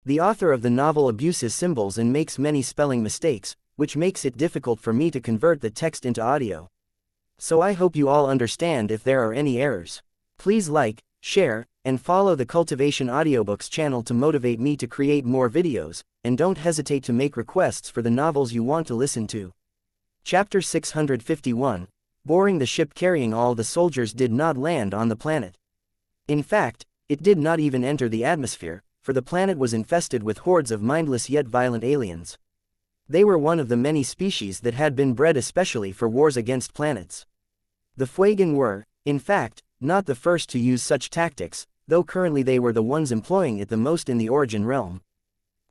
The author of the novel abuses symbols and makes many spelling mistakes, which makes it difficult for me to convert the text into audio. So I hope you all understand if there are any errors. Please like, share, and follow the Cultivation Audiobooks channel to motivate me to create more videos, and don't hesitate to make requests for the novels you want to listen to. Chapter 651. Boarding the ship carrying all the soldiers did not land on the planet. In fact, it did not even enter the atmosphere, for the planet was infested with hordes of mindless yet violent aliens. They were one of the many species that had been bred especially for wars against planets. The Fuegan were, in fact, not the first to use such tactics, though currently they were the ones employing it the most in the Origin realm.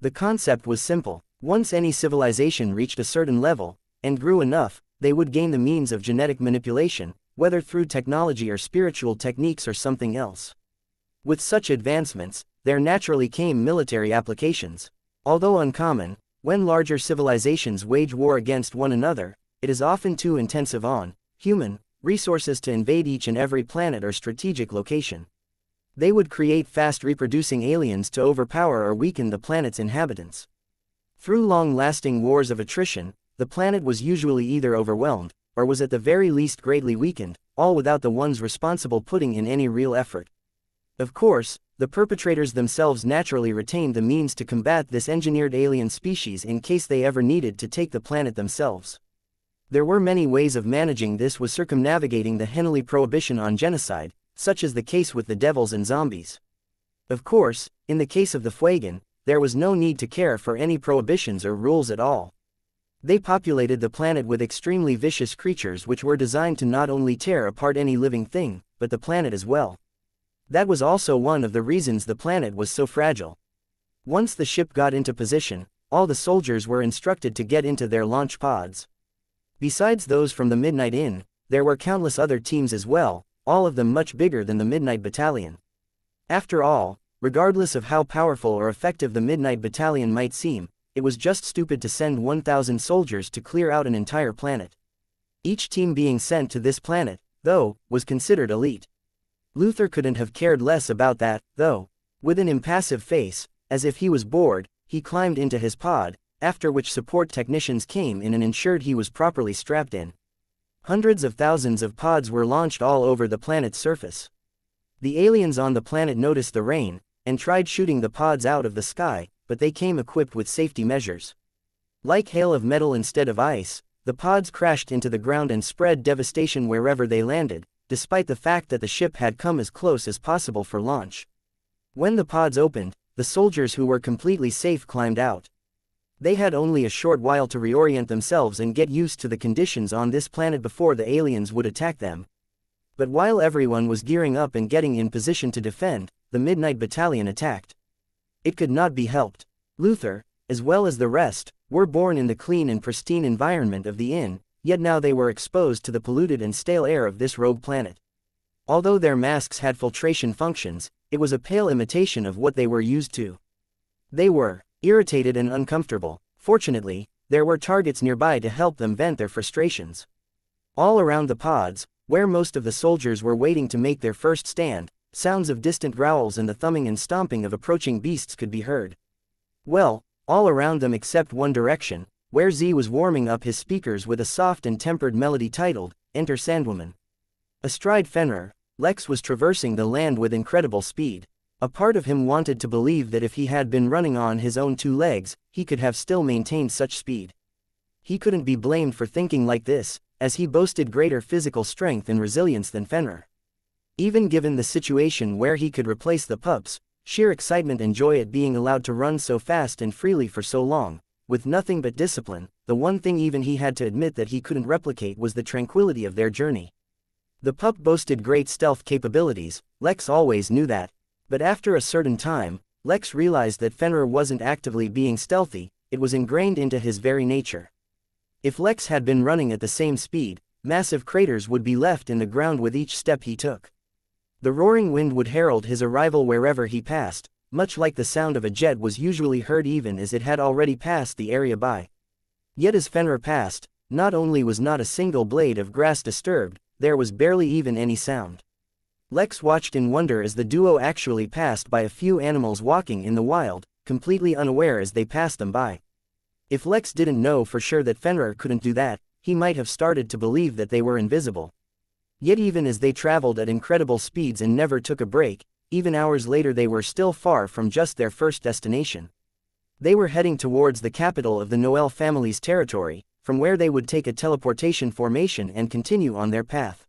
The concept was simple. Once any civilization reached a certain level, and grew enough, they would gain the means of genetic manipulation, whether through technology or spiritual techniques or something else. With such advancements, there naturally came military applications. Although uncommon, when larger civilizations wage war against one another, it is often too intensive on human resources to invade each and every planet or strategic location. They would create fast reproducing aliens to overpower or weaken the planet's inhabitants. Through long-lasting wars of attrition, the planet was usually either overwhelmed, or was at the very least greatly weakened, all without the ones responsible putting in any real effort. Of course, the perpetrators themselves naturally retained the means to combat this engineered alien species in case they ever needed to take the planet themselves. There were many ways of managing this was circumnavigating the Henley prohibition on genocide, such as the case with the devils and zombies. Of course, in the case of the Fuegan, there was no need to care for any prohibitions or rules at all. They populated the planet with extremely vicious creatures which were designed to not only tear apart any living thing, but the planet as well. That was also one of the reasons the planet was so fragile. Once the ship got into position, all the soldiers were instructed to get into their launch pods. Besides those from the Midnight Inn, there were countless other teams as well, all of them much bigger than the Midnight Battalion. After all, regardless of how powerful or effective the Midnight Battalion might seem, it was just stupid to send 1,000 soldiers to clear out an entire planet. Each team being sent to this planet, though, was considered elite. Luther couldn't have cared less about that, though. With an impassive face, as if he was bored, he climbed into his pod, after which support technicians came in and ensured he was properly strapped in. Hundreds of thousands of pods were launched all over the planet's surface. The aliens on the planet noticed the rain, and tried shooting the pods out of the sky, but they came equipped with safety measures. Like hail of metal instead of ice, the pods crashed into the ground and spread devastation wherever they landed, despite the fact that the ship had come as close as possible for launch. When the pods opened, the soldiers who were completely safe climbed out. They had only a short while to reorient themselves and get used to the conditions on this planet before the aliens would attack them. But while everyone was gearing up and getting in position to defend, the Midnight Battalion attacked. It could not be helped. Luther, as well as the rest, were born in the clean and pristine environment of the inn, yet now they were exposed to the polluted and stale air of this rogue planet. Although their masks had filtration functions, it was a pale imitation of what they were used to. They were irritated and uncomfortable. Fortunately, there were targets nearby to help them vent their frustrations. All around the pods, where most of the soldiers were waiting to make their first stand, sounds of distant growls and the thumbing and stomping of approaching beasts could be heard. Well, all around them except one direction, where Z was warming up his speakers with a soft and tempered melody titled, Enter Sandwoman. Astride Fenrir, Lex was traversing the land with incredible speed. A part of him wanted to believe that if he had been running on his own two legs, he could have still maintained such speed. He couldn't be blamed for thinking like this, as he boasted greater physical strength and resilience than Fenrir. Even given the situation where he could replace the pups, sheer excitement and joy at being allowed to run so fast and freely for so long, with nothing but discipline, the one thing even he had to admit that he couldn't replicate was the tranquility of their journey. The pup boasted great stealth capabilities, Lex always knew that. But after a certain time, Lex realized that Fenrir wasn't actively being stealthy, it was ingrained into his very nature. If Lex had been running at the same speed, massive craters would be left in the ground with each step he took. The roaring wind would herald his arrival wherever he passed, much like the sound of a jet was usually heard even as it had already passed the area by. Yet as Fenrir passed, not only was not a single blade of grass disturbed, there was barely even any sound. Lex watched in wonder as the duo actually passed by a few animals walking in the wild, completely unaware as they passed them by. If Lex didn't know for sure that Fenrir couldn't do that, he might have started to believe that they were invisible. Yet even as they traveled at incredible speeds and never took a break, even hours later they were still far from just their first destination. They were heading towards the capital of the Noel family's territory, from where they would take a teleportation formation and continue on their path.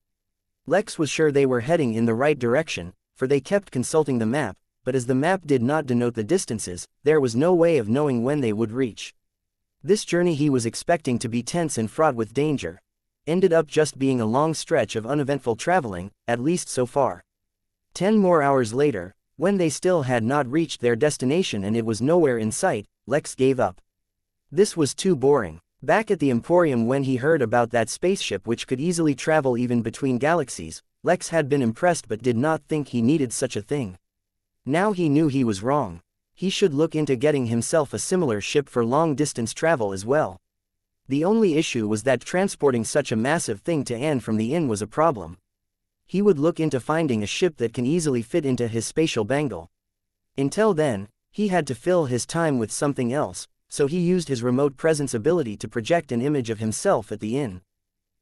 Lex was sure they were heading in the right direction, for they kept consulting the map, but as the map did not denote the distances, there was no way of knowing when they would reach. This journey he was expecting to be tense and fraught with danger ended up just being a long stretch of uneventful traveling, at least so far. 10 more hours later, when they still had not reached their destination and it was nowhere in sight, Lex gave up. This was too boring. Back at the Emporium when he heard about that spaceship which could easily travel even between galaxies, Lex had been impressed but did not think he needed such a thing. Now he knew he was wrong. He should look into getting himself a similar ship for long-distance travel as well. The only issue was that transporting such a massive thing to and from the inn was a problem. He would look into finding a ship that can easily fit into his spatial bangle. Until then, he had to fill his time with something else, so he used his remote presence ability to project an image of himself at the inn.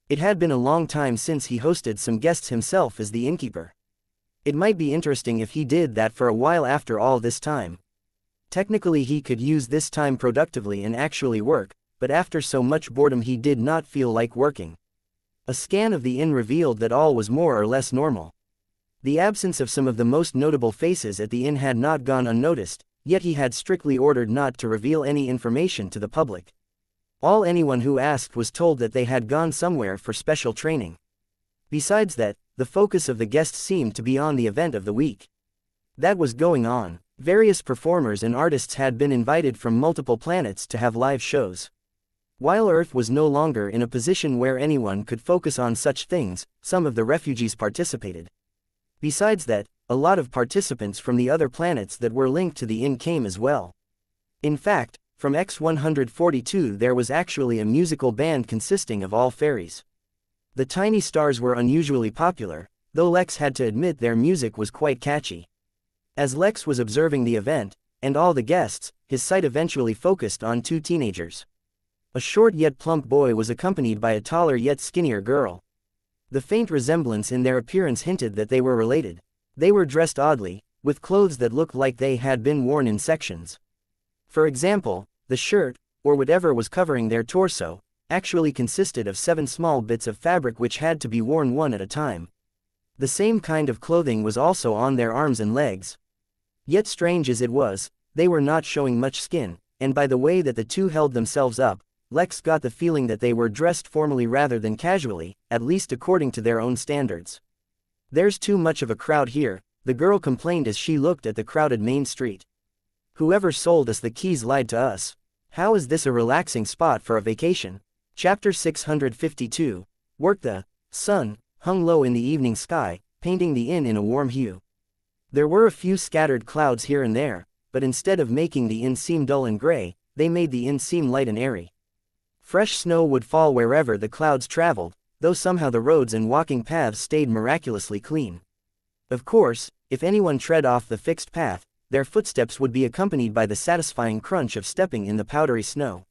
It had been a long time since he hosted some guests himself as the innkeeper. It might be interesting if he did that for a while after all this time. Technically he could use this time productively and actually work, but after so much boredom he did not feel like working. A scan of the inn revealed that all was more or less normal. The absence of some of the most notable faces at the inn had not gone unnoticed, yet he had strictly ordered not to reveal any information to the public. All anyone who asked was told that they had gone somewhere for special training. Besides that, the focus of the guests seemed to be on the event of the week that was going on. Various performers and artists had been invited from multiple planets to have live shows. While Earth was no longer in a position where anyone could focus on such things, some of the refugees participated. Besides that, a lot of participants from the other planets that were linked to the inn came as well. In fact, from X-142 there was actually a musical band consisting of all fairies. The tiny stars were unusually popular, though Lex had to admit their music was quite catchy. As Lex was observing the event, and all the guests, his sight eventually focused on two teenagers. A short yet plump boy was accompanied by a taller yet skinnier girl. The faint resemblance in their appearance hinted that they were related. They were dressed oddly, with clothes that looked like they had been worn in sections. For example, the shirt, or whatever was covering their torso, actually consisted of 7 small bits of fabric which had to be worn one at a time. The same kind of clothing was also on their arms and legs. Yet strange as it was, they were not showing much skin, and by the way that the two held themselves up, Lex got the feeling that they were dressed formally rather than casually, at least according to their own standards. "There's too much of a crowd here," the girl complained as she looked at the crowded main street. "Whoever sold us the keys lied to us. How is this a relaxing spot for a vacation?" Chapter 652. Work. The sun hung low in the evening sky, painting the inn in a warm hue. There were a few scattered clouds here and there, but instead of making the inn seem dull and gray, they made the inn seem light and airy. Fresh snow would fall wherever the clouds traveled, though somehow the roads and walking paths stayed miraculously clean. Of course, if anyone tread off the fixed path, their footsteps would be accompanied by the satisfying crunch of stepping in the powdery snow.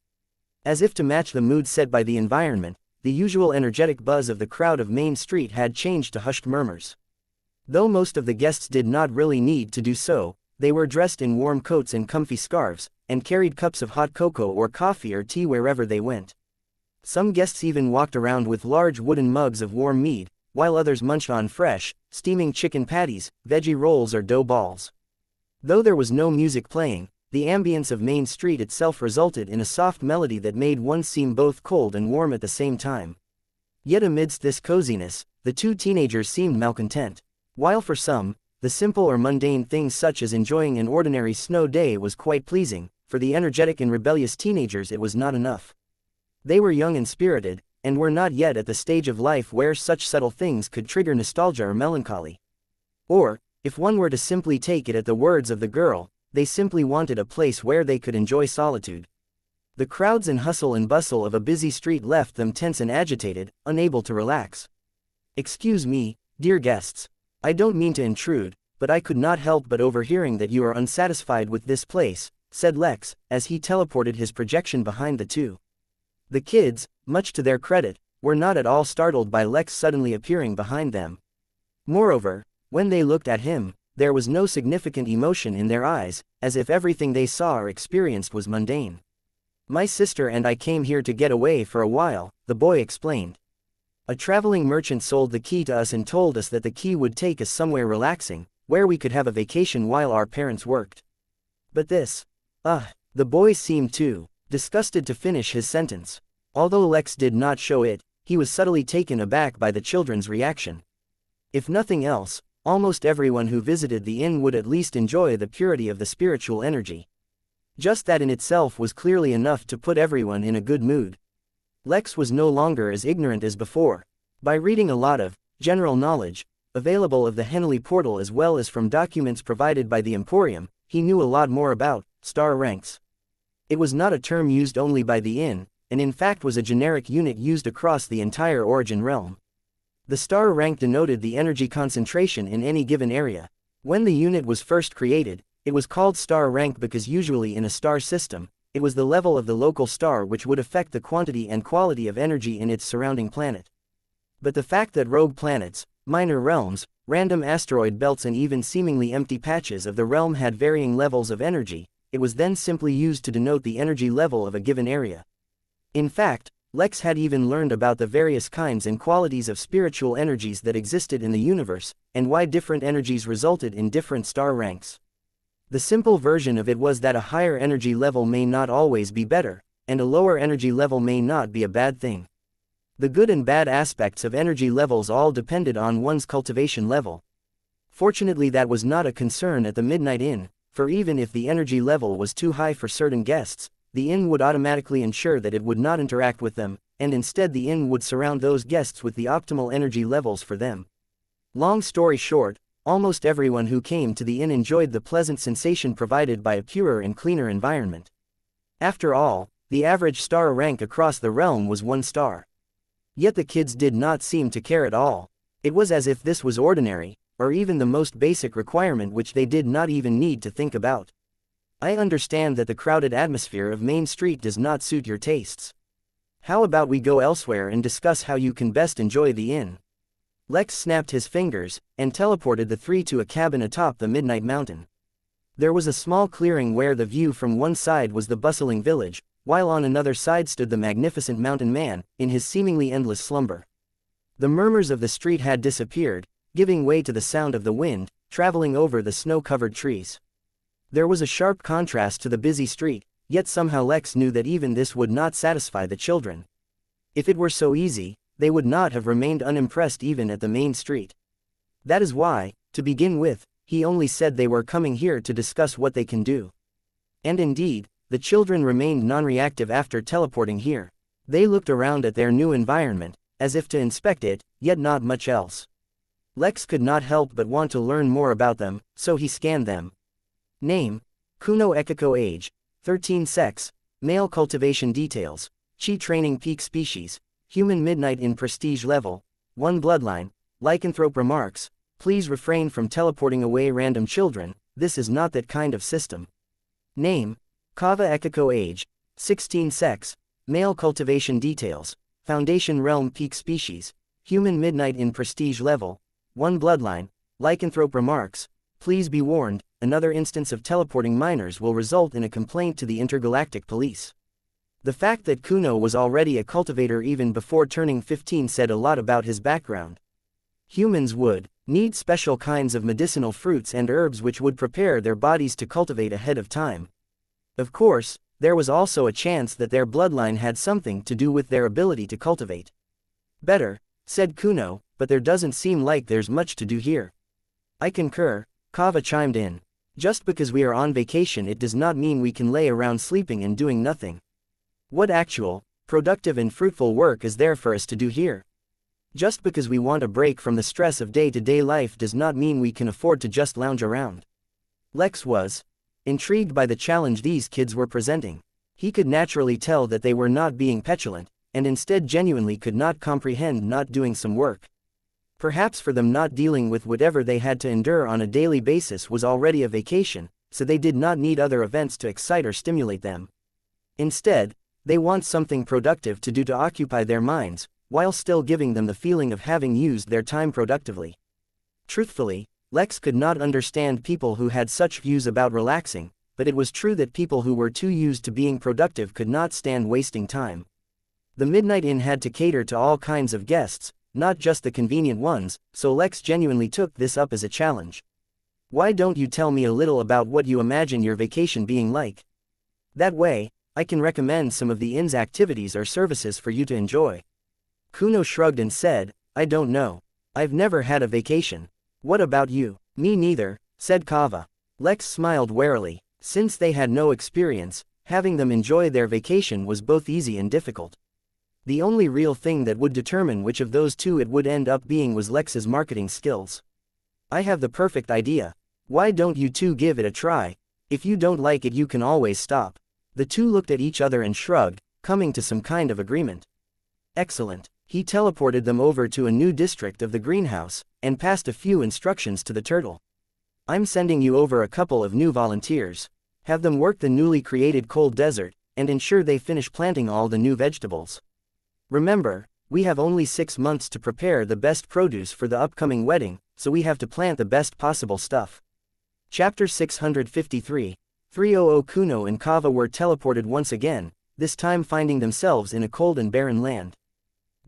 As if to match the mood set by the environment, the usual energetic buzz of the crowd of Main Street had changed to hushed murmurs. Though most of the guests did not really need to do so, they were dressed in warm coats and comfy scarves, and carried cups of hot cocoa or coffee or tea wherever they went. Some guests even walked around with large wooden mugs of warm mead, while others munched on fresh, steaming chicken patties, veggie rolls or dough balls. Though there was no music playing, the ambience of Main Street itself resulted in a soft melody that made one seem both cold and warm at the same time. Yet amidst this coziness, the two teenagers seemed malcontent. While for some, the simple or mundane things such as enjoying an ordinary snow day was quite pleasing, for the energetic and rebellious teenagers it was not enough. They were young and spirited, and were not yet at the stage of life where such subtle things could trigger nostalgia or melancholy. Or, if one were to simply take it at the words of the girl, they simply wanted a place where they could enjoy solitude. The crowds and hustle and bustle of a busy street left them tense and agitated, unable to relax. "Excuse me, dear guests. I don't mean to intrude, but I could not help but overhearing that you are unsatisfied with this place," said Lex, as he teleported his projection behind the two. The kids, much to their credit, were not at all startled by Lex suddenly appearing behind them. Moreover, when they looked at him, there was no significant emotion in their eyes, as if everything they saw or experienced was mundane. "My sister and I came here to get away for a while," the boy explained. "A traveling merchant sold the key to us and told us that the key would take us somewhere relaxing, where we could have a vacation while our parents worked. But this, the boy seemed too disgusted to finish his sentence. Although Lex did not show it, he was subtly taken aback by the children's reaction. If nothing else, almost everyone who visited the inn would at least enjoy the purity of the spiritual energy. Just that in itself was clearly enough to put everyone in a good mood. Lex was no longer as ignorant as before. By reading a lot of general knowledge, available of the Henley portal as well as from documents provided by the Emporium, he knew a lot more about star ranks. It was not a term used only by the inn, and in fact was a generic unit used across the entire Origin realm. The star rank denoted the energy concentration in any given area. When the unit was first created, it was called star rank because usually in a star system, it was the level of the local star which would affect the quantity and quality of energy in its surrounding planet. But the fact that rogue planets, minor realms, random asteroid belts and even seemingly empty patches of the realm had varying levels of energy, it was then simply used to denote the energy level of a given area. In fact, Lex had even learned about the various kinds and qualities of spiritual energies that existed in the universe, and why different energies resulted in different star ranks. The simple version of it was that a higher energy level may not always be better, and a lower energy level may not be a bad thing. The good and bad aspects of energy levels all depended on one's cultivation level. Fortunately, that was not a concern at the Midnight Inn, for even if the energy level was too high for certain guests, the inn would automatically ensure that it would not interact with them, and instead the inn would surround those guests with the optimal energy levels for them. Long story short, almost everyone who came to the inn enjoyed the pleasant sensation provided by a purer and cleaner environment. After all, the average star rank across the realm was 1 star. Yet the kids did not seem to care at all. It was as if this was ordinary, or even the most basic requirement which they did not even need to think about. "I understand that the crowded atmosphere of Main Street does not suit your tastes. How about we go elsewhere and discuss how you can best enjoy the inn?" Lex snapped his fingers, and teleported the three to a cabin atop the Midnight Mountain. There was a small clearing where the view from one side was the bustling village, while on another side stood the magnificent mountain man, in his seemingly endless slumber. The murmurs of the street had disappeared, giving way to the sound of the wind, traveling over the snow-covered trees. There was a sharp contrast to the busy street, yet somehow Lex knew that even this would not satisfy the children. If it were so easy, they would not have remained unimpressed even at the main street. That is why, to begin with, he only said they were coming here to discuss what they can do. And indeed, the children remained non-reactive after teleporting here. They looked around at their new environment, as if to inspect it, yet not much else. Lex could not help but want to learn more about them, so he scanned them. Name: Kuno Ekiko. Age: 13. Sex: male. Cultivation details: Chi training. Peak species: human. Midnight Inn. Prestige level: 1. Bloodline: Lycanthrope. Remarks: please refrain from teleporting away random children, this is not that kind of system. Name: Kava Ekiko. Age: 16. Sex: male. Cultivation details: Foundation realm. Peak species: human. Midnight Inn. Prestige level: 1. Bloodline: Lycanthrope. Remarks: please be warned, another instance of teleporting minors will result in a complaint to the intergalactic police. The fact that Kuno was already a cultivator even before turning 15 said a lot about his background. Humans would need special kinds of medicinal fruits and herbs which would prepare their bodies to cultivate ahead of time. Of course, there was also a chance that their bloodline had something to do with their ability to cultivate. Better, said Kuno, but there doesn't seem like there's much to do here. I concur, Kava chimed in. Just because we are on vacation it does not mean we can lay around sleeping and doing nothing. What actual, productive and fruitful work is there for us to do here? Just because we want a break from the stress of day-to-day life does not mean we can afford to just lounge around. Lex was intrigued by the challenge these kids were presenting. He could naturally tell that they were not being petulant, and instead genuinely could not comprehend not doing some work. Perhaps for them not dealing with whatever they had to endure on a daily basis was already a vacation, so they did not need other events to excite or stimulate them. Instead, they want something productive to do to occupy their minds, while still giving them the feeling of having used their time productively. Truthfully, Lex could not understand people who had such views about relaxing, but it was true that people who were too used to being productive could not stand wasting time. The Midnight Inn had to cater to all kinds of guests, not just the convenient ones, so Lex genuinely took this up as a challenge. Why don't you tell me a little about what you imagine your vacation being like? That way, I can recommend some of the inn's activities or services for you to enjoy. Kuno shrugged and said, I don't know. I've never had a vacation. What about you? Me neither, said Kava. Lex smiled warily. Since they had no experience, having them enjoy their vacation was both easy and difficult. The only real thing that would determine which of those two it would end up being was Lex's marketing skills. I have the perfect idea. Why don't you two give it a try? If you don't like it, you can always stop. The two looked at each other and shrugged, coming to some kind of agreement. Excellent. He teleported them over to a new district of the greenhouse, and passed a few instructions to the turtle. I'm sending you over a couple of new volunteers. Have them work the newly created cold desert, and ensure they finish planting all the new vegetables. Remember, we have only 6 months to prepare the best produce for the upcoming wedding, so we have to plant the best possible stuff. Chapter 653. 300 Kuno and Kava were teleported once again, this time finding themselves in a cold and barren land.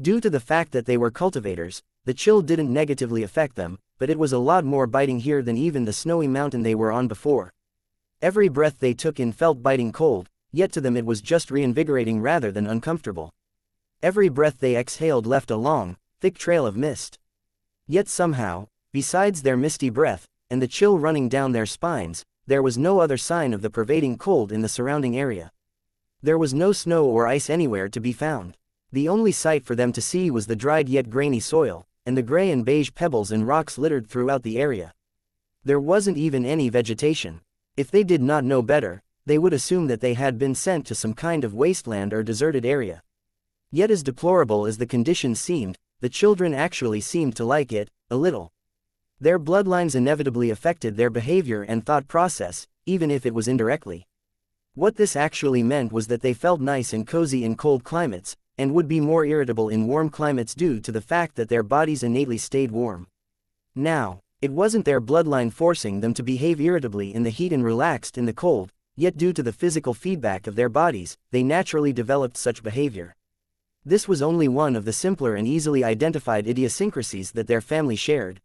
Due to the fact that they were cultivators, the chill didn't negatively affect them, but it was a lot more biting here than even the snowy mountain they were on before. Every breath they took in felt biting cold, yet to them it was just reinvigorating rather than uncomfortable. Every breath they exhaled left a long, thick trail of mist. Yet somehow, besides their misty breath, and the chill running down their spines, there was no other sign of the pervading cold in the surrounding area. There was no snow or ice anywhere to be found. The only sight for them to see was the dried yet grainy soil, and the gray and beige pebbles and rocks littered throughout the area. There wasn't even any vegetation. If they did not know better, they would assume that they had been sent to some kind of wasteland or deserted area. Yet as deplorable as the conditions seemed, the children actually seemed to like it, a little. Their bloodlines inevitably affected their behavior and thought process, even if it was indirectly. What this actually meant was that they felt nice and cozy in cold climates, and would be more irritable in warm climates due to the fact that their bodies innately stayed warm. Now, it wasn't their bloodline forcing them to behave irritably in the heat and relaxed in the cold, yet due to the physical feedback of their bodies, they naturally developed such behavior. This was only one of the simpler and easily identified idiosyncrasies that their family shared.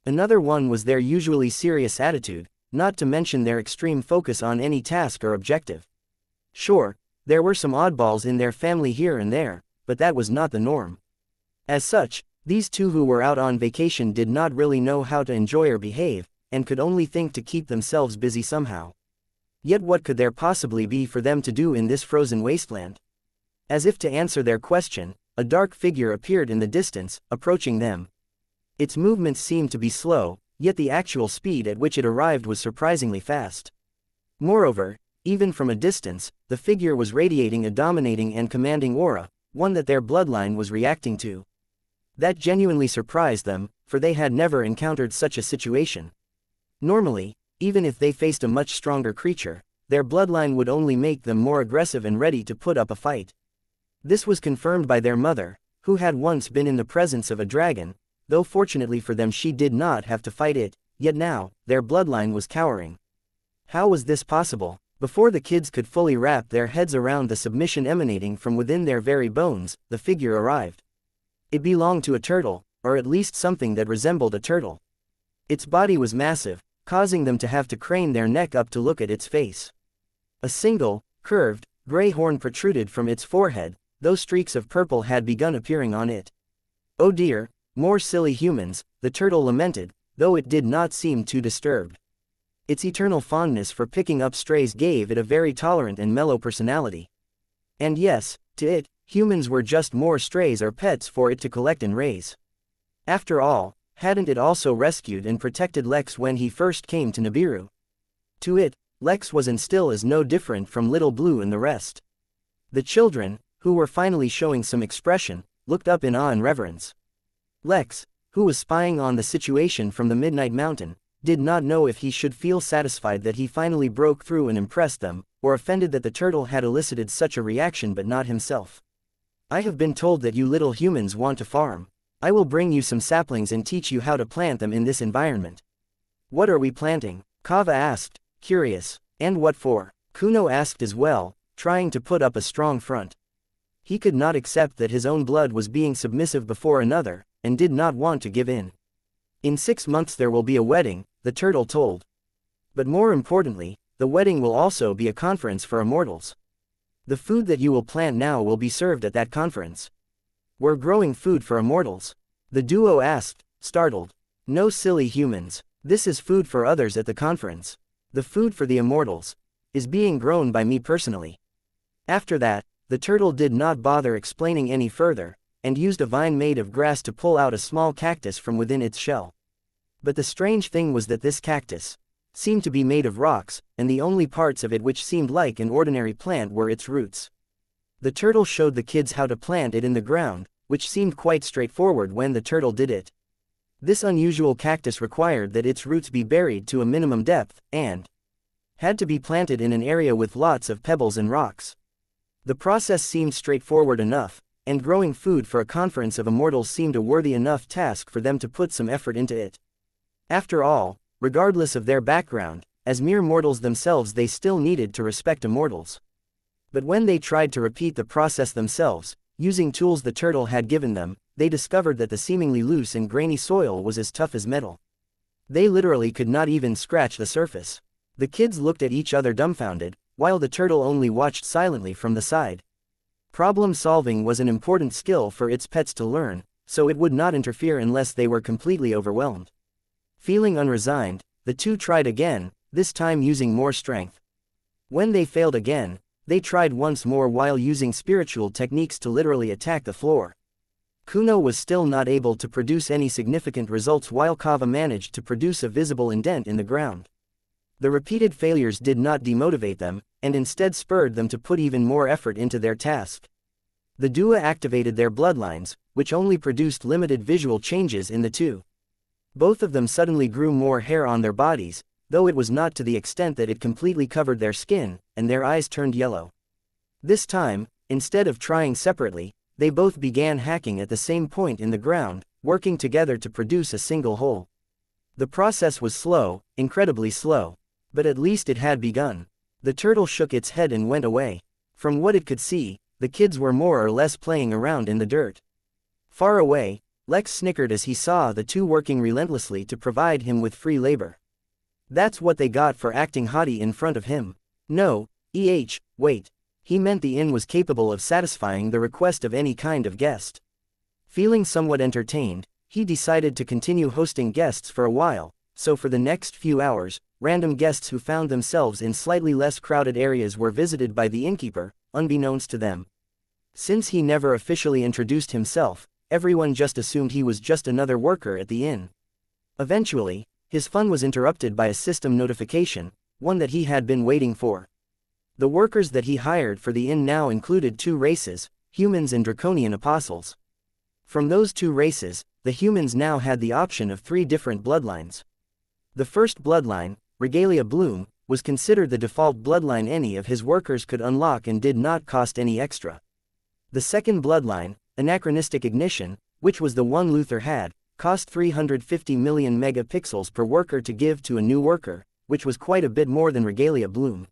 Another one was their usually serious attitude, not to mention their extreme focus on any task or objective. Sure, there were some oddballs in their family here and there, but that was not the norm. As such, these two who were out on vacation did not really know how to enjoy or behave, and could only think to keep themselves busy somehow. Yet what could there possibly be for them to do in this frozen wasteland? As if to answer their question, a dark figure appeared in the distance, approaching them. Its movements seemed to be slow, yet the actual speed at which it arrived was surprisingly fast. Moreover, even from a distance, the figure was radiating a dominating and commanding aura, one that their bloodline was reacting to. That genuinely surprised them, for they had never encountered such a situation. Normally, even if they faced a much stronger creature, their bloodline would only make them more aggressive and ready to put up a fight. This was confirmed by their mother, who had once been in the presence of a dragon, though fortunately for them she did not have to fight it, yet now, their bloodline was cowering. How was this possible? Before the kids could fully wrap their heads around the submission emanating from within their very bones, the figure arrived. It belonged to a turtle, or at least something that resembled a turtle. Its body was massive, causing them to have to crane their neck up to look at its face. A single, curved, gray horn protruded from its forehead, though streaks of purple had begun appearing on it. Oh dear, more silly humans, the turtle lamented, though it did not seem too disturbed. Its eternal fondness for picking up strays gave it a very tolerant and mellow personality. And yes, to it, humans were just more strays or pets for it to collect and raise. After all, hadn't it also rescued and protected Lex when he first came to Nibiru? To it, Lex was and still is no different from Little Blue and the rest. The children, who were finally showing some expression, looked up in awe and reverence. Lex, who was spying on the situation from the Midnight Mountain, did not know if he should feel satisfied that he finally broke through and impressed them, or offended that the turtle had elicited such a reaction but not himself. I have been told that you little humans want to farm. I will bring you some saplings and teach you how to plant them in this environment. What are we planting? Kava asked, curious. And what for? Kuno asked as well, trying to put up a strong front. He could not accept that his own blood was being submissive before another, and did not want to give in. In 6 months there will be a wedding, the turtle told. But more importantly, the wedding will also be a conference for immortals. The food that you will plant now will be served at that conference. We're growing food for immortals? The duo asked, startled. No, silly humans. This is food for others at the conference. The food for the immortals is being grown by me personally. After that, the turtle did not bother explaining any further, and used a vine made of grass to pull out a small cactus from within its shell. But the strange thing was that this cactus seemed to be made of rocks, and the only parts of it which seemed like an ordinary plant were its roots. The turtle showed the kids how to plant it in the ground, which seemed quite straightforward when the turtle did it. This unusual cactus required that its roots be buried to a minimum depth, and had to be planted in an area with lots of pebbles and rocks. The process seemed straightforward enough, and growing food for a conference of immortals seemed a worthy enough task for them to put some effort into it. After all, regardless of their background, as mere mortals themselves they still needed to respect immortals. But when they tried to repeat the process themselves, using tools the turtle had given them, they discovered that the seemingly loose and grainy soil was as tough as metal. They literally could not even scratch the surface. The kids looked at each other dumbfounded, while the turtle only watched silently from the side. Problem solving was an important skill for its pets to learn, so it would not interfere unless they were completely overwhelmed. Feeling unresigned, the two tried again, this time using more strength. When they failed again, they tried once more while using spiritual techniques to literally attack the floor. Kuno was still not able to produce any significant results while Kava managed to produce a visible indent in the ground. The repeated failures did not demotivate them, and instead spurred them to put even more effort into their task. The duo activated their bloodlines, which only produced limited visual changes in the two. Both of them suddenly grew more hair on their bodies, though it was not to the extent that it completely covered their skin, and their eyes turned yellow. This time, instead of trying separately, they both began hacking at the same point in the ground, working together to produce a single hole. The process was slow, incredibly slow. But at least it had begun. The turtle shook its head and went away. From what it could see, the kids were more or less playing around in the dirt. Far away, Lex snickered as he saw the two working relentlessly to provide him with free labor. That's what they got for acting haughty in front of him. No, wait. He meant the inn was capable of satisfying the request of any kind of guest. Feeling somewhat entertained, he decided to continue hosting guests for a while, so for the next few hours, random guests who found themselves in slightly less crowded areas were visited by the innkeeper, unbeknownst to them. Since he never officially introduced himself, everyone just assumed he was just another worker at the inn. Eventually, his fun was interrupted by a system notification, one that he had been waiting for. The workers that he hired for the inn now included 2 races, humans and draconian apostles. From those 2 races, the humans now had the option of 3 different bloodlines. The first bloodline, Regalia Bloom, was considered the default bloodline any of his workers could unlock and did not cost any extra. The second bloodline, Anachronistic Ignition, which was the one Luther had, cost 350 million megapixels per worker to give to a new worker, which was quite a bit more than Regalia Bloom.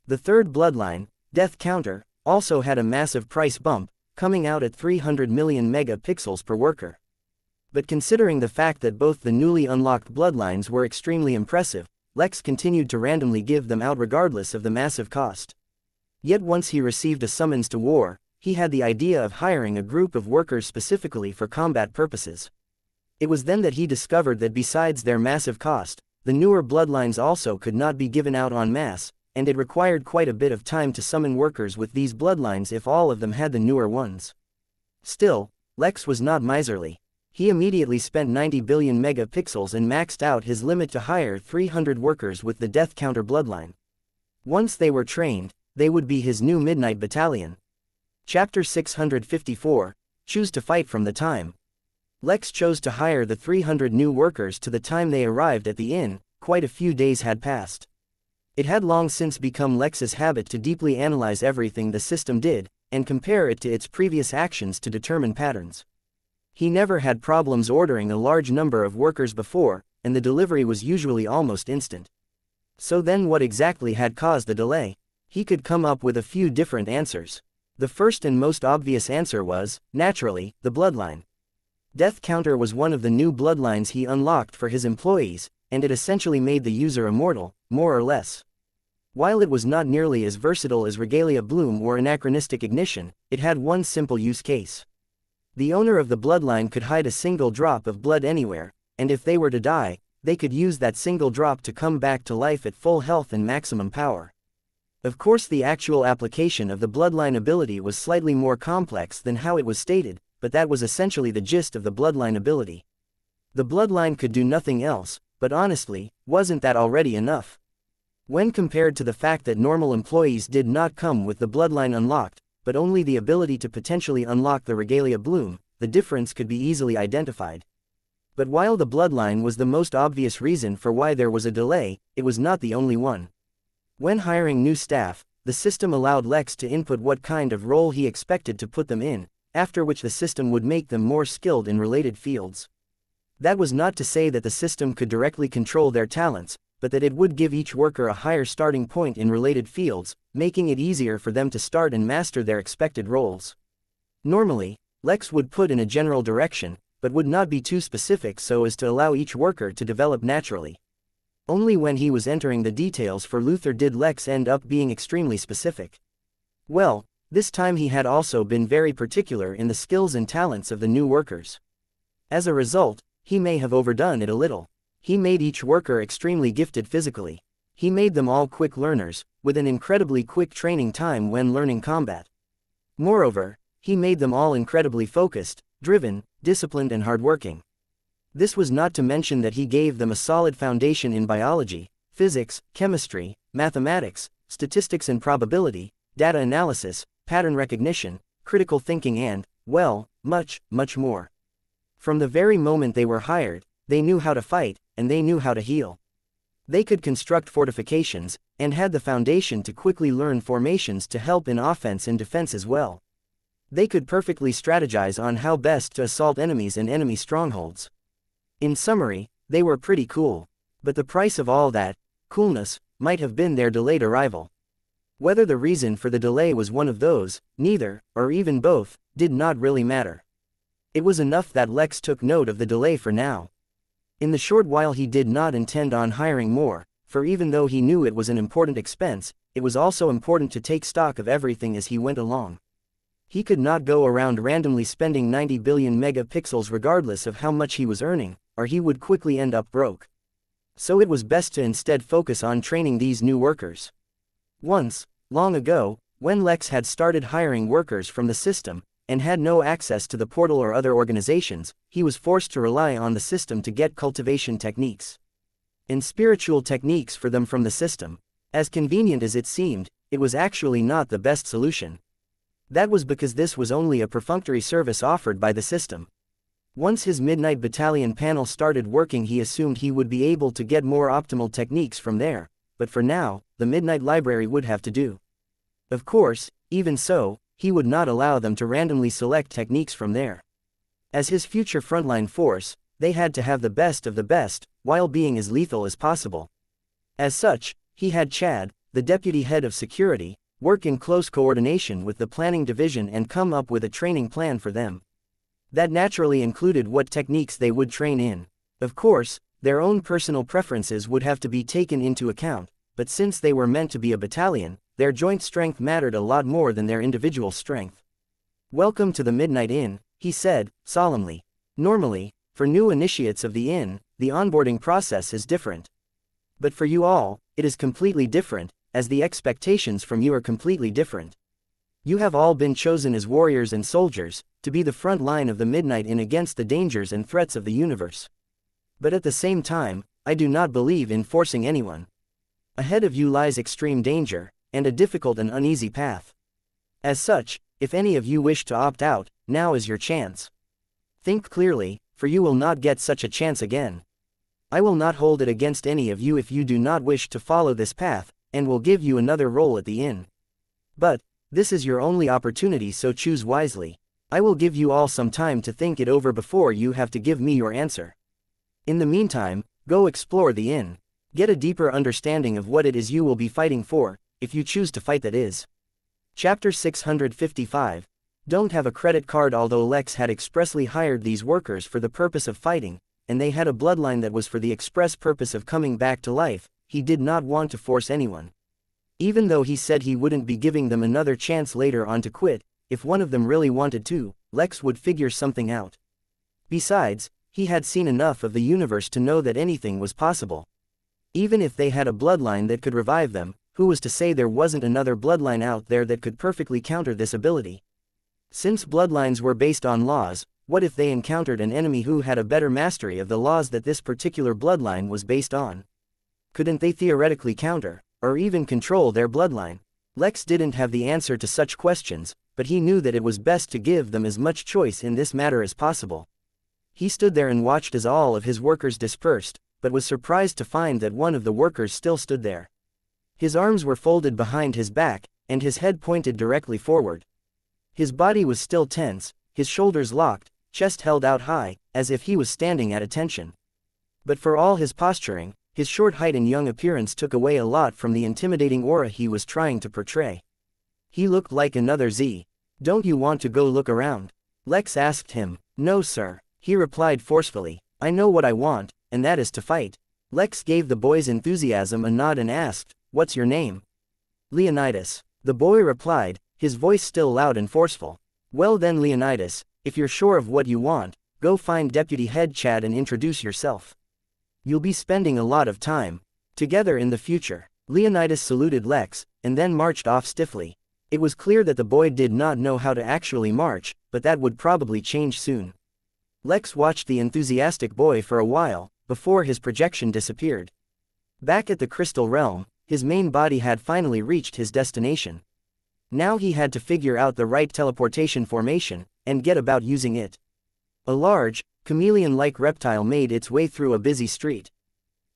The third bloodline, Death Counter, also had a massive price bump, coming out at 300 million megapixels per worker. But considering the fact that both the newly unlocked bloodlines were extremely impressive, Lex continued to randomly give them out regardless of the massive cost. Yet once he received a summons to war, he had the idea of hiring a group of workers specifically for combat purposes. It was then that he discovered that besides their massive cost, the newer bloodlines also could not be given out en masse, and it required quite a bit of time to summon workers with these bloodlines if all of them had the newer ones. Still, Lex was not miserly. He immediately spent 90 billion megapixels and maxed out his limit to hire 300 workers with the Death Counter bloodline. Once they were trained, they would be his new Midnight Battalion. Chapter 654, Choose to Fight from the Time. Lex chose to hire the 300 new workers to the time they arrived at the inn, quite a few days had passed. It had long since become Lex's habit to deeply analyze everything the system did, and compare it to its previous actions to determine patterns. He never had problems ordering a large number of workers before, and the delivery was usually almost instant. So then what exactly had caused the delay? He could come up with a few different answers. The first and most obvious answer was, naturally, the bloodline. Death Counter was one of the new bloodlines he unlocked for his employees, and it essentially made the user immortal, more or less. While it was not nearly as versatile as Regalia Bloom or Anachronistic Ignition, it had one simple use case. The owner of the bloodline could hide a single drop of blood anywhere, and if they were to die, they could use that single drop to come back to life at full health and maximum power. Of course, the actual application of the bloodline ability was slightly more complex than how it was stated, but that was essentially the gist of the bloodline ability. The bloodline could do nothing else, but honestly, wasn't that already enough? When compared to the fact that normal employees did not come with the bloodline unlocked, but only the ability to potentially unlock the Regalia Bloom, the difference could be easily identified. But while the bloodline was the most obvious reason for why there was a delay, it was not the only one. When hiring new staff, the system allowed Lex to input what kind of role he expected to put them in, after which the system would make them more skilled in related fields. That was not to say that the system could directly control their talents, but that it would give each worker a higher starting point in related fields, making it easier for them to start and master their expected roles. Normally, Lex would put in a general direction, but would not be too specific so as to allow each worker to develop naturally. Only when he was entering the details for Luther did Lex end up being extremely specific. Well, this time he had also been very particular in the skills and talents of the new workers. As a result, he may have overdone it a little. He made each worker extremely gifted physically. He made them all quick learners, with an incredibly quick training time when learning combat. Moreover, he made them all incredibly focused, driven, disciplined and hardworking. This was not to mention that he gave them a solid foundation in biology, physics, chemistry, mathematics, statistics and probability, data analysis, pattern recognition, critical thinking and, well, much, much more. From the very moment they were hired, they knew how to fight, and they knew how to heal. They could construct fortifications, and had the foundation to quickly learn formations to help in offense and defense as well. They could perfectly strategize on how best to assault enemies and enemy strongholds. In summary, they were pretty cool. But the price of all that coolness might have been their delayed arrival. Whether the reason for the delay was one of those, neither, or even both, did not really matter. It was enough that Lex took note of the delay for now. In the short while he did not intend on hiring more, for even though he knew it was an important expense, it was also important to take stock of everything as he went along. He could not go around randomly spending 90 billion megapixels regardless of how much he was earning, or he would quickly end up broke. So it was best to instead focus on training these new workers. Once, long ago, when Lex had started hiring workers from the system, and had no access to the portal or other organizations, he was forced to rely on the system to get cultivation techniques and spiritual techniques for them from the system. As convenient as it seemed, it was actually not the best solution. That was because this was only a perfunctory service offered by the system. Once his Midnight Battalion panel started working, he assumed he would be able to get more optimal techniques from there, but for now, the Midnight Library would have to do. Of course, even so, he would not allow them to randomly select techniques from there. As his future frontline force, they had to have the best of the best, while being as lethal as possible. As such, he had Chad, the deputy head of security, work in close coordination with the planning division and come up with a training plan for them. That naturally included what techniques they would train in. Of course, their own personal preferences would have to be taken into account, but since they were meant to be a battalion, their joint strength mattered a lot more than their individual strength. "Welcome to the Midnight Inn," he said, solemnly. Normally, for new initiates of the inn, the onboarding process is different. But for you all, it is completely different, as the expectations from you are completely different. You have all been chosen as warriors and soldiers, to be the front line of the Midnight Inn against the dangers and threats of the universe. But at the same time, I do not believe in forcing anyone. Ahead of you lies extreme danger, and a difficult and uneasy path. As such, if any of you wish to opt out, now is your chance. Think clearly, for you will not get such a chance again. I will not hold it against any of you if you do not wish to follow this path, and will give you another role at the inn. But, this is your only opportunity, so choose wisely. I will give you all some time to think it over before you have to give me your answer. In the meantime, go explore the inn. Get a deeper understanding of what it is you will be fighting for, if you choose to fight, that is. Chapter 655. Don't have a credit card. Although Lex had expressly hired these workers for the purpose of fighting, and they had a bloodline that was for the express purpose of coming back to life, he did not want to force anyone. Even though he said he wouldn't be giving them another chance later on to quit, if one of them really wanted to, Lex would figure something out. Besides, he had seen enough of the universe to know that anything was possible. Even if they had a bloodline that could revive them, who was to say there wasn't another bloodline out there that could perfectly counter this ability? Since bloodlines were based on laws, what if they encountered an enemy who had a better mastery of the laws that this particular bloodline was based on? Couldn't they theoretically counter, or even control their bloodline? Lex didn't have the answer to such questions, but he knew that it was best to give them as much choice in this matter as possible. He stood there and watched as all of his workers dispersed, but was surprised to find that one of the workers still stood there. His arms were folded behind his back, and his head pointed directly forward. His body was still tense, his shoulders locked, chest held out high, as if he was standing at attention. But for all his posturing, his short height and young appearance took away a lot from the intimidating aura he was trying to portray. He looked like another Z. Don't you want to go look around? Lex asked him. No, sir, he replied forcefully. I know what I want, and that is to fight. Lex gave the boy's enthusiasm a nod and asked, what's your name? Leonidas. The boy replied, his voice still loud and forceful. Well then, Leonidas, if you're sure of what you want, go find Deputy Head Chad and introduce yourself. You'll be spending a lot of time together in the future. Leonidas saluted Lex, and then marched off stiffly. It was clear that the boy did not know how to actually march, but that would probably change soon. Lex watched the enthusiastic boy for a while, before his projection disappeared. Back at the Crystal Realm, his main body had finally reached his destination. Now he had to figure out the right teleportation formation, and get about using it. A large, chameleon-like reptile made its way through a busy street.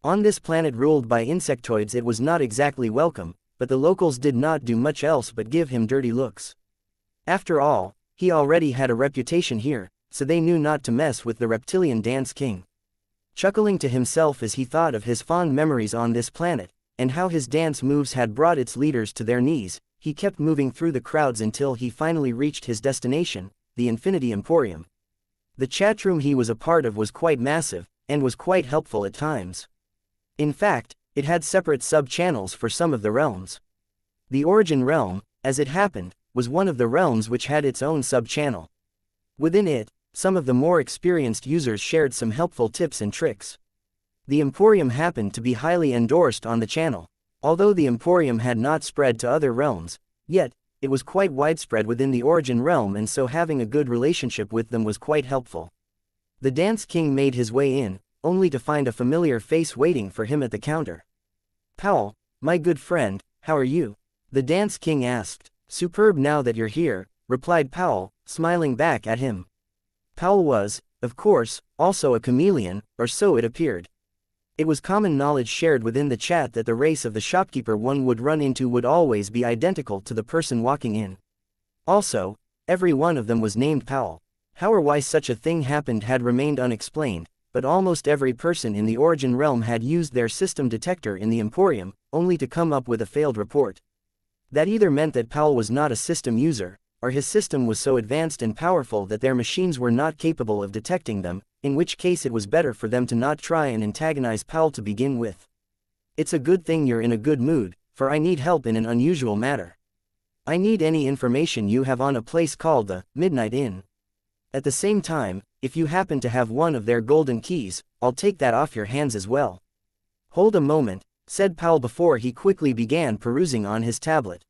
On this planet ruled by insectoids, it was not exactly welcome, but the locals did not do much else but give him dirty looks. After all, he already had a reputation here, so they knew not to mess with the reptilian dance king. Chuckling to himself as he thought of his fond memories on this planet, and how his dance moves had brought its leaders to their knees, he kept moving through the crowds until he finally reached his destination, the Infinity Emporium. The chatroom he was a part of was quite massive, and was quite helpful at times. In fact, it had separate sub-channels for some of the realms. The Origin Realm, as it happened, was one of the realms which had its own sub-channel. Within it, some of the more experienced users shared some helpful tips and tricks. The Emporium happened to be highly endorsed on the channel. Although the Emporium had not spread to other realms, yet, it was quite widespread within the Origin Realm, and so having a good relationship with them was quite helpful. The Dance King made his way in, only to find a familiar face waiting for him at the counter. Powell, my good friend, how are you? The Dance King asked. Superb now that you're here, replied Powell, smiling back at him. Powell was, of course, also a chameleon, or so it appeared. It was common knowledge shared within the chat that the race of the shopkeeper one would run into would always be identical to the person walking in. Also, every one of them was named Powell. How or why such a thing happened had remained unexplained, but almost every person in the Origin Realm had used their system detector in the Emporium, only to come up with a failed report. That either meant that Powell was not a system user, or his system was so advanced and powerful that their machines were not capable of detecting them, in which case it was better for them to not try and antagonize Powell to begin with. It's a good thing you're in a good mood, for I need help in an unusual matter. I need any information you have on a place called the Midnight Inn. At the same time, if you happen to have one of their golden keys, I'll take that off your hands as well. Hold a moment, said Powell before he quickly began perusing on his tablet.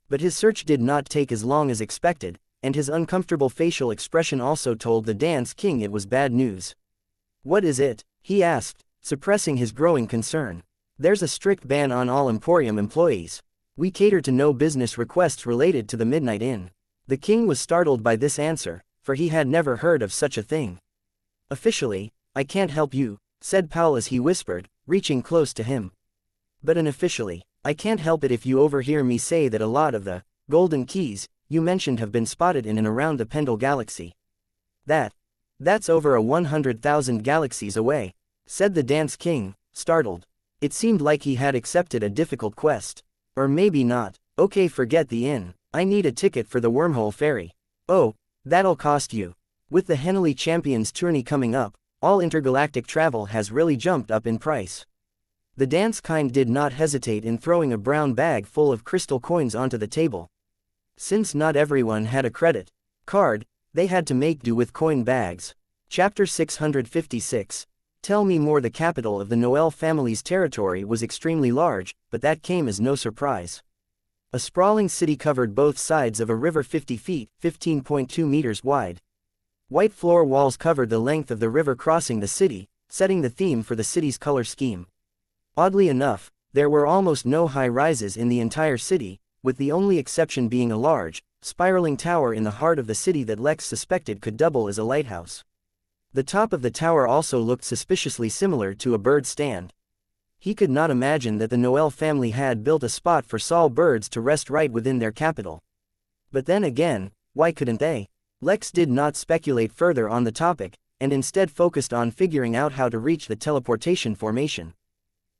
But his search did not take as long as expected, and his uncomfortable facial expression also told the Dance King it was bad news. What is it? He asked, suppressing his growing concern. There's a strict ban on all Emporium employees. We cater to no business requests related to the Midnight Inn. The king was startled by this answer, for he had never heard of such a thing. Officially, I can't help you, said Paul as he whispered, reaching close to him. But unofficially, I can't help it if you overhear me say that a lot of the golden keys you mentioned have been spotted in and around the Pendle Galaxy. That's over 100,000 galaxies away, said the Dance King, startled. It seemed like he had accepted a difficult quest. Or maybe not. Okay, forget the inn. I need a ticket for the wormhole ferry. Oh, that'll cost you. With the Henley Champions tourney coming up, all intergalactic travel has really jumped up in price. The dance kind did not hesitate in throwing a brown bag full of crystal coins onto the table. Since not everyone had a credit card, they had to make do with coin bags. Chapter 656. Tell me more. The capital of the Noel family's territory was extremely large, but that came as no surprise. A sprawling city covered both sides of a river 50 feet, 15.2 meters wide. White floor walls covered the length of the river crossing the city, setting the theme for the city's color scheme. Oddly enough, there were almost no high-rises in the entire city, with the only exception being a large, spiraling tower in the heart of the city that Lex suspected could double as a lighthouse. The top of the tower also looked suspiciously similar to a bird stand. He could not imagine that the Noel family had built a spot for Saul birds to rest right within their capital. But then again, why couldn't they? Lex did not speculate further on the topic, and instead focused on figuring out how to reach the teleportation formation.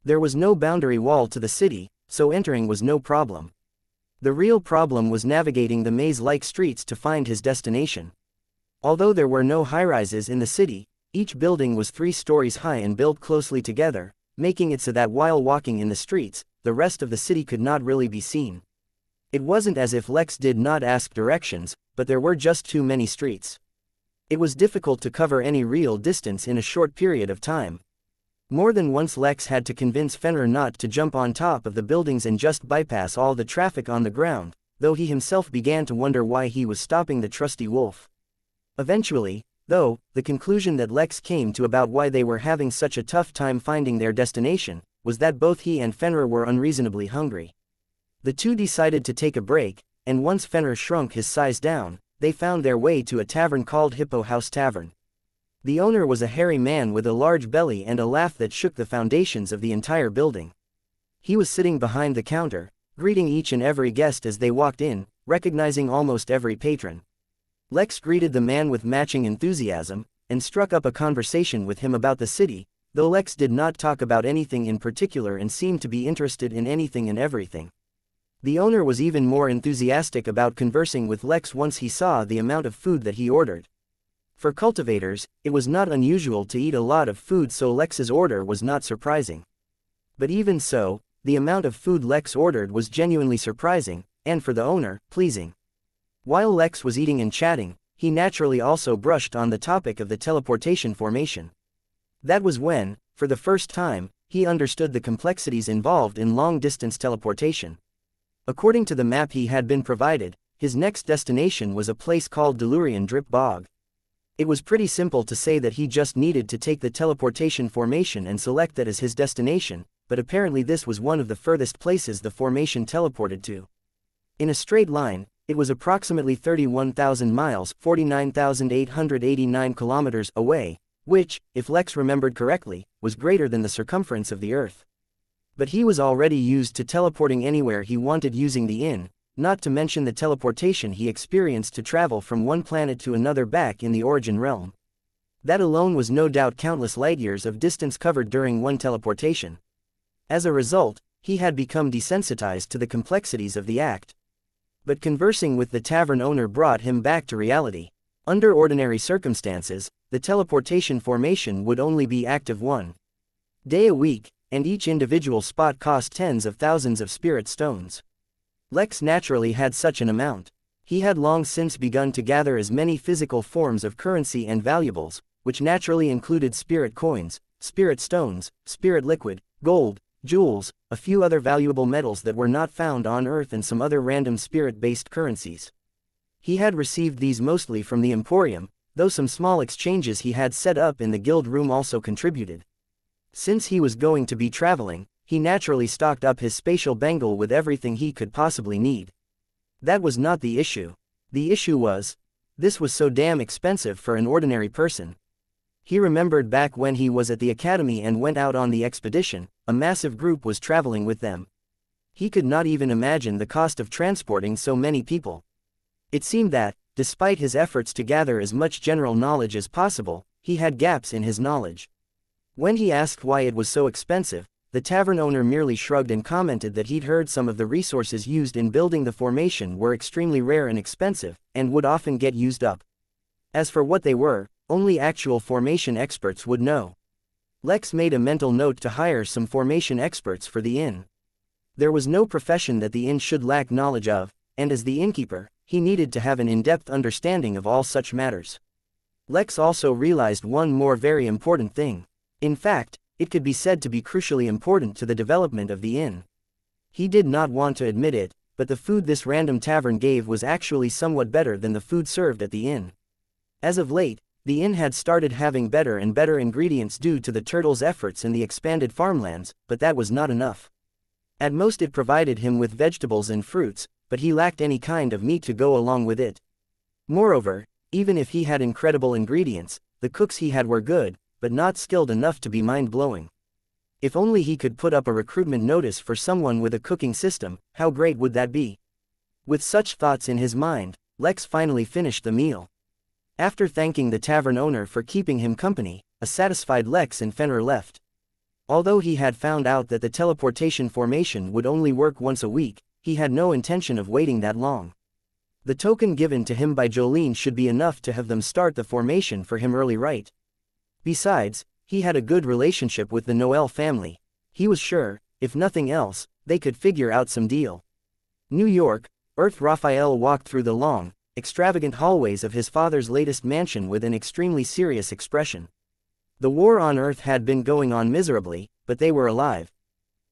There was no boundary wall to the city, so entering was no problem. The real problem was navigating the maze-like streets to find his destination. Although there were no high-rises in the city, each building was 3 stories high and built closely together, making it so that while walking in the streets, the rest of the city could not really be seen. It wasn't as if Lex did not ask directions, but there were just too many streets. It was difficult to cover any real distance in a short period of time. More than once Lex had to convince Fenrir not to jump on top of the buildings and just bypass all the traffic on the ground, though he himself began to wonder why he was stopping the trusty wolf. Eventually, though, the conclusion that Lex came to about why they were having such a tough time finding their destination, was that both he and Fenrir were unreasonably hungry. The two decided to take a break, and once Fenrir shrunk his size down, they found their way to a tavern called Hippo House Tavern. The owner was a hairy man with a large belly and a laugh that shook the foundations of the entire building. He was sitting behind the counter, greeting each and every guest as they walked in, recognizing almost every patron. Lex greeted the man with matching enthusiasm, and struck up a conversation with him about the city, though Lex did not talk about anything in particular and seemed to be interested in anything and everything. The owner was even more enthusiastic about conversing with Lex once he saw the amount of food that he ordered. For cultivators, it was not unusual to eat a lot of food, so Lex's order was not surprising. But even so, the amount of food Lex ordered was genuinely surprising, and for the owner, pleasing. While Lex was eating and chatting, he naturally also brushed on the topic of the teleportation formation. That was when, for the first time, he understood the complexities involved in long-distance teleportation. According to the map he had been provided, his next destination was a place called Delurian Drip Bog. It was pretty simple to say that he just needed to take the teleportation formation and select that as his destination, but apparently this was one of the furthest places the formation teleported to. In a straight line, it was approximately 31,000 miles, 49,889 kilometers away, which, if Lex remembered correctly, was greater than the circumference of the Earth. But he was already used to teleporting anywhere he wanted using the inn, not to mention the teleportation he experienced to travel from one planet to another back in the Origin realm. That alone was no doubt countless light-years of distance covered during one teleportation. As a result, he had become desensitized to the complexities of the act. But conversing with the tavern owner brought him back to reality. Under ordinary circumstances, the teleportation formation would only be active one day a week, and each individual spot cost tens of thousands of spirit stones. Lex naturally had such an amount. He had long since begun to gather as many physical forms of currency and valuables, which naturally included spirit coins, spirit stones, spirit liquid, gold, jewels, a few other valuable metals that were not found on Earth, and some other random spirit-based currencies. He had received these mostly from the Emporium, though some small exchanges he had set up in the guild room also contributed. Since he was going to be traveling, he naturally stocked up his spatial bangle with everything he could possibly need. That was not the issue. The issue was, this was so damn expensive for an ordinary person. He remembered back when he was at the academy and went out on the expedition, a massive group was traveling with them. He could not even imagine the cost of transporting so many people. It seemed that, despite his efforts to gather as much general knowledge as possible, he had gaps in his knowledge. When he asked why it was so expensive, the tavern owner merely shrugged and commented that he'd heard some of the resources used in building the formation were extremely rare and expensive, and would often get used up. As for what they were, only actual formation experts would know. Lex made a mental note to hire some formation experts for the inn. There was no profession that the inn should lack knowledge of, and as the innkeeper, he needed to have an in-depth understanding of all such matters. Lex also realized one more very important thing. In fact, it could be said to be crucially important to the development of the inn. He did not want to admit it, but the food this random tavern gave was actually somewhat better than the food served at the inn. As of late, the inn had started having better and better ingredients due to the turtles' efforts in the expanded farmlands, but that was not enough. At most it provided him with vegetables and fruits, but he lacked any kind of meat to go along with it. Moreover, even if he had incredible ingredients, the cooks he had were good, but not skilled enough to be mind-blowing. If only he could put up a recruitment notice for someone with a cooking system, how great would that be? With such thoughts in his mind, Lex finally finished the meal. After thanking the tavern owner for keeping him company, a satisfied Lex and Fenrir left. Although he had found out that the teleportation formation would only work once a week, he had no intention of waiting that long. The token given to him by Jolene should be enough to have them start the formation for him early, right? Besides, he had a good relationship with the Noel family. He was sure, if nothing else, they could figure out some deal. New York, Earth. Raphael walked through the long, extravagant hallways of his father's latest mansion with an extremely serious expression. The war on Earth had been going on miserably, but they were alive.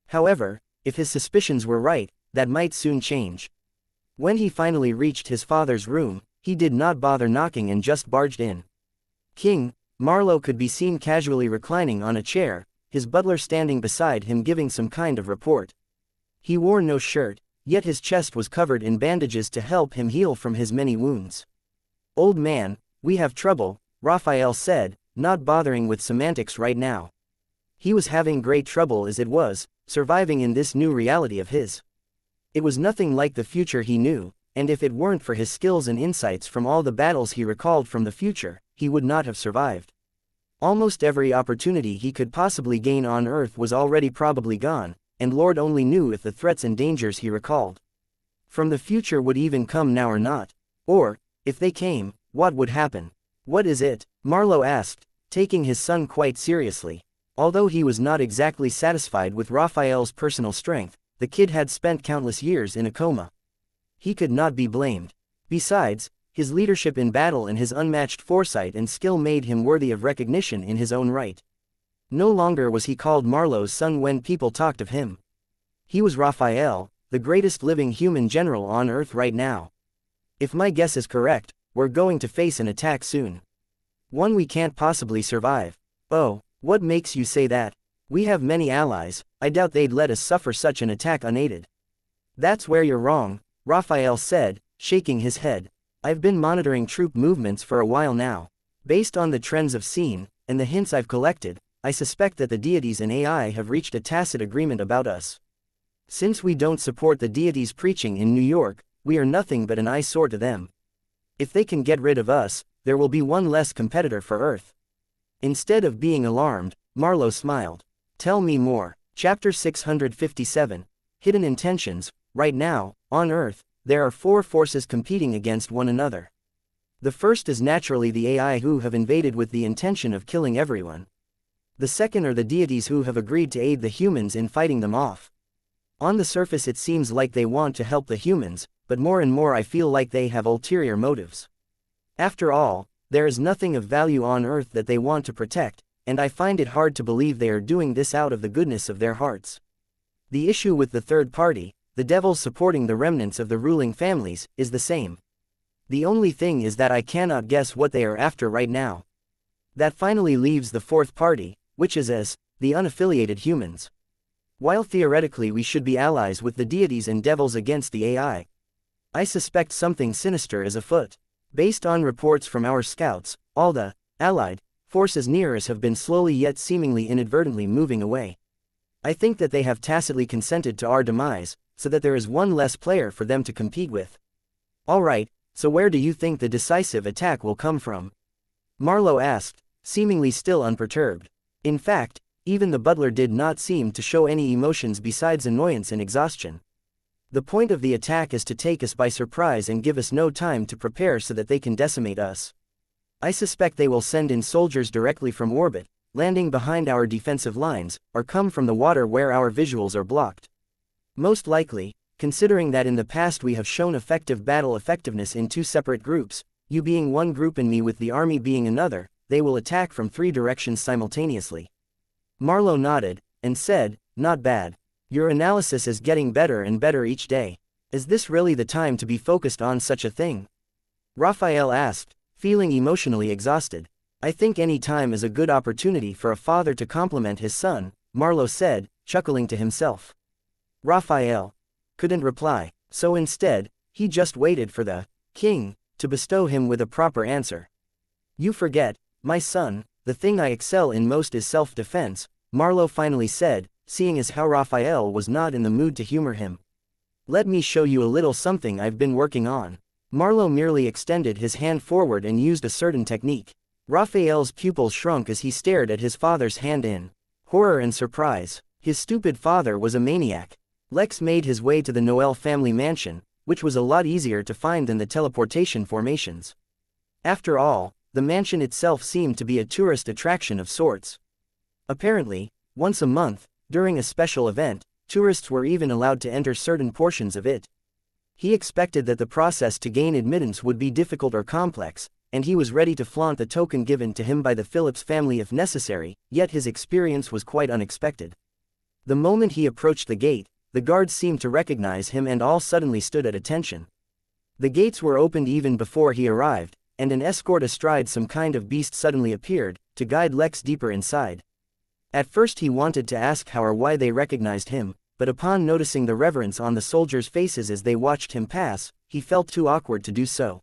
However, if his suspicions were right, that might soon change. When he finally reached his father's room, he did not bother knocking and just barged in. King Marlowe could be seen casually reclining on a chair, his butler standing beside him giving some kind of report. He wore no shirt, yet his chest was covered in bandages to help him heal from his many wounds. "Old man, we have trouble," Raphael said, not bothering with semantics right now. He was having great trouble as it was, surviving in this new reality of his. It was nothing like the future he knew, and if it weren't for his skills and insights from all the battles he recalled from the future, he would not have survived. Almost every opportunity he could possibly gain on Earth was already probably gone, and Lord only knew if the threats and dangers he recalled from the future would even come now or not. Or, if they came, what would happen? "What is it?" Marlowe asked, taking his son quite seriously. Although he was not exactly satisfied with Raphael's personal strength, the kid had spent countless years in a coma. He could not be blamed. Besides, his leadership in battle and his unmatched foresight and skill made him worthy of recognition in his own right. No longer was he called Marlowe's son when people talked of him. He was Raphael, the greatest living human general on Earth right now. "If my guess is correct, we're going to face an attack soon. One we can't possibly survive." "Oh, what makes you say that? We have many allies, I doubt they'd let us suffer such an attack unaided." "That's where you're wrong," Raphael said, shaking his head. "I've been monitoring troop movements for a while now. Based on the trends I've seen, and the hints I've collected, I suspect that the deities and AI have reached a tacit agreement about us. Since we don't support the deities' preaching in New York, we are nothing but an eyesore to them. If they can get rid of us, there will be one less competitor for Earth." Instead of being alarmed, Marlowe smiled. "Tell me more." Chapter 657. Hidden Intentions. Right now, on Earth, there are 4 forces competing against one another. The first is naturally the AI who have invaded with the intention of killing everyone. The second are the deities who have agreed to aid the humans in fighting them off. On the surface it seems like they want to help the humans, but more and more I feel like they have ulterior motives. After all, there is nothing of value on Earth that they want to protect, and I find it hard to believe they are doing this out of the goodness of their hearts. The issue with the third party, the devils supporting the remnants of the ruling families, is the same. The only thing is that I cannot guess what they are after right now. That finally leaves the fourth party, which is the unaffiliated humans. While theoretically we should be allies with the deities and devils against the AI, I suspect something sinister is afoot. Based on reports from our scouts, all the allied forces near us have been slowly yet seemingly inadvertently moving away. I think that they have tacitly consented to our demise, so that there is one less player for them to compete with. Alright, so where do you think the decisive attack will come from? Marlowe asked, seemingly still unperturbed. In fact, even the butler did not seem to show any emotions besides annoyance and exhaustion. The point of the attack is to take us by surprise and give us no time to prepare so that they can decimate us. I suspect they will send in soldiers directly from orbit, landing behind our defensive lines, or come from the water where our visuals are blocked. Most likely, considering that in the past we have shown effective battle effectiveness in two separate groups, you being one group and me with the army being another, they will attack from 3 directions simultaneously. Marlowe nodded, and said, "Not bad. Your analysis is getting better and better each day. Is this really the time to be focused on such a thing?" Raphael asked, feeling emotionally exhausted. "I think any time is a good opportunity for a father to compliment his son," Marlowe said, chuckling to himself. Raphael couldn't reply, so instead, he just waited for the king to bestow him with a proper answer. "You forget, my son, the thing I excel in most is self-defense," Marlowe finally said, seeing as how Raphael was not in the mood to humor him. "Let me show you a little something I've been working on." Marlowe merely extended his hand forward and used a certain technique. Raphael's pupils shrunk as he stared at his father's hand in horror and surprise. His stupid father was a maniac. Lex made his way to the Noel family mansion, which was a lot easier to find than the teleportation formations. After all, the mansion itself seemed to be a tourist attraction of sorts. Apparently, once a month, during a special event, tourists were even allowed to enter certain portions of it. He expected that the process to gain admittance would be difficult or complex, and he was ready to flaunt the token given to him by the Phillips family if necessary, yet his experience was quite unexpected. The moment he approached the gate, the guards seemed to recognize him and all suddenly stood at attention. The gates were opened even before he arrived, and an escort astride some kind of beast suddenly appeared, to guide Lex deeper inside. At first he wanted to ask how or why they recognized him, but upon noticing the reverence on the soldiers' faces as they watched him pass, he felt too awkward to do so.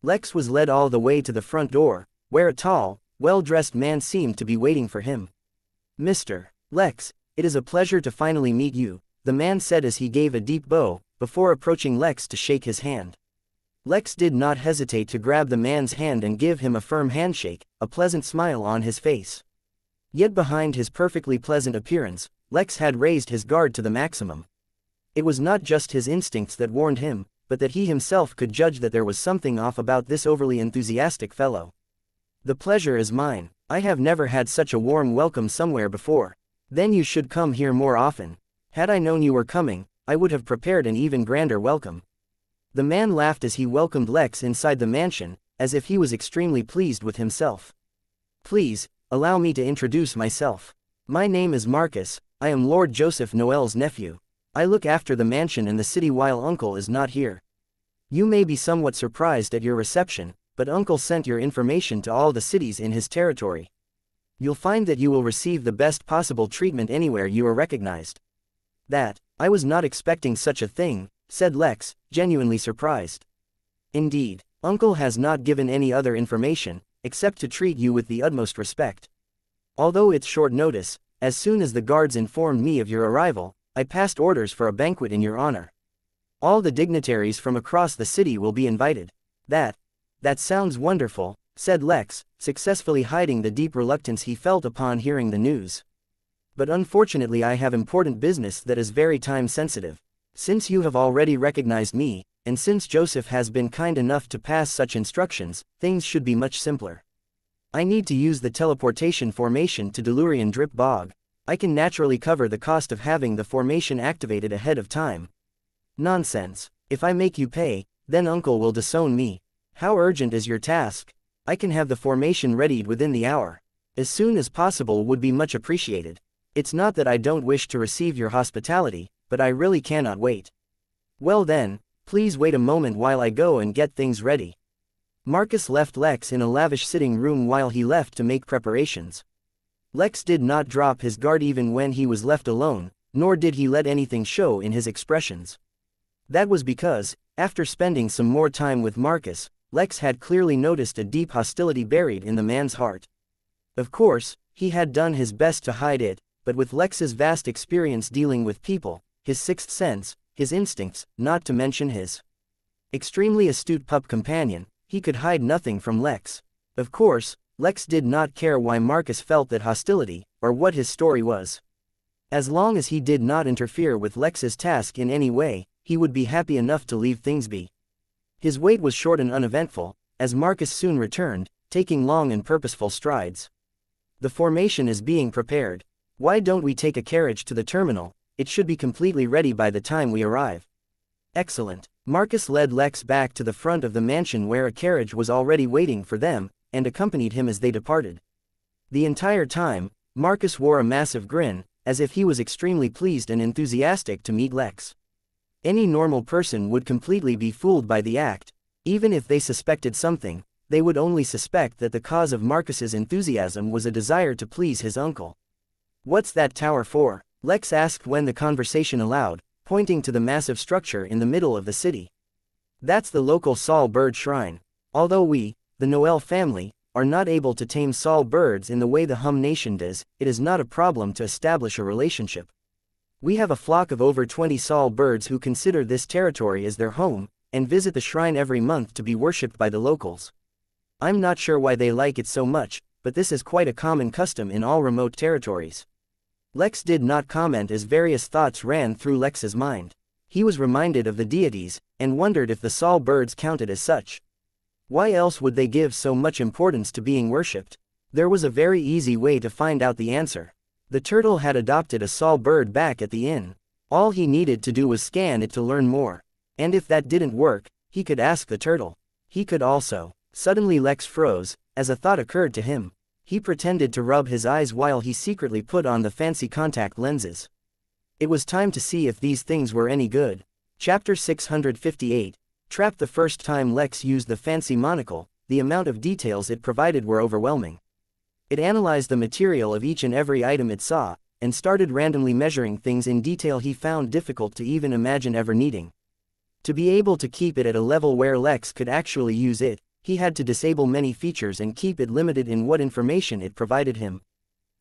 Lex was led all the way to the front door, where a tall, well-dressed man seemed to be waiting for him. "Mr. Lex, it is a pleasure to finally meet you," the man said as he gave a deep bow, before approaching Lex to shake his hand. Lex did not hesitate to grab the man's hand and give him a firm handshake, a pleasant smile on his face. Yet behind his perfectly pleasant appearance, Lex had raised his guard to the maximum. It was not just his instincts that warned him, but that he himself could judge that there was something off about this overly enthusiastic fellow. "The pleasure is mine. I have never had such a warm welcome somewhere before." "Then you should come here more often. Had I known you were coming, I would have prepared an even grander welcome." The man laughed as he welcomed Lex inside the mansion, as if he was extremely pleased with himself. "Please, allow me to introduce myself. My name is Marcus, I am Lord Joseph Noel's nephew. I look after the mansion and the city while Uncle is not here. You may be somewhat surprised at your reception, but Uncle sent your information to all the cities in his territory. You'll find that you will receive the best possible treatment anywhere you are recognized." I was not expecting such a thing," said Lex, genuinely surprised. "Indeed, Uncle has not given any other information, except to treat you with the utmost respect. Although it's short notice, as soon as the guards informed me of your arrival, I passed orders for a banquet in your honor. All the dignitaries from across the city will be invited." That sounds wonderful," said Lex, successfully hiding the deep reluctance he felt upon hearing the news. "But unfortunately I have important business that is very time-sensitive. Since you have already recognized me, and since Joseph has been kind enough to pass such instructions, things should be much simpler. I need to use the teleportation formation to Delurian Drip Bog. I can naturally cover the cost of having the formation activated ahead of time." "Nonsense. If I make you pay, then Uncle will disown me. How urgent is your task?" "I can have the formation readied within the hour. As soon as possible would be much appreciated. It's not that I don't wish to receive your hospitality, but I really cannot wait." "Well then, please wait a moment while I go and get things ready." Marcus left Lex in a lavish sitting room while he left to make preparations. Lex did not drop his guard even when he was left alone, nor did he let anything show in his expressions. That was because, after spending some more time with Marcus, Lex had clearly noticed a deep hostility buried in the man's heart. Of course, he had done his best to hide it, but with Lex's vast experience dealing with people, his sixth sense, his instincts, not to mention his extremely astute pup companion, he could hide nothing from Lex. Of course, Lex did not care why Marcus felt that hostility, or what his story was. As long as he did not interfere with Lex's task in any way, he would be happy enough to leave things be. His wait was short and uneventful, as Marcus soon returned, taking long and purposeful strides. The formation is being prepared. Why don't we take a carriage to the terminal? It should be completely ready by the time we arrive. Excellent. Marcus led Lex back to the front of the mansion where a carriage was already waiting for them, and accompanied him as they departed. The entire time, Marcus wore a massive grin, as if he was extremely pleased and enthusiastic to meet Lex. Any normal person would completely be fooled by the act. Even if they suspected something, they would only suspect that the cause of Marcus's enthusiasm was a desire to please his uncle. "What's that tower for?" Lex asked when the conversation allowed, pointing to the massive structure in the middle of the city. "That's the local Saul bird shrine. Although we, the Noel family, are not able to tame Saul birds in the way the Hum Nation does, it is not a problem to establish a relationship. We have a flock of over 20 Saul birds who consider this territory as their home, and visit the shrine every month to be worshipped by the locals. I'm not sure why they like it so much, but this is quite a common custom in all remote territories." Lex did not comment as various thoughts ran through Lex's mind. He was reminded of the deities, and wondered if the Saul birds counted as such. Why else would they give so much importance to being worshipped? There was a very easy way to find out the answer. The turtle had adopted a Saul bird back at the inn. All he needed to do was scan it to learn more. And if that didn't work, he could ask the turtle. He could also. Suddenly Lex froze, as a thought occurred to him. He pretended to rub his eyes while he secretly put on the fancy contact lenses. It was time to see if these things were any good. Chapter 658. Trapped. The first time Lex used the fancy monocle, the amount of details it provided were overwhelming. It analyzed the material of each and every item it saw, and started randomly measuring things in detail he found difficult to even imagine ever needing. To be able to keep it at a level where Lex could actually use it, he had to disable many features and keep it limited in what information it provided him.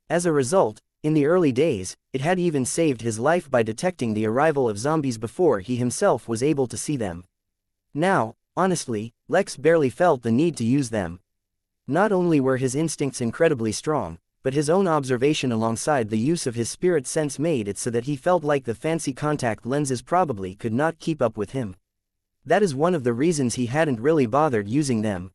As a result, in the early days, it had even saved his life by detecting the arrival of zombies before he himself was able to see them. Now, honestly, Lex barely felt the need to use them. Not only were his instincts incredibly strong, but his own observation alongside the use of his spirit sense made it so that he felt like the fancy contact lenses probably could not keep up with him. That is one of the reasons he hadn't really bothered using them.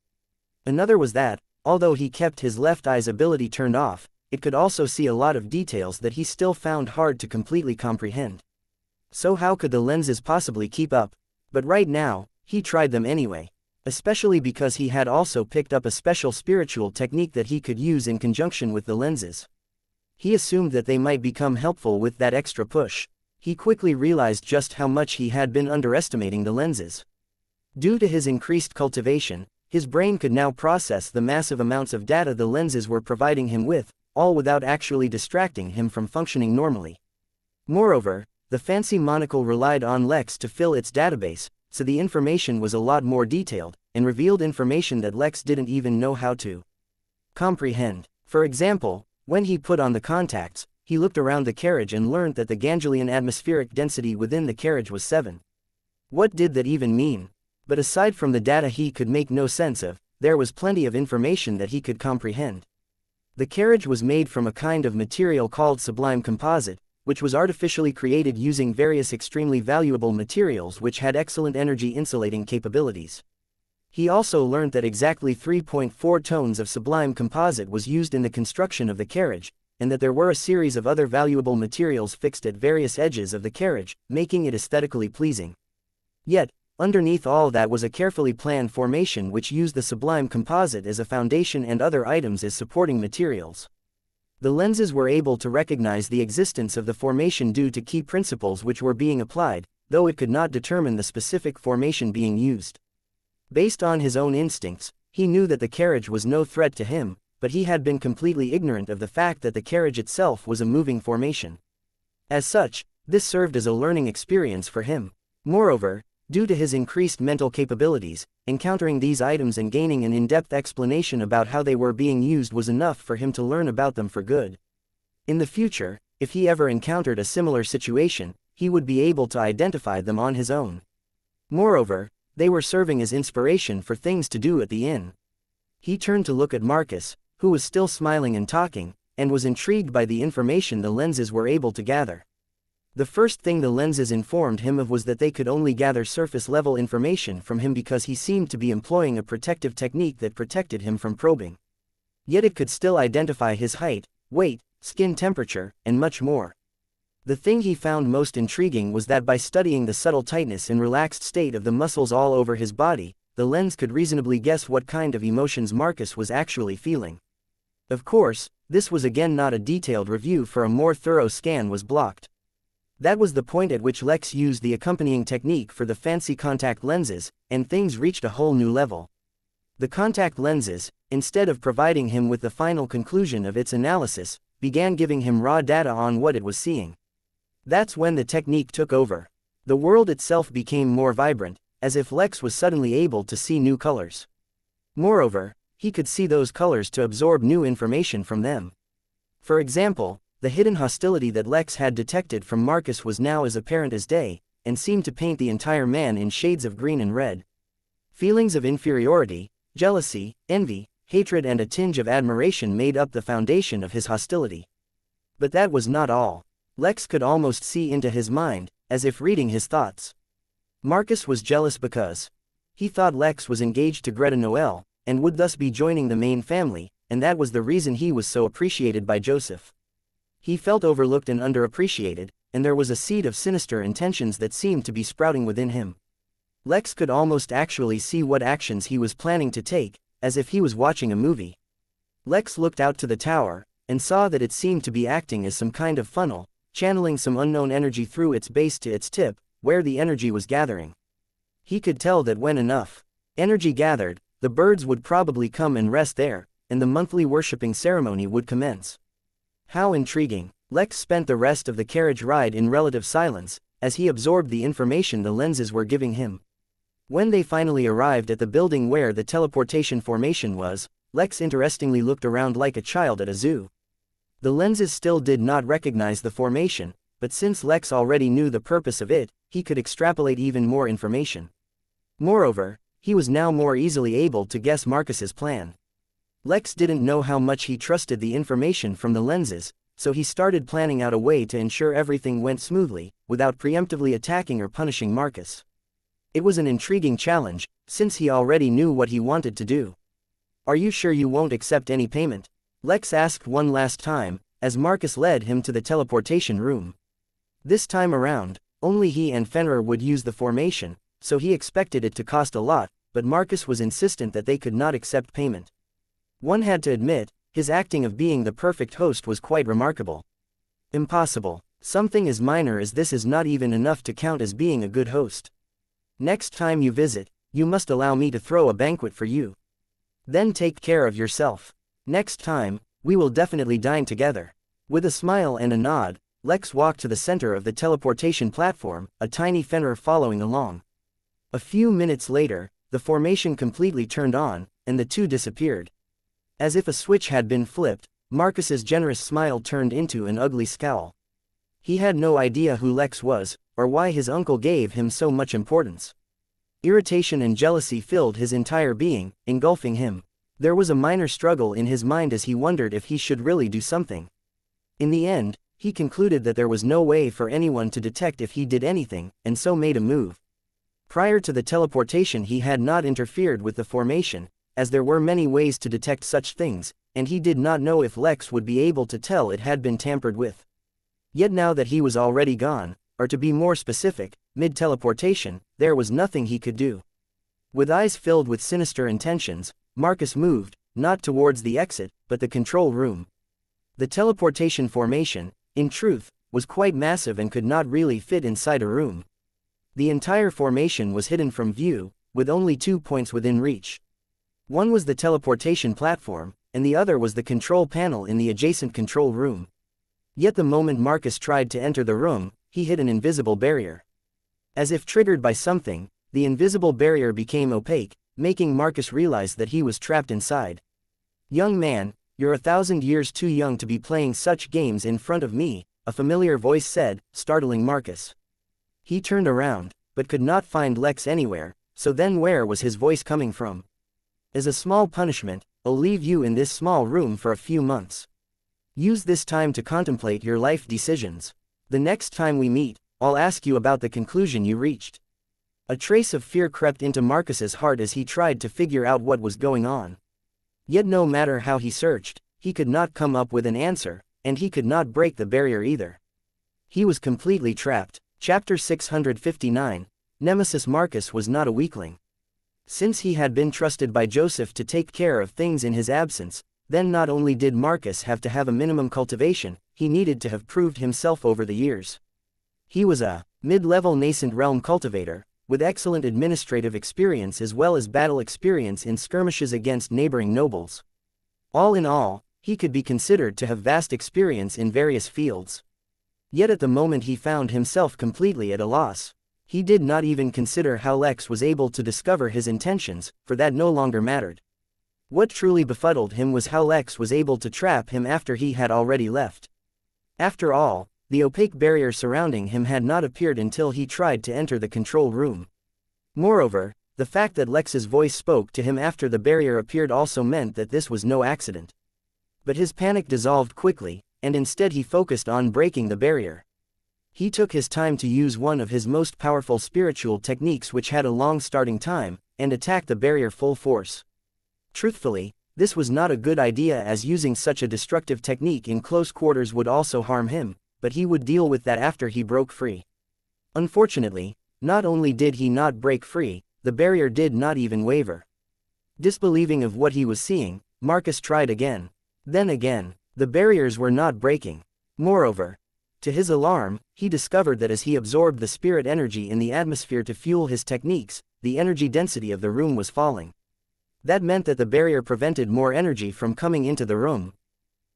Another was that, although he kept his left eye's ability turned off, it could also see a lot of details that he still found hard to completely comprehend. So how could the lenses possibly keep up? But right now, he tried them anyway. Especially because he had also picked up a special spiritual technique that he could use in conjunction with the lenses. He assumed that they might become helpful with that extra push. He quickly realized just how much he had been underestimating the lenses. Due to his increased cultivation, his brain could now process the massive amounts of data the lenses were providing him with, all without actually distracting him from functioning normally. Moreover, the fancy monocle relied on Lex to fill its database, so the information was a lot more detailed, and revealed information that Lex didn't even know how to comprehend. For example, when he put on the contacts, he looked around the carriage and learned that the Ganglion atmospheric density within the carriage was 7. What did that even mean? But aside from the data he could make no sense of, there was plenty of information that he could comprehend. The carriage was made from a kind of material called sublime composite, which was artificially created using various extremely valuable materials which had excellent energy insulating capabilities. He also learned that exactly 3.4 tons of sublime composite was used in the construction of the carriage, and that there were a series of other valuable materials fixed at various edges of the carriage, making it aesthetically pleasing. Yet, underneath all that was a carefully planned formation which used the sublime composite as a foundation and other items as supporting materials. The lenses were able to recognize the existence of the formation due to key principles which were being applied, though it could not determine the specific formation being used. Based on his own instincts, he knew that the carriage was no threat to him, but he had been completely ignorant of the fact that the carriage itself was a moving formation. As such, this served as a learning experience for him. Moreover, Due to his increased mental capabilities, encountering these items and gaining an in-depth explanation about how they were being used was enough for him to learn about them for good. In the future, if he ever encountered a similar situation, he would be able to identify them on his own. Moreover, they were serving as inspiration for things to do at the inn. He turned to look at Marcus, who was still smiling and talking, and was intrigued by the information the lenses were able to gather. The first thing the lenses informed him of was that they could only gather surface-level information from him because he seemed to be employing a protective technique that protected him from probing. Yet it could still identify his height, weight, skin temperature, and much more. The thing he found most intriguing was that by studying the subtle tightness and relaxed state of the muscles all over his body, the lens could reasonably guess what kind of emotions Marcus was actually feeling. Of course, this was again not a detailed review, for a more thorough scan was blocked. That was the point at which Lex used the accompanying technique for the fancy contact lenses, and things reached a whole new level. The contact lenses, instead of providing him with the final conclusion of its analysis, began giving him raw data on what it was seeing. That's when the technique took over. The world itself became more vibrant, as if Lex was suddenly able to see new colors. Moreover, he could see those colors to absorb new information from them. For example, the hidden hostility that Lex had detected from Marcus was now as apparent as day, and seemed to paint the entire man in shades of green and red. Feelings of inferiority, jealousy, envy, hatred and a tinge of admiration made up the foundation of his hostility. But that was not all. Lex could almost see into his mind, as if reading his thoughts. Marcus was jealous because he thought Lex was engaged to Greta Noel, and would thus be joining the main family, and that was the reason he was so appreciated by Joseph. He felt overlooked and underappreciated, and there was a seed of sinister intentions that seemed to be sprouting within him. Lex could almost actually see what actions he was planning to take, as if he was watching a movie. Lex looked out to the tower, and saw that it seemed to be acting as some kind of funnel, channeling some unknown energy through its base to its tip, where the energy was gathering. He could tell that when enough energy gathered, the birds would probably come and rest there, and the monthly worshipping ceremony would commence. How intriguing! Lex spent the rest of the carriage ride in relative silence, as he absorbed the information the lenses were giving him. When they finally arrived at the building where the teleportation formation was, Lex interestingly looked around like a child at a zoo. The lenses still did not recognize the formation, but since Lex already knew the purpose of it, he could extrapolate even more information. Moreover, he was now more easily able to guess Marcus's plan. Lex didn't know how much he trusted the information from the lenses, so he started planning out a way to ensure everything went smoothly, without preemptively attacking or punishing Marcus. It was an intriguing challenge, since he already knew what he wanted to do. "Are you sure you won't accept any payment?" Lex asked one last time, as Marcus led him to the teleportation room. This time around, only he and Fenrir would use the formation, so he expected it to cost a lot, but Marcus was insistent that they could not accept payment. One had to admit, his acting of being the perfect host was quite remarkable. Impossible. Something as minor as this is not even enough to count as being a good host. Next time you visit, you must allow me to throw a banquet for you. Then take care of yourself. Next time, we will definitely dine together. With a smile and a nod, Lex walked to the center of the teleportation platform, a tiny Fenrir following along. A few minutes later, the formation completely turned on, and the two disappeared. As if a switch had been flipped, Marcus's generous smile turned into an ugly scowl. He had no idea who Lex was, or why his uncle gave him so much importance. Irritation and jealousy filled his entire being, engulfing him. There was a minor struggle in his mind as he wondered if he should really do something. In the end, he concluded that there was no way for anyone to detect if he did anything, and so made a move. Prior to the teleportation he had not interfered with the formation, as there were many ways to detect such things, and he did not know if Lex would be able to tell it had been tampered with. Yet now that he was already gone, or to be more specific, mid-teleportation, there was nothing he could do. With eyes filled with sinister intentions, Marcus moved, not towards the exit, but the control room. The teleportation formation, in truth, was quite massive and could not really fit inside a room. The entire formation was hidden from view, with only 2 points within reach. One was the teleportation platform, and the other was the control panel in the adjacent control room. Yet the moment Marcus tried to enter the room, he hit an invisible barrier. As if triggered by something, the invisible barrier became opaque, making Marcus realize that he was trapped inside. "Young man, you're 1,000 years too young to be playing such games in front of me," a familiar voice said, startling Marcus. He turned around, but could not find Lex anywhere, so then where was his voice coming from? "As a small punishment, I'll leave you in this small room for a few months. Use this time to contemplate your life decisions. The next time we meet, I'll ask you about the conclusion you reached." A trace of fear crept into Marcus's heart as he tried to figure out what was going on. Yet no matter how he searched, he could not come up with an answer, and he could not break the barrier either. He was completely trapped. Chapter 659, Nemesis. Marcus was not a weakling. Since he had been trusted by Joseph to take care of things in his absence, then not only did Marcus have to have a minimum cultivation, he needed to have proved himself over the years. He was a mid-level nascent realm cultivator, with excellent administrative experience as well as battle experience in skirmishes against neighboring nobles. All in all, he could be considered to have vast experience in various fields. Yet at the moment he found himself completely at a loss. He did not even consider how Lex was able to discover his intentions, for that no longer mattered. What truly befuddled him was how Lex was able to trap him after he had already left. After all, the opaque barrier surrounding him had not appeared until he tried to enter the control room. Moreover, the fact that Lex's voice spoke to him after the barrier appeared also meant that this was no accident. But his panic dissolved quickly, and instead he focused on breaking the barrier. He took his time to use one of his most powerful spiritual techniques, which had a long starting time, and attacked the barrier full force. Truthfully, this was not a good idea, as using such a destructive technique in close quarters would also harm him, but he would deal with that after he broke free. Unfortunately, not only did he not break free, the barrier did not even waver. Disbelieving of what he was seeing, Marcus tried again. Then again, the barriers were not breaking. Moreover, to his alarm, he discovered that as he absorbed the spirit energy in the atmosphere to fuel his techniques, the energy density of the room was falling. That meant that the barrier prevented more energy from coming into the room.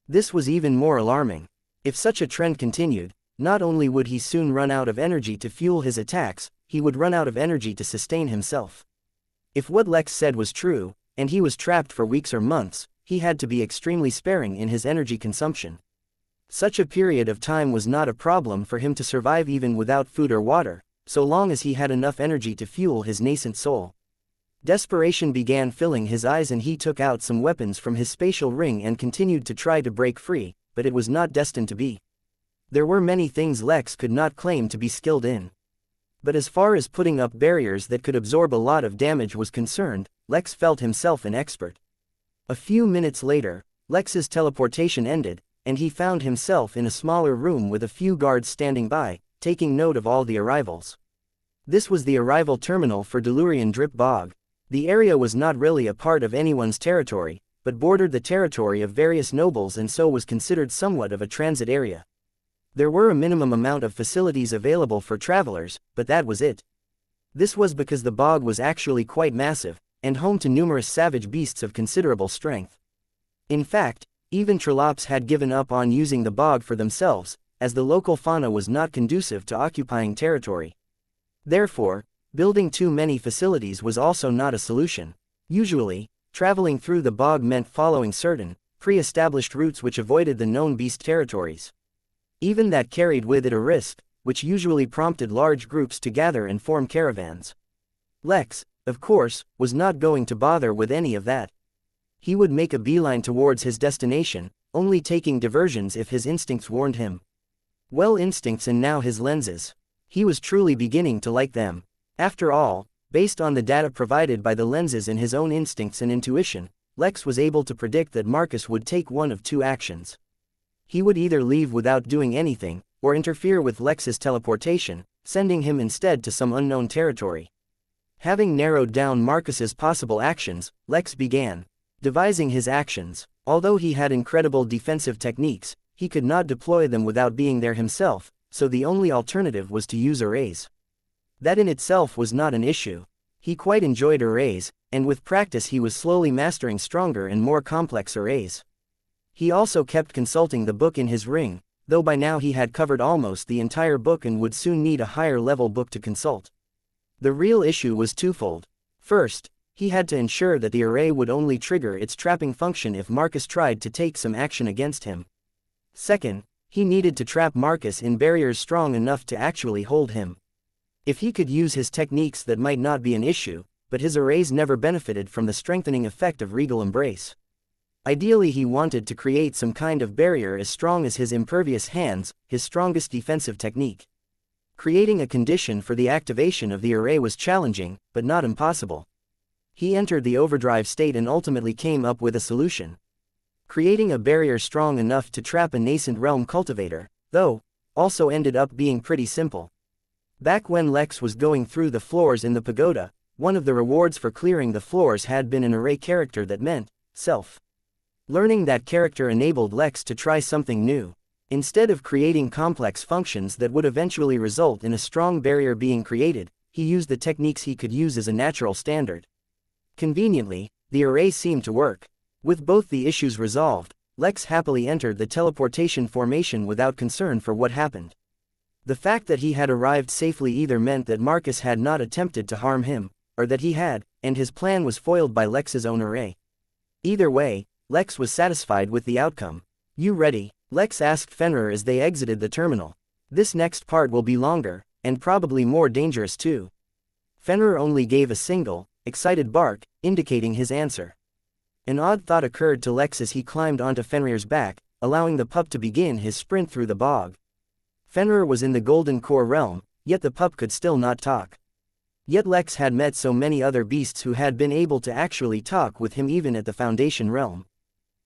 This was even more alarming. If such a trend continued, not only would he soon run out of energy to fuel his attacks, he would run out of energy to sustain himself. If what Lex said was true, and he was trapped for weeks or months, he had to be extremely sparing in his energy consumption. Such a period of time was not a problem for him to survive even without food or water, so long as he had enough energy to fuel his nascent soul. Desperation began filling his eyes, and he took out some weapons from his spatial ring and continued to try to break free, but it was not destined to be. There were many things Lex could not claim to be skilled in. But as far as putting up barriers that could absorb a lot of damage was concerned, Lex felt himself an expert. A few minutes later, Lex's teleportation ended, and he found himself in a smaller room with a few guards standing by, taking note of all the arrivals. This was the arrival terminal for Delurian Drip Bog. The area was not really a part of anyone's territory, but bordered the territory of various nobles and so was considered somewhat of a transit area. There were a minimum amount of facilities available for travelers, but that was it. This was because the bog was actually quite massive, and home to numerous savage beasts of considerable strength. In fact, even Trollops had given up on using the bog for themselves, as the local fauna was not conducive to occupying territory. Therefore, building too many facilities was also not a solution. Usually, traveling through the bog meant following certain, pre-established routes which avoided the known beast territories. Even that carried with it a risk, which usually prompted large groups to gather and form caravans. Lex, of course, was not going to bother with any of that. He would make a beeline towards his destination, only taking diversions if his instincts warned him. Well, instincts and now his lenses. He was truly beginning to like them. After all, based on the data provided by the lenses and his own instincts and intuition, Lex was able to predict that Marcus would take one of two actions. He would either leave without doing anything, or interfere with Lex's teleportation, sending him instead to some unknown territory. Having narrowed down Marcus's possible actions, Lex began devising his actions. Although he had incredible defensive techniques, he could not deploy them without being there himself, so the only alternative was to use arrays. That in itself was not an issue. He quite enjoyed arrays, and with practice he was slowly mastering stronger and more complex arrays. He also kept consulting the book in his ring, though by now he had covered almost the entire book and would soon need a higher level book to consult. The real issue was twofold. First, he had to ensure that the array would only trigger its trapping function if Marcus tried to take some action against him. Second, he needed to trap Marcus in barriers strong enough to actually hold him. If he could use his techniques, that might not be an issue, but his arrays never benefited from the strengthening effect of Regal Embrace. Ideally, he wanted to create some kind of barrier as strong as his impervious hands, his strongest defensive technique. Creating a condition for the activation of the array was challenging, but not impossible. He entered the overdrive state and ultimately came up with a solution. Creating a barrier strong enough to trap a nascent realm cultivator, though, also ended up being pretty simple. Back when Lex was going through the floors in the pagoda, one of the rewards for clearing the floors had been an array character that meant self. Learning that character enabled Lex to try something new. Instead of creating complex functions that would eventually result in a strong barrier being created, he used the techniques he could use as a natural standard. Conveniently, the array seemed to work. With both the issues resolved, Lex happily entered the teleportation formation without concern for what happened. The fact that he had arrived safely either meant that Marcus had not attempted to harm him, or that he had, and his plan was foiled by Lex's own array. Either way, Lex was satisfied with the outcome. "You ready?" Lex asked Fenrir as they exited the terminal. "This next part will be longer, and probably more dangerous too." Fenrir only gave a single, excited bark, indicating his answer. An odd thought occurred to Lex as he climbed onto Fenrir's back, allowing the pup to begin his sprint through the bog. Fenrir was in the Golden Core realm, yet the pup could still not talk. Yet Lex had met so many other beasts who had been able to actually talk with him even at the Foundation realm.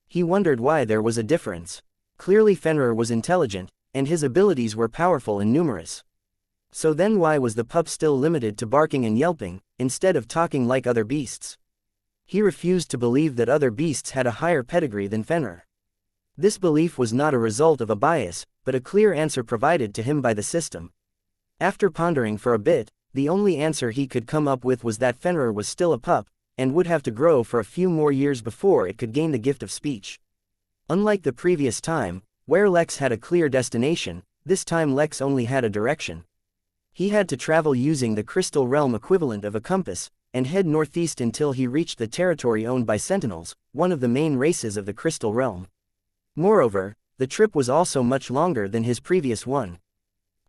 He wondered why there was a difference. Clearly Fenrir was intelligent, and his abilities were powerful and numerous. So then why was the pup still limited to barking and yelping, instead of talking like other beasts? He refused to believe that other beasts had a higher pedigree than Fenrir. This belief was not a result of a bias, but a clear answer provided to him by the system. After pondering for a bit, the only answer he could come up with was that Fenrir was still a pup, and would have to grow for a few more years before it could gain the gift of speech. Unlike the previous time, where Lex had a clear destination, this time Lex only had a direction. He had to travel using the Crystal Realm equivalent of a compass, and head northeast until he reached the territory owned by Sentinels, one of the main races of the Crystal Realm. Moreover, the trip was also much longer than his previous one.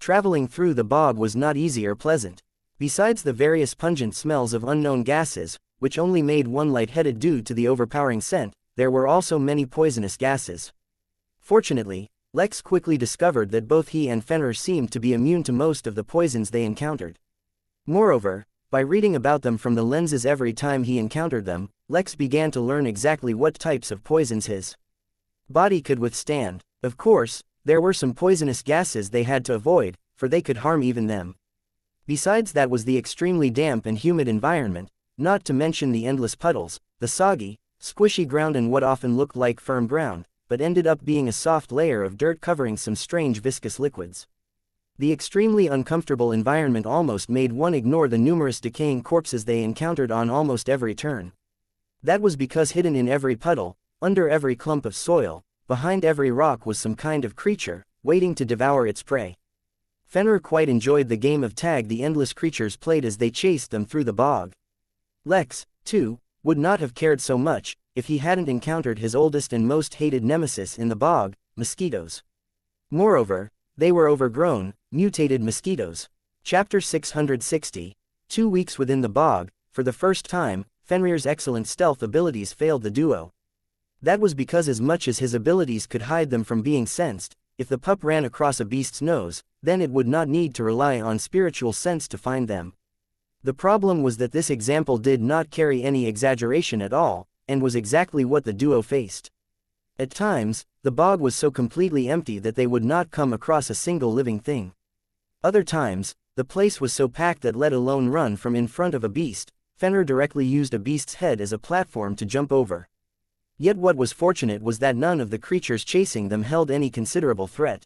Traveling through the bog was not easy or pleasant. Besides the various pungent smells of unknown gases, which only made one lightheaded due to the overpowering scent, there were also many poisonous gases. Fortunately, Lex quickly discovered that both he and Fenrir seemed to be immune to most of the poisons they encountered. Moreover, by reading about them from the lenses every time he encountered them, Lex began to learn exactly what types of poisons his body could withstand. Of course, there were some poisonous gases they had to avoid, for they could harm even them. Besides, that was the extremely damp and humid environment, not to mention the endless puddles, the soggy, squishy ground and what often looked like firm ground, but ended up being a soft layer of dirt covering some strange viscous liquids. The extremely uncomfortable environment almost made one ignore the numerous decaying corpses they encountered on almost every turn. That was because hidden in every puddle, under every clump of soil, behind every rock was some kind of creature, waiting to devour its prey. Fenrir quite enjoyed the game of tag the endless creatures played as they chased them through the bog. Lex, too, would not have cared so much, if he hadn't encountered his oldest and most hated nemesis in the bog, mosquitoes. Moreover, they were overgrown, mutated mosquitoes. Chapter 660. 2 weeks within the bog. For the first time, Fenrir's excellent stealth abilities failed the duo. That was because as much as his abilities could hide them from being sensed, if the pup ran across a beast's nose, then it would not need to rely on spiritual sense to find them. The problem was that this example did not carry any exaggeration at all, and was exactly what the duo faced. At times, the bog was so completely empty that they would not come across a single living thing. Other times, the place was so packed that let alone run from in front of a beast, Fenrir directly used a beast's head as a platform to jump over. Yet what was fortunate was that none of the creatures chasing them held any considerable threat.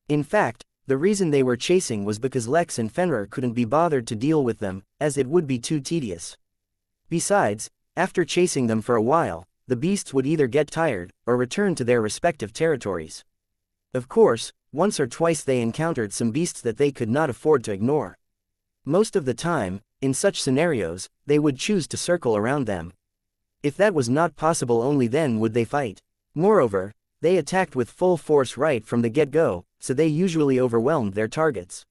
In fact, the reason they were chasing was because Lex and Fenrir couldn't be bothered to deal with them, as it would be too tedious. Besides, after chasing them for a while, the beasts would either get tired, or return to their respective territories. Of course, once or twice they encountered some beasts that they could not afford to ignore. Most of the time, in such scenarios, they would choose to circle around them. If that was not possible, only then would they fight. Moreover, they attacked with full force right from the get-go, so they usually overwhelmed their targets.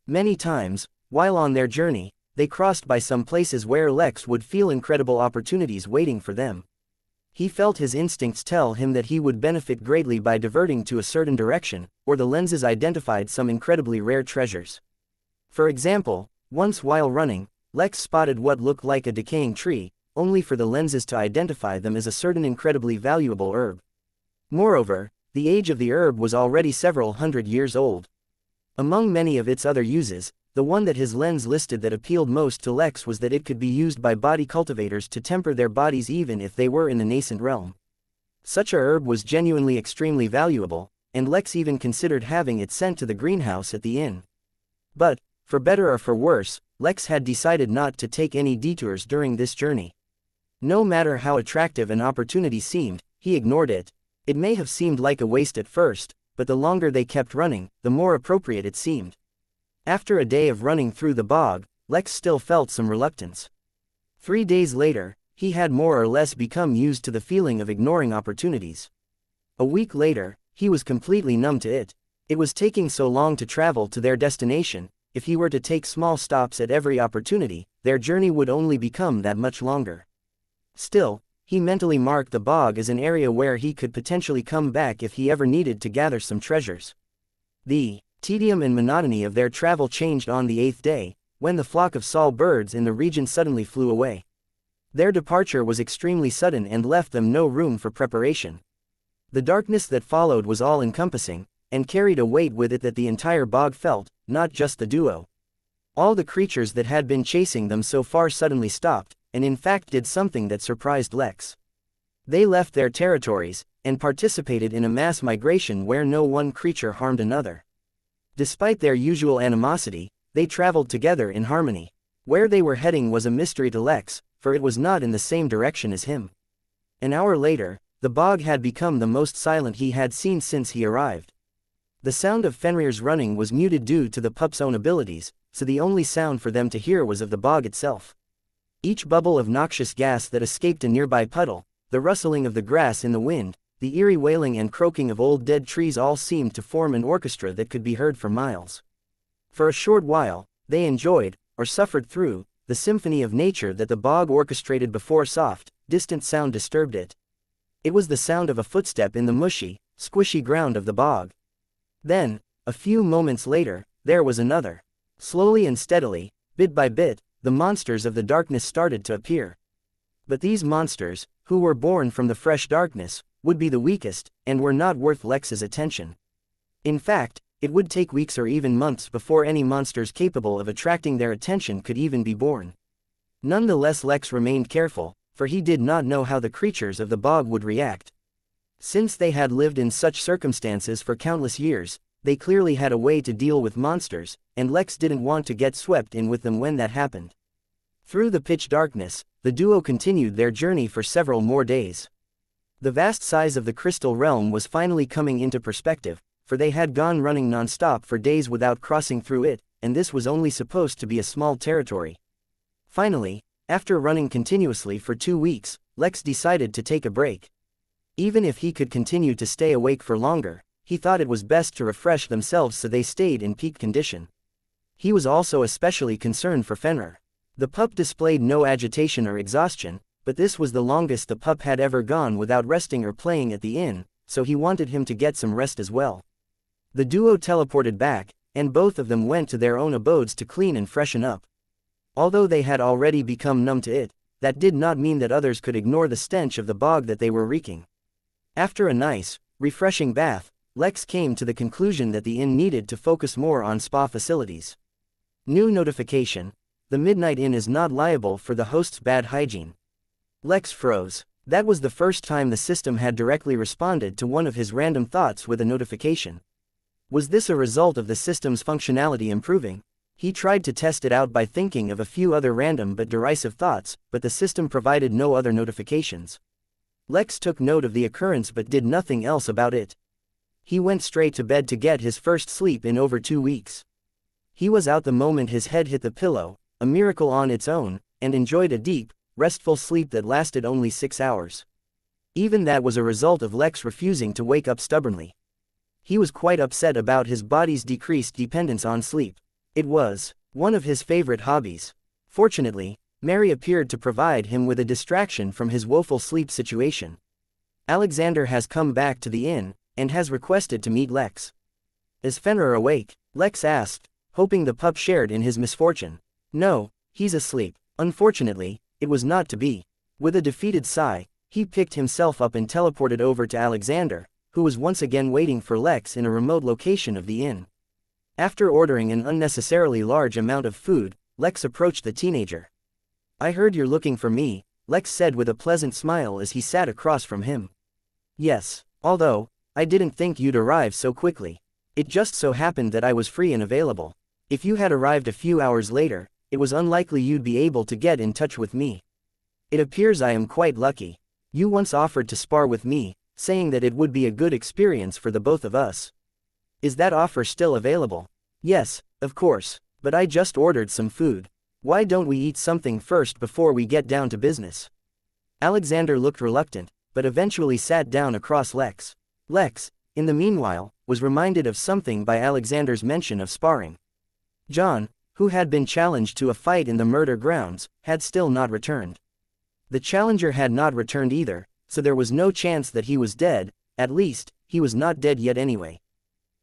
Many times, while on their journey, they crossed by some places where Lex would feel incredible opportunities waiting for them. He felt his instincts tell him that he would benefit greatly by diverting to a certain direction, or the lenses identified some incredibly rare treasures. For example, once while running, Lex spotted what looked like a decaying tree, only for the lenses to identify them as a certain incredibly valuable herb. Moreover, the age of the herb was already several hundred years old. Among many of its other uses, the one that his lens listed that appealed most to Lex was that it could be used by body cultivators to temper their bodies even if they were in the nascent realm. Such a herb was genuinely extremely valuable, and Lex even considered having it sent to the greenhouse at the inn. But, for better or for worse, Lex had decided not to take any detours during this journey. No matter how attractive an opportunity seemed, he ignored it. It may have seemed like a waste at first, but the longer they kept running, the more appropriate it seemed. After a day of running through the bog, Lex still felt some reluctance. 3 days later, he had more or less become used to the feeling of ignoring opportunities. A week later, he was completely numb to it. It was taking so long to travel to their destination. If he were to take small stops at every opportunity, their journey would only become that much longer. Still, he mentally marked the bog as an area where he could potentially come back if he ever needed to gather some treasures. The tedium and monotony of their travel changed on the 8th day, when the flock of saw birds in the region suddenly flew away. Their departure was extremely sudden and left them no room for preparation. The darkness that followed was all-encompassing, and carried a weight with it that the entire bog felt, not just the duo. All the creatures that had been chasing them so far suddenly stopped, and in fact did something that surprised Lex. They left their territories, and participated in a mass migration where no one creature harmed another. Despite their usual animosity, they traveled together in harmony. Where they were heading was a mystery to Lex, for it was not in the same direction as him. An hour later, the bog had become the most silent he had seen since he arrived. The sound of Fenrir's running was muted due to the pup's own abilities, so the only sound for them to hear was of the bog itself. Each bubble of noxious gas that escaped a nearby puddle, the rustling of the grass in the wind, the eerie wailing and croaking of old dead trees all seemed to form an orchestra that could be heard for miles. For a short while, they enjoyed, or suffered through, the symphony of nature that the bog orchestrated before soft, distant sound disturbed it. It was the sound of a footstep in the mushy, squishy ground of the bog. Then, a few moments later, there was another. Slowly and steadily, bit by bit, the monsters of the darkness started to appear. But these monsters, who were born from the fresh darkness, would be the weakest, and were not worth Lex's attention. In fact, it would take weeks or even months before any monsters capable of attracting their attention could even be born. Nonetheless, Lex remained careful, for he did not know how the creatures of the bog would react. Since they had lived in such circumstances for countless years, they clearly had a way to deal with monsters, and Lex didn't want to get swept in with them when that happened. Through the pitch darkness, the duo continued their journey for several more days. The vast size of the crystal realm was finally coming into perspective, for they had gone running non-stop for days without crossing through it, and this was only supposed to be a small territory. Finally, after running continuously for 2 weeks, Lex decided to take a break. Even if he could continue to stay awake for longer, he thought it was best to refresh themselves so they stayed in peak condition. He was also especially concerned for Fenrir. The pup displayed no agitation or exhaustion, but this was the longest the pup had ever gone without resting or playing at the inn, so he wanted him to get some rest as well. The duo teleported back, and both of them went to their own abodes to clean and freshen up. Although they had already become numb to it, that did not mean that others could ignore the stench of the bog that they were reeking. After a nice, refreshing bath, Lex came to the conclusion that the inn needed to focus more on spa facilities. New notification: the Midnight Inn is not liable for the host's bad hygiene. Lex froze. That was the first time the system had directly responded to one of his random thoughts with a notification. Was this a result of the system's functionality improving? He tried to test it out by thinking of a few other random but derisive thoughts, but the system provided no other notifications. Lex took note of the occurrence but did nothing else about it. He went straight to bed to get his first sleep in over 2 weeks. He was out the moment his head hit the pillow, a miracle on its own, and enjoyed a deep, restful sleep that lasted only 6 hours. Even that was a result of Lex refusing to wake up stubbornly. He was quite upset about his body's decreased dependence on sleep. It was one of his favorite hobbies. Fortunately, Mary appeared to provide him with a distraction from his woeful sleep situation. Alexander has come back to the inn, and has requested to meet Lex. Is Fenrir awake? Lex asked, hoping the pup shared in his misfortune. No, he's asleep. Unfortunately, it was not to be. With a defeated sigh, he picked himself up and teleported over to Alexander, who was once again waiting for Lex in a remote location of the inn. After ordering an unnecessarily large amount of food, Lex approached the teenager. I heard you're looking for me, Lex said with a pleasant smile as he sat across from him. Yes, although, I didn't think you'd arrive so quickly. It just so happened that I was free and available. If you had arrived a few hours later, it was unlikely you'd be able to get in touch with me. It appears I am quite lucky. You once offered to spar with me, saying that it would be a good experience for the both of us. Is that offer still available? Yes, of course, but I just ordered some food. Why don't we eat something first before we get down to business? Alexander looked reluctant, but eventually sat down across Lex. Lex, in the meanwhile, was reminded of something by Alexander's mention of sparring. John, who had been challenged to a fight in the murder grounds, had still not returned. The challenger had not returned either, so there was no chance that he was dead. At least, he was not dead yet anyway.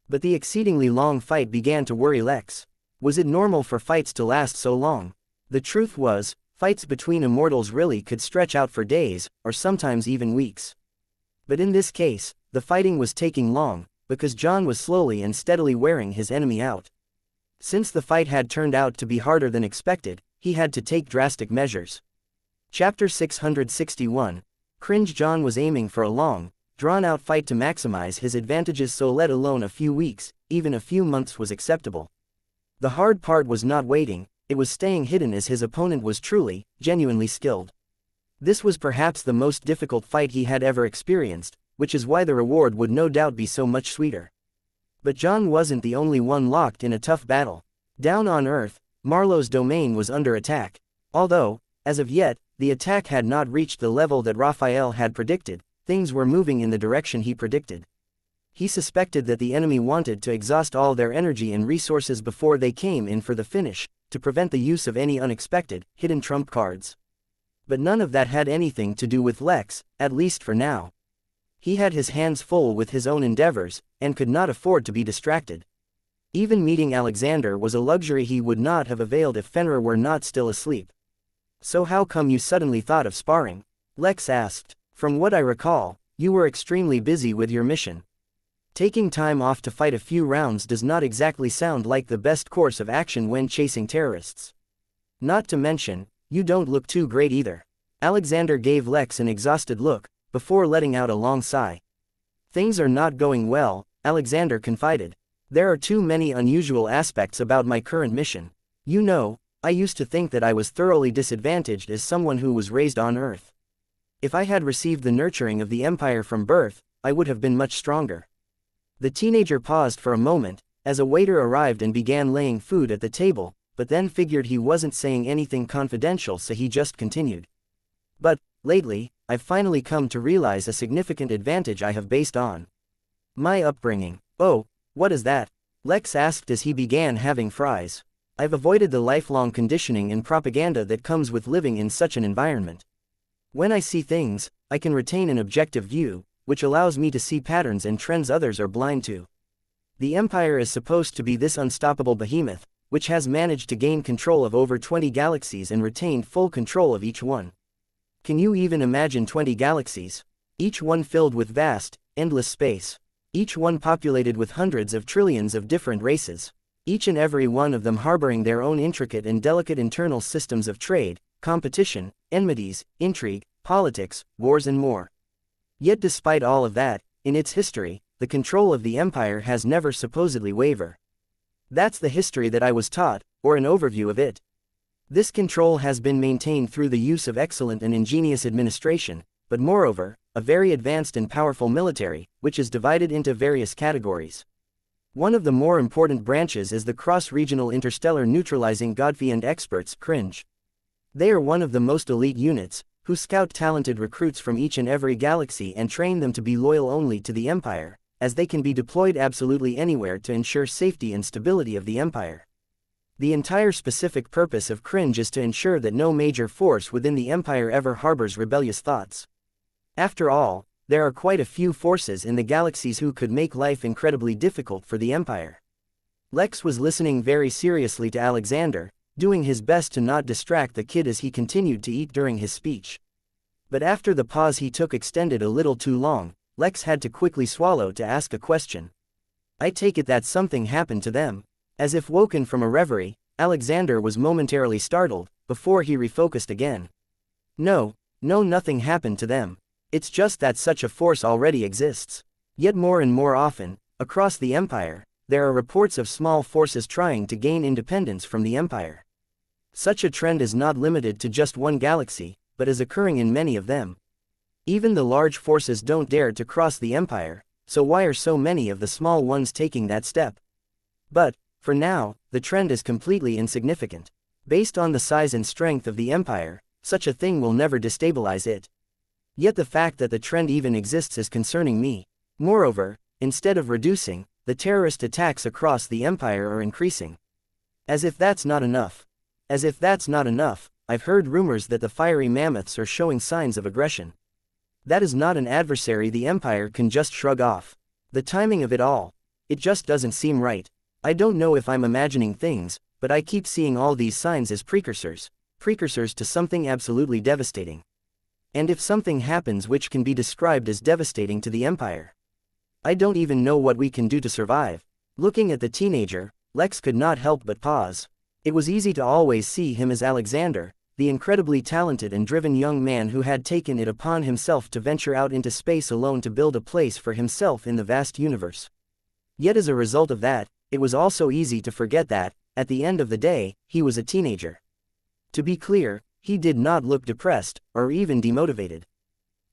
But the exceedingly long fight began to worry Lex. Was it normal for fights to last so long? The truth was, fights between immortals really could stretch out for days, or sometimes even weeks. But in this case, the fighting was taking long, because John was slowly and steadily wearing his enemy out. Since the fight had turned out to be harder than expected, he had to take drastic measures. Chapter 661. Cringe. John was aiming for a long, drawn-out fight to maximize his advantages, so let alone a few weeks, even a few months was acceptable. The hard part was not waiting, it was staying hidden, as his opponent was truly, genuinely skilled. This was perhaps the most difficult fight he had ever experienced, which is why the reward would no doubt be so much sweeter. But John wasn't the only one locked in a tough battle. Down on Earth, Marlowe's domain was under attack. Although, as of yet, the attack had not reached the level that Raphael had predicted, things were moving in the direction he predicted. He suspected that the enemy wanted to exhaust all their energy and resources before they came in for the finish, to prevent the use of any unexpected, hidden trump cards. But none of that had anything to do with Lex, at least for now. He had his hands full with his own endeavors, and could not afford to be distracted. Even meeting Alexander was a luxury he would not have availed if Fenrir were not still asleep. So how come you suddenly thought of sparring? Lex asked. From what I recall, you were extremely busy with your mission. Taking time off to fight a few rounds does not exactly sound like the best course of action when chasing terrorists. Not to mention, you don't look too great either. Alexander gave Lex an exhausted look, before letting out a long sigh. Things are not going well, Alexander confided. There are too many unusual aspects about my current mission. You know, I used to think that I was thoroughly disadvantaged as someone who was raised on Earth. If I had received the nurturing of the Empire from birth, I would have been much stronger. The teenager paused for a moment, as a waiter arrived and began laying food at the table, but then figured he wasn't saying anything confidential, so he just continued. But, lately, I've finally come to realize a significant advantage I have based on my upbringing. Oh, what is that? Lex asked as he began having fries. I've avoided the lifelong conditioning and propaganda that comes with living in such an environment. When I see things, I can retain an objective view, which allows me to see patterns and trends others are blind to. The Empire is supposed to be this unstoppable behemoth, which has managed to gain control of over 20 galaxies and retained full control of each one. Can you even imagine 20 galaxies? Each one filled with vast, endless space. Each one populated with hundreds of trillions of different races. Each and every one of them harboring their own intricate and delicate internal systems of trade, competition, enmities, intrigue, politics, wars and more. Yet despite all of that, in its history, the control of the Empire has never supposedly wavered. That's the history that I was taught, or an overview of it. This control has been maintained through the use of excellent and ingenious administration, but moreover, a very advanced and powerful military, which is divided into various categories. One of the more important branches is the cross-regional interstellar neutralizing Godfiend experts, cringe. They are one of the most elite units, who scout talented recruits from each and every galaxy and train them to be loyal only to the Empire, as they can be deployed absolutely anywhere to ensure safety and stability of the Empire. The entire specific purpose of cringe is to ensure that no major force within the Empire ever harbors rebellious thoughts. After all, there are quite a few forces in the galaxies who could make life incredibly difficult for the Empire. Lex was listening very seriously to Alexander, doing his best to not distract the kid as he continued to eat during his speech. But after the pause he took extended a little too long, Lex had to quickly swallow to ask a question. I take it that something happened to them. As if woken from a reverie, Alexander was momentarily startled, before he refocused again. No, nothing happened to them. It's just that such a force already exists. Yet more and more often, across the Empire, there are reports of small forces trying to gain independence from the Empire. Such a trend is not limited to just one galaxy, but is occurring in many of them. Even the large forces don't dare to cross the Empire, so why are so many of the small ones taking that step? But, for now, the trend is completely insignificant. Based on the size and strength of the Empire, such a thing will never destabilize it. Yet the fact that the trend even exists is concerning me. Moreover, instead of reducing, the terrorist attacks across the Empire are increasing. As if that's not enough, I've heard rumors that the fiery mammoths are showing signs of aggression. That is not an adversary the Empire can just shrug off. The timing of it all, it just doesn't seem right. I don't know if I'm imagining things, but I keep seeing all these signs as precursors to something absolutely devastating. And if something happens which can be described as devastating to the Empire, I don't even know what we can do to survive. Looking at the teenager, Lex could not help but pause. It was easy to always see him as Alexander, the incredibly talented and driven young man who had taken it upon himself to venture out into space alone to build a place for himself in the vast universe. Yet as a result of that, it was also easy to forget that, at the end of the day, he was a teenager. To be clear, he did not look depressed, or even demotivated.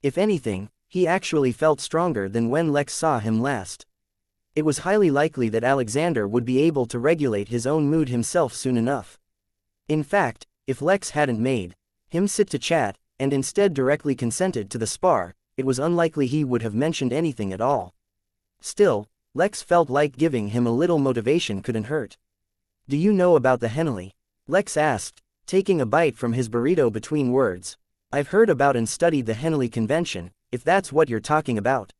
If anything, he actually felt stronger than when Lex saw him last. It was highly likely that Alexander would be able to regulate his own mood himself soon enough. In fact, if Lex hadn't made him sit to chat, and instead directly consented to the spar, it was unlikely he would have mentioned anything at all. Still, Lex felt like giving him a little motivation couldn't hurt. Do you know about the Henley? Lex asked, taking a bite from his burrito between words. I've heard about and studied the Henley Convention, if that's what you're talking about.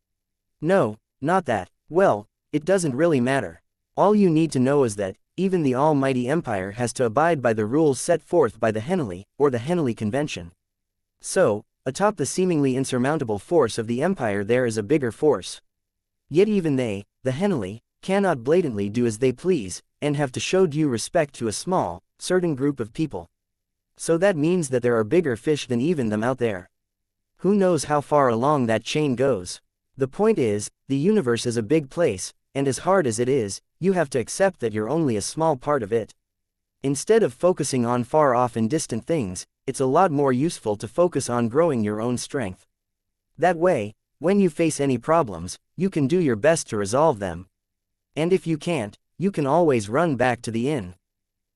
No, not that. Well, it doesn't really matter. All you need to know is that, even the almighty Empire has to abide by the rules set forth by the Henley, or the Henley Convention. So, atop the seemingly insurmountable force of the Empire there is a bigger force. Yet even they, the Henley, cannot blatantly do as they please, and have to show due respect to a small, certain group of people. So that means that there are bigger fish than even them out there. Who knows how far along that chain goes? The point is, the universe is a big place, and as hard as it is, you have to accept that you're only a small part of it. Instead of focusing on far off and distant things, it's a lot more useful to focus on growing your own strength. That way, when you face any problems, you can do your best to resolve them. And if you can't, you can always run back to the inn.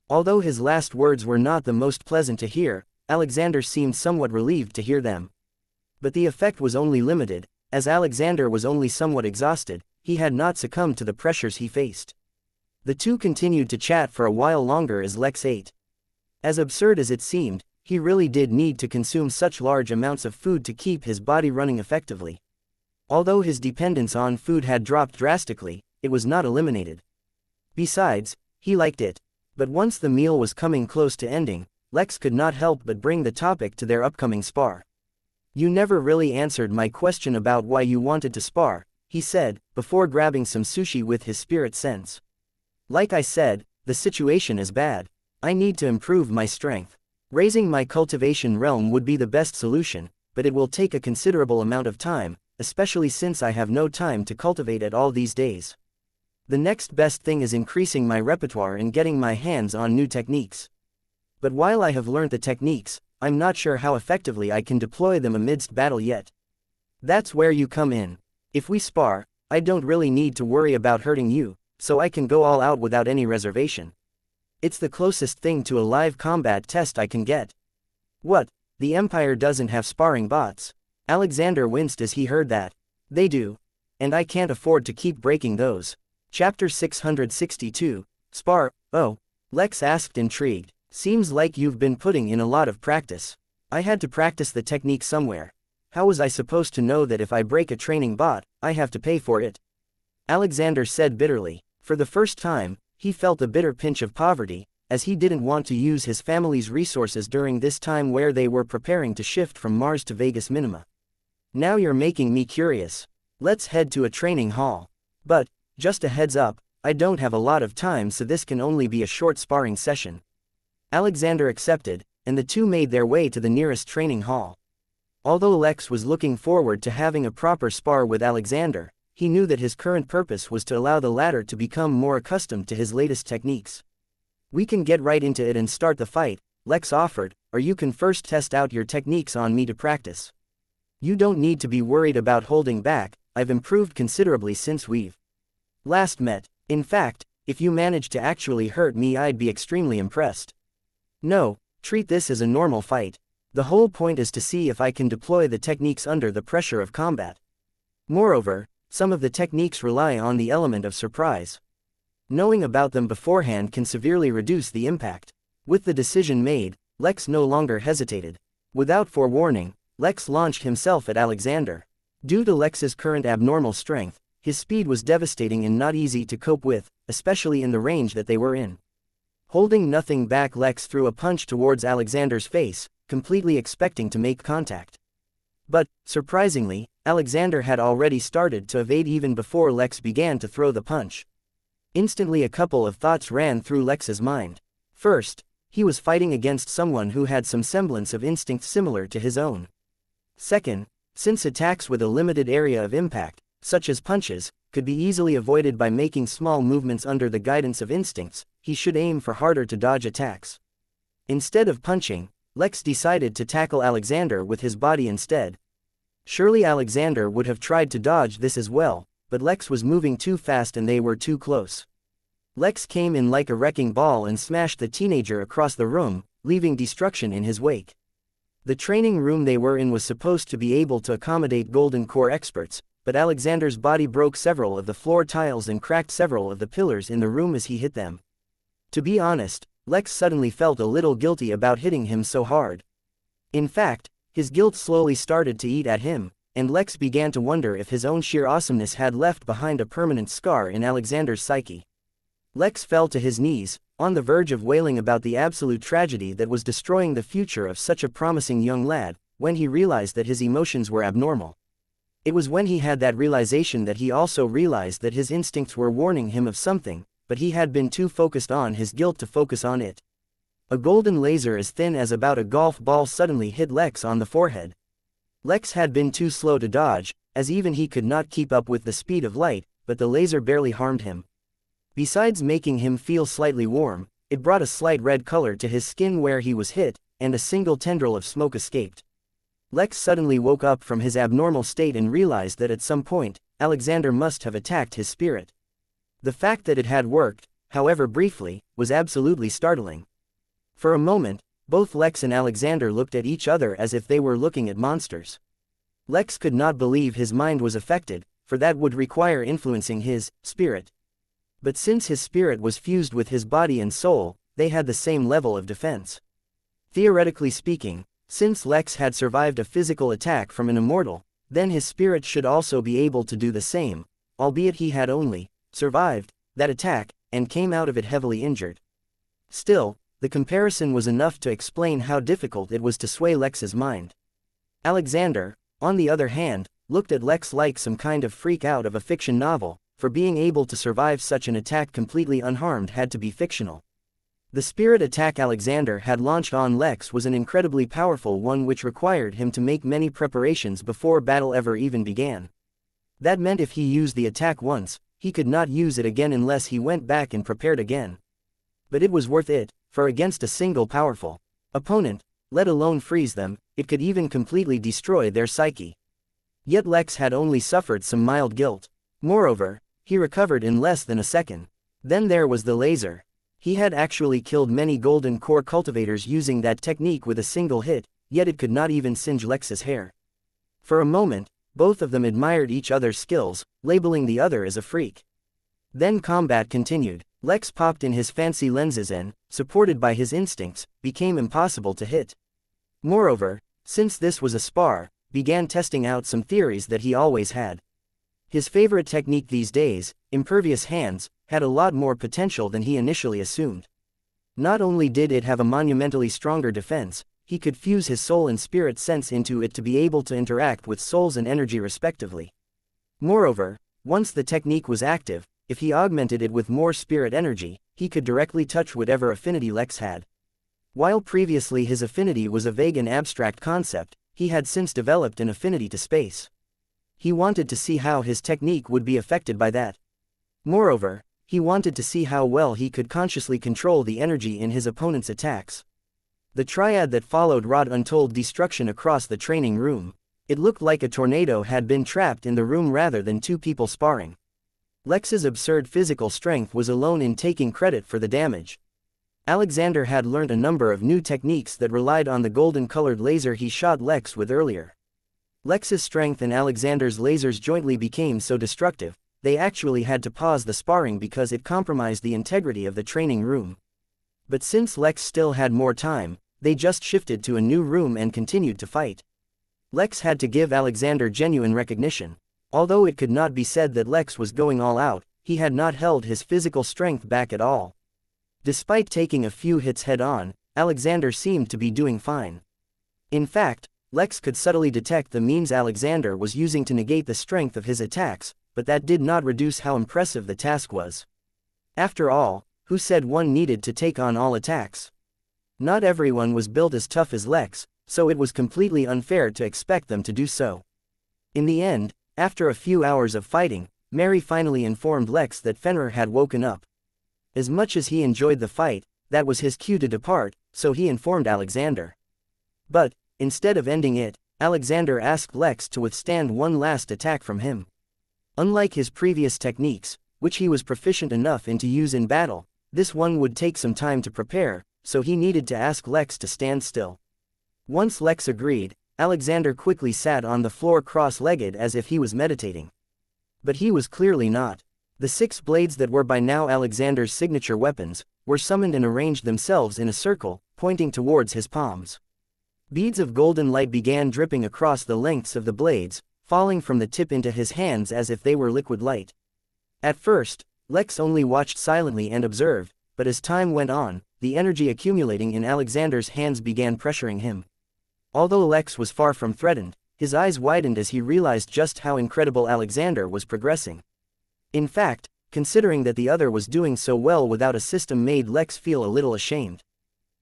Although his last words were not the most pleasant to hear, Alexander seemed somewhat relieved to hear them. But the effect was only limited, as Alexander was only somewhat exhausted. He had not succumbed to the pressures he faced. The two continued to chat for a while longer as Lex ate. As absurd as it seemed, he really did need to consume such large amounts of food to keep his body running effectively. Although his dependence on food had dropped drastically, it was not eliminated. Besides, he liked it. But once the meal was coming close to ending, Lex could not help but bring the topic to their upcoming spar. You never really answered my question about why you wanted to spar, he said, before grabbing some sushi with his spirit sense. Like I said, the situation is bad. I need to improve my strength. Raising my cultivation realm would be the best solution, but it will take a considerable amount of time, especially since I have no time to cultivate at all these days. The next best thing is increasing my repertoire and getting my hands on new techniques. But while I have learned the techniques, I'm not sure how effectively I can deploy them amidst battle yet. That's where you come in. If we spar, I don't really need to worry about hurting you, so I can go all out without any reservation. It's the closest thing to a live combat test I can get. What? The Empire doesn't have sparring bots? Alexander winced as he heard that. They do. And I can't afford to keep breaking those. Chapter 662, Spar. Oh, Lex asked, intrigued. Seems like you've been putting in a lot of practice. I had to practice the technique somewhere. How was I supposed to know that if I break a training bot, I have to pay for it? Alexander said bitterly. For the first time, he felt a bitter pinch of poverty, as he didn't want to use his family's resources during this time where they were preparing to shift from Mars to Vegas Minima. Now you're making me curious. Let's head to a training hall. But, just a heads up, I don't have a lot of time, so this can only be a short sparring session. Alexander accepted, and the two made their way to the nearest training hall. Although Lex was looking forward to having a proper spar with Alexander, he knew that his current purpose was to allow the latter to become more accustomed to his latest techniques. We can get right into it and start the fight, Lex offered, or you can first test out your techniques on me to practice. You don't need to be worried about holding back, I've improved considerably since we've last met. In fact, if you manage to actually hurt me, I'd be extremely impressed. No, treat this as a normal fight. The whole point is to see if I can deploy the techniques under the pressure of combat. Moreover, some of the techniques rely on the element of surprise. Knowing about them beforehand can severely reduce the impact. With the decision made, Lex no longer hesitated. Without forewarning, Lex launched himself at Alexander. Due to Lex's current abnormal strength, his speed was devastating and not easy to cope with, especially in the range that they were in. Holding nothing back, Lex threw a punch towards Alexander's face, completely expecting to make contact. But, surprisingly, Alexander had already started to evade even before Lex began to throw the punch. Instantly a couple of thoughts ran through Lex's mind. First, he was fighting against someone who had some semblance of instinct similar to his own. Second, since attacks with a limited area of impact, such as punches, could be easily avoided by making small movements under the guidance of instincts, he should aim for harder to dodge attacks. Instead of punching, Lex decided to tackle Alexander with his body instead. Surely Alexander would have tried to dodge this as well, but Lex was moving too fast and they were too close. Lex came in like a wrecking ball and smashed the teenager across the room, leaving destruction in his wake. The training room they were in was supposed to be able to accommodate Golden Core experts, but Alexander's body broke several of the floor tiles and cracked several of the pillars in the room as he hit them. To be honest, Lex suddenly felt a little guilty about hitting him so hard. In fact, his guilt slowly started to eat at him, and Lex began to wonder if his own sheer awesomeness had left behind a permanent scar in Alexander's psyche. Lex fell to his knees, on the verge of wailing about the absolute tragedy that was destroying the future of such a promising young lad, when he realized that his emotions were abnormal. It was when he had that realization that he also realized that his instincts were warning him of something, but he had been too focused on his guilt to focus on it. A golden laser as thin as about a golf ball suddenly hit Lex on the forehead. Lex had been too slow to dodge, as even he could not keep up with the speed of light, but the laser barely harmed him. Besides making him feel slightly warm, it brought a slight red color to his skin where he was hit, and a single tendril of smoke escaped. Lex suddenly woke up from his abnormal state and realized that at some point, Alexander must have attacked his spirit. The fact that it had worked, however briefly, was absolutely startling. For a moment, both Lex and Alexander looked at each other as if they were looking at monsters. Lex could not believe his mind was affected, for that would require influencing his spirit. But since his spirit was fused with his body and soul, they had the same level of defense. Theoretically speaking, since Lex had survived a physical attack from an immortal, then his spirit should also be able to do the same, albeit he had only survived that attack, and came out of it heavily injured. Still, the comparison was enough to explain how difficult it was to sway Lex's mind. Alexander, on the other hand, looked at Lex like some kind of freak out of a fiction novel, for being able to survive such an attack completely unharmed had to be fictional. The spirit attack Alexander had launched on Lex was an incredibly powerful one which required him to make many preparations before battle ever even began. That meant if he used the attack once, he could not use it again unless he went back and prepared again. But it was worth it, for against a single powerful opponent, let alone freeze them, it could even completely destroy their psyche. Yet Lex had only suffered some mild guilt. Moreover, He recovered in less than a second. Then there was the laser. He had actually killed many golden core cultivators using that technique with a single hit, yet it could not even singe Lex's hair. For a moment, both of them admired each other's skills, labeling the other as a freak. Then combat continued. Lex popped in his fancy lenses and, supported by his instincts, became impossible to hit. Moreover, since this was a spar, began testing out some theories that he always had. His favorite technique these days, impervious hands, had a lot more potential than he initially assumed. Not only did it have a monumentally stronger defense, he could fuse his soul and spirit sense into it to be able to interact with souls and energy respectively. Moreover, once the technique was active, if he augmented it with more spirit energy, he could directly touch whatever affinity Lex had. While previously his affinity was a vague and abstract concept, he had since developed an affinity to space. He wanted to see how his technique would be affected by that. Moreover, he wanted to see how well he could consciously control the energy in his opponent's attacks. The triad that followed wrought untold destruction across the training room. It looked like a tornado had been trapped in the room rather than two people sparring. Lex's absurd physical strength was alone in taking credit for the damage. Alexander had learned a number of new techniques that relied on the golden-colored laser he shot Lex with earlier. Lex's strength and Alexander's lasers jointly became so destructive, they actually had to pause the sparring because it compromised the integrity of the training room. But since Lex still had more time, they just shifted to a new room and continued to fight. Lex had to give Alexander genuine recognition. Although it could not be said that Lex was going all out, he had not held his physical strength back at all. Despite taking a few hits head-on, Alexander seemed to be doing fine. In fact, Lex could subtly detect the means Alexander was using to negate the strength of his attacks, but that did not reduce how impressive the task was. After all, who said one needed to take on all attacks? Not everyone was built as tough as Lex, so it was completely unfair to expect them to do so. In the end, after a few hours of fighting, Mary finally informed Lex that Fenrir had woken up. As much as he enjoyed the fight, that was his cue to depart, so he informed Alexander. But, instead of ending it, Alexander asked Lex to withstand one last attack from him. Unlike his previous techniques, which he was proficient enough in to use in battle, this one would take some time to prepare, so he needed to ask Lex to stand still. Once Lex agreed, Alexander quickly sat on the floor cross-legged as if he was meditating. But he was clearly not. The 6 blades that were by now Alexander's signature weapons, were summoned and arranged themselves in a circle, pointing towards his palms. Beads of golden light began dripping across the lengths of the blades, falling from the tip into his hands as if they were liquid light. At first, Lex only watched silently and observed, but as time went on, the energy accumulating in Alexander's hands began pressuring him. Although Lex was far from threatened, his eyes widened as he realized just how incredible Alexander was progressing. In fact, considering that the other was doing so well without a system made Lex feel a little ashamed.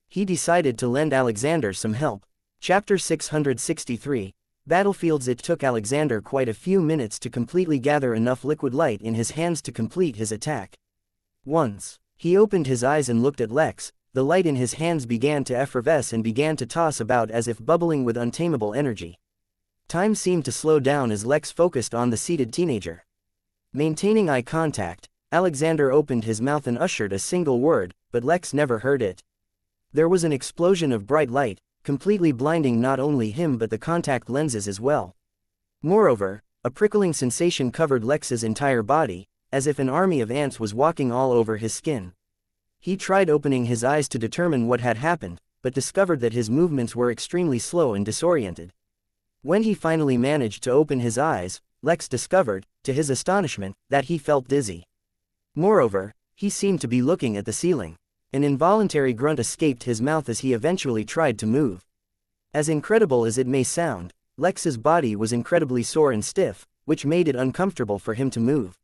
He decided to lend Alexander some help. Chapter 663, Battlefields. It took Alexander quite a few minutes to completely gather enough liquid light in his hands to complete his attack. Once he opened his eyes and looked at Lex, the light in his hands began to effervesce and began to toss about as if bubbling with untamable energy. Time seemed to slow down as Lex focused on the seated teenager. Maintaining eye contact, Alexander opened his mouth and ushered a single word, but Lex never heard it. There was an explosion of bright light, completely blinding not only him but the contact lenses as well. Moreover, a prickling sensation covered Lex's entire body, as if an army of ants was walking all over his skin. He tried opening his eyes to determine what had happened, but discovered that his movements were extremely slow and disoriented. When he finally managed to open his eyes, Lex discovered, to his astonishment, that he felt dizzy. Moreover, he seemed to be looking at the ceiling. An involuntary grunt escaped his mouth as he eventually tried to move. As incredible as it may sound, Lex's body was incredibly sore and stiff, which made it uncomfortable for him to move.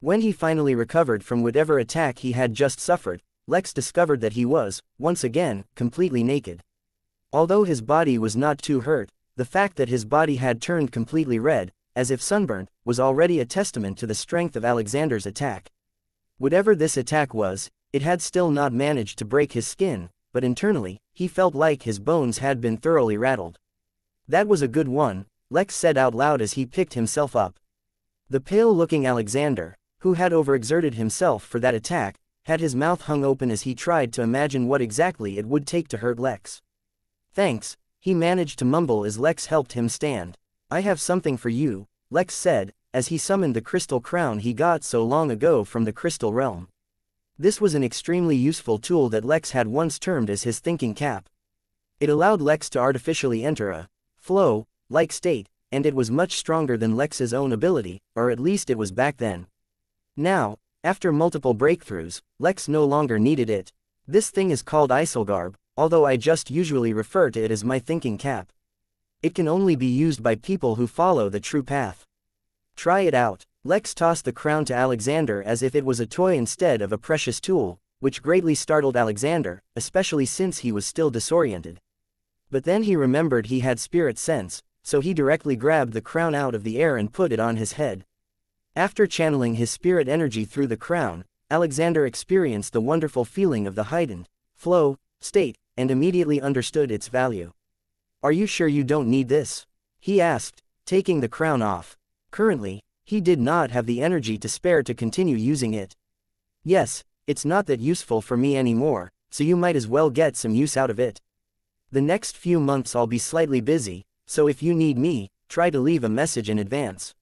When he finally recovered from whatever attack he had just suffered, Lex discovered that he was, once again, completely naked. Although his body was not too hurt, the fact that his body had turned completely red, as if sunburnt, was already a testament to the strength of Alexander's attack. Whatever this attack was, it had still not managed to break his skin, but internally, he felt like his bones had been thoroughly rattled. That was a good one, Lex said out loud as he picked himself up. The pale-looking Alexander, who had overexerted himself for that attack, had his mouth hung open as he tried to imagine what exactly it would take to hurt Lex. "Thanks," he managed to mumble as Lex helped him stand. "I have something for you," Lex said, as he summoned the crystal crown he got so long ago from the crystal realm. This was an extremely useful tool that Lex had once termed as his thinking cap. It allowed Lex to artificially enter a flow-like state, and it was much stronger than Lex's own ability, or at least it was back then. Now, after multiple breakthroughs, Lex no longer needed it. "This thing is called Iselgarb, although I just usually refer to it as my thinking cap. It can only be used by people who follow the true path. Try it out." Lex tossed the crown to Alexander as if it was a toy instead of a precious tool, which greatly startled Alexander, especially since he was still disoriented. But then he remembered he had spirit sense, so he directly grabbed the crown out of the air and put it on his head. After channeling his spirit energy through the crown, Alexander experienced the wonderful feeling of the heightened flow state, and immediately understood its value. "Are you sure you don't need this?" he asked, taking the crown off. Currently, he did not have the energy to spare to continue using it. "Yes, it's not that useful for me anymore, so you might as well get some use out of it. The next few months I'll be slightly busy, so if you need me, try to leave a message in advance."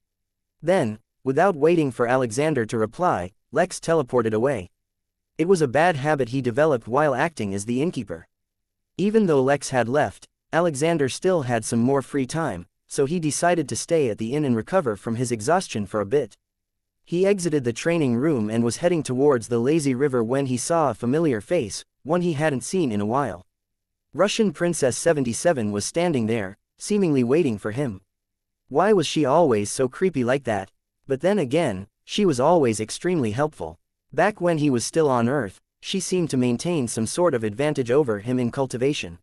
Then, without waiting for Alexander to reply, Lex teleported away. It was a bad habit he developed while acting as the innkeeper. Even though Lex had left, Alexander still had some more free time, so he decided to stay at the inn and recover from his exhaustion for a bit. He exited the training room and was heading towards the lazy river when he saw a familiar face, one he hadn't seen in a while. Russian Princess 77 was standing there, seemingly waiting for him. Why was she always so creepy like that? But then again, she was always extremely helpful. Back when he was still on Earth, she seemed to maintain some sort of advantage over him in cultivation.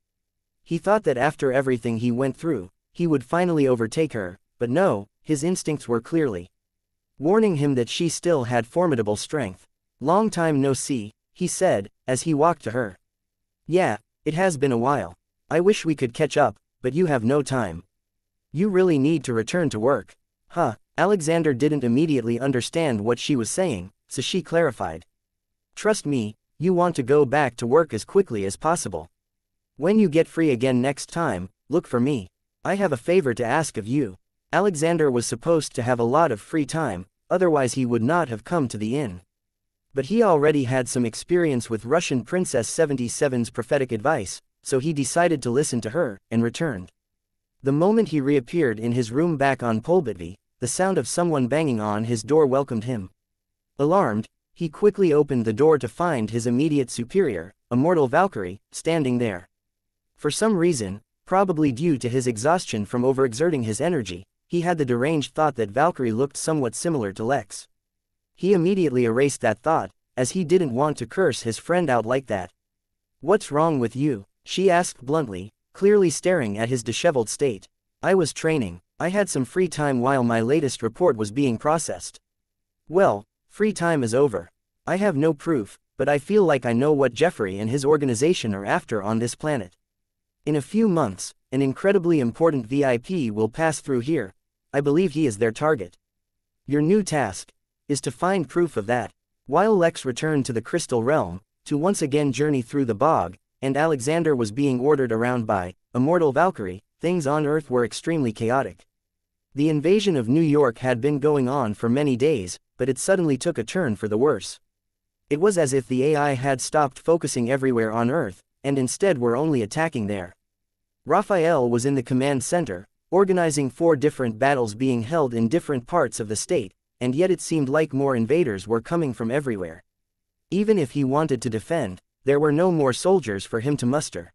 He thought that after everything he went through, he would finally overtake her, but no, his instincts were clearly warning him that she still had formidable strength. "Long time no see," he said, as he walked to her. "Yeah, it has been a while. I wish we could catch up, but you have no time. You really need to return to work." Alexander didn't immediately understand what she was saying, so she clarified. "Trust me, you want to go back to work as quickly as possible. When you get free again next time, look for me. I have a favor to ask of you." Alexander was supposed to have a lot of free time, otherwise he would not have come to the inn. But he already had some experience with Russian Princess 77's prophetic advice, so he decided to listen to her, and returned. The moment he reappeared in his room back on Polbitvi, the sound of someone banging on his door welcomed him. Alarmed, he quickly opened the door to find his immediate superior, a mortal Valkyrie, standing there. For some reason, probably due to his exhaustion from overexerting his energy, he had the deranged thought that Valkyrie looked somewhat similar to Lex. He immediately erased that thought, as he didn't want to curse his friend out like that. "What's wrong with you?" she asked bluntly, clearly staring at his disheveled state. "I was training. I had some free time while my latest report was being processed." "Well, free time is over. I have no proof, but I feel like I know what Jeffrey and his organization are after on this planet. In a few months, an incredibly important VIP will pass through here. I believe he is their target. Your new task is to find proof of that." While Lex returned to the Crystal Realm, to once again journey through the bog, and Alexander was being ordered around by Immortal Valkyrie, things on Earth were extremely chaotic. The invasion of New York had been going on for many days, but it suddenly took a turn for the worse. It was as if the AI had stopped focusing everywhere on Earth, and instead were only attacking there. Raphael was in the command center, organizing 4 different battles being held in different parts of the state, and yet it seemed like more invaders were coming from everywhere. Even if he wanted to defend, there were no more soldiers for him to muster.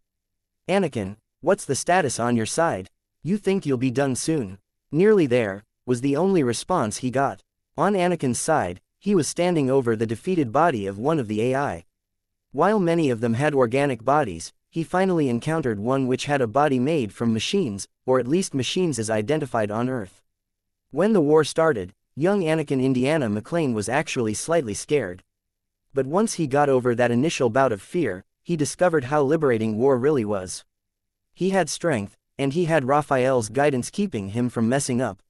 "Anakin, what's the status on your side? You think you'll be done soon?" "Nearly there," was the only response he got. On Anakin's side, he was standing over the defeated body of one of the AI. While many of them had organic bodies, he finally encountered one which had a body made from machines, or at least machines as identified on Earth. When the war started, young Anakin Indiana McLean was actually slightly scared. But once he got over that initial bout of fear, he discovered how liberating war really was. He had strength, and he had Raphael's guidance keeping him from messing up.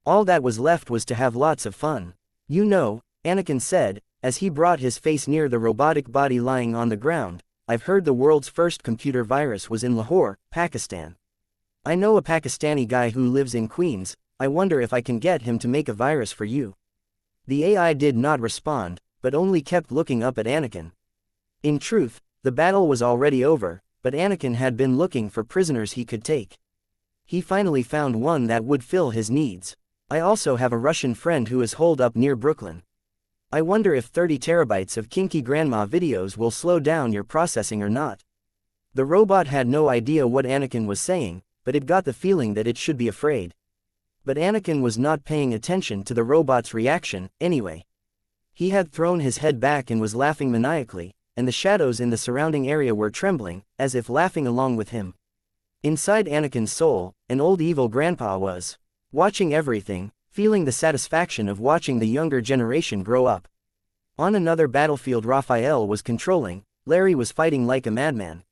All that was left was to have lots of fun. You know, Anakin said, as he brought his face near the robotic body lying on the ground. I've heard the world's first computer virus was in Lahore, Pakistan. I know a Pakistani guy who lives in Queens. I wonder if I can get him to make a virus for you. The AI did not respond, but only kept looking up at Anakin. In truth, the battle was already over, but Anakin had been looking for prisoners he could take. He finally found one that would fill his needs. I also have a Russian friend who is holed up near Brooklyn. I wonder if 30 terabytes of kinky grandma videos will slow down your processing or not. The robot had no idea what Anakin was saying, but it got the feeling that it should be afraid. But Anakin was not paying attention to the robot's reaction, anyway. He had thrown his head back and was laughing maniacally, and the shadows in the surrounding area were trembling, as if laughing along with him. Inside Anakin's soul, an old evil grandpa was watching everything, feeling the satisfaction of watching the younger generation grow up. On another battlefield Raphael was controlling, Larry was fighting like a madman.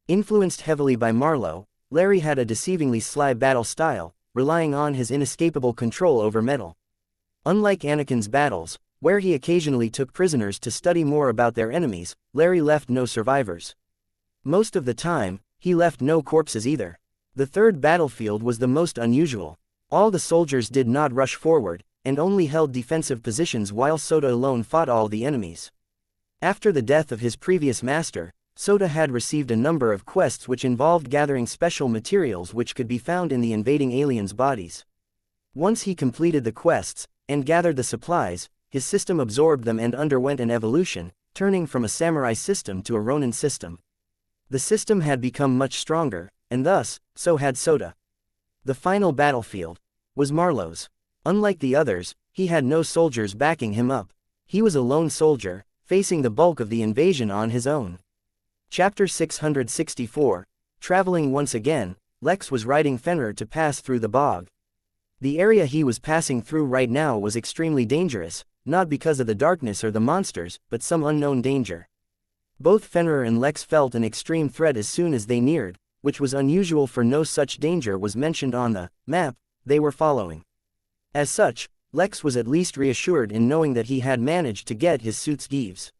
Influenced heavily by Marlowe, Larry had a deceivingly sly battle style, relying on his inescapable control over metal. Unlike Anakin's battles, where he occasionally took prisoners to study more about their enemies, Larry left no survivors. Most of the time, he left no corpses either. The third battlefield was the most unusual. All the soldiers did not rush forward, and only held defensive positions while Sota alone fought all the enemies. After the death of his previous master, Sota had received a number of quests which involved gathering special materials which could be found in the invading aliens' bodies. Once he completed the quests, and gathered the supplies, his system absorbed them and underwent an evolution, turning from a samurai system to a Ronin system. The system had become much stronger, and thus, so had Sota. The final battlefield was Marlowe's. Unlike the others, he had no soldiers backing him up. He was a lone soldier, facing the bulk of the invasion on his own. Chapter 664, Traveling once again, Lex was riding Fenrir to pass through the bog. The area he was passing through right now was extremely dangerous, not because of the darkness or the monsters, but some unknown danger. Both Fenrir and Lex felt an extreme threat as soon as they neared, which was unusual for no such danger was mentioned on the map they were following. As such, Lex was at least reassured in knowing that he had managed to get his suit's Gives.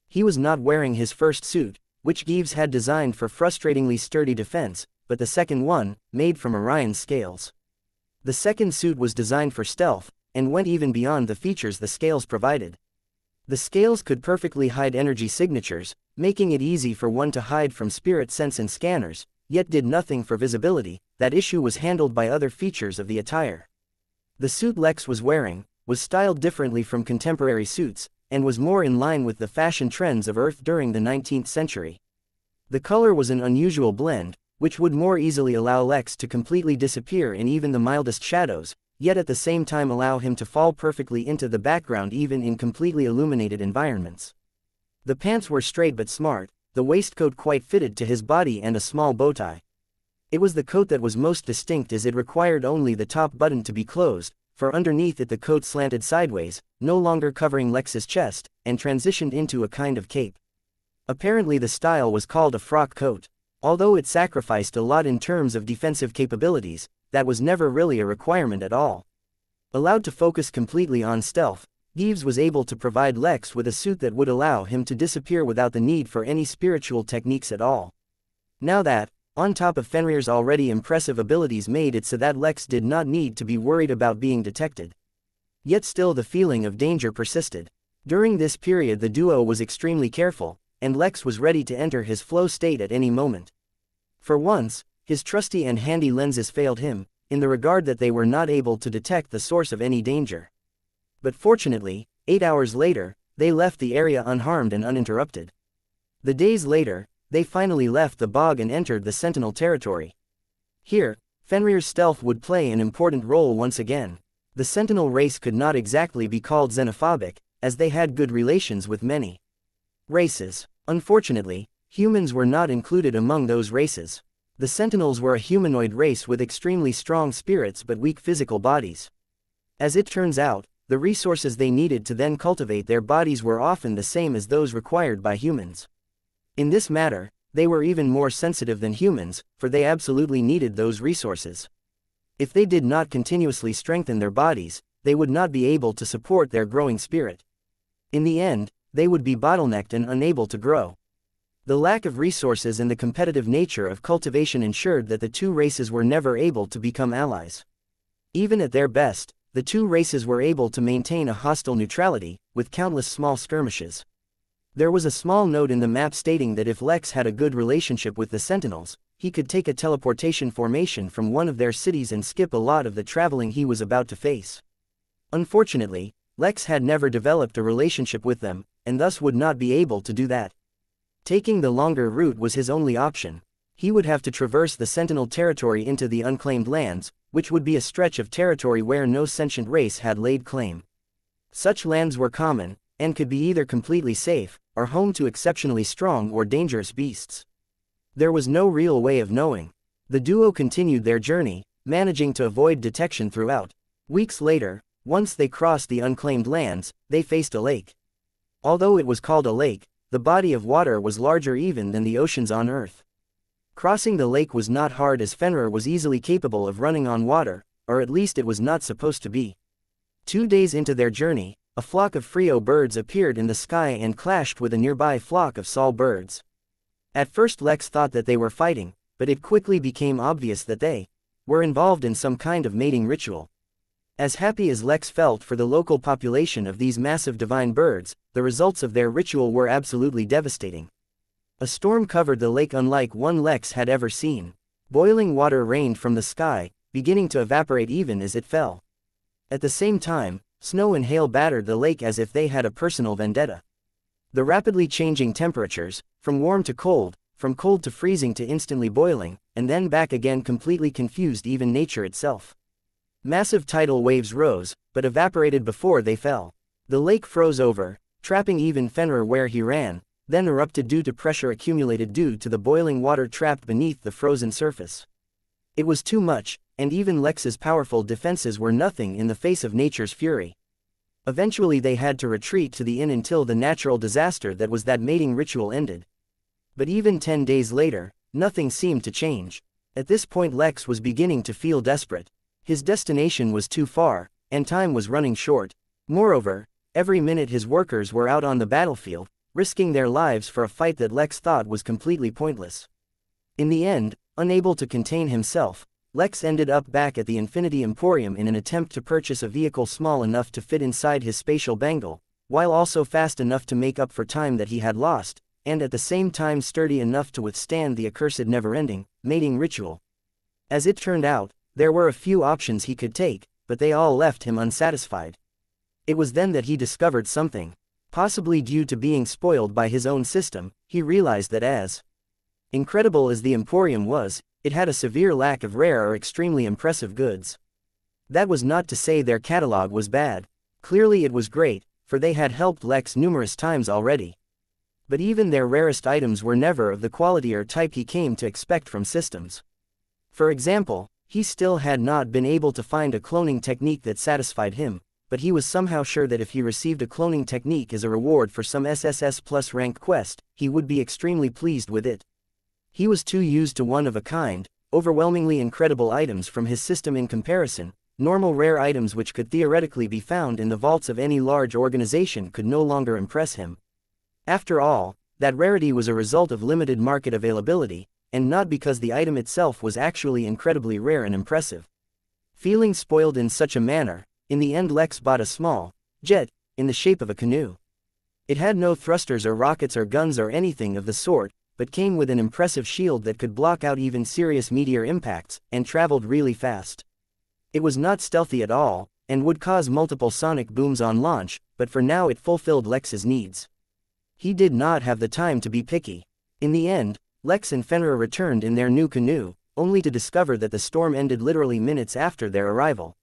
He was not wearing his first suit, which Gives had designed for frustratingly sturdy defense, but the second one, made from Orion's scales. The second suit was designed for stealth, and went even beyond the features the scales provided. The scales could perfectly hide energy signatures, making it easy for one to hide from spirit sense and scanners, yet did nothing for visibility. That issue was handled by other features of the attire. The suit Lex was wearing was styled differently from contemporary suits, and was more in line with the fashion trends of Earth during the 19th century. The color was an unusual blend, which would more easily allow Lex to completely disappear in even the mildest shadows, yet at the same time allow him to fall perfectly into the background even in completely illuminated environments. The pants were straight but smart, the waistcoat quite fitted to his body and a small bow tie. It was the coat that was most distinct as it required only the top button to be closed, for underneath it the coat slanted sideways, no longer covering Lex's chest, and transitioned into a kind of cape. Apparently the style was called a frock coat. Although it sacrificed a lot in terms of defensive capabilities, that was never really a requirement at all. Allowed to focus completely on stealth, Gives was able to provide Lex with a suit that would allow him to disappear without the need for any spiritual techniques at all. Now that, on top of Fenrir's already impressive abilities, made it so that Lex did not need to be worried about being detected. Yet still the feeling of danger persisted. During this period the duo was extremely careful, and Lex was ready to enter his flow state at any moment. For once, his trusty and handy lenses failed him, in the regard that they were not able to detect the source of any danger. But fortunately, 8 hours later, they left the area unharmed and uninterrupted. The days later, they finally left the bog and entered the Sentinel territory. Here, Fenrir's stealth would play an important role once again. The Sentinel race could not exactly be called xenophobic, as they had good relations with many races. Unfortunately, humans were not included among those races. The Sentinels were a humanoid race with extremely strong spirits but weak physical bodies. As it turns out, the resources they needed to then cultivate their bodies were often the same as those required by humans. In this matter, they were even more sensitive than humans, for they absolutely needed those resources. If they did not continuously strengthen their bodies, they would not be able to support their growing spirit. In the end, they would be bottlenecked and unable to grow. The lack of resources and the competitive nature of cultivation ensured that the two races were never able to become allies. Even at their best, the two races were able to maintain a hostile neutrality, with countless small skirmishes. There was a small note in the map stating that if Lex had a good relationship with the Sentinels, he could take a teleportation formation from one of their cities and skip a lot of the traveling he was about to face. Unfortunately, Lex had never developed a relationship with them, and thus would not be able to do that. Taking the longer route was his only option. He would have to traverse the Sentinel territory into the unclaimed lands, which would be a stretch of territory where no sentient race had laid claim. Such lands were common, and could be either completely safe, or home to exceptionally strong or dangerous beasts. There was no real way of knowing. The duo continued their journey, managing to avoid detection throughout. Weeks later, once they crossed the unclaimed lands, they faced a lake. Although it was called a lake, the body of water was larger even than the oceans on Earth. Crossing the lake was not hard as Fenrir was easily capable of running on water, or at least it was not supposed to be. 2 days into their journey, a flock of Frio birds appeared in the sky and clashed with a nearby flock of Sol birds. At first Lex thought that they were fighting, but it quickly became obvious that they were involved in some kind of mating ritual. As happy as Lex felt for the local population of these massive divine birds, the results of their ritual were absolutely devastating. A storm covered the lake unlike one Lex had ever seen. Boiling water rained from the sky, beginning to evaporate even as it fell. At the same time, snow and hail battered the lake as if they had a personal vendetta. The rapidly changing temperatures, from warm to cold, from cold to freezing to instantly boiling, and then back again completely confused even nature itself. Massive tidal waves rose, but evaporated before they fell. The lake froze over, trapping even Fenrir where he ran, then erupted due to pressure accumulated due to the boiling water trapped beneath the frozen surface. It was too much, and even Lex's powerful defenses were nothing in the face of nature's fury. Eventually they had to retreat to the inn until the natural disaster that was that mating ritual ended. But even 10 days later, nothing seemed to change. At this point Lex was beginning to feel desperate. His destination was too far, and time was running short. Moreover, every minute his workers were out on the battlefield, risking their lives for a fight that Lex thought was completely pointless. In the end, unable to contain himself, Lex ended up back at the Infinity Emporium in an attempt to purchase a vehicle small enough to fit inside his spatial bangle, while also fast enough to make up for time that he had lost, and at the same time sturdy enough to withstand the accursed never-ending mating ritual. As it turned out, there were a few options he could take, but they all left him unsatisfied. It was then that he discovered something. Possibly due to being spoiled by his own system, he realized that as incredible as the Emporium was, it had a severe lack of rare or extremely impressive goods. That was not to say their catalog was bad. Clearly it was great, for they had helped Lex numerous times already. But even their rarest items were never of the quality or type he came to expect from systems. For example, he still had not been able to find a cloning technique that satisfied him, but he was somehow sure that if he received a cloning technique as a reward for some SSS plus rank quest, he would be extremely pleased with it. He was too used to one-of-a-kind, overwhelmingly incredible items from his system in comparison. Normal rare items which could theoretically be found in the vaults of any large organization could no longer impress him. After all, that rarity was a result of limited market availability, and not because the item itself was actually incredibly rare and impressive. Feeling spoiled in such a manner, in the end Lex bought a small jet, in the shape of a canoe. It had no thrusters or rockets or guns or anything of the sort, but came with an impressive shield that could block out even serious meteor impacts, and traveled really fast. It was not stealthy at all, and would cause multiple sonic booms on launch, but for now it fulfilled Lex's needs. He did not have the time to be picky. In the end, Lex and Fenrir returned in their new canoe, only to discover that the storm ended literally minutes after their arrival.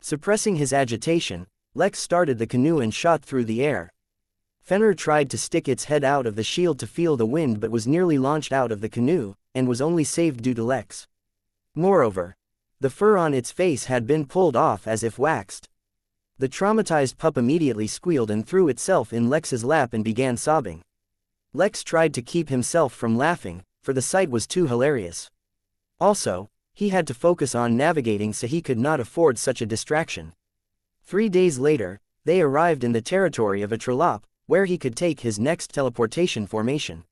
Suppressing his agitation, Lex started the canoe and shot through the air. Fenrir tried to stick its head out of the shield to feel the wind but was nearly launched out of the canoe, and was only saved due to Lex. Moreover, the fur on its face had been pulled off as if waxed. The traumatized pup immediately squealed and threw itself in Lex's lap and began sobbing. Lex tried to keep himself from laughing, for the sight was too hilarious. Also, he had to focus on navigating so he could not afford such a distraction. 3 days later, they arrived in the territory of a Trolop, where he could take his next teleportation formation.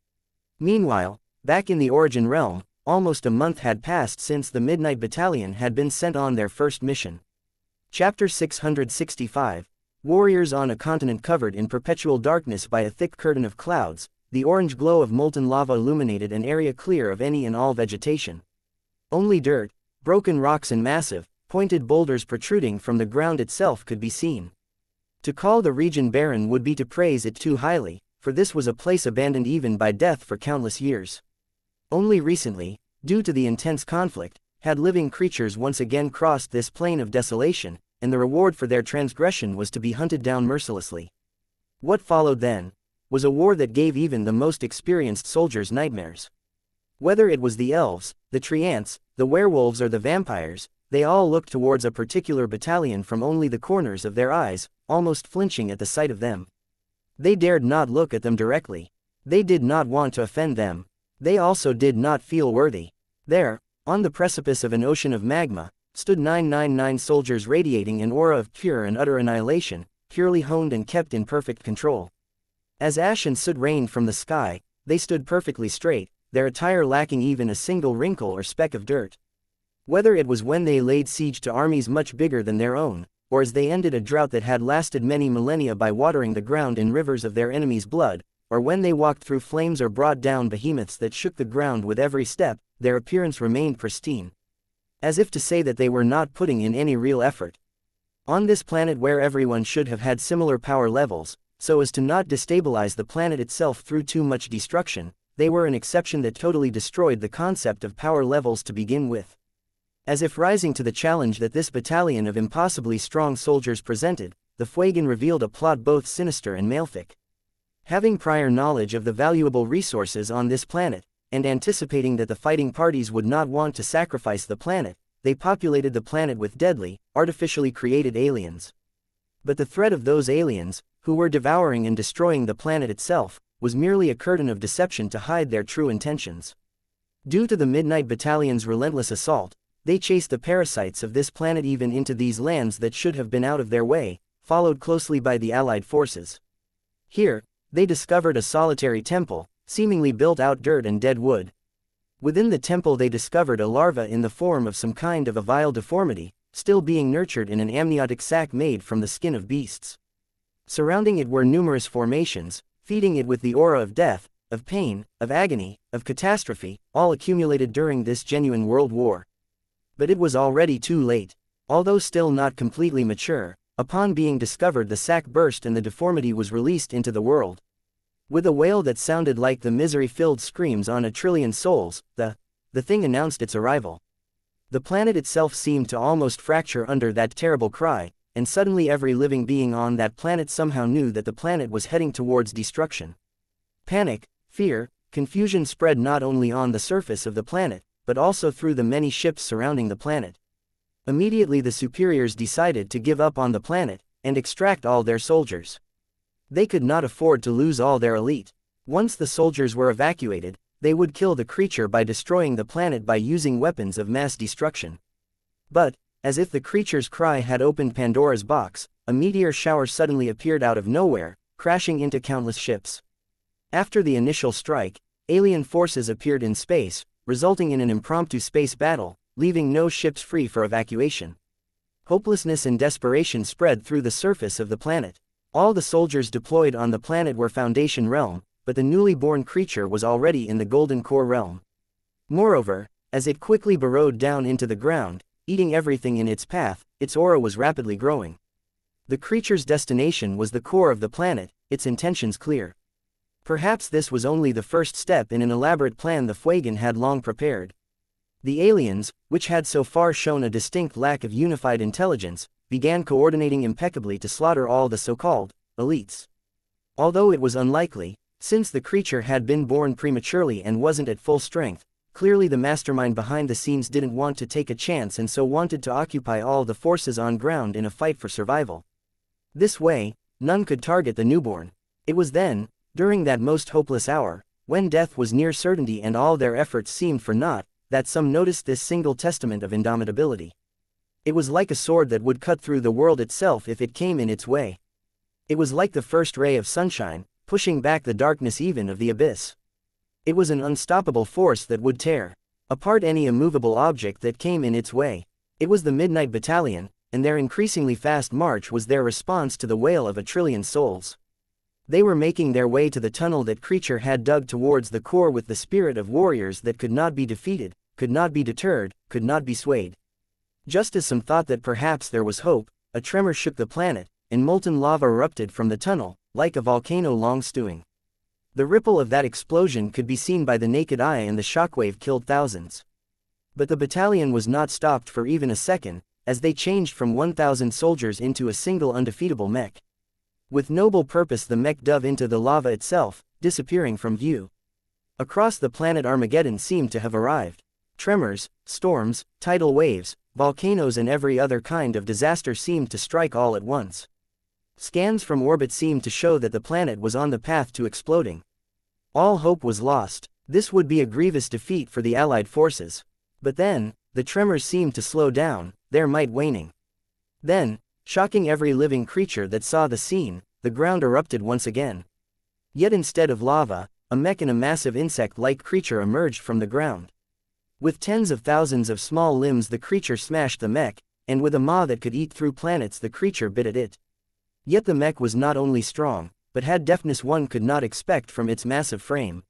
Meanwhile, back in the Origin Realm, almost a month had passed since the Midnight Battalion had been sent on their first mission. Chapter 665, Warriors on a continent covered in perpetual darkness by a thick curtain of clouds, the orange glow of molten lava illuminated an area clear of any and all vegetation. Only dirt, broken rocks and massive, pointed boulders protruding from the ground itself could be seen. To call the region barren would be to praise it too highly, for this was a place abandoned even by death for countless years. Only recently, due to the intense conflict, had living creatures once again crossed this plane of desolation, and the reward for their transgression was to be hunted down mercilessly. What followed then was a war that gave even the most experienced soldiers nightmares. Whether it was the elves, the treants, the werewolves or the vampires, they all looked towards a particular battalion from only the corners of their eyes, almost flinching at the sight of them. They dared not look at them directly. They did not want to offend them. They also did not feel worthy. There, on the precipice of an ocean of magma, stood 999 soldiers radiating an aura of pure and utter annihilation, purely honed and kept in perfect control. As ash and soot rained from the sky, they stood perfectly straight, their attire lacking even a single wrinkle or speck of dirt. Whether it was when they laid siege to armies much bigger than their own, or as they ended a drought that had lasted many millennia by watering the ground in rivers of their enemies' blood, or when they walked through flames or brought down behemoths that shook the ground with every step, their appearance remained pristine. As if to say that they were not putting in any real effort. On this planet where everyone should have had similar power levels, so as to not destabilize the planet itself through too much destruction, they were an exception that totally destroyed the concept of power levels to begin with. As if rising to the challenge that this battalion of impossibly strong soldiers presented, the Fuegan revealed a plot both sinister and malefic. Having prior knowledge of the valuable resources on this planet, and anticipating that the fighting parties would not want to sacrifice the planet, they populated the planet with deadly, artificially created aliens. But the threat of those aliens, who were devouring and destroying the planet itself, was merely a curtain of deception to hide their true intentions. Due to the Midnight Battalion's relentless assault, they chased the parasites of this planet even into these lands that should have been out of their way, followed closely by the Allied forces. Here, they discovered a solitary temple, seemingly built out dirt and dead wood. Within the temple they discovered a larva in the form of some kind of a vile deformity, still being nurtured in an amniotic sac made from the skin of beasts. Surrounding it were numerous formations, feeding it with the aura of death, of pain, of agony, of catastrophe, all accumulated during this genuine world war. But it was already too late. Although still not completely mature, upon being discovered the sac burst and the deformity was released into the world. With a wail that sounded like the misery-filled screams on a trillion souls, the thing announced its arrival. The planet itself seemed to almost fracture under that terrible cry, and suddenly every living being on that planet somehow knew that the planet was heading towards destruction. Panic, fear, confusion spread not only on the surface of the planet, but also through the many ships surrounding the planet. Immediately the superiors decided to give up on the planet, and extract all their soldiers. They could not afford to lose all their elite. Once the soldiers were evacuated, they would kill the creature by destroying the planet by using weapons of mass destruction. But, as if the creature's cry had opened Pandora's box, a meteor shower suddenly appeared out of nowhere, crashing into countless ships. After the initial strike, alien forces appeared in space, resulting in an impromptu space battle, leaving no ships free for evacuation. Hopelessness and desperation spread through the surface of the planet. All the soldiers deployed on the planet were Foundation Realm, but the newly born creature was already in the Golden Core Realm. Moreover, as it quickly burrowed down into the ground, eating everything in its path, its aura was rapidly growing. The creature's destination was the core of the planet, its intentions clear. Perhaps this was only the first step in an elaborate plan the Fuegan had long prepared. The aliens, which had so far shown a distinct lack of unified intelligence, began coordinating impeccably to slaughter all the so-called elites. Although it was unlikely, since the creature had been born prematurely and wasn't at full strength, clearly the mastermind behind the scenes didn't want to take a chance and so wanted to occupy all the forces on ground in a fight for survival. This way, none could target the newborn. It was then, during that most hopeless hour, when death was near certainty and all their efforts seemed for naught, that some noticed this single testament of indomitability. It was like a sword that would cut through the world itself if it came in its way. It was like the first ray of sunshine, pushing back the darkness even of the abyss. It was an unstoppable force that would tear apart any immovable object that came in its way. It was the Midnight Battalion, and their increasingly fast march was their response to the wail of 1,000,000,000,000 souls. They were making their way to the tunnel that Creature had dug towards the core with the spirit of warriors that could not be defeated, could not be deterred, could not be swayed. Just as some thought that perhaps there was hope, a tremor shook the planet, and molten lava erupted from the tunnel, like a volcano long stewing. The ripple of that explosion could be seen by the naked eye, and the shockwave killed thousands. But the battalion was not stopped for even a second, as they changed from 1,000 soldiers into a single undefeatable mech. With noble purpose, the mech dove into the lava itself, disappearing from view. Across the planet, Armageddon seemed to have arrived. Tremors, storms, tidal waves, volcanoes, and every other kind of disaster seemed to strike all at once. Scans from orbit seemed to show that the planet was on the path to exploding. All hope was lost. This would be a grievous defeat for the Allied forces. But then, the tremors seemed to slow down, their might waning. Then, shocking every living creature that saw the scene, the ground erupted once again. Yet instead of lava, a mech and a massive insect-like creature emerged from the ground. With tens of thousands of small limbs, the creature smashed the mech, and with a maw that could eat through planets, the creature bit at it. Yet the mech was not only strong, but had deftness one could not expect from its massive frame.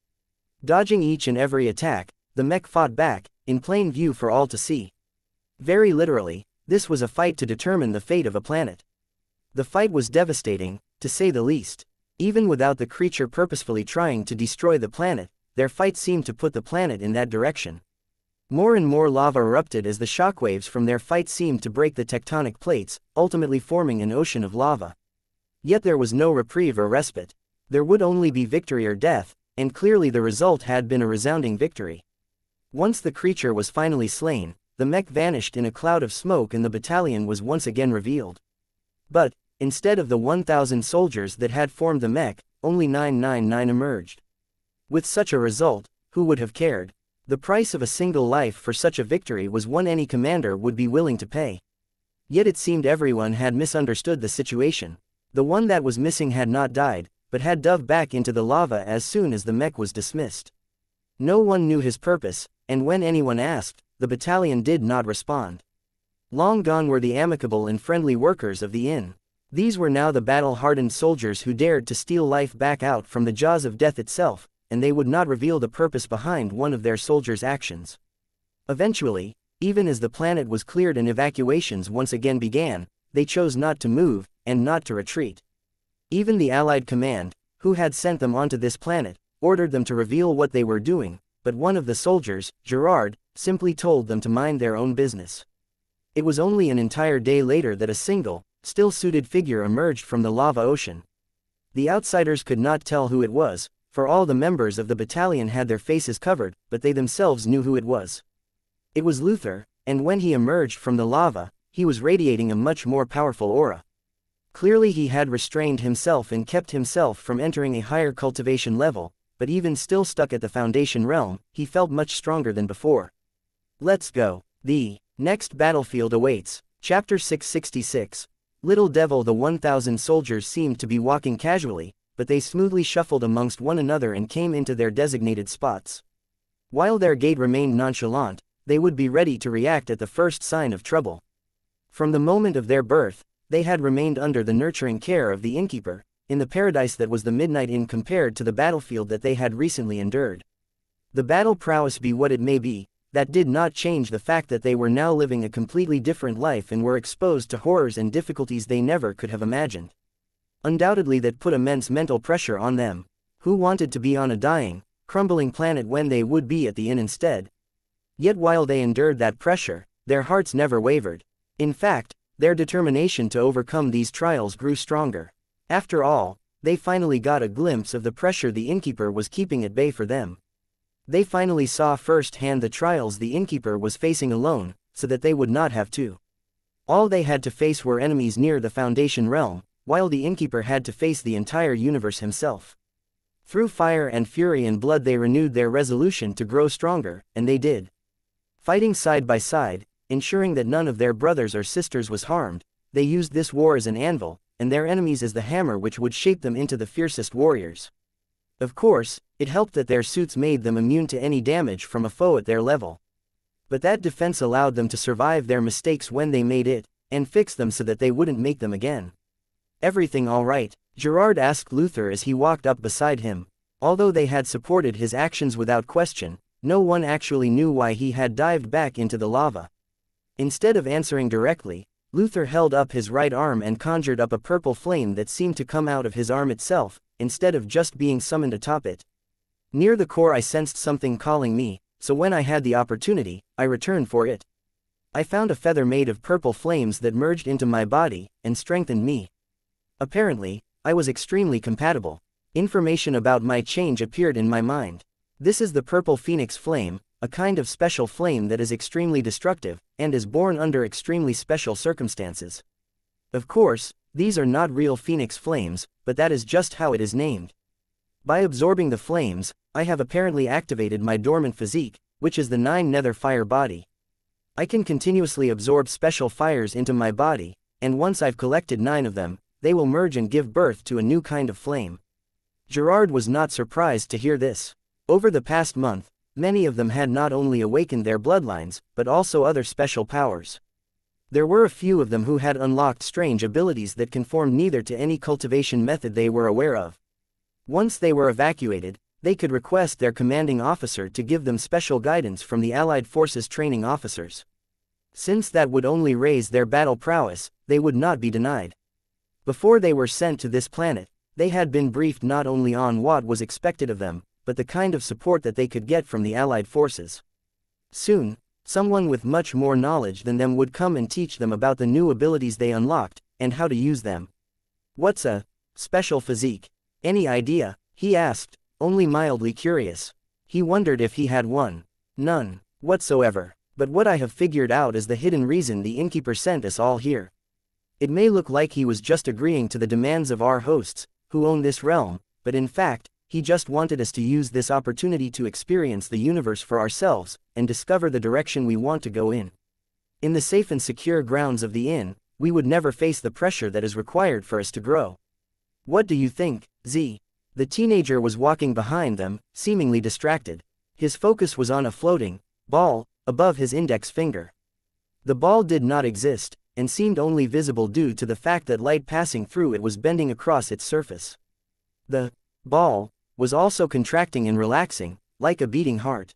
Dodging each and every attack, the mech fought back, in plain view for all to see. Very literally, this was a fight to determine the fate of a planet. The fight was devastating, to say the least. Even without the creature purposefully trying to destroy the planet, their fight seemed to put the planet in that direction. More and more lava erupted as the shockwaves from their fight seemed to break the tectonic plates, ultimately forming an ocean of lava. Yet there was no reprieve or respite. There would only be victory or death, and clearly the result had been a resounding victory. Once the creature was finally slain, the mech vanished in a cloud of smoke, and the battalion was once again revealed. But, instead of the 1,000 soldiers that had formed the mech, only 999 emerged. With such a result, who would have cared? The price of a single life for such a victory was one any commander would be willing to pay. Yet it seemed everyone had misunderstood the situation. The one that was missing had not died, but had dove back into the lava as soon as the mech was dismissed. No one knew his purpose, and when anyone asked, the battalion did not respond. Long gone were the amicable and friendly workers of the inn. These were now the battle-hardened soldiers who dared to steal life back out from the jaws of death itself, and they would not reveal the purpose behind one of their soldiers' actions. Eventually, even as the planet was cleared and evacuations once again began, they chose not to move, and not to retreat. Even the Allied command, who had sent them onto this planet, ordered them to reveal what they were doing, but one of the soldiers, Gerard, simply told them to mind their own business. It was only an entire day later that a single, still-suited figure emerged from the lava ocean. The outsiders could not tell who it was, for all the members of the battalion had their faces covered, but they themselves knew who it was. It was Luther, and when he emerged from the lava, he was radiating a much more powerful aura. Clearly he had restrained himself and kept himself from entering a higher cultivation level, but even still stuck at the Foundation realm, he felt much stronger than before. Let's go. The next battlefield awaits. Chapter 666. Little Devil. The 1,000 soldiers seemed to be walking casually, but they smoothly shuffled amongst one another and came into their designated spots. While their gait remained nonchalant, they would be ready to react at the first sign of trouble. From the moment of their birth, they had remained under the nurturing care of the Innkeeper, in the paradise that was the Midnight Inn compared to the battlefield that they had recently endured. The battle prowess be what it may be, that did not change the fact that they were now living a completely different life and were exposed to horrors and difficulties they never could have imagined. Undoubtedly that put immense mental pressure on them. Who wanted to be on a dying, crumbling planet when they would be at the inn instead? Yet while they endured that pressure, their hearts never wavered. In fact, their determination to overcome these trials grew stronger. After all, they finally got a glimpse of the pressure the Innkeeper was keeping at bay for them. They finally saw firsthand the trials the Innkeeper was facing alone, so that they would not have to. All they had to face were enemies near the Foundation realm, while the Innkeeper had to face the entire universe himself. Through fire and fury and blood they renewed their resolution to grow stronger, and they did. Fighting side by side, ensuring that none of their brothers or sisters was harmed, they used this war as an anvil, and their enemies as the hammer which would shape them into the fiercest warriors. Of course, it helped that their suits made them immune to any damage from a foe at their level. But that defense allowed them to survive their mistakes when they made it, and fix them so that they wouldn't make them again. "Everything all right?" Gerard asked Luther as he walked up beside him. Although they had supported his actions without question, no one actually knew why he had dived back into the lava. Instead of answering directly, Luther held up his right arm and conjured up a purple flame that seemed to come out of his arm itself, instead of just being summoned atop it. Near the core I sensed something calling me, so when I had the opportunity, I returned for it. I found a feather made of purple flames that merged into my body, and strengthened me. Apparently, I was extremely compatible. Information about my change appeared in my mind. This is the purple phoenix flame, a kind of special flame that is extremely destructive, and is born under extremely special circumstances. Of course, these are not real phoenix flames, but that is just how it is named. By absorbing the flames, I have apparently activated my dormant physique, which is the 9 nether fire body. I can continuously absorb special fires into my body, and once I've collected 9 of them, they will merge and give birth to a new kind of flame. Gerard was not surprised to hear this. Over the past month, many of them had not only awakened their bloodlines, but also other special powers. There were a few of them who had unlocked strange abilities that conformed neither to any cultivation method they were aware of. Once they were evacuated, they could request their commanding officer to give them special guidance from the Allied Forces training officers. Since that would only raise their battle prowess, they would not be denied. Before they were sent to this planet, they had been briefed not only on what was expected of them, but the kind of support that they could get from the Allied forces. Soon, someone with much more knowledge than them would come and teach them about the new abilities they unlocked, and how to use them. "What's a special physique? Any idea?" he asked, only mildly curious. He wondered if he had one. "None whatsoever. But what I have figured out is the hidden reason the Innkeeper sent us all here. It may look like he was just agreeing to the demands of our hosts, who own this realm, but in fact, he just wanted us to use this opportunity to experience the universe for ourselves, and discover the direction we want to go in. In the safe and secure grounds of the inn, we would never face the pressure that is required for us to grow. What do you think, Z?" The teenager was walking behind them, seemingly distracted. His focus was on a floating ball above his index finger. The ball did not exist, and seemed only visible due to the fact that light passing through it was bending across its surface. The ball was also contracting and relaxing, like a beating heart.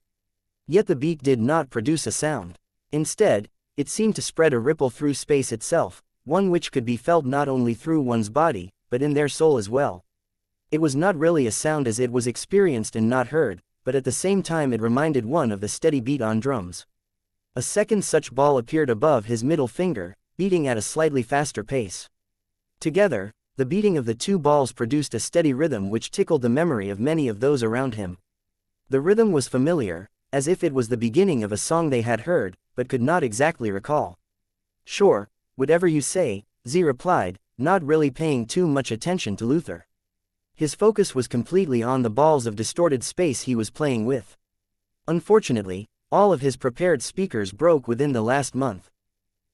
Yet the beat did not produce a sound. Instead, it seemed to spread a ripple through space itself, one which could be felt not only through one's body, but in their soul as well. It was not really a sound as it was experienced and not heard, but at the same time it reminded one of the steady beat on drums. A second such ball appeared above his middle finger, beating at a slightly faster pace. Together, the beating of the 2 balls produced a steady rhythm which tickled the memory of many of those around him. The rhythm was familiar, as if it was the beginning of a song they had heard, but could not exactly recall. "Sure, whatever you say," Z replied, not really paying too much attention to Luther. His focus was completely on the balls of distorted space he was playing with. Unfortunately, all of his prepared speakers broke within the last month.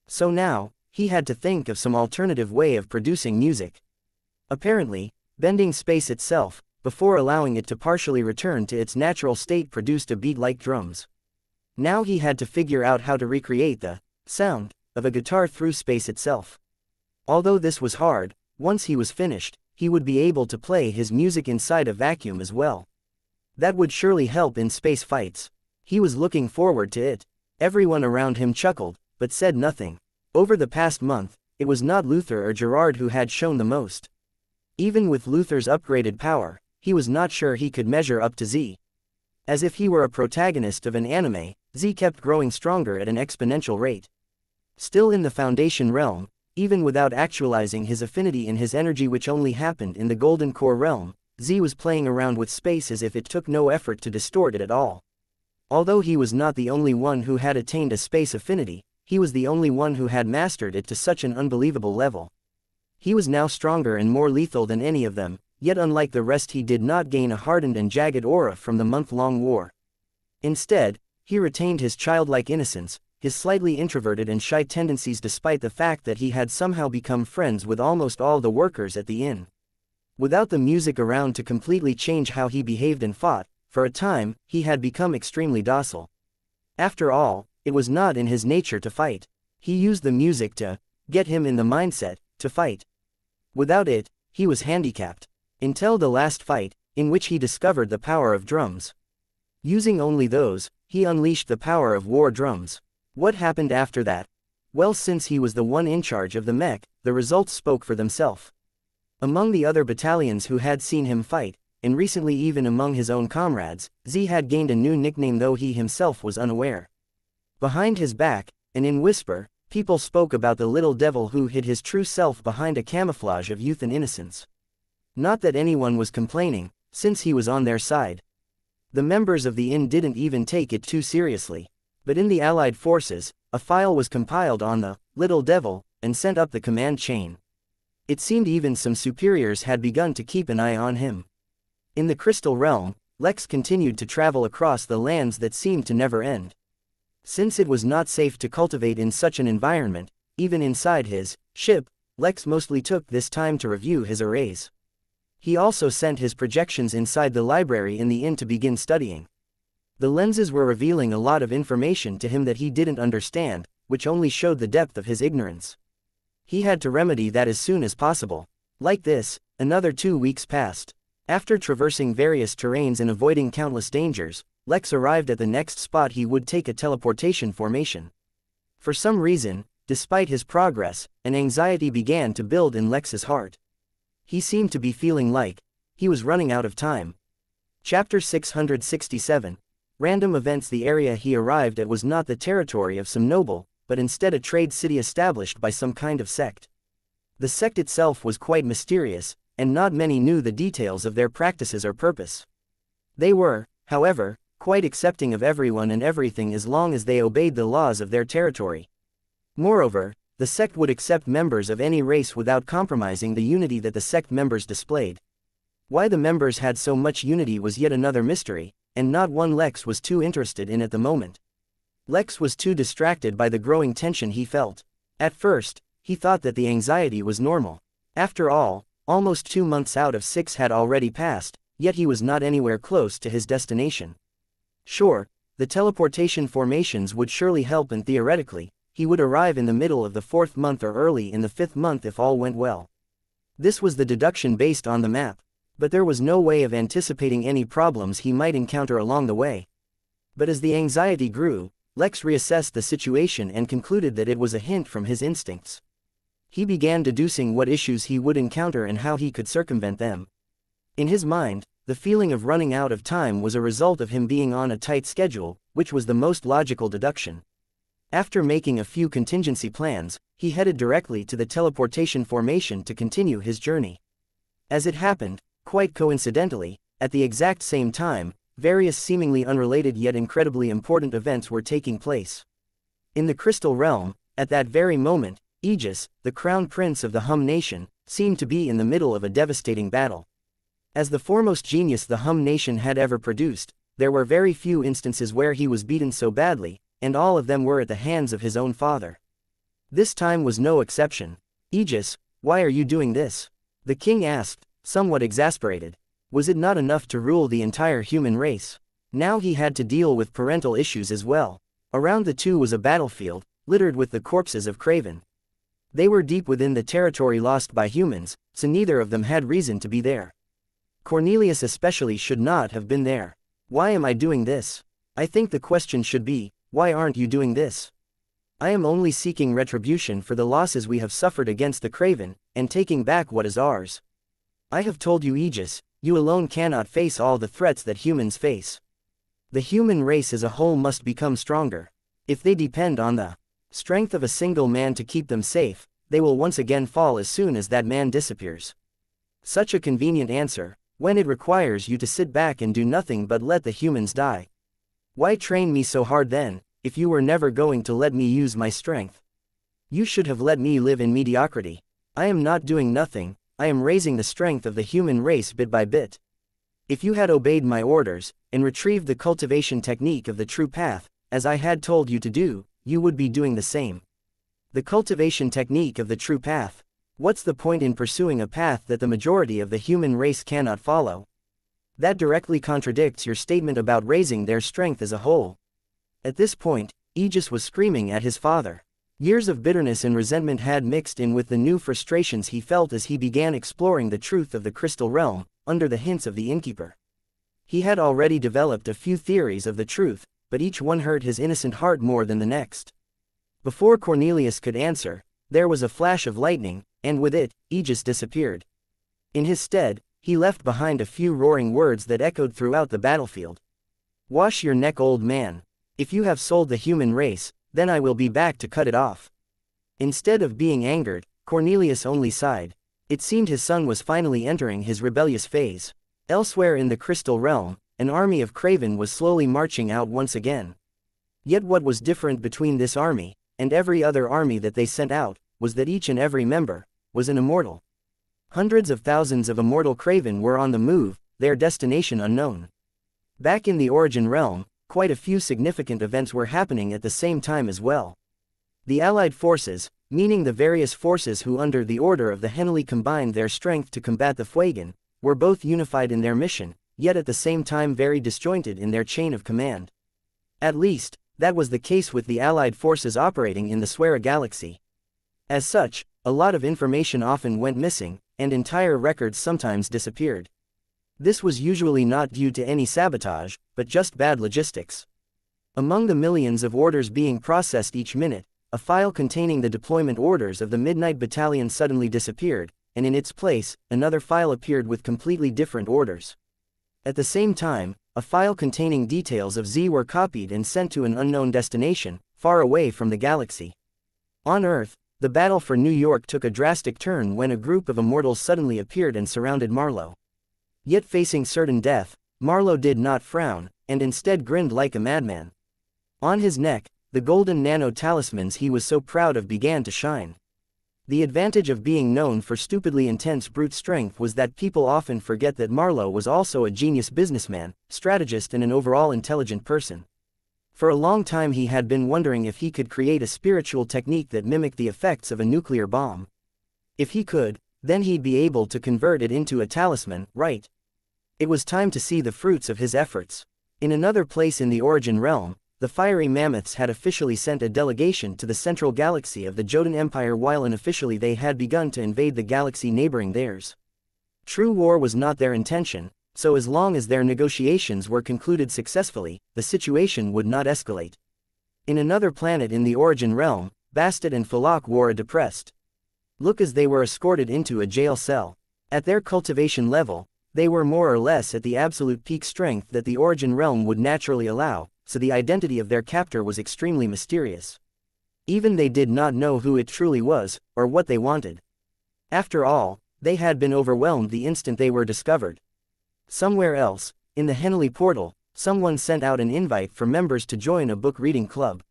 So now, he had to think of some alternative way of producing music. Apparently, bending space itself, before allowing it to partially return to its natural state, produced a beat like drums. Now he had to figure out how to recreate the sound of a guitar through space itself. Although this was hard, once he was finished, he would be able to play his music inside a vacuum as well. That would surely help in space fights. He was looking forward to it. Everyone around him chuckled, but said nothing. Over the past month, it was not Luther or Gerard who had shown the most. Even with Luther's upgraded power, he was not sure he could measure up to Z. As if he were a protagonist of an anime, Z kept growing stronger at an exponential rate. Still in the Foundation realm, even without actualizing his affinity in his energy which only happened in the Golden Core realm, Z was playing around with space as if it took no effort to distort it at all. Although he was not the only one who had attained a space affinity, he was the only one who had mastered it to such an unbelievable level. He was now stronger and more lethal than any of them, yet unlike the rest he did not gain a hardened and jagged aura from the month-long war. Instead, he retained his childlike innocence, his slightly introverted and shy tendencies despite the fact that he had somehow become friends with almost all the workers at the inn. Without the music around to completely change how he behaved and fought, for a time, he had become extremely docile. After all, it was not in his nature to fight. He used the music to get him in the mindset to fight. Without it, he was handicapped. Until the last fight, in which he discovered the power of drums. Using only those, he unleashed the power of war drums. What happened after that? Well, since he was the one in charge of the mech, the results spoke for themselves. Among the other battalions who had seen him fight, and recently even among his own comrades, Z had gained a new nickname though he himself was unaware. Behind his back, and in whisper, people spoke about the little devil who hid his true self behind a camouflage of youth and innocence. Not that anyone was complaining, since he was on their side. The members of the inn didn't even take it too seriously. But in the Allied forces, a file was compiled on the little devil, and sent up the command chain. It seemed even some superiors had begun to keep an eye on him. In the Crystal Realm, Lex continued to travel across the lands that seemed to never end. Since it was not safe to cultivate in such an environment, even inside his ship, Lex mostly took this time to review his arrays. He also sent his projections inside the library in the inn to begin studying. The lenses were revealing a lot of information to him that he didn't understand, which only showed the depth of his ignorance. He had to remedy that as soon as possible. Like this, another 2 weeks passed. After traversing various terrains and avoiding countless dangers, Lex arrived at the next spot he would take a teleportation formation. For some reason, despite his progress, an anxiety began to build in Lex's heart. He seemed to be feeling like he was running out of time. Chapter 667. Random events. The area he arrived at was not the territory of some noble, but instead a trade city established by some kind of sect. The sect itself was quite mysterious, and not many knew the details of their practices or purpose. They were, however, quite accepting of everyone and everything as long as they obeyed the laws of their territory. Moreover, the sect would accept members of any race without compromising the unity that the sect members displayed. Why the members had so much unity was yet another mystery, and not one Lex was too interested in at the moment. Lex was too distracted by the growing tension he felt. At first, he thought that the anxiety was normal. After all, almost 2 months out of 6 had already passed, yet he was not anywhere close to his destination. Sure, the teleportation formations would surely help, and theoretically, he would arrive in the middle of the 4th month or early in the 5th month if all went well. This was the deduction based on the map. But there was no way of anticipating any problems he might encounter along the way. But as the anxiety grew, Lex reassessed the situation and concluded that it was a hint from his instincts. He began deducing what issues he would encounter and how he could circumvent them. In his mind, the feeling of running out of time was a result of him being on a tight schedule, which was the most logical deduction. After making a few contingency plans, he headed directly to the teleportation formation to continue his journey. As it happened, quite coincidentally, at the exact same time, various seemingly unrelated yet incredibly important events were taking place. In the Crystal Realm, at that very moment, Aegis, the crown prince of the Hum nation, seemed to be in the middle of a devastating battle. As the foremost genius the Hum nation had ever produced, there were very few instances where he was beaten so badly, and all of them were at the hands of his own father. This time was no exception. "Aegis, why are you doing this?" the king asked, somewhat exasperated. Was it not enough to rule the entire human race? Now he had to deal with parental issues as well. Around the two was a battlefield, littered with the corpses of Craven. They were deep within the territory lost by humans, so neither of them had reason to be there. Cornelius especially should not have been there. Why am I doing this? I think the question should be, why aren't you doing this? I am only seeking retribution for the losses we have suffered against the Craven, and taking back what is ours. I have told you, Aegis, you alone cannot face all the threats that humans face. The human race as a whole must become stronger. If they depend on the strength of a single man to keep them safe, they will once again fall as soon as that man disappears. Such a convenient answer, when it requires you to sit back and do nothing but let the humans die. Why train me so hard then, if you were never going to let me use my strength? You should have let me live in mediocrity. I am not doing nothing, I am raising the strength of the human race bit by bit. If you had obeyed my orders, and retrieved the cultivation technique of the true path, as I had told you to do, you would be doing the same. The cultivation technique of the true path. What's the point in pursuing a path that the majority of the human race cannot follow? That directly contradicts your statement about raising their strength as a whole. At this point, Aegis was screaming at his father. Years of bitterness and resentment had mixed in with the new frustrations he felt as he began exploring the truth of the crystal realm, under the hints of the Innkeeper. He had already developed a few theories of the truth, but each one hurt his innocent heart more than the next. Before Cornelius could answer, there was a flash of lightning, and with it, Aegis disappeared. In his stead, he left behind a few roaring words that echoed throughout the battlefield. "Wash your neck, old man. If you have sold the human race, then I will be back to cut it off." Instead of being angered, Cornelius only sighed. It seemed his son was finally entering his rebellious phase. Elsewhere in the crystal realm, an army of Craven was slowly marching out once again. Yet what was different between this army, and every other army that they sent out, was that each and every member was an immortal. Hundreds of thousands of immortal Craven were on the move, their destination unknown. Back in the Origin realm, quite a few significant events were happening at the same time as well. The allied forces, meaning the various forces who under the order of the Henley combined their strength to combat the Fuegan, were both unified in their mission, yet at the same time very disjointed in their chain of command. At least, that was the case with the allied forces operating in the Swera galaxy. As such, a lot of information often went missing, and entire records sometimes disappeared. This was usually not due to any sabotage, but just bad logistics. Among the millions of orders being processed each minute, a file containing the deployment orders of the Midnight Battalion suddenly disappeared, and in its place, another file appeared with completely different orders. At the same time, a file containing details of Z were copied and sent to an unknown destination, far away from the galaxy. On Earth, the battle for New York took a drastic turn when a group of immortals suddenly appeared and surrounded Marlowe. Yet facing certain death, Marlowe did not frown, and instead grinned like a madman. On his neck, the golden nano-talismans he was so proud of began to shine. The advantage of being known for stupidly intense brute strength was that people often forget that Marlowe was also a genius businessman, strategist and an overall intelligent person. For a long time he had been wondering if he could create a spiritual technique that mimicked the effects of a nuclear bomb. If he could, then he'd be able to convert it into a talisman, right? It was time to see the fruits of his efforts. In another place in the Origin realm, the fiery mammoths had officially sent a delegation to the central galaxy of the Jotun Empire while unofficially they had begun to invade the galaxy neighboring theirs. True war was not their intention, so as long as their negotiations were concluded successfully, the situation would not escalate. In another planet in the Origin realm, Bastet and Falak wore a depressed look as they were escorted into a jail cell. At their cultivation level, they were more or less at the absolute peak strength that the Origin realm would naturally allow, so the identity of their captor was extremely mysterious. Even they did not know who it truly was, or what they wanted. After all, they had been overwhelmed the instant they were discovered. Somewhere else, in the Henley portal, someone sent out an invite for members to join a book reading club.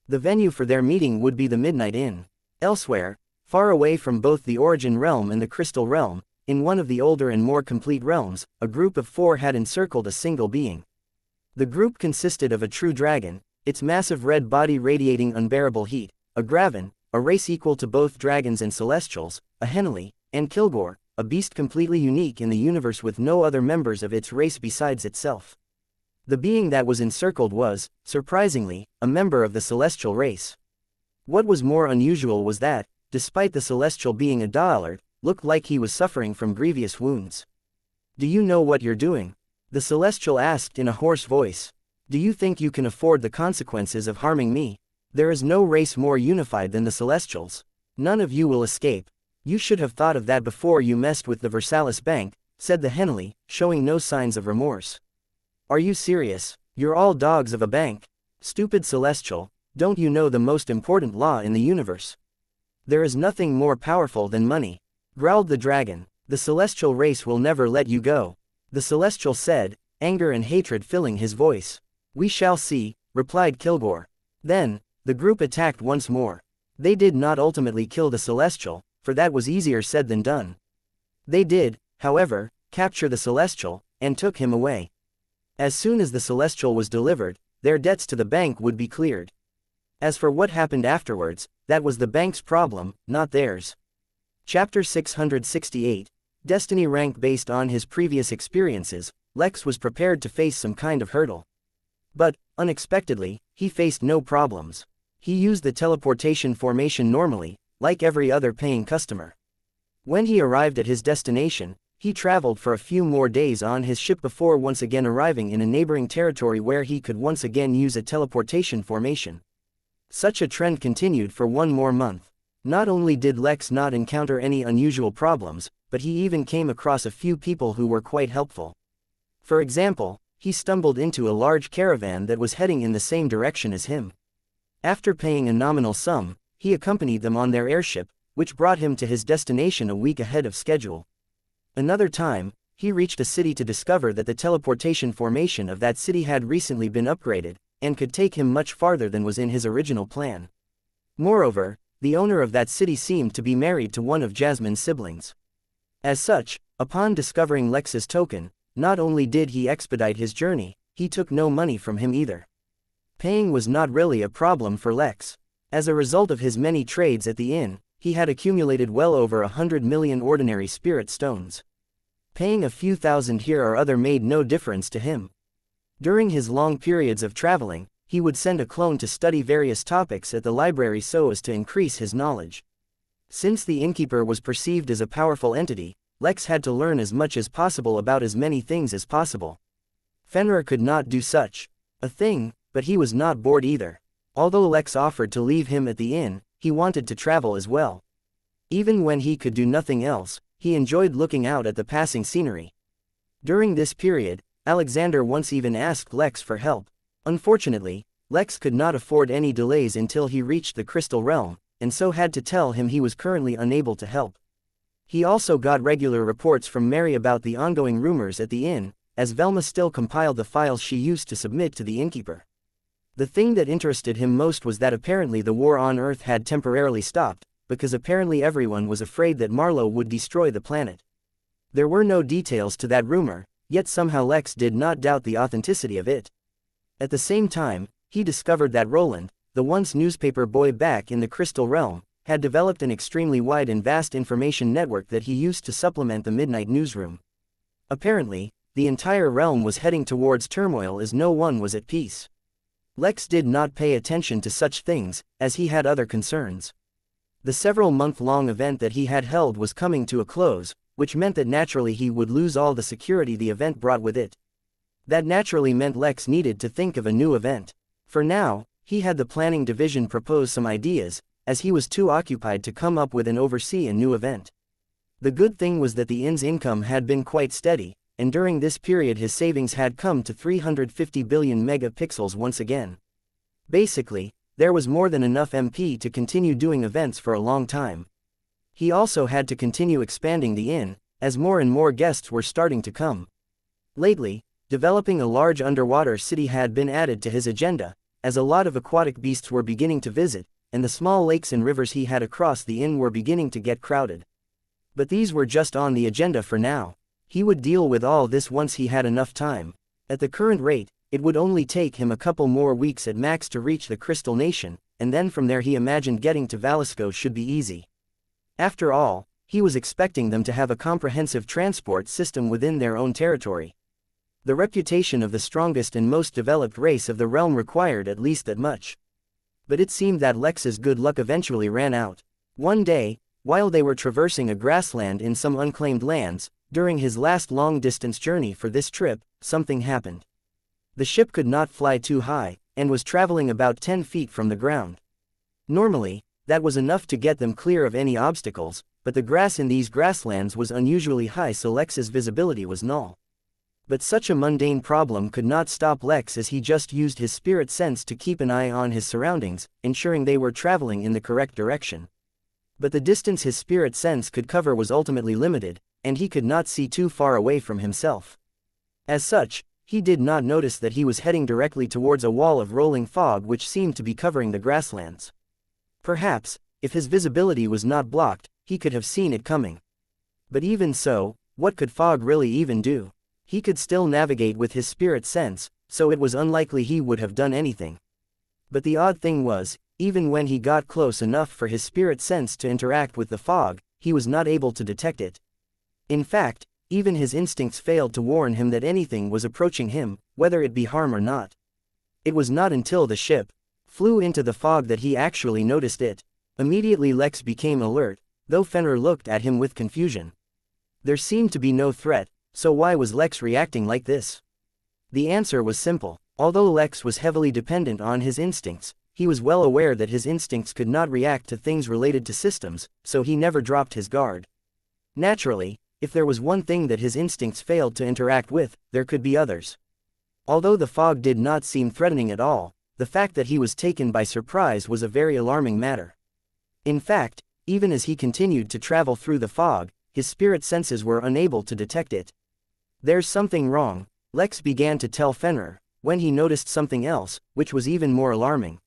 The venue for their meeting would be the Midnight Inn. Elsewhere, far away from both the Origin realm and the Crystal realm, in one of the older and more complete realms, a group of 4 had encircled a single being. The group consisted of a true dragon, its massive red body radiating unbearable heat, a Graven, a race equal to both dragons and celestials, a Henley, and Kilgore, a beast completely unique in the universe with no other members of its race besides itself. The being that was encircled was, surprisingly, a member of the celestial race. What was more unusual was that, despite the celestial being a Da'alert, looked like he was suffering from grievous wounds. "Do you know what you're doing?" the celestial asked in a hoarse voice. "Do you think you can afford the consequences of harming me? There is no race more unified than the celestials. None of you will escape. You should have thought of that before you messed with the Versailles Bank," said the Henley, showing no signs of remorse. "Are you serious? You're all dogs of a bank. Stupid celestial, don't you know the most important law in the universe? There is nothing more powerful than money," growled the dragon. "The celestial race will never let you go," the celestial said, anger and hatred filling his voice. "We shall see," replied Kilgore. Then, the group attacked once more. They did not ultimately kill the celestial, for that was easier said than done. They did, however, capture the celestial, and took him away. As soon as the celestial was delivered, their debts to the bank would be cleared. As for what happened afterwards, that was the bank's problem, not theirs. Chapter 668, Destiny Rank. Based on his previous experiences, Lex was prepared to face some kind of hurdle. But, unexpectedly, he faced no problems. He used the teleportation formation normally, like every other paying customer. When he arrived at his destination, he traveled for a few more days on his ship before once again arriving in a neighboring territory where he could once again use a teleportation formation. Such a trend continued for one more month. Not only did Lex not encounter any unusual problems, but he even came across a few people who were quite helpful. For example, he stumbled into a large caravan that was heading in the same direction as him. After paying a nominal sum, he accompanied them on their airship, which brought him to his destination a week ahead of schedule. Another time, he reached a city to discover that the teleportation formation of that city had recently been upgraded, and could take him much farther than was in his original plan. Moreover, the owner of that city seemed to be married to one of Jasmine's siblings. As such, upon discovering Lex's token, not only did he expedite his journey, he took no money from him either. Paying was not really a problem for Lex. As a result of his many trades at the inn, he had accumulated well over 100 million ordinary spirit stones. Paying a few thousand here or other made no difference to him. During his long periods of traveling, he would send a clone to study various topics at the library so as to increase his knowledge. Since the Innkeeper was perceived as a powerful entity, Lex had to learn as much as possible about as many things as possible. Fenrir could not do such a thing, but he was not bored either. Although Lex offered to leave him at the inn, he wanted to travel as well. Even when he could do nothing else, he enjoyed looking out at the passing scenery. During this period, Alexander once even asked Lex for help. Unfortunately, Lex could not afford any delays until he reached the Crystal Realm, and so had to tell him he was currently unable to help. He also got regular reports from Mary about the ongoing rumors at the inn, as Velma still compiled the files she used to submit to the Innkeeper. The thing that interested him most was that apparently the war on Earth had temporarily stopped, because apparently everyone was afraid that Marlowe would destroy the planet. There were no details to that rumor, yet somehow Lex did not doubt the authenticity of it. At the same time, he discovered that Roland, the once newspaper boy back in the Crystal Realm, had developed an extremely wide and vast information network that he used to supplement the Midnight Newsroom. Apparently, the entire realm was heading towards turmoil as no one was at peace. Lex did not pay attention to such things, as he had other concerns. The several-month-long event that he had held was coming to a close, which meant that naturally he would lose all the security the event brought with it. That naturally meant Lex needed to think of a new event. For now, he had the planning division propose some ideas, as he was too occupied to come up with and oversee a new event. The good thing was that the inn's income had been quite steady, and during this period his savings had come to 350 billion megapixels once again. Basically, there was more than enough MP to continue doing events for a long time. He also had to continue expanding the inn, as more and more guests were starting to come. Lately, developing a large underwater city had been added to his agenda, as a lot of aquatic beasts were beginning to visit, and the small lakes and rivers he had across the inn were beginning to get crowded. But these were just on the agenda for now. He would deal with all this once he had enough time. At the current rate, it would only take him a couple more weeks at max to reach the Crystal Nation, and then from there he imagined getting to Valisco should be easy. After all, he was expecting them to have a comprehensive transport system within their own territory. The reputation of the strongest and most developed race of the realm required at least that much. But it seemed that Lex's good luck eventually ran out. One day, while they were traversing a grassland in some unclaimed lands, during his last long-distance journey for this trip, something happened. The ship could not fly too high, and was traveling about 10 feet from the ground. Normally, that was enough to get them clear of any obstacles, but the grass in these grasslands was unusually high, so Lex's visibility was null. But such a mundane problem could not stop Lex, as he just used his spirit sense to keep an eye on his surroundings, ensuring they were traveling in the correct direction. But the distance his spirit sense could cover was ultimately limited, and he could not see too far away from himself. As such, he did not notice that he was heading directly towards a wall of rolling fog which seemed to be covering the grasslands. Perhaps, if his visibility was not blocked, he could have seen it coming. But even so, what could fog really even do? He could still navigate with his spirit sense, so it was unlikely he would have done anything. But the odd thing was, Even when he got close enough for his spirit sense to interact with the fog, he was not able to detect it. In fact, even his instincts failed to warn him that anything was approaching him, whether it be harm or not. It was not until the ship flew into the fog that he actually noticed it. Immediately Lex became alert, though Fenrir looked at him with confusion. There seemed to be no threat, so why was Lex reacting like this? The answer was simple. Although Lex was heavily dependent on his instincts, he was well aware that his instincts could not react to things related to systems, so he never dropped his guard. Naturally, if there was one thing that his instincts failed to interact with, there could be others. Although the fog did not seem threatening at all, the fact that he was taken by surprise was a very alarming matter. In fact, even as he continued to travel through the fog, his spirit senses were unable to detect it. There's something wrong, Lex began to tell Fenrir, when he noticed something else, which was even more alarming.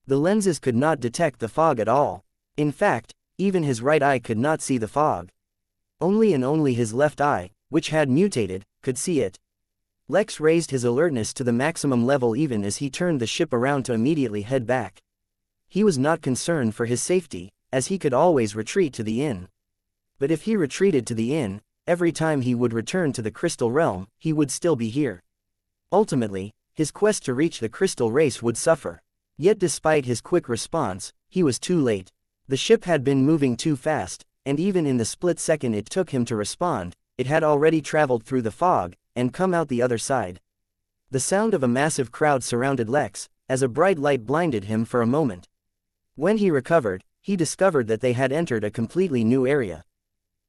The lenses could not detect the fog at all. In fact, even his right eye could not see the fog. Only and only his left eye, which had mutated, could see it. Lex raised his alertness to the maximum level even as he turned the ship around to immediately head back. He was not concerned for his safety, as he could always retreat to the inn. But if he retreated to the inn, every time he would return to the Crystal Realm, he would still be here. Ultimately, his quest to reach the Crystal Race would suffer. Yet despite his quick response, he was too late. The ship had been moving too fast, and even in the split second it took him to respond, it had already traveled through the fog, and come out the other side. The sound of a massive crowd surrounded Lex, as a bright light blinded him for a moment. When he recovered, he discovered that they had entered a completely new area.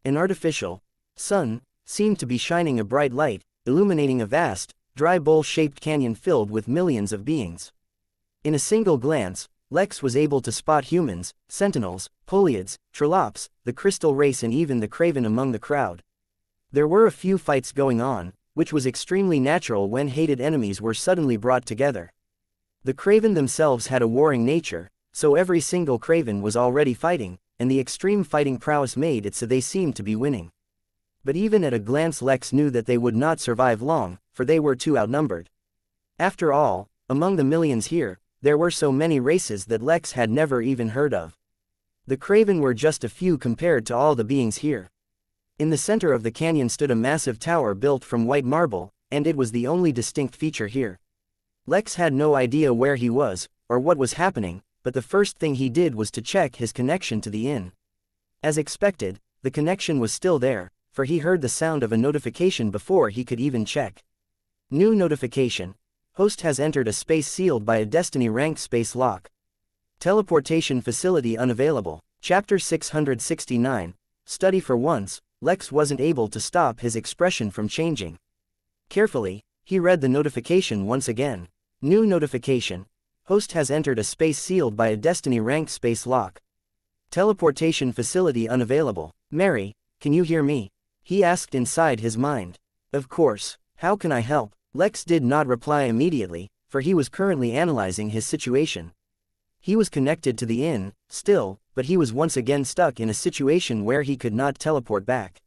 An artificial sun seemed to be shining a bright light, illuminating a vast, dry bowl-shaped canyon filled with millions of beings. In a single glance, Lex was able to spot humans, sentinels, Poliads, Trollops, the Crystal Race and even the Craven among the crowd. There were a few fights going on, which was extremely natural when hated enemies were suddenly brought together. The Craven themselves had a warring nature, so every single Craven was already fighting, and the extreme fighting prowess made it so they seemed to be winning. But even at a glance Lex knew that they would not survive long, for they were too outnumbered. After all, among the millions here, there were so many races that Lex had never even heard of. The Craven were just a few compared to all the beings here. In the center of the canyon stood a massive tower built from white marble, and it was the only distinct feature here. Lex had no idea where he was, or what was happening, but the first thing he did was to check his connection to the inn. As expected, the connection was still there, for he heard the sound of a notification before he could even check. New notification. Host has entered a space sealed by a Destiny-ranked space lock. Teleportation facility unavailable. Chapter 669. Study. For once, Lex wasn't able to stop his expression from changing. Carefully, he read the notification once again. New notification. Host has entered a space sealed by a Destiny-ranked space lock. Teleportation facility unavailable. Mary, can you hear me? He asked inside his mind. Of course, how can I help? Lex did not reply immediately, for he was currently analyzing his situation. He was connected to the inn, still, but he was once again stuck in a situation where he could not teleport back.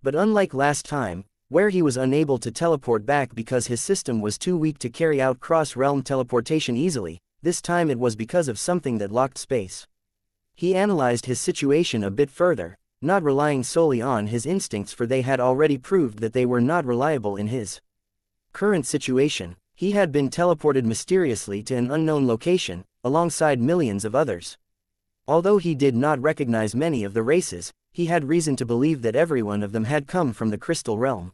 But unlike last time, where he was unable to teleport back because his system was too weak to carry out cross-realm teleportation easily, this time it was because of something that locked space. He analyzed his situation a bit further, not relying solely on his instincts, for they had already proved that they were not reliable in his current situation. He had been teleported mysteriously to an unknown location, alongside millions of others. Although he did not recognize many of the races, he had reason to believe that every one of them had come from the Crystal Realm.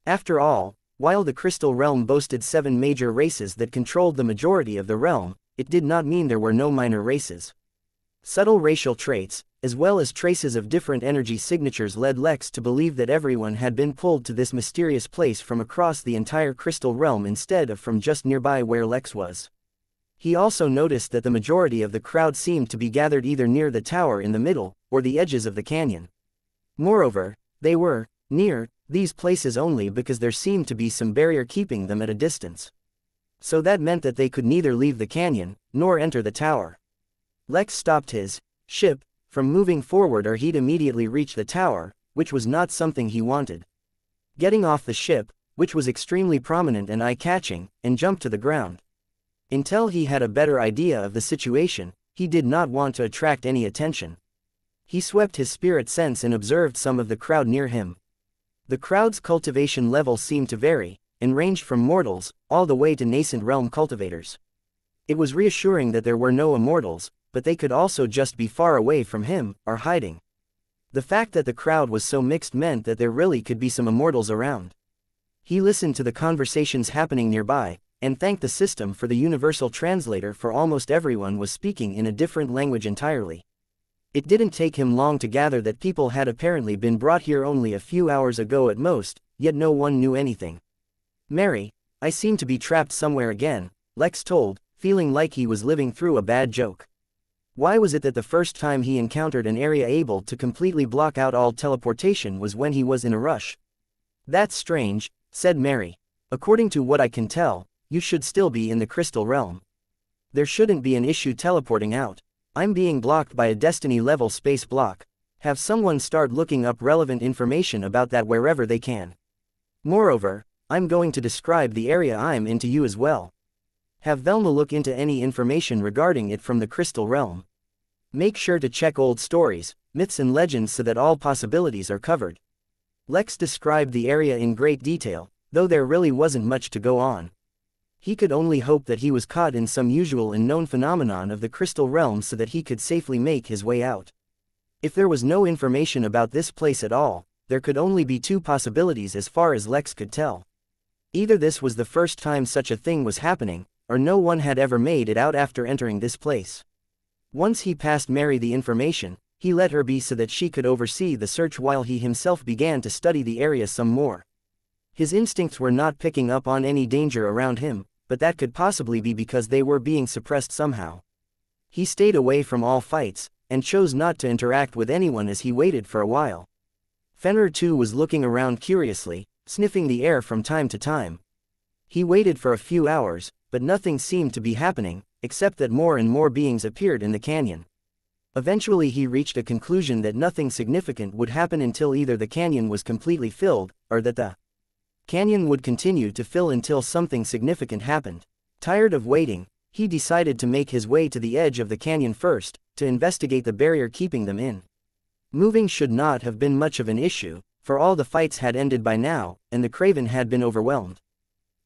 After all, while the Crystal Realm boasted 7 major races that controlled the majority of the realm, it did not mean there were no minor races. Subtle racial traits, as well as traces of different energy signatures, led Lex to believe that everyone had been pulled to this mysterious place from across the entire Crystal Realm instead of from just nearby where Lex was. He also noticed that the majority of the crowd seemed to be gathered either near the tower in the middle, or the edges of the canyon. Moreover, they were near these places only because there seemed to be some barrier keeping them at a distance. So that meant that they could neither leave the canyon, nor enter the tower. Lex stopped his ship from moving forward, or he'd immediately reach the tower, which was not something he wanted. Getting off the ship, which was extremely prominent and eye-catching, and jumped to the ground. Until he had a better idea of the situation, he did not want to attract any attention. He swept his spirit sense and observed some of the crowd near him. The crowd's cultivation level seemed to vary, and ranged from mortals, all the way to nascent realm cultivators. It was reassuring that there were no immortals, but they could also just be far away from him, or hiding. The fact that the crowd was so mixed meant that there really could be some immortals around. He listened to the conversations happening nearby, and thanked the system for the universal translator, for almost everyone was speaking in a different language entirely. It didn't take him long to gather that people had apparently been brought here only a few hours ago at most, yet no one knew anything. "Mary, I seem to be trapped somewhere again," Lex told, feeling like he was living through a bad joke. Why was it that the first time he encountered an area able to completely block out all teleportation was when he was in a rush? "That's strange," said Mary. "According to what I can tell, you should still be in the crystal realm. There shouldn't be an issue teleporting out. I'm being blocked by a Destiny-level space block. Have someone start looking up relevant information about that wherever they can. Moreover, I'm going to describe the area I'm in to you as well. Have Velma look into any information regarding it from the crystal realm. Make sure to check old stories, myths and legends so that all possibilities are covered." Lex described the area in great detail, though there really wasn't much to go on. He could only hope that he was caught in some usual and known phenomenon of the crystal realm so that he could safely make his way out. If there was no information about this place at all, there could only be two possibilities as far as Lex could tell. Either this was the first time such a thing was happening, or no one had ever made it out after entering this place. Once he passed Mary the information, he let her be so that she could oversee the search while he himself began to study the area some more. His instincts were not picking up on any danger around him, but that could possibly be because they were being suppressed somehow. He stayed away from all fights, and chose not to interact with anyone as he waited for a while. Fenrir too was looking around curiously, sniffing the air from time to time. He waited for a few hours, but nothing seemed to be happening, except that more and more beings appeared in the canyon. Eventually he reached a conclusion that nothing significant would happen until either the canyon was completely filled, or that the canyon would continue to fill until something significant happened. Tired of waiting, he decided to make his way to the edge of the canyon first, to investigate the barrier keeping them in. Moving should not have been much of an issue, for all the fights had ended by now, and the Craven had been overwhelmed.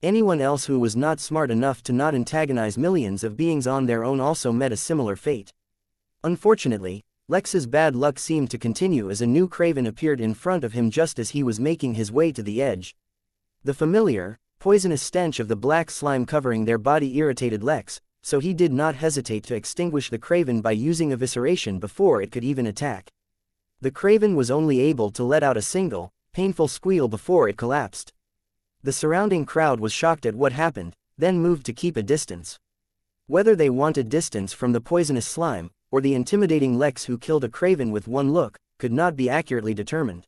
Anyone else who was not smart enough to not antagonize millions of beings on their own also met a similar fate. Unfortunately, Lex's bad luck seemed to continue as a new Craven appeared in front of him just as he was making his way to the edge. The familiar, poisonous stench of the black slime covering their body irritated Lex, so he did not hesitate to extinguish the Craven by using evisceration before it could even attack. The Craven was only able to let out a single, painful squeal before it collapsed. The surrounding crowd was shocked at what happened, then moved to keep a distance. Whether they wanted distance from the poisonous slime, or the intimidating Lex who killed a Craven with one look, could not be accurately determined.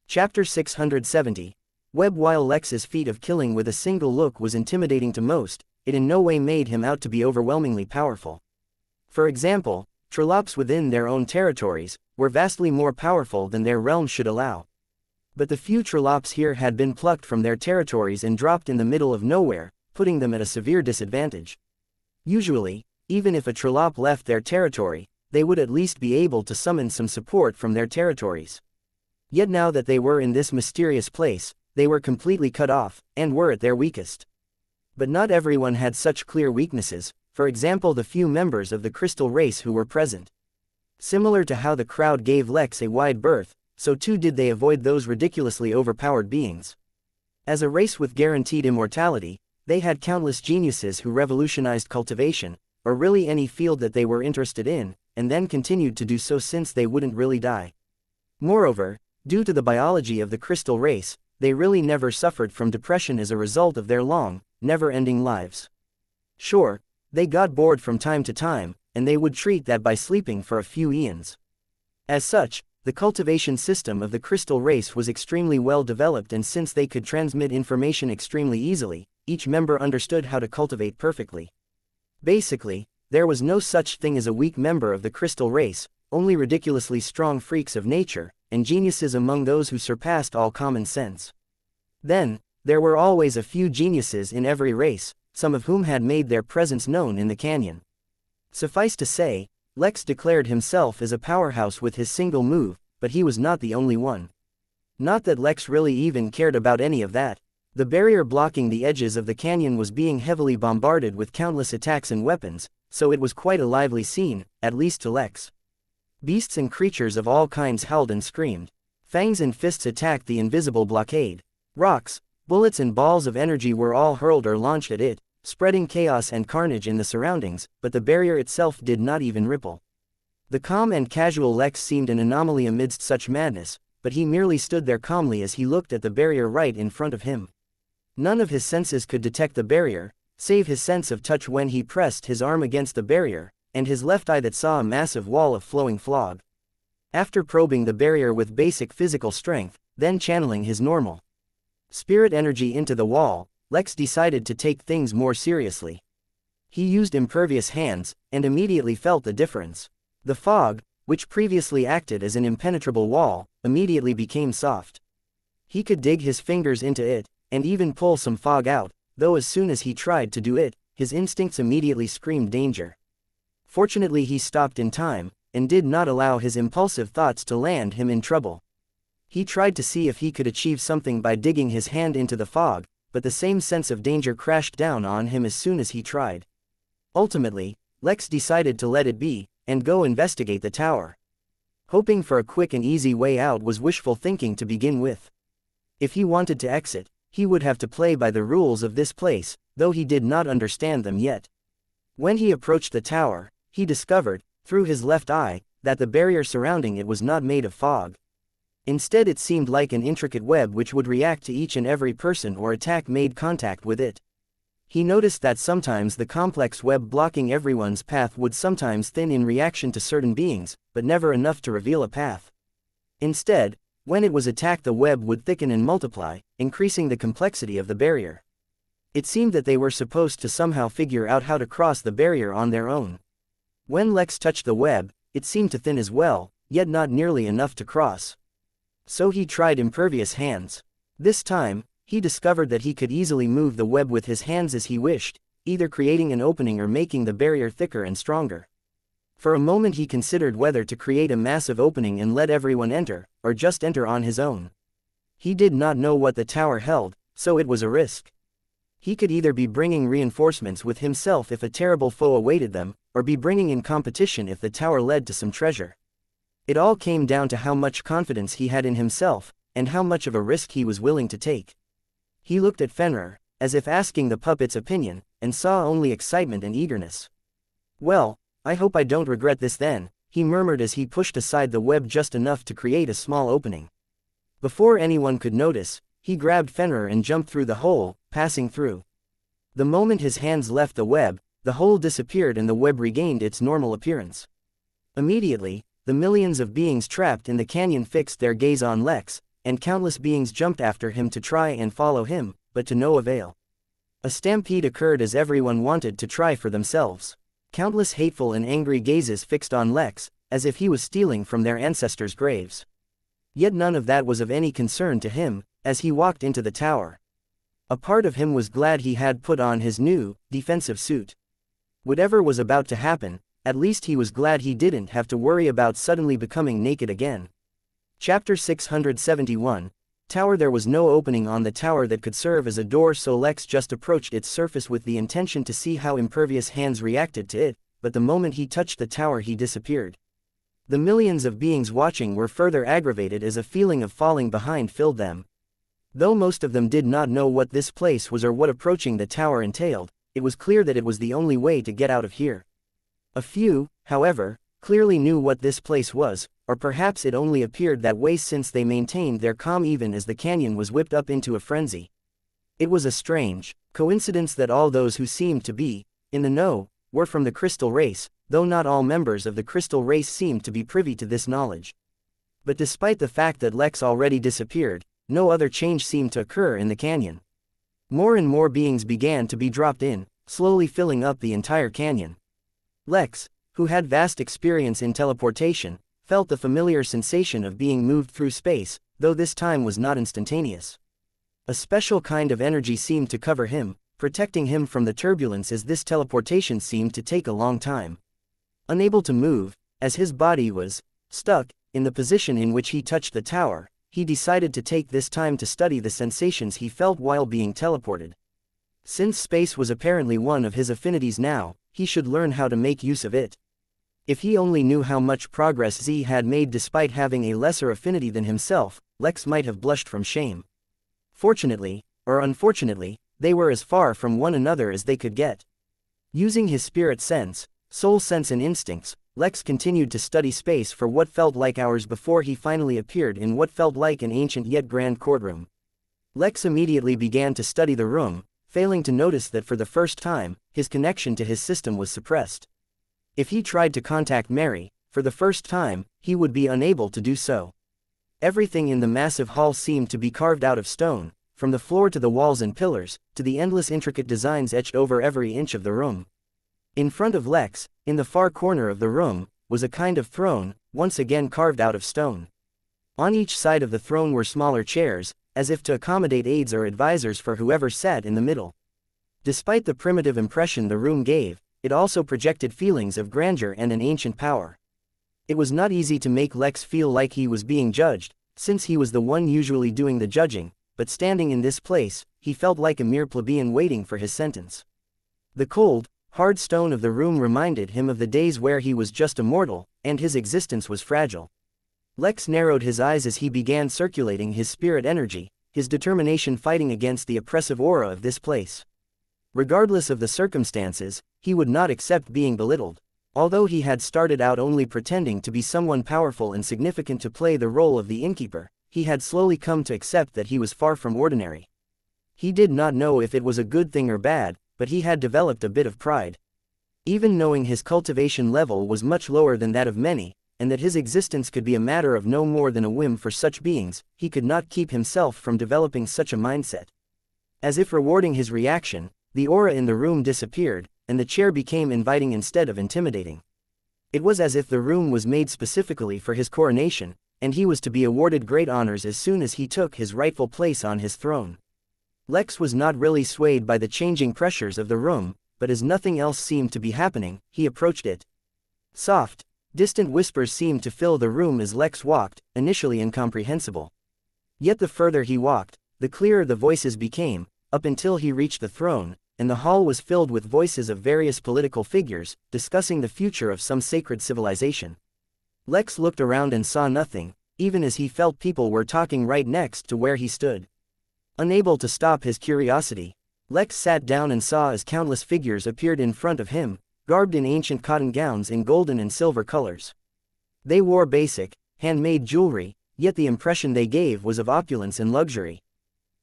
Chapter 670. Web. While Lex's feat of killing with a single look was intimidating to most, it in no way made him out to be overwhelmingly powerful. For example, Trollops within their own territories were vastly more powerful than their realm should allow. But the few Trollops here had been plucked from their territories and dropped in the middle of nowhere, putting them at a severe disadvantage. Usually, even if a Trollop left their territory, they would at least be able to summon some support from their territories. Yet now that they were in this mysterious place, they were completely cut off, and were at their weakest. But not everyone had such clear weaknesses, for example the few members of the crystal race who were present. Similar to how the crowd gave Lex a wide berth, so too did they avoid those ridiculously overpowered beings. As a race with guaranteed immortality, they had countless geniuses who revolutionized cultivation, or really any field that they were interested in, and then continued to do so since they wouldn't really die. Moreover, due to the biology of the crystal race, they really never suffered from depression as a result of their long, never-ending lives. Sure, they got bored from time to time, and they would treat that by sleeping for a few eons. As such, the cultivation system of the crystal race was extremely well developed, and since they could transmit information extremely easily, each member understood how to cultivate perfectly. Basically, there was no such thing as a weak member of the crystal race, only ridiculously strong freaks of nature, and geniuses among those who surpassed all common sense. Then, there were always a few geniuses in every race, some of whom had made their presence known in the canyon. Suffice to say, Lex declared himself as a powerhouse with his single move, but he was not the only one. Not that Lex really even cared about any of that. The barrier blocking the edges of the canyon was being heavily bombarded with countless attacks and weapons, so it was quite a lively scene, at least to Lex. Beasts and creatures of all kinds howled and screamed. Fangs and fists attacked the invisible blockade. Rocks, bullets and balls of energy were all hurled or launched at it, spreading chaos and carnage in the surroundings, but the barrier itself did not even ripple. The calm and casual Lex seemed an anomaly amidst such madness, but he merely stood there calmly as he looked at the barrier right in front of him. None of his senses could detect the barrier, save his sense of touch when he pressed his arm against the barrier, and his left eye that saw a massive wall of flowing fog. After probing the barrier with basic physical strength, then channeling his normal spirit energy into the wall, Lex decided to take things more seriously. He used impervious hands, and immediately felt the difference. The fog, which previously acted as an impenetrable wall, immediately became soft. He could dig his fingers into it, and even pull some fog out, though as soon as he tried to do it, his instincts immediately screamed danger. Fortunately he stopped in time, and did not allow his impulsive thoughts to land him in trouble. He tried to see if he could achieve something by digging his hand into the fog, but the same sense of danger crashed down on him as soon as he tried. Ultimately, Lex decided to let it be, and go investigate the tower. Hoping for a quick and easy way out was wishful thinking to begin with. If he wanted to exit, he would have to play by the rules of this place, though he did not understand them yet. When he approached the tower, he discovered, through his left eye, that the barrier surrounding it was not made of fog. Instead it seemed like an intricate web which would react to each and every person or attack made contact with it. He noticed that sometimes the complex web blocking everyone's path would sometimes thin in reaction to certain beings, but never enough to reveal a path. Instead, when it was attacked the web would thicken and multiply, increasing the complexity of the barrier. It seemed that they were supposed to somehow figure out how to cross the barrier on their own. When Lex touched the web, it seemed to thin as well, yet not nearly enough to cross. So he tried impervious hands. This time, he discovered that he could easily move the web with his hands as he wished, either creating an opening or making the barrier thicker and stronger. For a moment he considered whether to create a massive opening and let everyone enter, or just enter on his own. He did not know what the tower held, so it was a risk. He could either be bringing reinforcements with himself if a terrible foe awaited them, or be bringing in competition if the tower led to some treasure. It all came down to how much confidence he had in himself, and how much of a risk he was willing to take. He looked at Fenrir, as if asking the puppet's opinion, and saw only excitement and eagerness. "Well, I hope I don't regret this then," he murmured as he pushed aside the web just enough to create a small opening. Before anyone could notice, he grabbed Fenrir and jumped through the hole, passing through. The moment his hands left the web, the hole disappeared and the web regained its normal appearance. Immediately, the millions of beings trapped in the canyon fixed their gaze on Lex, and countless beings jumped after him to try and follow him, but to no avail. A stampede occurred as everyone wanted to try for themselves. Countless hateful and angry gazes fixed on Lex, as if he was stealing from their ancestors' graves. Yet none of that was of any concern to him, as he walked into the tower. A part of him was glad he had put on his new, defensive suit. Whatever was about to happen, at least he was glad he didn't have to worry about suddenly becoming naked again. Chapter 671, Tower. There was no opening on the tower that could serve as a door, so Lex just approached its surface with the intention to see how impervious hands reacted to it, but the moment he touched the tower he disappeared. The millions of beings watching were further aggravated as a feeling of falling behind filled them. Though most of them did not know what this place was or what approaching the tower entailed, it was clear that it was the only way to get out of here. A few, however, clearly knew what this place was, or perhaps it only appeared that way since they maintained their calm even as the canyon was whipped up into a frenzy. It was a strange coincidence that all those who seemed to be in the know were from the crystal race, though not all members of the crystal race seemed to be privy to this knowledge. But despite the fact that Lex already disappeared, no other change seemed to occur in the canyon. More and more beings began to be dropped in, slowly filling up the entire canyon. Lex, who had vast experience in teleportation, felt the familiar sensation of being moved through space, though this time was not instantaneous. A special kind of energy seemed to cover him, protecting him from the turbulence as this teleportation seemed to take a long time. Unable to move, as his body was stuck in the position in which he touched the tower, he decided to take this time to study the sensations he felt while being teleported. Since space was apparently one of his affinities now, he should learn how to make use of it. If he only knew how much progress Z had made despite having a lesser affinity than himself, Lex might have blushed from shame. Fortunately, or unfortunately, they were as far from one another as they could get. Using his spirit sense, soul sense and instincts, Lex continued to study space for what felt like hours before he finally appeared in what felt like an ancient yet grand courtroom. Lex immediately began to study the room, failing to notice that for the first time, his connection to his system was suppressed. If he tried to contact Mary, for the first time, he would be unable to do so. Everything in the massive hall seemed to be carved out of stone, from the floor to the walls and pillars, to the endless intricate designs etched over every inch of the room. In front of Lex, in the far corner of the room, was a kind of throne, once again carved out of stone. On each side of the throne were smaller chairs, as if to accommodate aides or advisors for whoever sat in the middle. Despite the primitive impression the room gave, it also projected feelings of grandeur and an ancient power. It was not easy to make Lex feel like he was being judged, since he was the one usually doing the judging, but standing in this place, he felt like a mere plebeian waiting for his sentence. The cold, hard stone of the room reminded him of the days where he was just a mortal, and his existence was fragile. Lex narrowed his eyes as he began circulating his spirit energy, his determination fighting against the oppressive aura of this place. Regardless of the circumstances, he would not accept being belittled. Although he had started out only pretending to be someone powerful and significant to play the role of the Innkeeper, he had slowly come to accept that he was far from ordinary. He did not know if it was a good thing or bad, but he had developed a bit of pride. Even knowing his cultivation level was much lower than that of many, and that his existence could be a matter of no more than a whim for such beings, he could not keep himself from developing such a mindset. As if rewarding his reaction, the aura in the room disappeared, and the chair became inviting instead of intimidating. It was as if the room was made specifically for his coronation, and he was to be awarded great honors as soon as he took his rightful place on his throne. Lex was not really swayed by the changing pressures of the room, but as nothing else seemed to be happening, he approached it. Soft, distant whispers seemed to fill the room as Lex walked, initially incomprehensible. Yet the further he walked, the clearer the voices became, up until he reached the throne, and the hall was filled with voices of various political figures, discussing the future of some sacred civilization. Lex looked around and saw nothing, even as he felt people were talking right next to where he stood. Unable to stop his curiosity, Lex sat down and saw as countless figures appeared in front of him, garbed in ancient cotton gowns in golden and silver colors. They wore basic, handmade jewelry, yet the impression they gave was of opulence and luxury.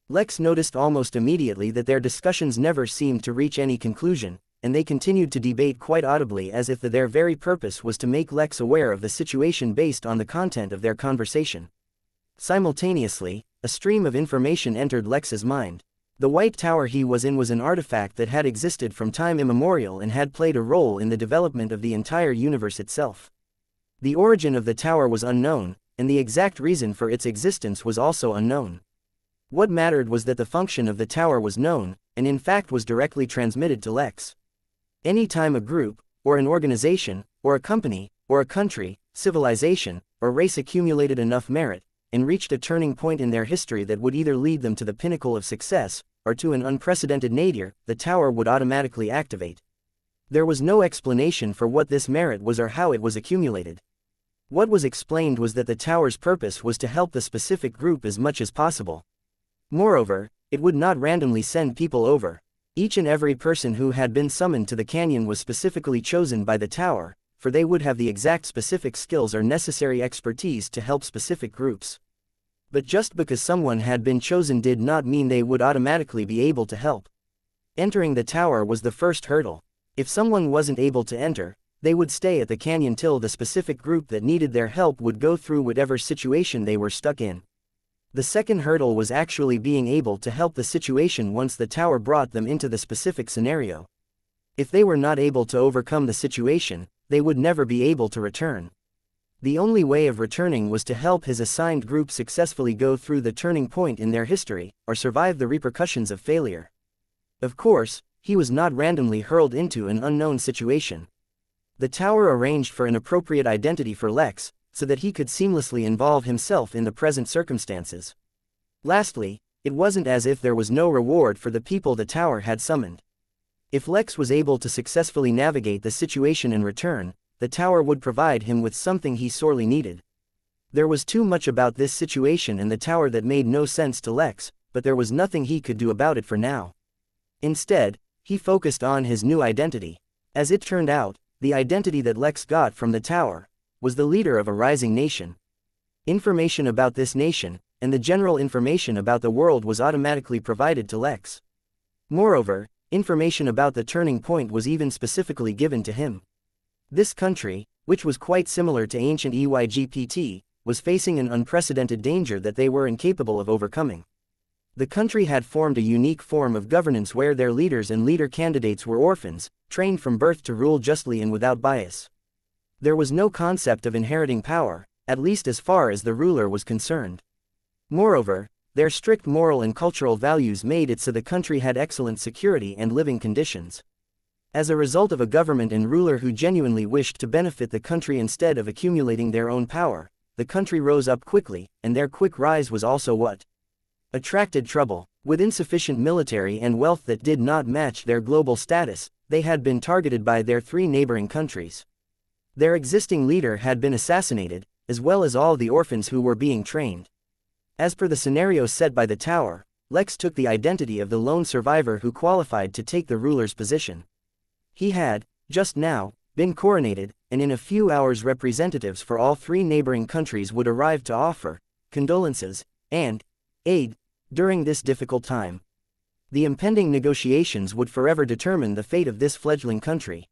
Lex noticed almost immediately that their discussions never seemed to reach any conclusion, and they continued to debate quite audibly as if their very purpose was to make Lex aware of the situation based on the content of their conversation. Simultaneously, a stream of information entered Lex's mind. The White Tower he was in was an artifact that had existed from time immemorial and had played a role in the development of the entire universe itself. The origin of the tower was unknown, and the exact reason for its existence was also unknown. What mattered was that the function of the tower was known, and in fact was directly transmitted to Lex. Any time a group, or an organization, or a company, or a country, civilization, or race accumulated enough merit, and reached a turning point in their history that would either lead them to the pinnacle of success, or to an unprecedented nadir, the tower would automatically activate. There was no explanation for what this merit was or how it was accumulated. What was explained was that the tower's purpose was to help the specific group as much as possible. Moreover, it would not randomly send people over. Each and every person who had been summoned to the canyon was specifically chosen by the tower, for they would have the exact specific skills or necessary expertise to help specific groups. But just because someone had been chosen did not mean they would automatically be able to help. Entering the tower was the first hurdle. If someone wasn't able to enter, they would stay at the canyon till the specific group that needed their help would go through whatever situation they were stuck in. The second hurdle was actually being able to help the situation once the tower brought them into the specific scenario. If they were not able to overcome the situation, they would never be able to return. The only way of returning was to help his assigned group successfully go through the turning point in their history, or survive the repercussions of failure. Of course, he was not randomly hurled into an unknown situation. The tower arranged for an appropriate identity for Lex, so that he could seamlessly involve himself in the present circumstances. Lastly, it wasn't as if there was no reward for the people the tower had summoned. If Lex was able to successfully navigate the situation in return, the tower would provide him with something he sorely needed. There was too much about this situation and the tower that made no sense to Lex, but there was nothing he could do about it for now. Instead, he focused on his new identity. As it turned out, the identity that Lex got from the tower was the leader of a rising nation. Information about this nation, and the general information about the world was automatically provided to Lex. Moreover, information about the turning point was even specifically given to him. This country, which was quite similar to ancient Egypt, was facing an unprecedented danger that they were incapable of overcoming. The country had formed a unique form of governance where their leaders and leader candidates were orphans, trained from birth to rule justly and without bias. There was no concept of inheriting power, at least as far as the ruler was concerned. Moreover, their strict moral and cultural values made it so the country had excellent security and living conditions. As a result of a government and ruler who genuinely wished to benefit the country instead of accumulating their own power, the country rose up quickly, and their quick rise was also what attracted trouble. With insufficient military and wealth that did not match their global status, they had been targeted by their 3 neighboring countries. Their existing leader had been assassinated, as well as all the orphans who were being trained. As per the scenario set by the tower, Lex took the identity of the lone survivor who qualified to take the ruler's position. He had, just now, been coronated, and in a few hours representatives for all 3 neighboring countries would arrive to offer condolences and aid during this difficult time. The impending negotiations would forever determine the fate of this fledgling country.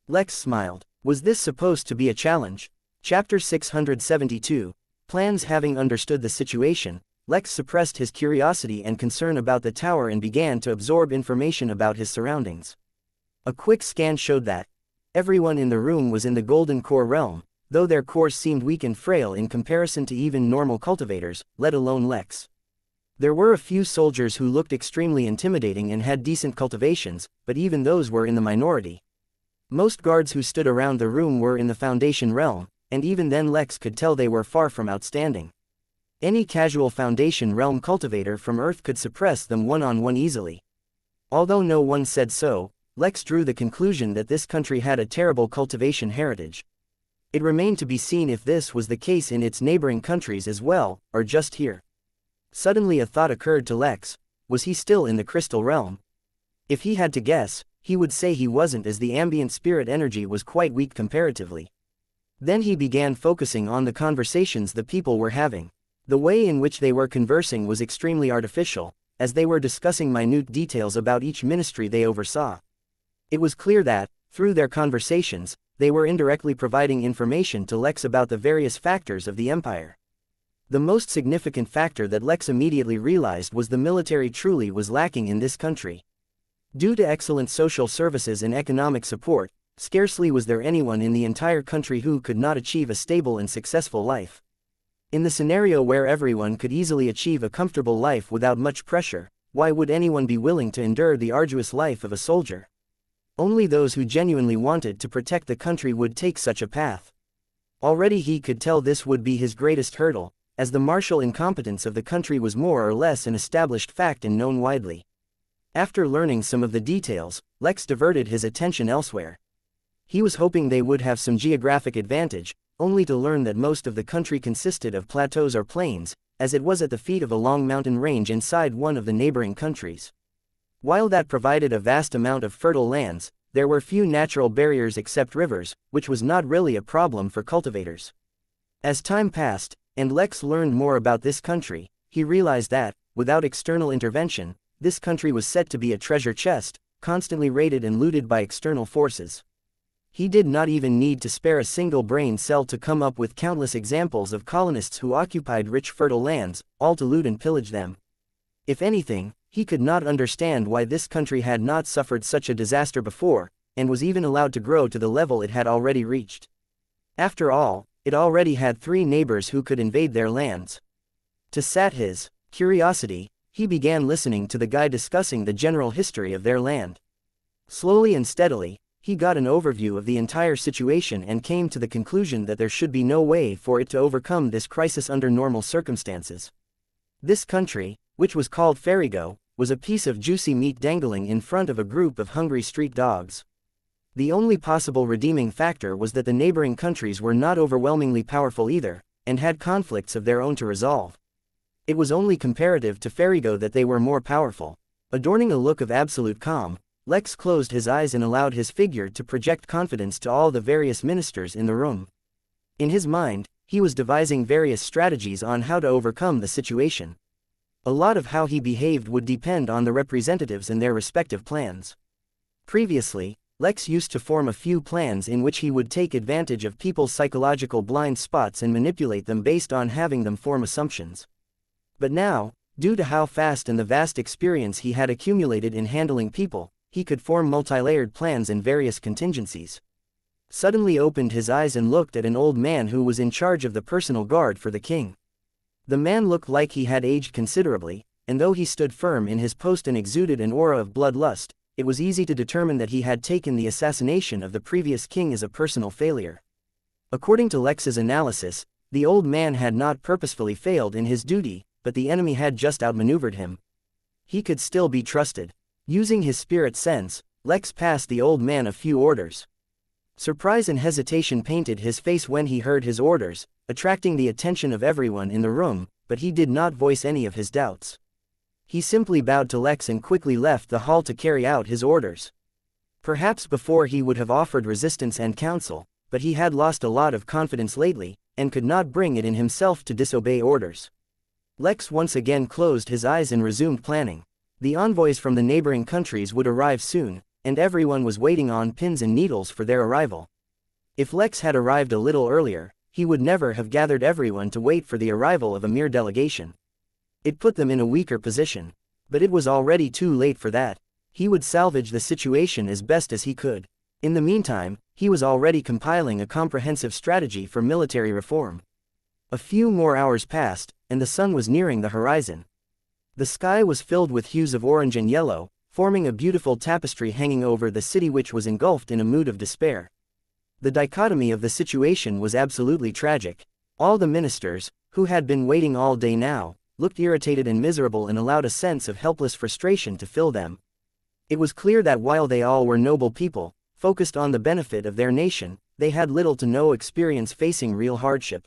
Lex smiled. Was this supposed to be a challenge? Chapter 672. Plans. Having understood the situation, Lex suppressed his curiosity and concern about the tower and began to absorb information about his surroundings. A quick scan showed that everyone in the room was in the Golden Core realm, though their cores seemed weak and frail in comparison to even normal cultivators, let alone Lex. There were a few soldiers who looked extremely intimidating and had decent cultivations, but even those were in the minority. Most guards who stood around the room were in the Foundation realm, and even then Lex could tell they were far from outstanding. Any casual Foundation realm cultivator from Earth could suppress them one-on-one easily. Although no one said so, Lex drew the conclusion that this country had a terrible cultivation heritage. It remained to be seen if this was the case in its neighboring countries as well, or just here. Suddenly a thought occurred to Lex. Was he still in the crystal realm? If he had to guess, he would say he wasn't, as the ambient spirit energy was quite weak comparatively. Then he began focusing on the conversations the people were having. The way in which they were conversing was extremely artificial, as they were discussing minute details about each ministry they oversaw. It was clear that, through their conversations, they were indirectly providing information to Lex about the various factors of the empire. The most significant factor that Lex immediately realized was the military truly was lacking in this country. Due to excellent social services and economic support, scarcely was there anyone in the entire country who could not achieve a stable and successful life. In the scenario where everyone could easily achieve a comfortable life without much pressure, why would anyone be willing to endure the arduous life of a soldier? Only those who genuinely wanted to protect the country would take such a path. Already he could tell this would be his greatest hurdle, as the martial incompetence of the country was more or less an established fact and known widely. After learning some of the details, Lex diverted his attention elsewhere. He was hoping they would have some geographic advantage, only to learn that most of the country consisted of plateaus or plains, as it was at the feet of a long mountain range inside one of the neighboring countries. While that provided a vast amount of fertile lands, there were few natural barriers except rivers, which was not really a problem for cultivators. As time passed, and Lex learned more about this country, he realized that, without external intervention, this country was set to be a treasure chest, constantly raided and looted by external forces. He did not even need to spare a single brain cell to come up with countless examples of colonists who occupied rich fertile lands, all to loot and pillage them. If anything, he could not understand why this country had not suffered such a disaster before, and was even allowed to grow to the level it had already reached. After all, it already had 3 neighbors who could invade their lands. To sat his curiosity, he began listening to the guy discussing the general history of their land. Slowly and steadily, he got an overview of the entire situation and came to the conclusion that there should be no way for it to overcome this crisis under normal circumstances. This country, which was called Ferigo, was a piece of juicy meat dangling in front of a group of hungry street dogs. The only possible redeeming factor was that the neighboring countries were not overwhelmingly powerful either, and had conflicts of their own to resolve. It was only comparative to Ferigo that they were more powerful. Adorning a look of absolute calm, Lex closed his eyes and allowed his figure to project confidence to all the various ministers in the room. In his mind, he was devising various strategies on how to overcome the situation. A lot of how he behaved would depend on the representatives and their respective plans. Previously, Lex used to form a few plans in which he would take advantage of people's psychological blind spots and manipulate them based on having them form assumptions. But now, due to how fast and the vast experience he had accumulated in handling people, he could form multi-layered plans and various contingencies. Suddenly opened his eyes and looked at an old man who was in charge of the personal guard for the king. The man looked like he had aged considerably, and though he stood firm in his post and exuded an aura of bloodlust, it was easy to determine that he had taken the assassination of the previous king as a personal failure. According to Lex's analysis, the old man had not purposefully failed in his duty, but the enemy had just outmaneuvered him. He could still be trusted. Using his spirit sense, Lex passed the old man a few orders. Surprise and hesitation painted his face when he heard his orders, attracting the attention of everyone in the room, but he did not voice any of his doubts. He simply bowed to Lex and quickly left the hall to carry out his orders. Perhaps before he would have offered resistance and counsel, but he had lost a lot of confidence lately, and could not bring it in himself to disobey orders. Lex once again closed his eyes and resumed planning. The envoys from the neighboring countries would arrive soon, and everyone was waiting on pins and needles for their arrival. If Lex had arrived a little earlier, he would never have gathered everyone to wait for the arrival of a mere delegation. It put them in a weaker position. But it was already too late for that. He would salvage the situation as best as he could. In the meantime, he was already compiling a comprehensive strategy for military reform. A few more hours passed, and the sun was nearing the horizon. The sky was filled with hues of orange and yellow, forming a beautiful tapestry hanging over the city which was engulfed in a mood of despair. The dichotomy of the situation was absolutely tragic. All the ministers, who had been waiting all day now, looked irritated and miserable and allowed a sense of helpless frustration to fill them. It was clear that while they all were noble people, focused on the benefit of their nation, they had little to no experience facing real hardship.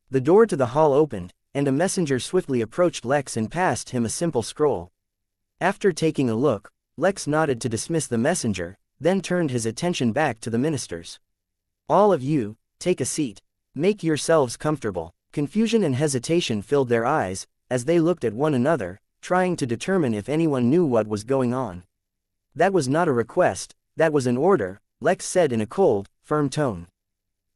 The door to the hall opened, and a messenger swiftly approached Lex and passed him a simple scroll. After taking a look, Lex nodded to dismiss the messenger, then turned his attention back to the ministers. "All of you, take a seat. Make yourselves comfortable." Confusion and hesitation filled their eyes, as they looked at one another, trying to determine if anyone knew what was going on. "That was not a request, that was an order," Lex said in a cold, firm tone.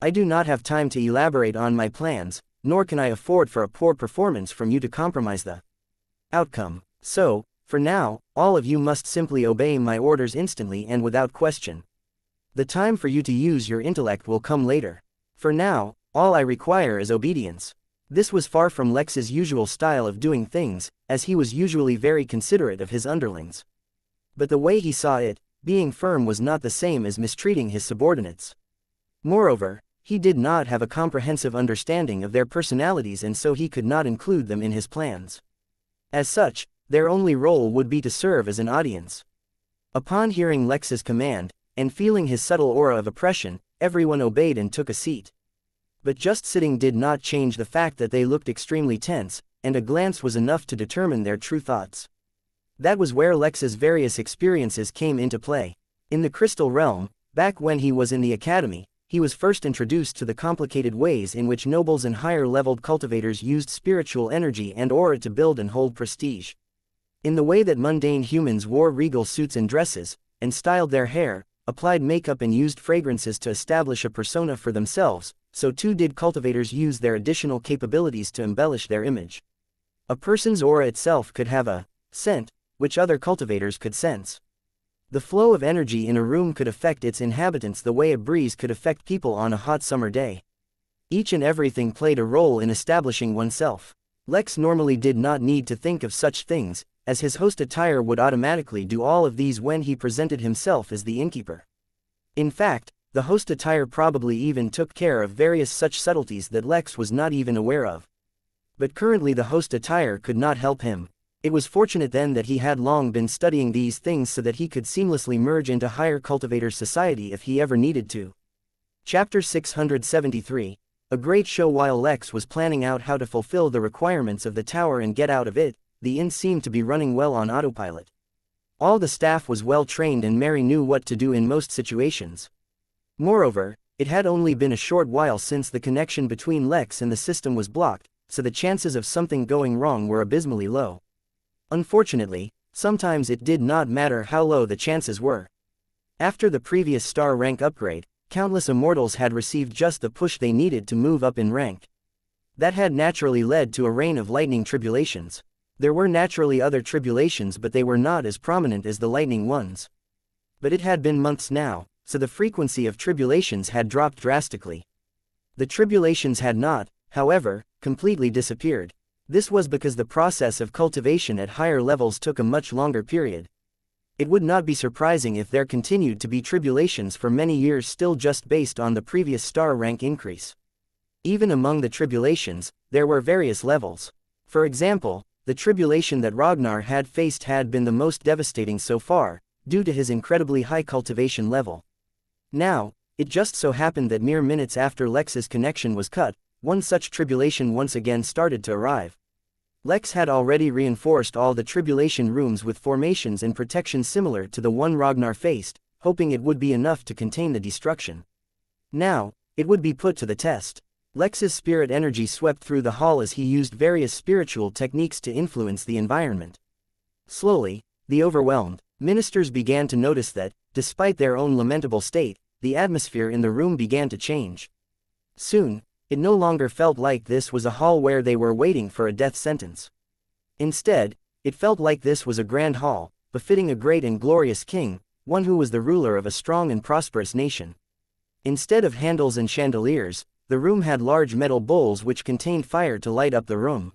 "I do not have time to elaborate on my plans, nor can I afford for a poor performance from you to compromise the outcome. So, for now, all of you must simply obey my orders instantly and without question. The time for you to use your intellect will come later. For now, all I require is obedience." This was far from Lex's usual style of doing things, as he was usually very considerate of his underlings. But the way he saw it, being firm was not the same as mistreating his subordinates. Moreover, he did not have a comprehensive understanding of their personalities and so he could not include them in his plans. As such, their only role would be to serve as an audience. Upon hearing Lex's command, and feeling his subtle aura of oppression, everyone obeyed and took a seat. But just sitting did not change the fact that they looked extremely tense, and a glance was enough to determine their true thoughts. That was where Lex's various experiences came into play. In the Crystal Realm, back when he was in the academy, he was first introduced to the complicated ways in which nobles and higher-leveled cultivators used spiritual energy and aura to build and hold prestige. In the way that mundane humans wore regal suits and dresses, and styled their hair, applied makeup and used fragrances to establish a persona for themselves, so too did cultivators use their additional capabilities to embellish their image. A person's aura itself could have a scent, which other cultivators could sense. The flow of energy in a room could affect its inhabitants the way a breeze could affect people on a hot summer day. Each and everything played a role in establishing oneself. Lex normally did not need to think of such things, as his host attire would automatically do all of these when he presented himself as the innkeeper. In fact, the host attire probably even took care of various such subtleties that Lex was not even aware of. But currently the host attire could not help him. It was fortunate then that he had long been studying these things so that he could seamlessly merge into higher cultivator society if he ever needed to. Chapter 673. A great show. While Lex was planning out how to fulfill the requirements of the tower and get out of it, the inn seemed to be running well on autopilot. All the staff was well trained and Mary knew what to do in most situations. Moreover, it had only been a short while since the connection between Lex and the system was blocked, so the chances of something going wrong were abysmally low. Unfortunately, sometimes it did not matter how low the chances were. After the previous star rank upgrade, countless immortals had received just the push they needed to move up in rank. That had naturally led to a rain of lightning tribulations. There were naturally other tribulations, but they were not as prominent as the lightning ones. But it had been months now, so the frequency of tribulations had dropped drastically. The tribulations had not, however, completely disappeared. This was because the process of cultivation at higher levels took a much longer period. It would not be surprising if there continued to be tribulations for many years still, just based on the previous star rank increase. Even among the tribulations, there were various levels. For example, the tribulation that Ragnar had faced had been the most devastating so far, due to his incredibly high cultivation level. Now, it just so happened that mere minutes after Lex's connection was cut, one such tribulation once again started to arrive. Lex had already reinforced all the tribulation rooms with formations and protection similar to the one Ragnar faced, hoping it would be enough to contain the destruction. Now, it would be put to the test. Lex's spirit energy swept through the hall as he used various spiritual techniques to influence the environment. Slowly, the overwhelmed ministers began to notice that, despite their own lamentable state, the atmosphere in the room began to change. Soon, it no longer felt like this was a hall where they were waiting for a death sentence. Instead, it felt like this was a grand hall, befitting a great and glorious king, one who was the ruler of a strong and prosperous nation. Instead of handles and chandeliers, the room had large metal bowls which contained fire to light up the room.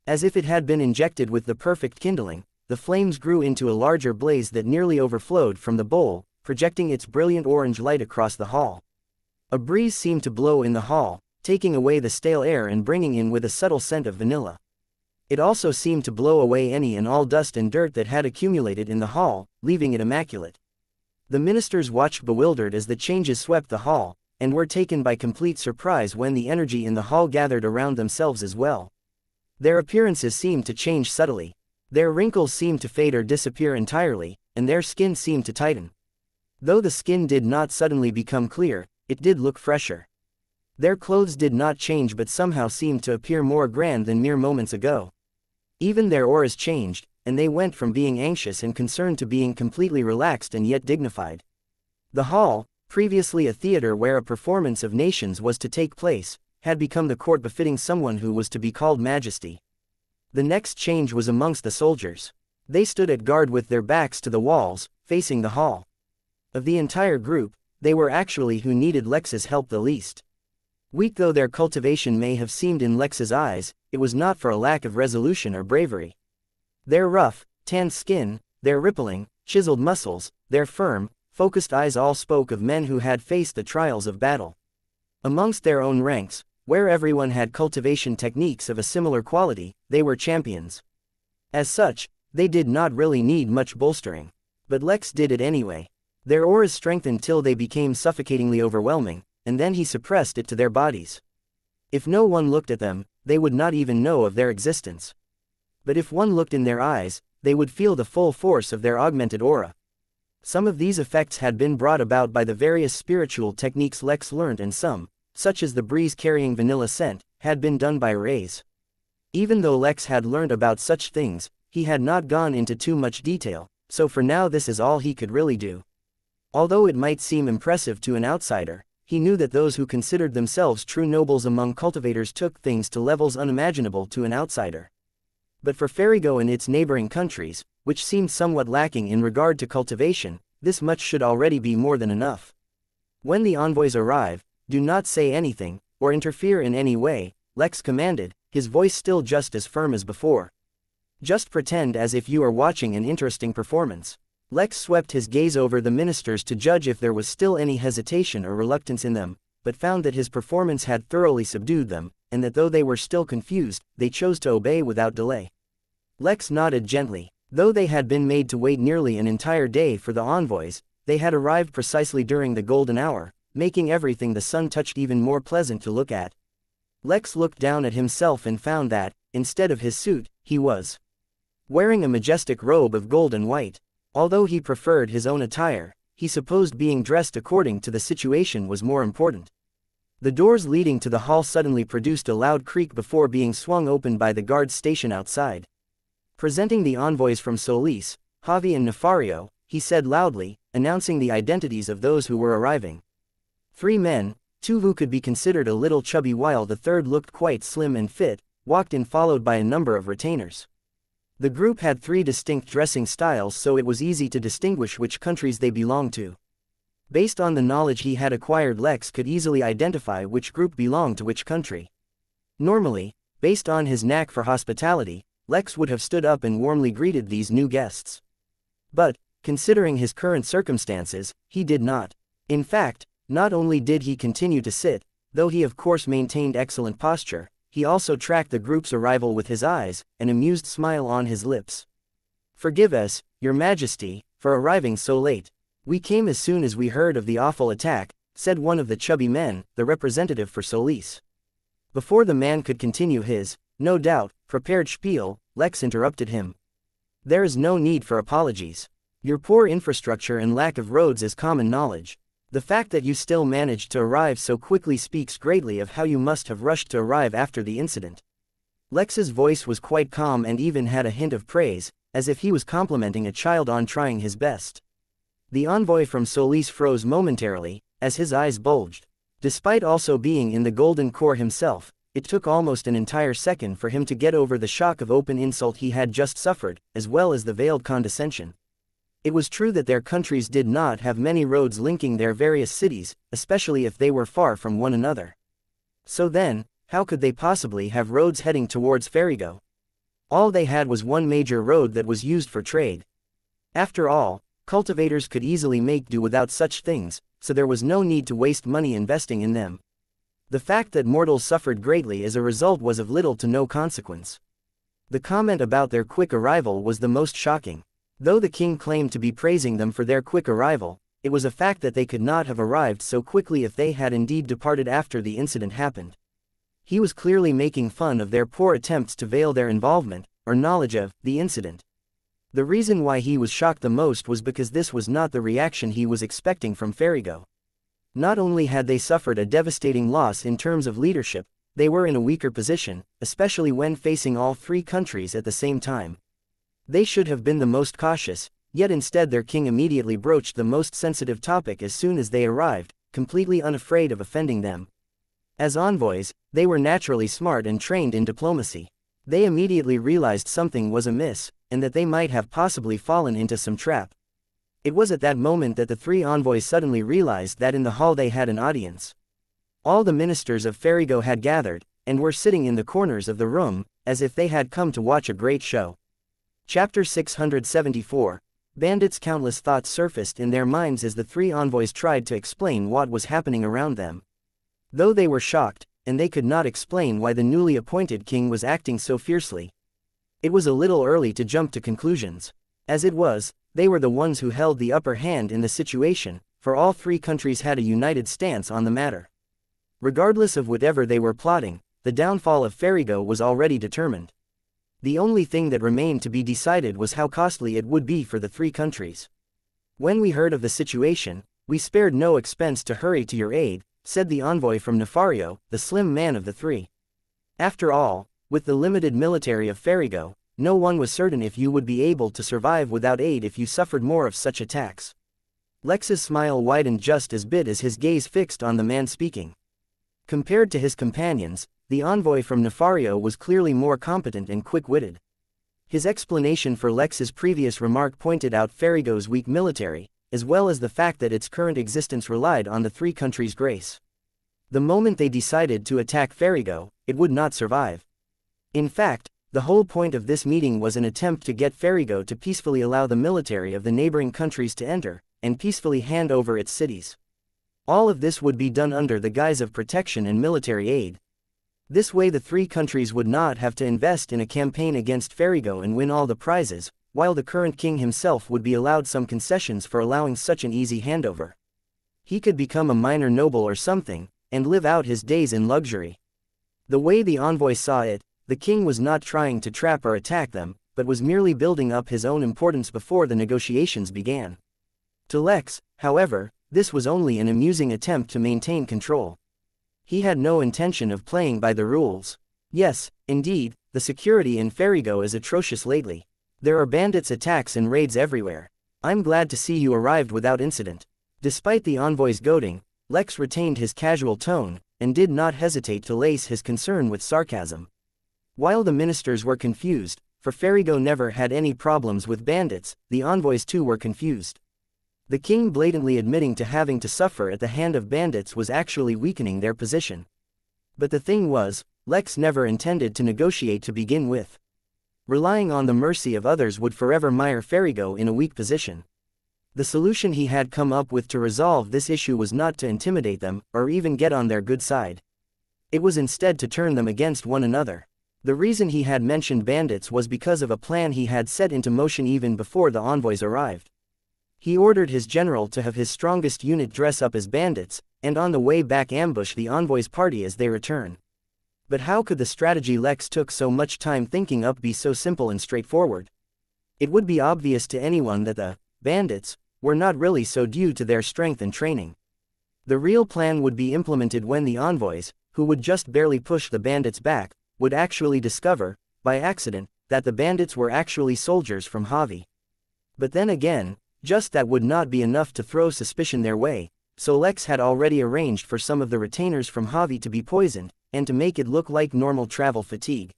As if it had been injected with the perfect kindling, the flames grew into a larger blaze that nearly overflowed from the bowl, projecting its brilliant orange light across the hall. A breeze seemed to blow in the hall, taking away the stale air and bringing in with a subtle scent of vanilla. It also seemed to blow away any and all dust and dirt that had accumulated in the hall, leaving it immaculate. The ministers watched bewildered as the changes swept the hall, and were taken by complete surprise when the energy in the hall gathered around themselves as well. Their appearances seemed to change subtly. Their wrinkles seemed to fade or disappear entirely, and their skin seemed to tighten. Though the skin did not suddenly become clear, it did look fresher. Their clothes did not change but somehow seemed to appear more grand than mere moments ago. Even their auras changed, and they went from being anxious and concerned to being completely relaxed and yet dignified. The hall, previously a theater where a performance of nations was to take place, had become the court befitting someone who was to be called Majesty. The next change was amongst the soldiers. They stood at guard with their backs to the walls, facing the hall. Of the entire group, they were actually who needed Lex's help the least. Weak though their cultivation may have seemed in Lex's eyes, it was not for a lack of resolution or bravery. Their rough, tanned skin, their rippling, chiseled muscles, their firm, focused eyes all spoke of men who had faced the trials of battle. Amongst their own ranks, where everyone had cultivation techniques of a similar quality, they were champions. As such, they did not really need much bolstering. But Lex did it anyway. Their auras strengthened till they became suffocatingly overwhelming, and then he suppressed it to their bodies. If no one looked at them, they would not even know of their existence. But if one looked in their eyes, they would feel the full force of their augmented aura. Some of these effects had been brought about by the various spiritual techniques Lex learned, and some, such as the breeze carrying vanilla scent, had been done by rays. Even though Lex had learned about such things, he had not gone into too much detail, so for now this is all he could really do. Although it might seem impressive to an outsider, he knew that those who considered themselves true nobles among cultivators took things to levels unimaginable to an outsider. But for Ferigo and its neighboring countries, which seemed somewhat lacking in regard to cultivation, this much should already be more than enough. When the envoys arrive, do not say anything, or interfere in any way, Lex commanded, his voice still just as firm as before. Just pretend as if you are watching an interesting performance. Lex swept his gaze over the ministers to judge if there was still any hesitation or reluctance in them, but found that his performance had thoroughly subdued them, and that though they were still confused, they chose to obey without delay. Lex nodded gently. Though they had been made to wait nearly an entire day for the envoys, they had arrived precisely during the golden hour, making everything the sun touched even more pleasant to look at. Lex looked down at himself and found that, instead of his suit, he was wearing a majestic robe of gold and white. Although he preferred his own attire, he supposed being dressed according to the situation was more important. The doors leading to the hall suddenly produced a loud creak before being swung open by the guards stationed outside. Presenting the envoys from Solis, Javi and Nefario, he said loudly, announcing the identities of those who were arriving. 3 men, 2 who could be considered a little chubby while the third looked quite slim and fit, walked in followed by a number of retainers. The group had 3 distinct dressing styles, so it was easy to distinguish which countries they belonged to. Based on the knowledge he had acquired, Lex could easily identify which group belonged to which country. Normally, based on his knack for hospitality, Lex would have stood up and warmly greeted these new guests. But, considering his current circumstances, he did not. In fact, not only did he continue to sit, though he of course maintained excellent posture, he also tracked the group's arrival with his eyes, an amused smile on his lips. "Forgive us, Your Majesty, for arriving so late. We came as soon as we heard of the awful attack," said one of the chubby men, the representative for Solis. Before the man could continue his, no doubt, prepared spiel, Lex interrupted him. "There is no need for apologies. Your poor infrastructure and lack of roads is common knowledge. The fact that you still managed to arrive so quickly speaks greatly of how you must have rushed to arrive after the incident." Lex's voice was quite calm and even had a hint of praise, as if he was complimenting a child on trying his best. The envoy from Solis froze momentarily, as his eyes bulged. Despite also being in the Golden Corps himself, it took almost an entire second for him to get over the shock of open insult he had just suffered, as well as the veiled condescension. It was true that their countries did not have many roads linking their various cities, especially if they were far from one another. So then, how could they possibly have roads heading towards Ferigo? All they had was one major road that was used for trade. After all, cultivators could easily make do without such things, so there was no need to waste money investing in them. The fact that mortals suffered greatly as a result was of little to no consequence. The comment about their quick arrival was the most shocking. Though the king claimed to be praising them for their quick arrival, it was a fact that they could not have arrived so quickly if they had indeed departed after the incident happened. He was clearly making fun of their poor attempts to veil their involvement, or knowledge of, the incident. The reason why he was shocked the most was because this was not the reaction he was expecting from Ferigo. Not only had they suffered a devastating loss in terms of leadership, they were in a weaker position, especially when facing all 3 countries at the same time. They should have been the most cautious, yet instead their king immediately broached the most sensitive topic as soon as they arrived, completely unafraid of offending them. As envoys, they were naturally smart and trained in diplomacy. They immediately realized something was amiss, and that they might have possibly fallen into some trap. It was at that moment that the 3 envoys suddenly realized that in the hall they had an audience. All the ministers of Ferigo had gathered, and were sitting in the corners of the room, as if they had come to watch a great show. Chapter 674. Bandits. Countless thoughts surfaced in their minds as the 3 envoys tried to explain what was happening around them. Though they were shocked, and they could not explain why the newly appointed king was acting so fiercely. It was a little early to jump to conclusions. As it was, they were the ones who held the upper hand in the situation, for all 3 countries had a united stance on the matter. Regardless of whatever they were plotting, the downfall of Ferigo was already determined. The only thing that remained to be decided was how costly it would be for the 3 countries. "When we heard of the situation, we spared no expense to hurry to your aid," said the envoy from Nefario, the slim man of the 3. "After all, with the limited military of Ferigo, no one was certain if you would be able to survive without aid if you suffered more of such attacks." Lex's smile widened just as bit as his gaze fixed on the man speaking. Compared to his companions, the envoy from Nefario was clearly more competent and quick-witted. His explanation for Lex's previous remark pointed out Ferigo's weak military, as well as the fact that its current existence relied on the 3 countries' grace. The moment they decided to attack Ferigo, it would not survive. In fact, the whole point of this meeting was an attempt to get Ferigo to peacefully allow the military of the neighboring countries to enter, and peacefully hand over its cities. All of this would be done under the guise of protection and military aid. This way the three countries would not have to invest in a campaign against Ferigo and win all the prizes, while the current king himself would be allowed some concessions for allowing such an easy handover. He could become a minor noble or something, and live out his days in luxury. The way the envoy saw it, the king was not trying to trap or attack them, but was merely building up his own importance before the negotiations began. To Lex, however, this was only an amusing attempt to maintain control. He had no intention of playing by the rules. Yes, indeed, the security in Ferigo is atrocious lately. There are bandits' attacks and raids everywhere. I'm glad to see you arrived without incident. Despite the envoy's goading, Lex retained his casual tone, and did not hesitate to lace his concern with sarcasm. While the ministers were confused, for Ferigo never had any problems with bandits, the envoys too were confused. The king blatantly admitting to having to suffer at the hand of bandits was actually weakening their position. But the thing was, Lex never intended to negotiate to begin with. Relying on the mercy of others would forever mire Ferigo in a weak position. The solution he had come up with to resolve this issue was not to intimidate them, or even get on their good side. It was instead to turn them against one another. The reason he had mentioned bandits was because of a plan he had set into motion even before the envoys arrived. He ordered his general to have his strongest unit dress up as bandits, and on the way back ambush the envoys' party as they return. But how could the strategy Lex took so much time thinking up be so simple and straightforward? It would be obvious to anyone that the bandits were not really so due to their strength and training. The real plan would be implemented when the envoys, who would just barely push the bandits back, would actually discover, by accident, that the bandits were actually soldiers from Javi. But then again, just that would not be enough to throw suspicion their way, so Lex had already arranged for some of the retainers from Javi to be poisoned, and to make it look like normal travel fatigue.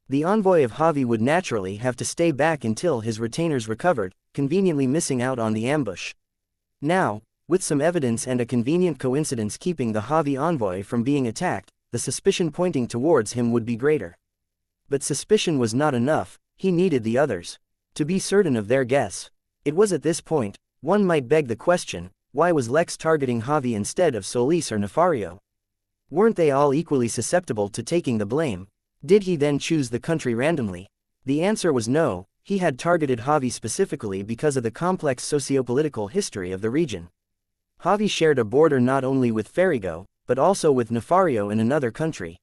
The envoy of Javi would naturally have to stay back until his retainers recovered, conveniently missing out on the ambush. Now, with some evidence and a convenient coincidence keeping the Javi envoy from being attacked, the suspicion pointing towards him would be greater. But suspicion was not enough, he needed the others. To be certain of their guess. It was at this point, one might beg the question, why was Lex targeting Javi instead of Solis or Nefario? Weren't they all equally susceptible to taking the blame? Did he then choose the country randomly? The answer was no, he had targeted Javi specifically because of the complex sociopolitical history of the region. Javi shared a border not only with Ferigo, but also with Nefario in another country.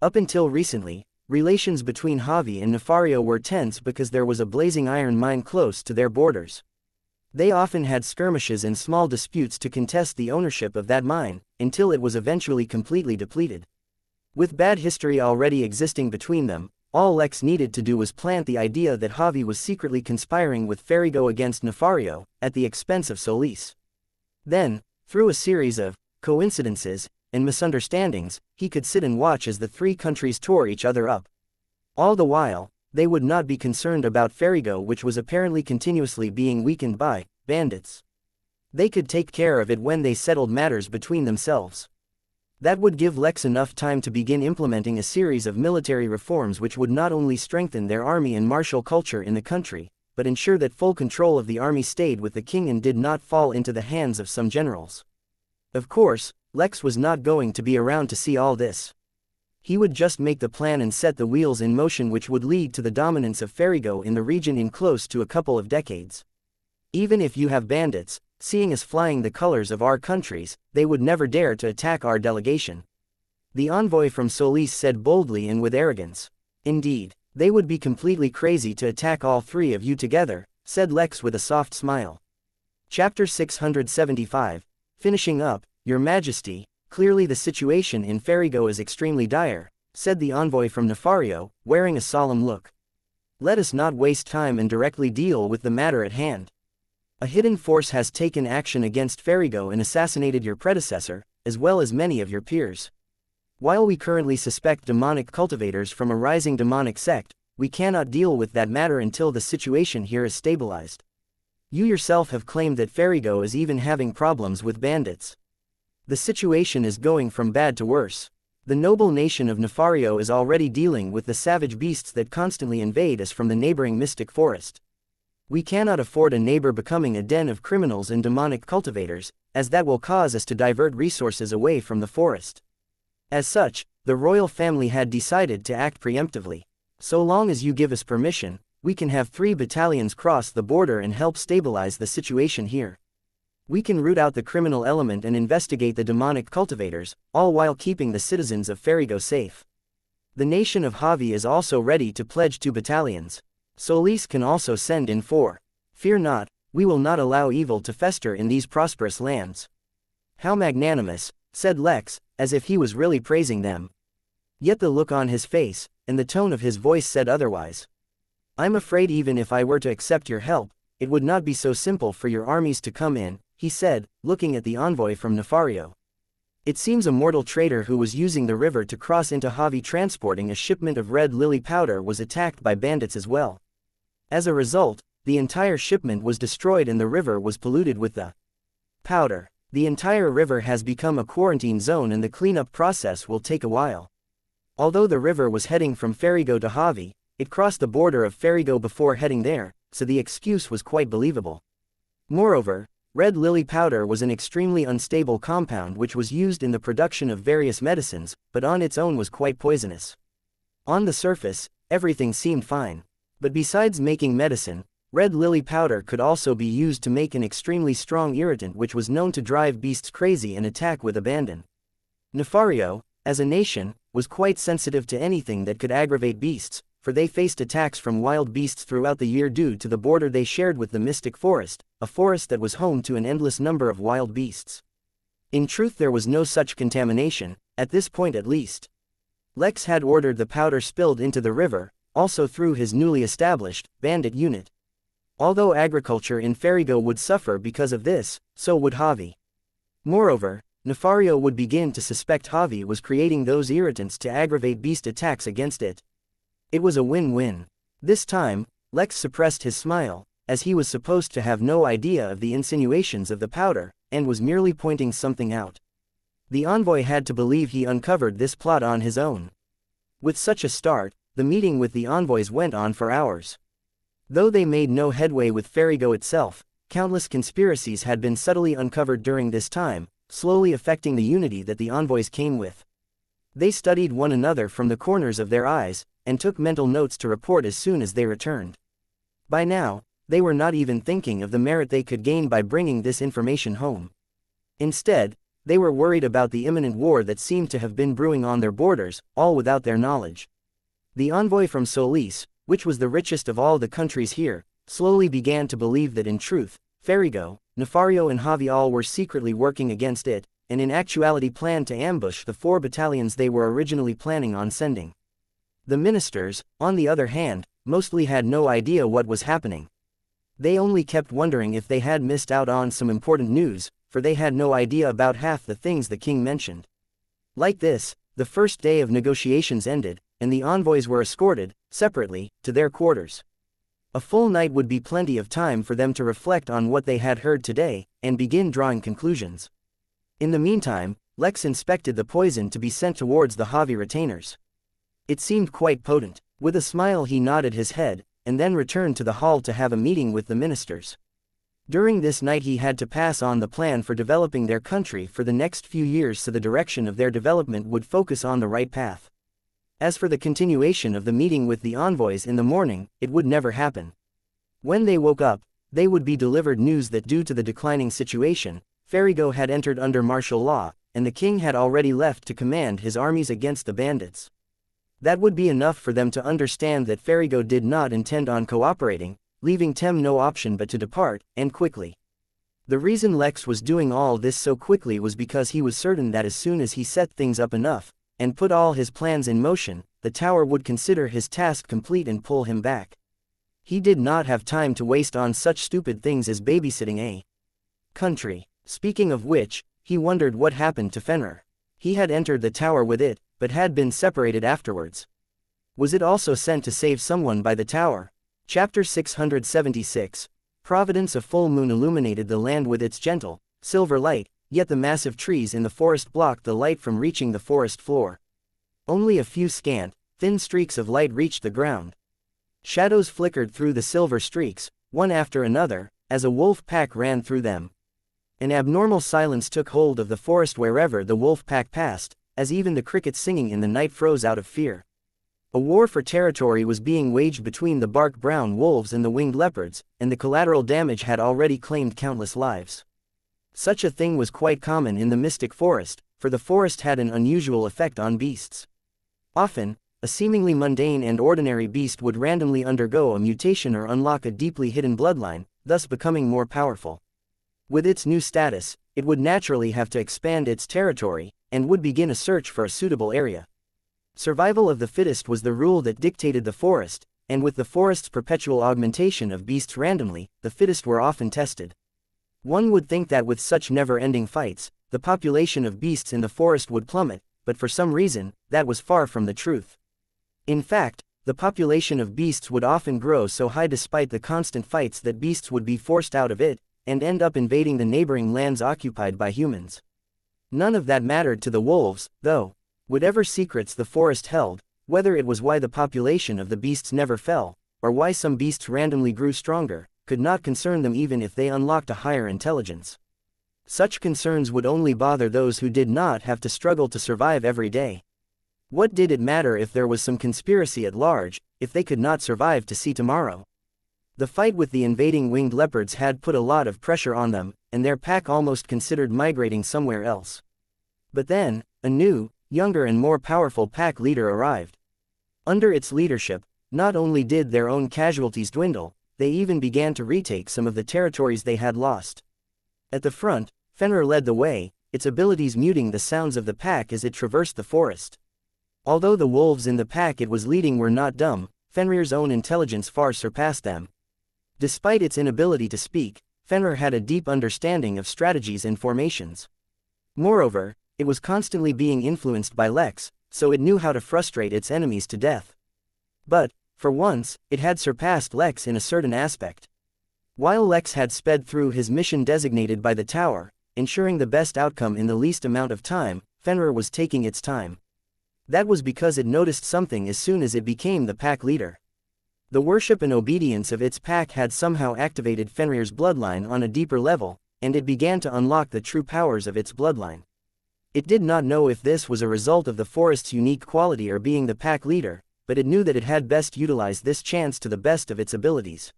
Up until recently, relations between Javi and Nefario were tense because there was a blazing iron mine close to their borders. They often had skirmishes and small disputes to contest the ownership of that mine, until it was eventually completely depleted. With bad history already existing between them, all Lex needed to do was plant the idea that Javi was secretly conspiring with Ferigo against Nefario, at the expense of Solis. Then, through a series of coincidences and misunderstandings, he could sit and watch as the three countries tore each other up. All the while, they would not be concerned about Ferigo, which was apparently continuously being weakened by bandits. They could take care of it when they settled matters between themselves. That would give Lex enough time to begin implementing a series of military reforms which would not only strengthen their army and martial culture in the country, but ensure that full control of the army stayed with the king and did not fall into the hands of some generals. Of course, Lex was not going to be around to see all this. He would just make the plan and set the wheels in motion which would lead to the dominance of Ferigo in the region in close to a couple of decades. Even if you have bandits, seeing us flying the colors of our countries, they would never dare to attack our delegation. The envoy from Solis said boldly and with arrogance. Indeed, they would be completely crazy to attack all three of you together, said Lex with a soft smile. Chapter 675. Finishing up, Your Majesty, clearly the situation in Ferigo is extremely dire, said the envoy from Nefario, wearing a solemn look. Let us not waste time and directly deal with the matter at hand. A hidden force has taken action against Ferigo and assassinated your predecessor, as well as many of your peers. While we currently suspect demonic cultivators from a rising demonic sect, we cannot deal with that matter until the situation here is stabilized. You yourself have claimed that Ferigo is even having problems with bandits. The situation is going from bad to worse. The noble nation of Nefario is already dealing with the savage beasts that constantly invade us from the neighboring mystic forest. We cannot afford a neighbor becoming a den of criminals and demonic cultivators, as that will cause us to divert resources away from the forest. As such, the royal family had decided to act preemptively. So long as you give us permission, we can have 3 battalions cross the border and help stabilize the situation here. We can root out the criminal element and investigate the demonic cultivators, all while keeping the citizens of Ferigo safe. The nation of Javi is also ready to pledge 2 battalions. Solis can also send in 4. Fear not, we will not allow evil to fester in these prosperous lands. How magnanimous, said Lex, as if he was really praising them. Yet the look on his face, and the tone of his voice said otherwise. I'm afraid even if I were to accept your help, it would not be so simple for your armies to come in, he said, looking at the envoy from Nefario. It seems a mortal trader who was using the river to cross into Javi transporting a shipment of red lily powder was attacked by bandits as well. As a result, the entire shipment was destroyed and the river was polluted with the powder. The entire river has become a quarantine zone and the cleanup process will take a while. Although the river was heading from Ferigo to Javi, it crossed the border of Ferigo before heading there, so the excuse was quite believable. Moreover, red lily powder was an extremely unstable compound which was used in the production of various medicines, but on its own was quite poisonous. On the surface, everything seemed fine. But besides making medicine, red lily powder could also be used to make an extremely strong irritant which was known to drive beasts crazy and attack with abandon. Nefario, as a nation, was quite sensitive to anything that could aggravate beasts, for they faced attacks from wild beasts throughout the year due to the border they shared with the mystic forest, a forest that was home to an endless number of wild beasts. In truth, there was no such contamination, at this point at least. Lex had ordered the powder spilled into the river, also through his newly established bandit unit. Although agriculture in Ferigo would suffer because of this, so would Javi. Moreover, Nefario would begin to suspect Javi was creating those irritants to aggravate beast attacks against it. It was a win-win. This time, Lex suppressed his smile, as he was supposed to have no idea of the insinuations of the powder, and was merely pointing something out. The envoy had to believe he uncovered this plot on his own. With such a start, the meeting with the envoys went on for hours. Though they made no headway with Ferigo itself, countless conspiracies had been subtly uncovered during this time, slowly affecting the unity that the envoys came with. They studied one another from the corners of their eyes, and took mental notes to report as soon as they returned. By now, they were not even thinking of the merit they could gain by bringing this information home. Instead, they were worried about the imminent war that seemed to have been brewing on their borders, all without their knowledge. The envoy from Solis, which was the richest of all the countries here, slowly began to believe that in truth, Ferigo, Nefario and Javi all were secretly working against it, and in actuality planned to ambush the 4 battalions they were originally planning on sending. The ministers, on the other hand, mostly had no idea what was happening. They only kept wondering if they had missed out on some important news, for they had no idea about half the things the king mentioned. Like this, the first day of negotiations ended, and the envoys were escorted, separately, to their quarters. A full night would be plenty of time for them to reflect on what they had heard today, and begin drawing conclusions. In the meantime, Lex inspected the poison to be sent towards the Javi retainers. It seemed quite potent. With a smile he nodded his head, and then returned to the hall to have a meeting with the ministers. During this night he had to pass on the plan for developing their country for the next few years so the direction of their development would focus on the right path. As for the continuation of the meeting with the envoys in the morning, it would never happen. When they woke up, they would be delivered news that due to the declining situation, Ferigo had entered under martial law, and the king had already left to command his armies against the bandits. That would be enough for them to understand that Ferigo did not intend on cooperating, leaving Tem no option but to depart, and quickly. The reason Lex was doing all this so quickly was because he was certain that as soon as he set things up enough, and put all his plans in motion, the tower would consider his task complete and pull him back. He did not have time to waste on such stupid things as babysitting a country. Speaking of which, he wondered what happened to Fenrir. He had entered the tower with it, but had been separated afterwards. Was it also sent to save someone by the tower? Chapter 676. Providence. A full moon illuminated the land with its gentle, silver light, yet the massive trees in the forest blocked the light from reaching the forest floor. Only a few scant, thin streaks of light reached the ground. Shadows flickered through the silver streaks, one after another, as a wolf pack ran through them. An abnormal silence took hold of the forest wherever the wolf pack passed, as even the crickets singing in the night froze out of fear. A war for territory was being waged between the bark brown wolves and the winged leopards, and the collateral damage had already claimed countless lives. Such a thing was quite common in the mystic forest, for the forest had an unusual effect on beasts. Often, a seemingly mundane and ordinary beast would randomly undergo a mutation or unlock a deeply hidden bloodline, thus becoming more powerful. With its new status, it would naturally have to expand its territory, and would begin a search for a suitable area. Survival of the fittest was the rule that dictated the forest, and with the forest's perpetual augmentation of beasts randomly, the fittest were often tested. One would think that with such never-ending fights, the population of beasts in the forest would plummet, but for some reason, that was far from the truth. In fact, the population of beasts would often grow so high despite the constant fights that beasts would be forced out of it, and end up invading the neighboring lands occupied by humans. None of that mattered to the wolves, though. Whatever secrets the forest held, whether it was why the population of the beasts never fell, or why some beasts randomly grew stronger, could not concern them even if they unlocked a higher intelligence. Such concerns would only bother those who did not have to struggle to survive every day. What did it matter if there was some conspiracy at large, if they could not survive to see tomorrow? The fight with the invading winged leopards had put a lot of pressure on them, and their pack almost considered migrating somewhere else. But then, a new, younger and more powerful pack leader arrived. Under its leadership, not only did their own casualties dwindle, they even began to retake some of the territories they had lost. At the front, Fenrir led the way, its abilities muting the sounds of the pack as it traversed the forest. Although the wolves in the pack it was leading were not dumb, Fenrir's own intelligence far surpassed them. Despite its inability to speak, Fenrir had a deep understanding of strategies and formations. Moreover, it was constantly being influenced by Lex, so it knew how to frustrate its enemies to death. But, for once, it had surpassed Lex in a certain aspect. While Lex had sped through his mission designated by the tower, ensuring the best outcome in the least amount of time, Fenrir was taking its time. That was because it noticed something as soon as it became the pack leader. The worship and obedience of its pack had somehow activated Fenrir's bloodline on a deeper level, and it began to unlock the true powers of its bloodline. It did not know if this was a result of the forest's unique quality or being the pack leader, but it knew that it had best utilized this chance to the best of its abilities.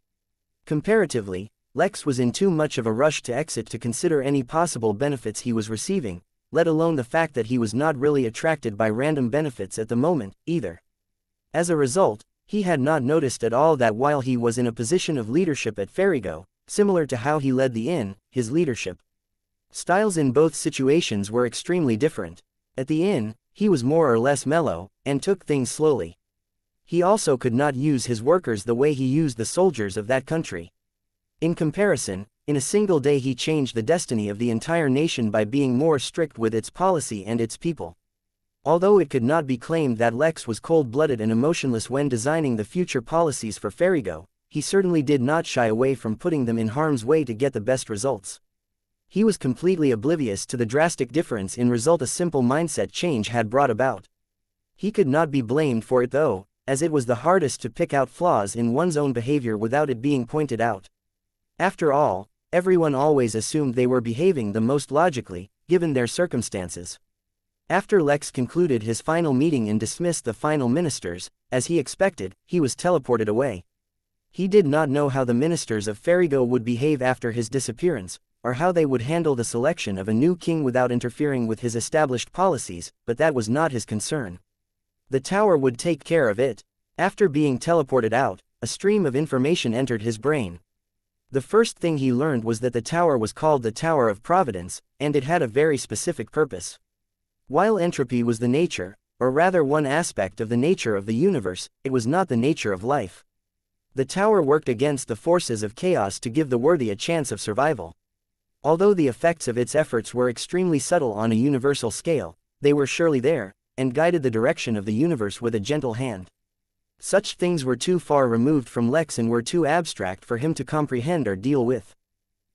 Comparatively, Lex was in too much of a rush to exit to consider any possible benefits he was receiving, let alone the fact that he was not really attracted by random benefits at the moment, either. As a result, he had not noticed at all that while he was in a position of leadership at Ferigo, similar to how he led the inn, his leadership styles in both situations were extremely different. At the inn, he was more or less mellow, and took things slowly. He also could not use his workers the way he used the soldiers of that country. In comparison, in a single day he changed the destiny of the entire nation by being more strict with its policy and its people. Although it could not be claimed that Lex was cold-blooded and emotionless when designing the future policies for Ferigo, he certainly did not shy away from putting them in harm's way to get the best results. He was completely oblivious to the drastic difference in result a simple mindset change had brought about. He could not be blamed for it though, as it was the hardest to pick out flaws in one's own behavior without it being pointed out. After all, everyone always assumed they were behaving the most logically, given their circumstances. After Lex concluded his final meeting and dismissed the final ministers, as he expected, he was teleported away. He did not know how the ministers of Ferigo would behave after his disappearance, or how they would handle the selection of a new king without interfering with his established policies, but that was not his concern. The tower would take care of it. After being teleported out, a stream of information entered his brain. The first thing he learned was that the tower was called the Tower of Providence, and it had a very specific purpose. While entropy was the nature, or rather one aspect of the nature of the universe, it was not the nature of life. The tower worked against the forces of chaos to give the worthy a chance of survival. Although the effects of its efforts were extremely subtle on a universal scale, they were surely there, and guided the direction of the universe with a gentle hand. Such things were too far removed from Lex and were too abstract for him to comprehend or deal with.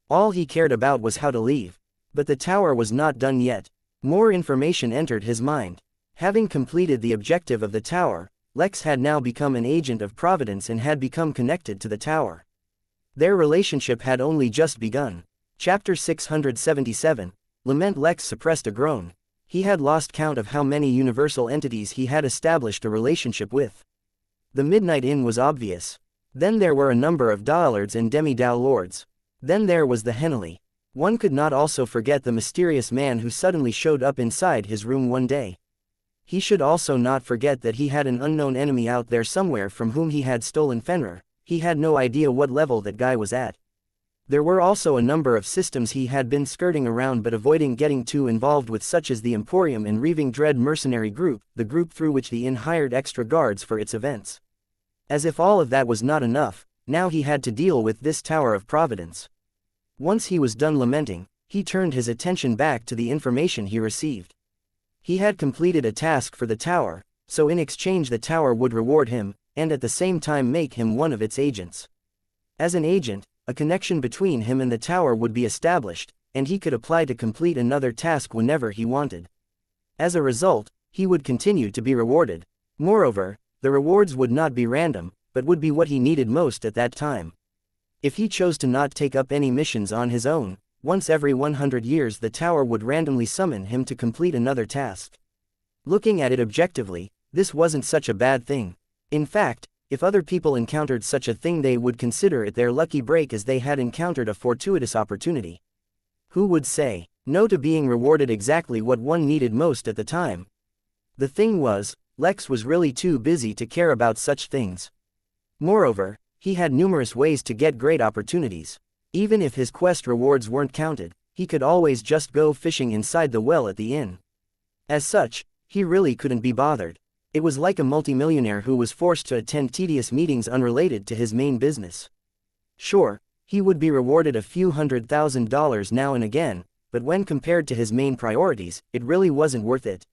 All he cared about was how to leave. But the tower was not done yet. More information entered his mind. Having completed the objective of the tower, Lex had now become an agent of Providence and had become connected to the tower. Their relationship had only just begun. Chapter 677, Lament. Lex suppressed a groan. He had lost count of how many universal entities he had established a relationship with. The Midnight Inn was obvious. Then there were a number of Dao-lords and demi-Dao lords. Then there was the Henley. One could not also forget the mysterious man who suddenly showed up inside his room one day. He should also not forget that he had an unknown enemy out there somewhere from whom he had stolen Fenrir. He had no idea what level that guy was at. There were also a number of systems he had been skirting around but avoiding getting too involved with, such as the Emporium and Reaving Dread mercenary group, the group through which the inn hired extra guards for its events. As if all of that was not enough, now he had to deal with this Tower of Providence. Once he was done lamenting, he turned his attention back to the information he received. He had completed a task for the tower, so in exchange the tower would reward him, and at the same time make him one of its agents. As an agent, a connection between him and the tower would be established, and he could apply to complete another task whenever he wanted. As a result, he would continue to be rewarded. Moreover, the rewards would not be random, but would be what he needed most at that time. If he chose to not take up any missions on his own, once every 100 years the tower would randomly summon him to complete another task. Looking at it objectively, this wasn't such a bad thing. In fact, if other people encountered such a thing they would consider it their lucky break, as they had encountered a fortuitous opportunity. Who would say no to being rewarded exactly what one needed most at the time? The thing was, Lex was really too busy to care about such things. Moreover, he had numerous ways to get great opportunities. Even if his quest rewards weren't counted, he could always just go fishing inside the well at the inn. As such, he really couldn't be bothered. It was like a multimillionaire who was forced to attend tedious meetings unrelated to his main business. Sure, he would be rewarded a few $100,000 now and again, but when compared to his main priorities, it really wasn't worth it.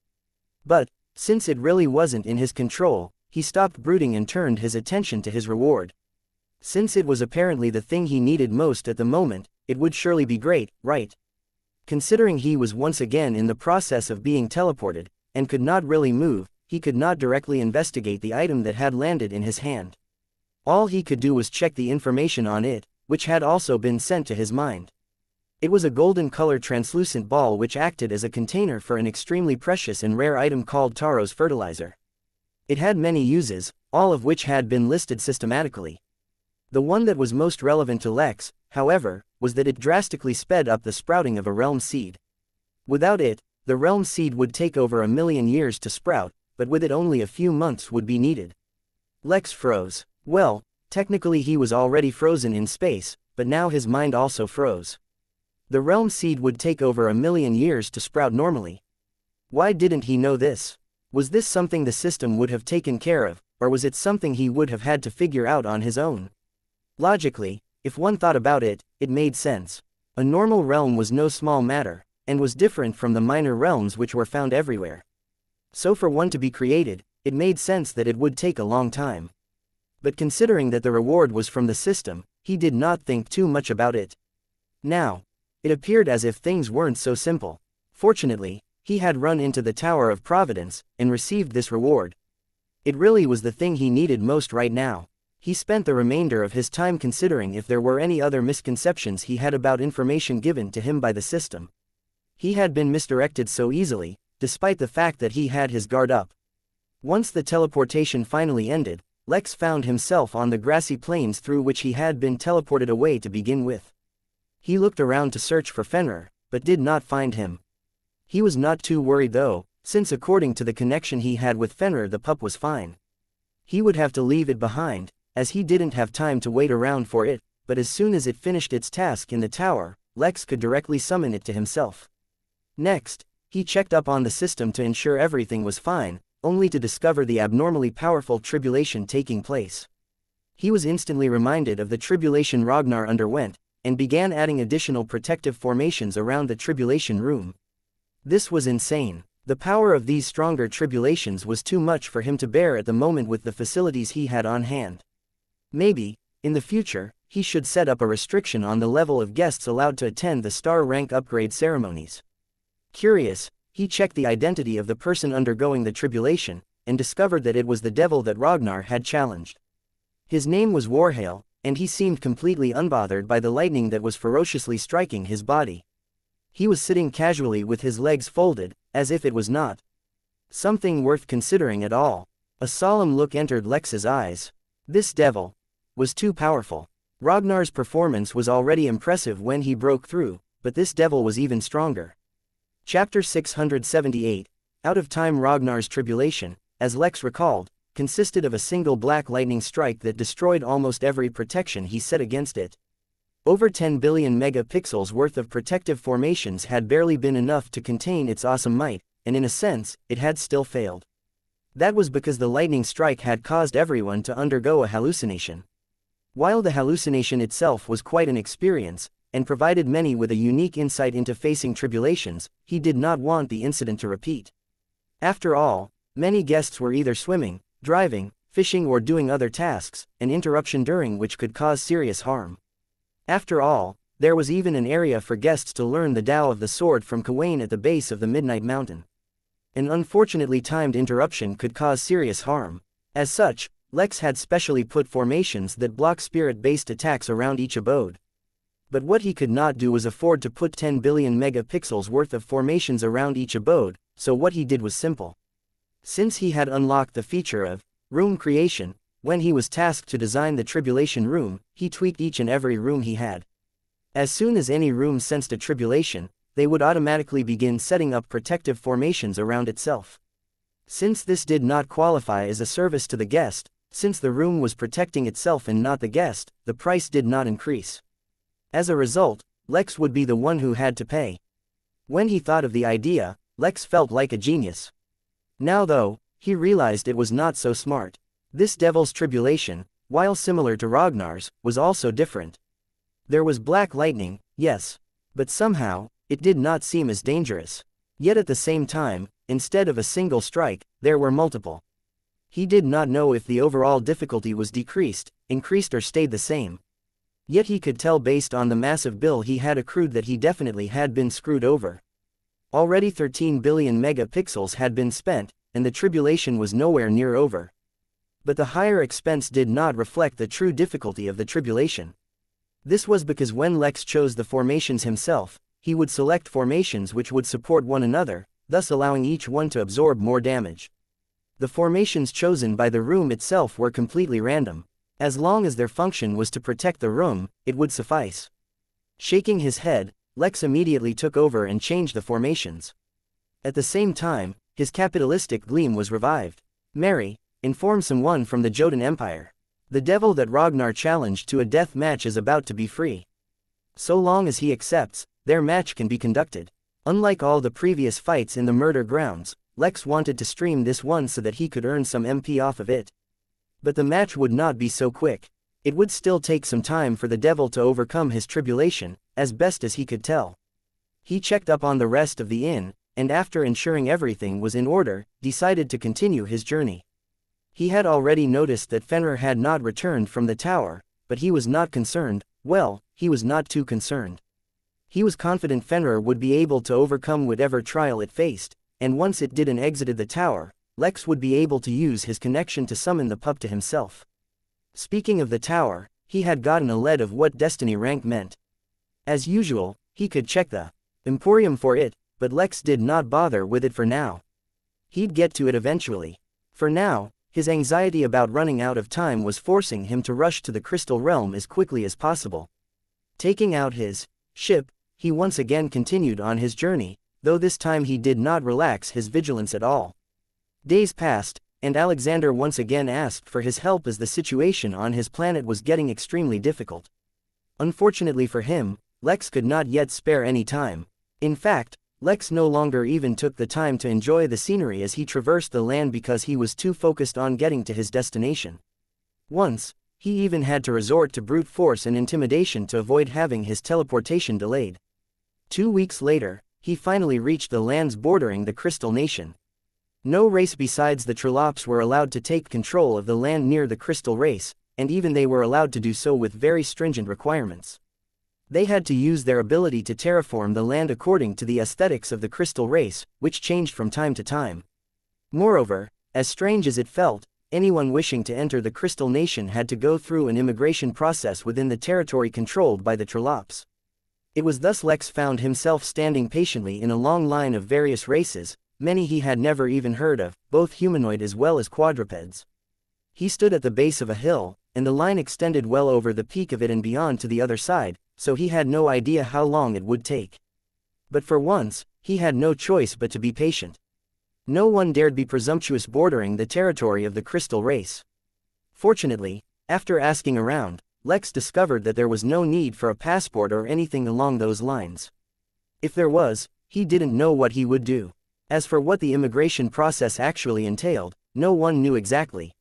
But, since it really wasn't in his control, he stopped brooding and turned his attention to his reward. Since it was apparently the thing he needed most at the moment, it would surely be great, right? Considering he was once again in the process of being teleported, and could not really move, he could not directly investigate the item that had landed in his hand. All he could do was check the information on it, which had also been sent to his mind. It was a golden-colored translucent ball which acted as a container for an extremely precious and rare item called Taro's fertilizer. It had many uses, all of which had been listed systematically. The one that was most relevant to Lex, however, was that it drastically sped up the sprouting of a realm seed. Without it, the realm seed would take over 1,000,000 years to sprout, but with it only a few months would be needed. Lex froze. Well, technically he was already frozen in space, but now his mind also froze. The realm seed would take over 1,000,000 years to sprout normally. Why didn't he know this? Was this something the system would have taken care of, or was it something he would have had to figure out on his own? Logically, if one thought about it, it made sense. A normal realm was no small matter, and was different from the minor realms which were found everywhere. So for one to be created, it made sense that it would take a long time. But considering that the reward was from the system, he did not think too much about it. Now, it appeared as if things weren't so simple. Fortunately, he had run into the Tower of Providence, and received this reward. It really was the thing he needed most right now. He spent the remainder of his time considering if there were any other misconceptions he had about information given to him by the system. He had been misdirected so easily, despite the fact that he had his guard up. Once the teleportation finally ended, Lex found himself on the grassy plains through which he had been teleported away to begin with. He looked around to search for Fenrir, but did not find him. He was not too worried though, since according to the connection he had with Fenrir the pup was fine. He would have to leave it behind, as he didn't have time to wait around for it, but as soon as it finished its task in the tower, Lex could directly summon it to himself. Next, he checked up on the system to ensure everything was fine, only to discover the abnormally powerful tribulation taking place. He was instantly reminded of the tribulation Ragnar underwent, and began adding additional protective formations around the tribulation room. This was insane. The power of these stronger tribulations was too much for him to bear at the moment with the facilities he had on hand. Maybe, in the future, he should set up a restriction on the level of guests allowed to attend the star rank upgrade ceremonies. Curious, He checked the identity of the person undergoing the tribulation, and discovered that it was the devil that Ragnar had challenged. His name was Warhail, and he seemed completely unbothered by the lightning that was ferociously striking his body. He was sitting casually with his legs folded, as if it was not something worth considering at all. A solemn look entered Lex's eyes. This devil was too powerful. Ragnar's performance was already impressive when he broke through, but this devil was even stronger. Chapter 678, Out of Time. Ragnar's tribulation, as Lex recalled, consisted of a single black lightning strike that destroyed almost every protection he set against it. Over 10 billion megapixels worth of protective formations had barely been enough to contain its awesome might, and in a sense, it had still failed. That was because the lightning strike had caused everyone to undergo a hallucination. While the hallucination itself was quite an experience, and provided many with a unique insight into facing tribulations, he did not want the incident to repeat. After all, many guests were either swimming, driving, fishing or doing other tasks, an interruption during which could cause serious harm. After all, there was even an area for guests to learn the Tao of the sword from Kawain at the base of the Midnight Mountain. An unfortunately timed interruption could cause serious harm. As such, Lex had specially put formations that block spirit-based attacks around each abode. But what he could not do was afford to put 10 billion megapixels worth of formations around each abode, so what he did was simple. Since he had unlocked the feature of room creation, when he was tasked to design the tribulation room, he tweaked each and every room he had. As soon as any room sensed a tribulation, they would automatically begin setting up protective formations around itself. Since this did not qualify as a service to the guest, since the room was protecting itself and not the guest, the price did not increase. As a result, Lex would be the one who had to pay. When he thought of the idea, Lex felt like a genius. Now though, he realized it was not so smart. This devil's tribulation, while similar to Ragnar's, was also different. There was black lightning, yes, but somehow, it did not seem as dangerous. Yet at the same time, instead of a single strike, there were multiple. He did not know if the overall difficulty was decreased, increased or stayed the same. Yet he could tell based on the massive bill he had accrued that he definitely had been screwed over. Already 13 billion megapixels had been spent, and the tribulation was nowhere near over. But the higher expense did not reflect the true difficulty of the tribulation. This was because when Lex chose the formations himself, he would select formations which would support one another, thus allowing each one to absorb more damage. The formations chosen by the room itself were completely random. As long as their function was to protect the room, it would suffice. Shaking his head, Lex immediately took over and changed the formations. At the same time, his capitalistic gleam was revived. Mary, inform someone from the Jotun Empire. The devil that Ragnar challenged to a death match is about to be free. So long as he accepts, their match can be conducted. Unlike all the previous fights in the murder grounds, Lex wanted to stream this one so that he could earn some MP off of it. But the match would not be so quick. It would still take some time for the devil to overcome his tribulation, as best as he could tell. He checked up on the rest of the inn, and after ensuring everything was in order, decided to continue his journey. He had already noticed that Fenrir had not returned from the tower, but he was not concerned. Well, he was not too concerned. He was confident Fenrir would be able to overcome whatever trial it faced, and once it did and exited the tower, Lex would be able to use his connection to summon the pup to himself. Speaking of the tower, he had gotten a lead of what destiny rank meant. As usual, he could check the Emporium for it, but Lex did not bother with it for now. He'd get to it eventually. For now, his anxiety about running out of time was forcing him to rush to the Crystal Realm as quickly as possible. Taking out his ship, he once again continued on his journey, though this time he did not relax his vigilance at all. Days passed, and Alexander once again asked for his help as the situation on his planet was getting extremely difficult. Unfortunately for him, Lex could not yet spare any time. In fact, Lex no longer even took the time to enjoy the scenery as he traversed the land because he was too focused on getting to his destination. Once, he even had to resort to brute force and intimidation to avoid having his teleportation delayed. 2 weeks later, he finally reached the lands bordering the Crystal Nation. No race besides the Trollops were allowed to take control of the land near the Crystal Race, and even they were allowed to do so with very stringent requirements. They had to use their ability to terraform the land according to the aesthetics of the crystal race, which changed from time to time. Moreover, as strange as it felt, anyone wishing to enter the Crystal Nation had to go through an immigration process within the territory controlled by the Trollops. It was thus Lex found himself standing patiently in a long line of various races, many he had never even heard of, both humanoid as well as quadrupeds. He stood at the base of a hill, and the line extended well over the peak of it and beyond to the other side, so he had no idea how long it would take. But for once, he had no choice but to be patient. No one dared be presumptuous bordering the territory of the crystal race. Fortunately, after asking around, Lex discovered that there was no need for a passport or anything along those lines. If there was, he didn't know what he would do. As for what the immigration process actually entailed, no one knew exactly.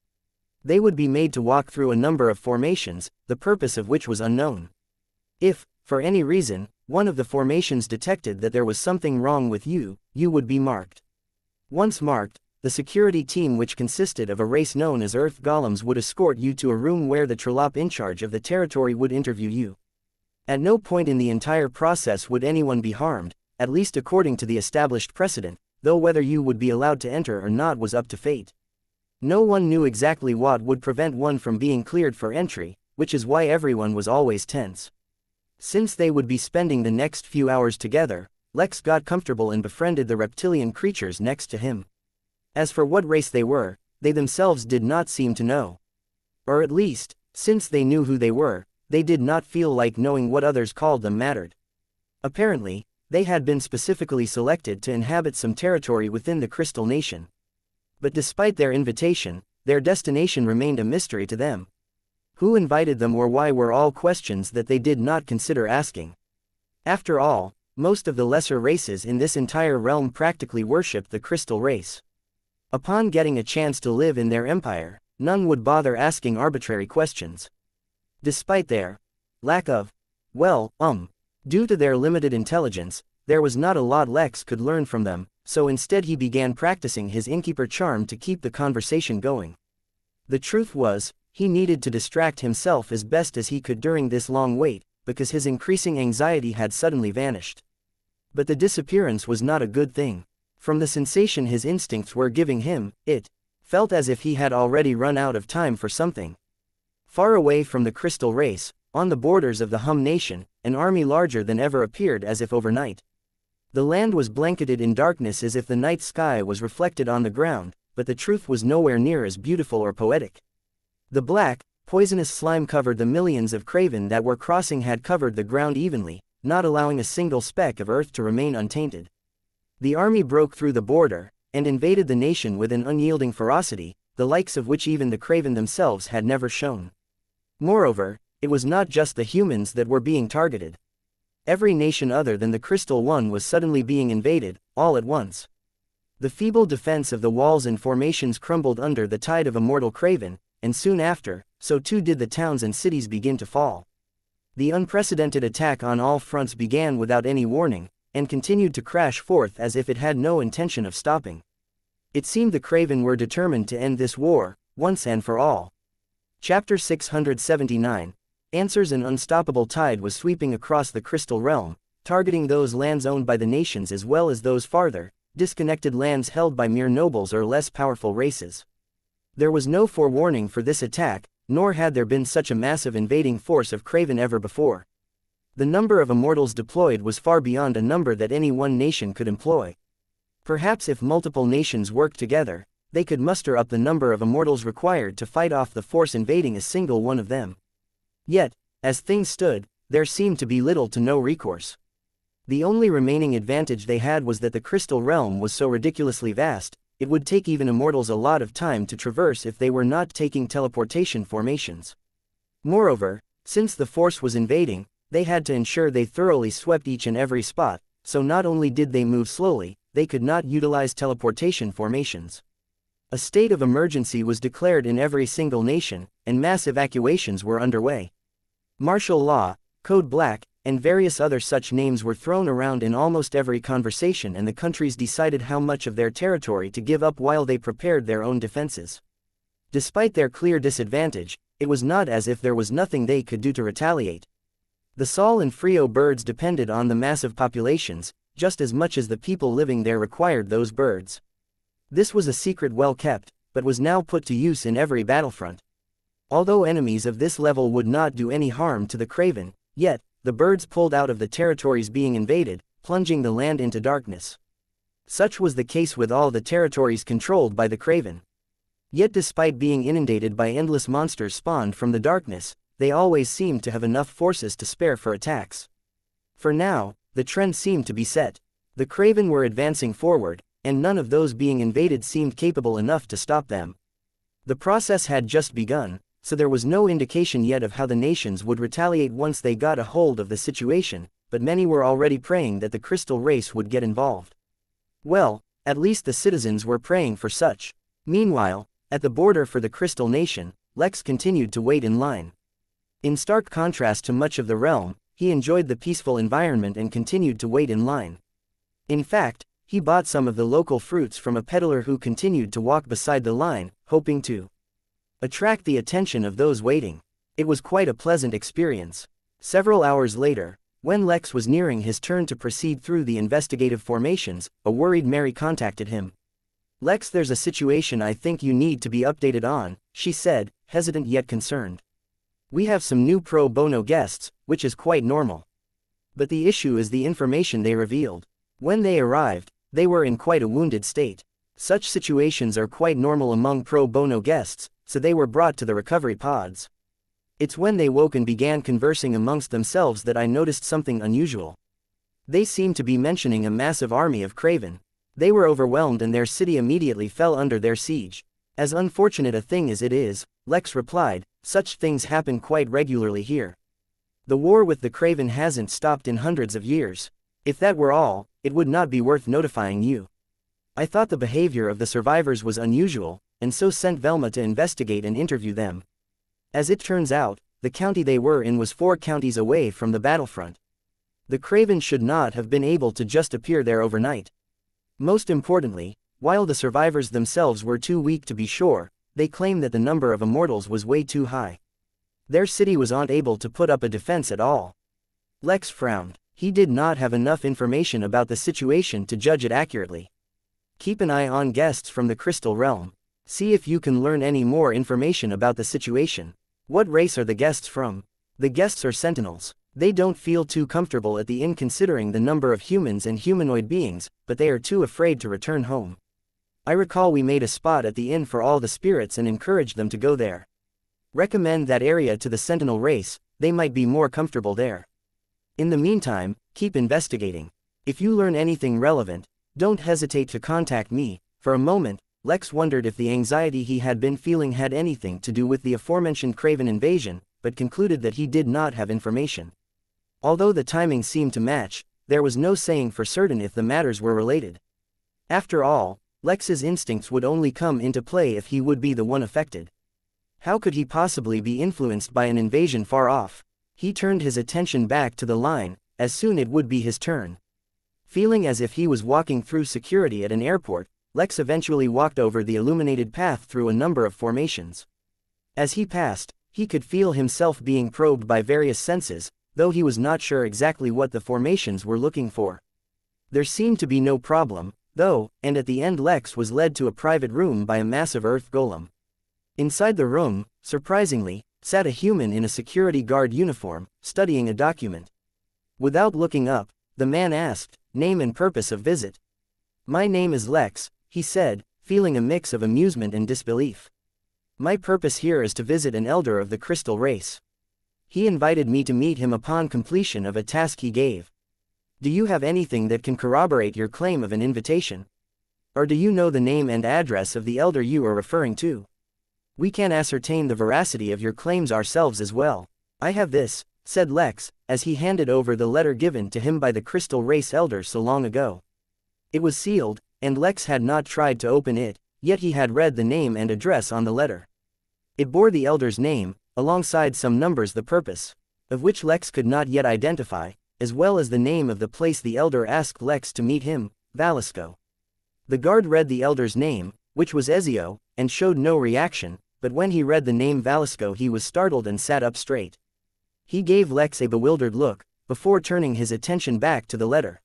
They would be made to walk through a number of formations, the purpose of which was unknown. If, for any reason, one of the formations detected that there was something wrong with you, you would be marked. Once marked, the security team, which consisted of a race known as Earth Golems, would escort you to a room where the Trollop in charge of the territory would interview you. At no point in the entire process would anyone be harmed, at least according to the established precedent, though whether you would be allowed to enter or not was up to fate. No one knew exactly what would prevent one from being cleared for entry, which is why everyone was always tense. Since they would be spending the next few hours together, Lex got comfortable and befriended the reptilian creatures next to him. As for what race they were, they themselves did not seem to know. Or at least, since they knew who they were, they did not feel like knowing what others called them mattered. Apparently, they had been specifically selected to inhabit some territory within the Crystal Nation. But despite their invitation, their destination remained a mystery to them. Who invited them or why were all questions that they did not consider asking. After all, most of the lesser races in this entire realm practically worshipped the crystal race. Upon getting a chance to live in their empire, none would bother asking arbitrary questions. Despite their lack of, due to their limited intelligence, there was not a lot Lex could learn from them, so instead he began practicing his Innkeeper charm to keep the conversation going. The truth was, he needed to distract himself as best as he could during this long wait, because his increasing anxiety had suddenly vanished. But the disappearance was not a good thing. From the sensation his instincts were giving him, it felt as if he had already run out of time for something. Far away from the crystal race, on the borders of the Hum Nation, an army larger than ever appeared as if overnight. The land was blanketed in darkness as if the night sky was reflected on the ground, but the truth was nowhere near as beautiful or poetic. The black, poisonous slime covered the millions of craven that were crossing had covered the ground evenly, not allowing a single speck of earth to remain untainted. The army broke through the border, and invaded the nation with an unyielding ferocity, the likes of which even the craven themselves had never shown. Moreover, it was not just the humans that were being targeted. Every nation other than the Crystal One was suddenly being invaded, all at once. The feeble defense of the walls and formations crumbled under the tide of immortal craven, and soon after, so too did the towns and cities begin to fall. The unprecedented attack on all fronts began without any warning, and continued to crash forth as if it had no intention of stopping. It seemed the craven were determined to end this war, once and for all. Chapter 679. Answers. An unstoppable tide was sweeping across the Crystal Realm, targeting those lands owned by the nations as well as those farther, disconnected lands held by mere nobles or less powerful races. There was no forewarning for this attack, nor had there been such a massive invading force of craven ever before. The number of immortals deployed was far beyond a number that any one nation could employ. Perhaps if multiple nations worked together, they could muster up the number of immortals required to fight off the force invading a single one of them. Yet, as things stood, there seemed to be little to no recourse. The only remaining advantage they had was that the Crystal Realm was so ridiculously vast, it would take even immortals a lot of time to traverse if they were not taking teleportation formations. Moreover, since the force was invading, they had to ensure they thoroughly swept each and every spot, so not only did they move slowly, they could not utilize teleportation formations. A state of emergency was declared in every single nation, and mass evacuations were underway. Martial law, Code Black, and various other such names were thrown around in almost every conversation, and the countries decided how much of their territory to give up while they prepared their own defenses. Despite their clear disadvantage, it was not as if there was nothing they could do to retaliate. The Sol and Frio birds depended on the massive populations, just as much as the people living there required those birds. This was a secret well kept, but was now put to use in every battlefront. Although enemies of this level would not do any harm to the Craven, yet, the birds pulled out of the territories being invaded, plunging the land into darkness. Such was the case with all the territories controlled by the Craven. Yet despite being inundated by endless monsters spawned from the darkness, they always seemed to have enough forces to spare for attacks. For now, the trend seemed to be set. The Craven were advancing forward, and none of those being invaded seemed capable enough to stop them. The process had just begun, so there was no indication yet of how the nations would retaliate once they got a hold of the situation, but many were already praying that the crystal race would get involved. Well, at least the citizens were praying for such. Meanwhile, at the border for the Crystal Nation, Lex continued to wait in line. In stark contrast to much of the realm, he enjoyed the peaceful environment and continued to wait in line. In fact, he bought some of the local fruits from a peddler who continued to walk beside the line, hoping to attract the attention of those waiting. It was quite a pleasant experience. Several hours later, when Lex was nearing his turn to proceed through the investigative formations, a worried Mary contacted him. "Lex, there's a situation I think you need to be updated on," she said, hesitant yet concerned. "We have some new pro bono guests, which is quite normal. But the issue is the information they revealed. When they arrived, they were in quite a wounded state. Such situations are quite normal among pro bono guests, so they were brought to the recovery pods. It's when they woke and began conversing amongst themselves that I noticed something unusual. They seemed to be mentioning a massive army of Craven. They were overwhelmed and their city immediately fell under their siege. As unfortunate a thing as it is," Lex replied, "such things happen quite regularly here. The war with the Craven hasn't stopped in hundreds of years. If that were all, it would not be worth notifying you. I thought the behavior of the survivors was unusual, and so sent Velma to investigate and interview them. As it turns out, the county they were in was 4 counties away from the battlefront. The Craven should not have been able to just appear there overnight. Most importantly, while the survivors themselves were too weak to be sure, they claim that the number of immortals was way too high. Their city was not able to put up a defense at all." Lex frowned. He did not have enough information about the situation to judge it accurately. "Keep an eye on guests from the Crystal Realm. See if you can learn any more information about the situation." "What race are the guests from?" "The guests are sentinels. They don't feel too comfortable at the inn considering the number of humans and humanoid beings, but they are too afraid to return home. I recall we made a spot at the inn for all the spirits and encouraged them to go there. Recommend that area to the sentinel race, they might be more comfortable there. In the meantime, keep investigating. If you learn anything relevant, don't hesitate to contact me." For a moment, Lex wondered if the anxiety he had been feeling had anything to do with the aforementioned Craven invasion, but concluded that he did not have information. Although the timing seemed to match, there was no saying for certain if the matters were related. After all, Lex's instincts would only come into play if he would be the one affected. How could he possibly be influenced by an invasion far off? He turned his attention back to the line, as soon it would be his turn. Feeling as if he was walking through security at an airport, Lex eventually walked over the illuminated path through a number of formations. As he passed, he could feel himself being probed by various senses, though he was not sure exactly what the formations were looking for. There seemed to be no problem, though, and at the end Lex was led to a private room by a massive earth golem. Inside the room, surprisingly, sat a human in a security guard uniform, studying a document. Without looking up, the man asked, "Name and purpose of visit?" "My name is Lex," he said, feeling a mix of amusement and disbelief. "My purpose here is to visit an elder of the crystal race. He invited me to meet him upon completion of a task he gave. Do you have anything that can corroborate your claim of an invitation? Or do you know the name and address of the elder you are referring to? We can ascertain the veracity of your claims ourselves as well." "I have this," said Lex, as he handed over the letter given to him by the crystal race elder so long ago. It was sealed, and Lex had not tried to open it, yet he had read the name and address on the letter. It bore the elder's name, alongside some numbers the purpose, of which Lex could not yet identify, as well as the name of the place the elder asked Lex to meet him, Valisco. The guard read the elder's name, which was Ezio, and showed no reaction, but when he read the name Valisco he was startled and sat up straight. He gave Lex a bewildered look, before turning his attention back to the letter.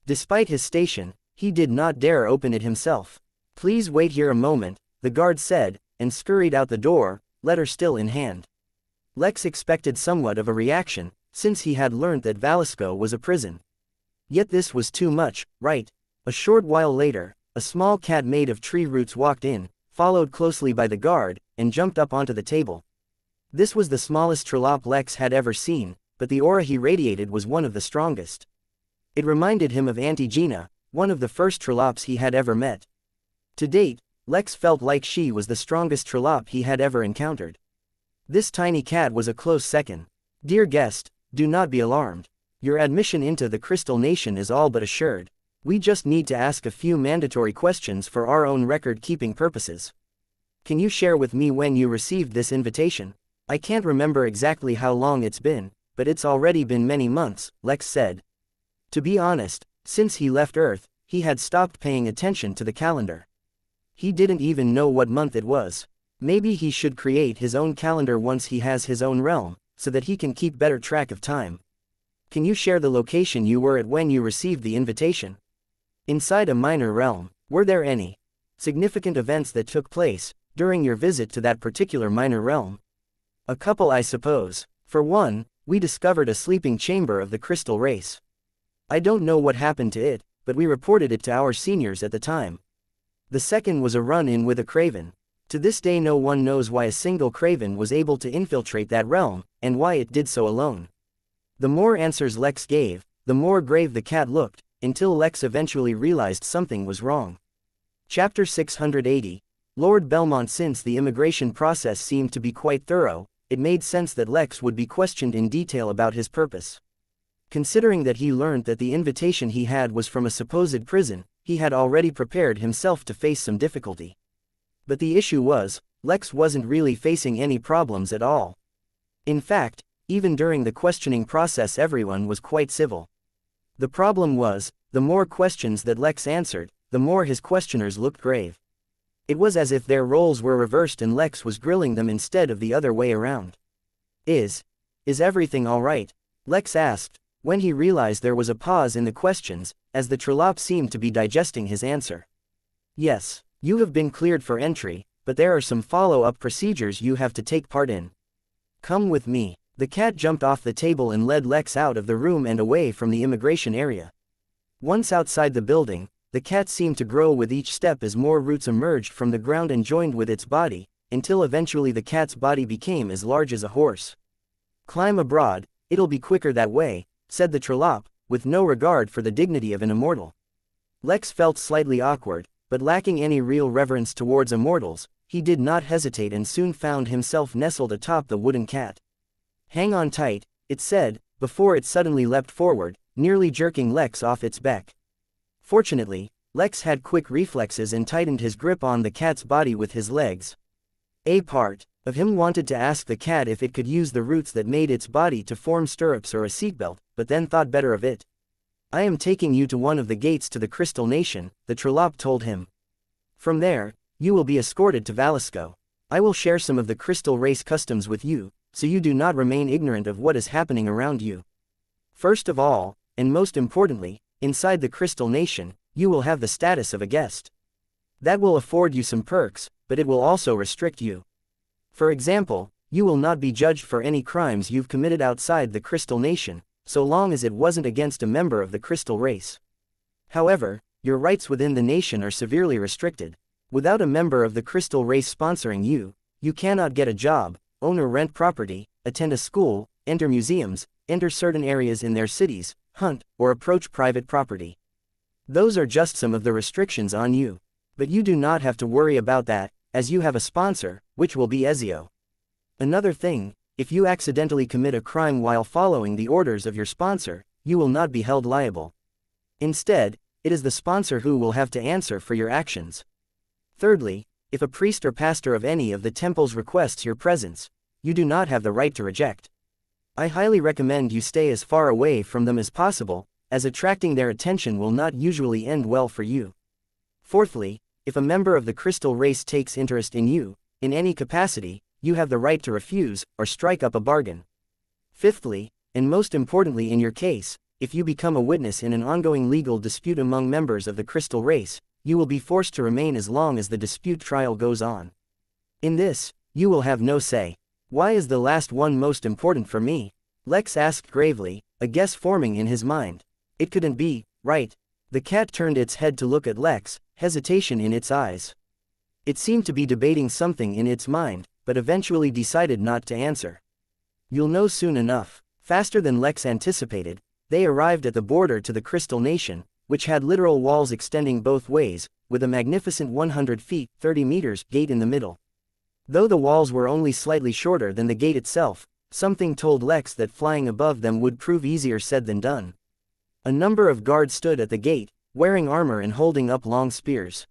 Despite his station, he did not dare open it himself. "Please wait here a moment," the guard said, and scurried out the door, letter still in hand. Lex expected somewhat of a reaction, since he had learned that Valisco was a prison. Yet this was too much, right? A short while later, a small cat made of tree roots walked in, followed closely by the guard, and jumped up onto the table. This was the smallest Trolop Lex had ever seen, but the aura he radiated was one of the strongest. It reminded him of Auntie Gina, one of the first Trolops he had ever met. To date, Lex felt like she was the strongest Trolop he had ever encountered. This tiny cat was a close second. "Dear guest, do not be alarmed. Your admission into the Crystal Nation is all but assured. We just need to ask a few mandatory questions for our own record-keeping purposes. Can you share with me when you received this invitation?" "I can't remember exactly how long it's been, but it's already been many months," Lex said. To be honest, since he left Earth, he had stopped paying attention to the calendar. He didn't even know what month it was. Maybe he should create his own calendar once he has his own realm, so that he can keep better track of time. "Can you share the location you were at when you received the invitation? Inside a minor realm, were there any significant events that took place during your visit to that particular minor realm?" "A couple, I suppose. For one, we discovered a sleeping chamber of the crystal race. I don't know what happened to it, but we reported it to our seniors at the time. The second was a run-in with a Craven. To this day no one knows why a single Craven was able to infiltrate that realm, and why it did so alone." The more answers Lex gave, the more grave the cat looked, until Lex eventually realized something was wrong. Chapter 680. Lord Belmont. Since the immigration process seemed to be quite thorough, it made sense that Lex would be questioned in detail about his purpose. Considering that he learned that the invitation he had was from a supposed prison, he had already prepared himself to face some difficulty. But the issue was, Lex wasn't really facing any problems at all. In fact, even during the questioning process everyone was quite civil. The problem was, the more questions that Lex answered, the more his questioners looked grave. It was as if their roles were reversed and Lex was grilling them instead of the other way around. Is everything alright?" Lex asked, when he realized there was a pause in the questions, as the Trolop seemed to be digesting his answer. "Yes. You have been cleared for entry, but there are some follow-up procedures you have to take part in. Come with me." The cat jumped off the table and led Lex out of the room and away from the immigration area. Once outside the building, the cat seemed to grow with each step as more roots emerged from the ground and joined with its body, until eventually the cat's body became as large as a horse. "Climb abroad, it'll be quicker that way," said the Trolop, with no regard for the dignity of an immortal. Lex felt slightly awkward, but lacking any real reverence towards immortals, he did not hesitate and soon found himself nestled atop the wooden cat. "Hang on tight," it said, before it suddenly leapt forward, nearly jerking Lex off its back. Fortunately, Lex had quick reflexes and tightened his grip on the cat's body with his legs. A part of him wanted to ask the cat if it could use the roots that made its body to form stirrups or a seatbelt, but then thought better of it. "I am taking you to one of the gates to the Crystal Nation," the Trolop told him. "From there, you will be escorted to Valisco. I will share some of the Crystal Race customs with you, so you do not remain ignorant of what is happening around you. First of all, and most importantly, inside the Crystal Nation, you will have the status of a guest. That will afford you some perks, but it will also restrict you. For example, you will not be judged for any crimes you've committed outside the Crystal Nation, so long as it wasn't against a member of the Crystal Race. However, your rights within the nation are severely restricted. Without a member of the Crystal Race sponsoring you, you cannot get a job, own or rent property, attend a school, enter museums, enter certain areas in their cities, hunt, or approach private property. Those are just some of the restrictions on you. But you do not have to worry about that, as you have a sponsor, which will be Ezio. Another thing, if you accidentally commit a crime while following the orders of your sponsor, you will not be held liable. Instead, it is the sponsor who will have to answer for your actions. Thirdly, if a priest or pastor of any of the temples requests your presence, you do not have the right to reject. I highly recommend you stay as far away from them as possible, as attracting their attention will not usually end well for you. Fourthly, if a member of the Crystal Race takes interest in you, in any capacity, you have the right to refuse, or strike up a bargain. Fifthly, and most importantly in your case, if you become a witness in an ongoing legal dispute among members of the crystal race, you will be forced to remain as long as the dispute trial goes on. In this, you will have no say. Why is the last one most important for me? Lex asked gravely, a guess forming in his mind. It couldn't be, right? The cat turned its head to look at Lex, hesitation in its eyes. It seemed to be debating something in its mind, but eventually decided not to answer. You'll know soon enough. Faster than Lex anticipated, they arrived at the border to the Crystal Nation, which had literal walls extending both ways, with a magnificent 100 feet, 30 meters, gate in the middle. Though the walls were only slightly shorter than the gate itself, something told Lex that flying above them would prove easier said than done. A number of guards stood at the gate, wearing armor and holding up long spears.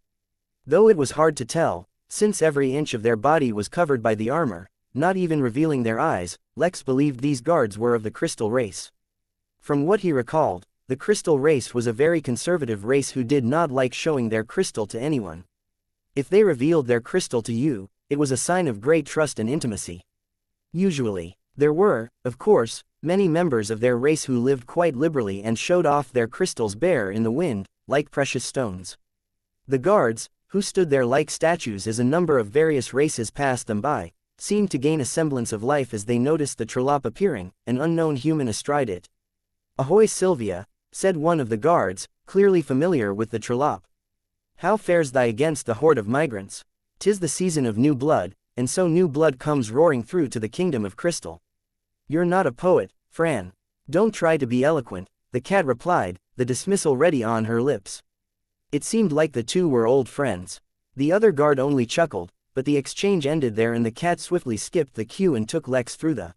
Though it was hard to tell, since every inch of their body was covered by the armor, not even revealing their eyes, Lex believed these guards were of the crystal race. From what he recalled, the crystal race was a very conservative race who did not like showing their crystal to anyone. If they revealed their crystal to you, it was a sign of great trust and intimacy. Usually, there were, of course, many members of their race who lived quite liberally and showed off their crystals bare in the wind, like precious stones. The guards, who stood there like statues as a number of various races passed them by, seemed to gain a semblance of life as they noticed the Trolop appearing, an unknown human astride it. "Ahoy Sylvia," said one of the guards, clearly familiar with the Trolop. "How fares thy against the horde of migrants? 'Tis the season of new blood, and so new blood comes roaring through to the kingdom of crystal." "You're not a poet, Fran. Don't try to be eloquent," the cat replied, the dismissal ready on her lips. It seemed like the two were old friends. The other guard only chuckled, but the exchange ended there and the cat swiftly skipped the queue and took Lex through the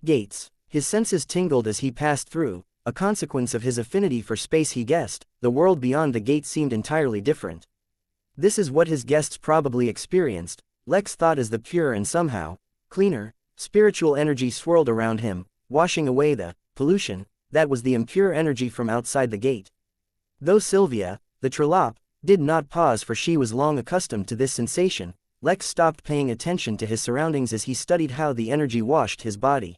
gates. His senses tingled as he passed through, a consequence of his affinity for space. He guessed, the world beyond the gate seemed entirely different. This is what his guests probably experienced, Lex thought, as the pure and somehow cleaner, spiritual energy swirled around him, washing away the pollution that was the impure energy from outside the gate. Though Sylvia, the Trolop, did not pause, for she was long accustomed to this sensation, Lex stopped paying attention to his surroundings as he studied how the energy washed his body.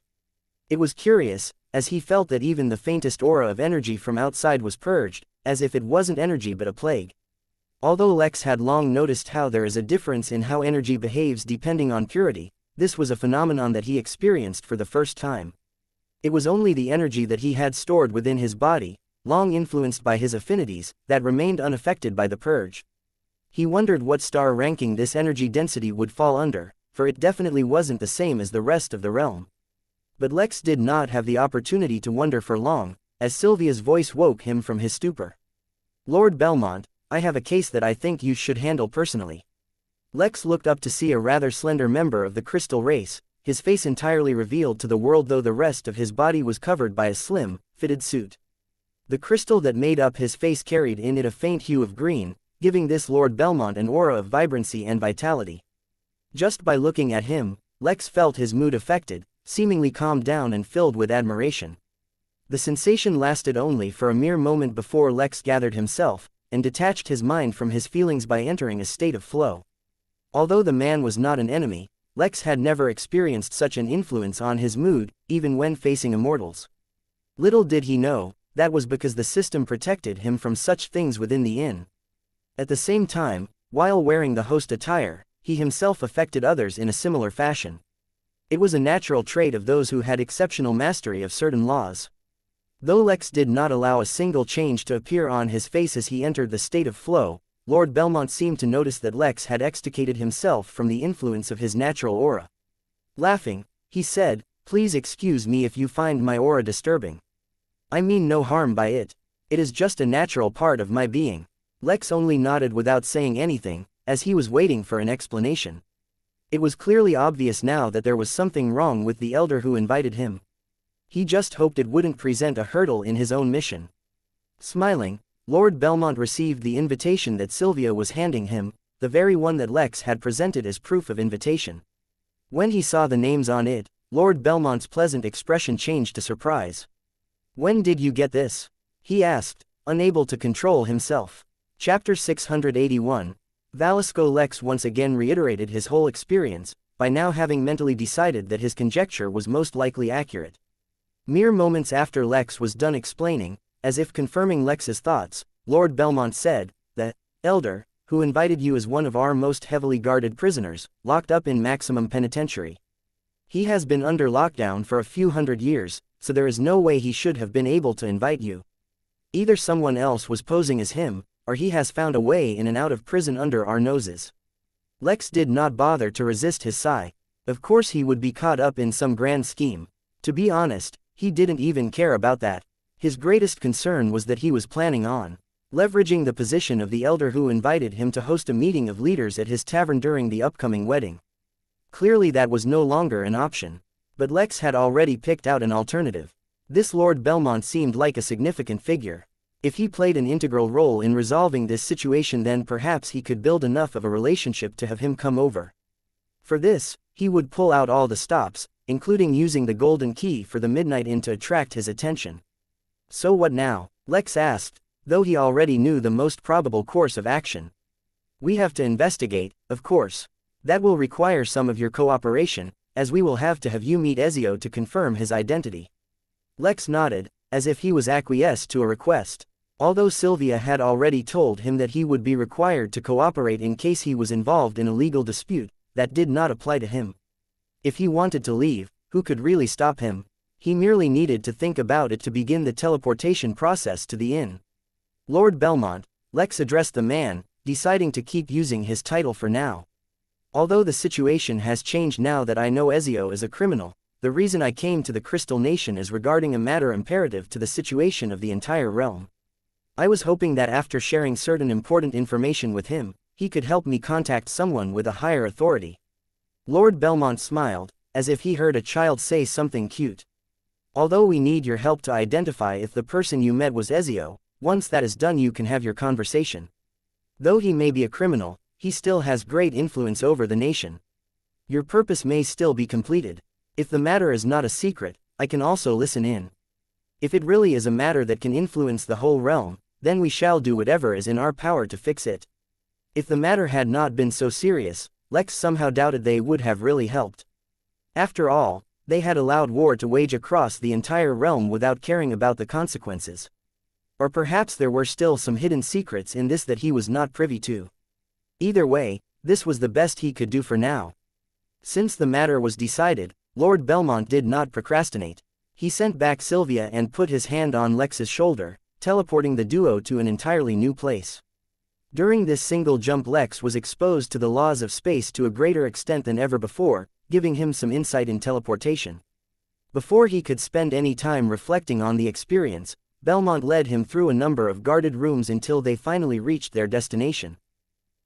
It was curious, as he felt that even the faintest aura of energy from outside was purged, as if it wasn't energy but a plague. Although Lex had long noticed how there is a difference in how energy behaves depending on purity, this was a phenomenon that he experienced for the first time. It was only the energy that he had stored within his body, long influenced by his affinities, that remained unaffected by the purge. He wondered what star ranking this energy density would fall under, for it definitely wasn't the same as the rest of the realm. But Lex did not have the opportunity to wonder for long, as Sylvia's voice woke him from his stupor. "Lord Belmont, I have a case that I think you should handle personally." Lex looked up to see a rather slender member of the crystal race, his face entirely revealed to the world though the rest of his body was covered by a slim, fitted suit. The crystal that made up his face carried in it a faint hue of green, giving this Lord Belmont an aura of vibrancy and vitality. Just by looking at him, Lex felt his mood affected, seemingly calmed down and filled with admiration. The sensation lasted only for a mere moment before Lex gathered himself, and detached his mind from his feelings by entering a state of flow. Although the man was not an enemy, Lex had never experienced such an influence on his mood, even when facing immortals. Little did he know, that was because the system protected him from such things within the inn. At the same time, while wearing the host attire, he himself affected others in a similar fashion. It was a natural trait of those who had exceptional mastery of certain laws. Though Lex did not allow a single change to appear on his face as he entered the state of flow, Lord Belmont seemed to notice that Lex had extricated himself from the influence of his natural aura. Laughing, he said, "Please excuse me if you find my aura disturbing. I mean no harm by it. It is just a natural part of my being." Lex only nodded without saying anything, as he was waiting for an explanation. It was clearly obvious now that there was something wrong with the elder who invited him. He just hoped it wouldn't present a hurdle in his own mission. Smiling, Lord Belmont received the invitation that Sylvia was handing him, the very one that Lex had presented as proof of invitation. When he saw the names on it, Lord Belmont's pleasant expression changed to surprise. "When did you get this?" he asked, unable to control himself. Chapter 681. Velasco. Lex once again reiterated his whole experience, by now having mentally decided that his conjecture was most likely accurate. Mere moments after Lex was done explaining, as if confirming Lex's thoughts, Lord Belmont said, "The elder, who invited you is one of our most heavily guarded prisoners, locked up in maximum penitentiary. He has been under lockdown for a few hundred years, so there is no way he should have been able to invite you. Either someone else was posing as him, or he has found a way in and out of prison under our noses." Lex did not bother to resist his sigh. Of course he would be caught up in some grand scheme. To be honest, he didn't even care about that. His greatest concern was that he was planning on leveraging the position of the elder who invited him to host a meeting of leaders at his tavern during the upcoming wedding. Clearly that was no longer an option. But Lex had already picked out an alternative. This Lord Belmont seemed like a significant figure. If he played an integral role in resolving this situation, then perhaps he could build enough of a relationship to have him come over. For this, he would pull out all the stops, including using the golden key for the Midnight Inn to attract his attention. So what now? Lex asked, though he already knew the most probable course of action. We have to investigate, of course. That will require some of your cooperation, as we will have to have you meet Ezio to confirm his identity. Lex nodded, as if he was acquiesced to a request. Although Sylvia had already told him that he would be required to cooperate in case he was involved in a legal dispute, that did not apply to him. If he wanted to leave, who could really stop him? He merely needed to think about it to begin the teleportation process to the inn. Lord Belmont, Lex addressed the man, deciding to keep using his title for now. Although the situation has changed now that I know Ezio is a criminal, the reason I came to the Crystal Nation is regarding a matter imperative to the situation of the entire realm. I was hoping that after sharing certain important information with him, he could help me contact someone with a higher authority. Lord Belmont smiled, as if he heard a child say something cute. Although we need your help to identify if the person you met was Ezio, once that is done you can have your conversation. Though he may be a criminal, he still has great influence over the nation. Your purpose may still be completed. If the matter is not a secret, I can also listen in. If it really is a matter that can influence the whole realm, then we shall do whatever is in our power to fix it. If the matter had not been so serious, Lex somehow doubted they would have really helped. After all, they had allowed war to wage across the entire realm without caring about the consequences. Or perhaps there were still some hidden secrets in this that he was not privy to. Either way, this was the best he could do for now. Since the matter was decided, Lord Belmont did not procrastinate. He sent back Sylvia and put his hand on Lex's shoulder, teleporting the duo to an entirely new place. During this single jump, Lex was exposed to the laws of space to a greater extent than ever before, giving him some insight in teleportation. Before he could spend any time reflecting on the experience, Belmont led him through a number of guarded rooms until they finally reached their destination.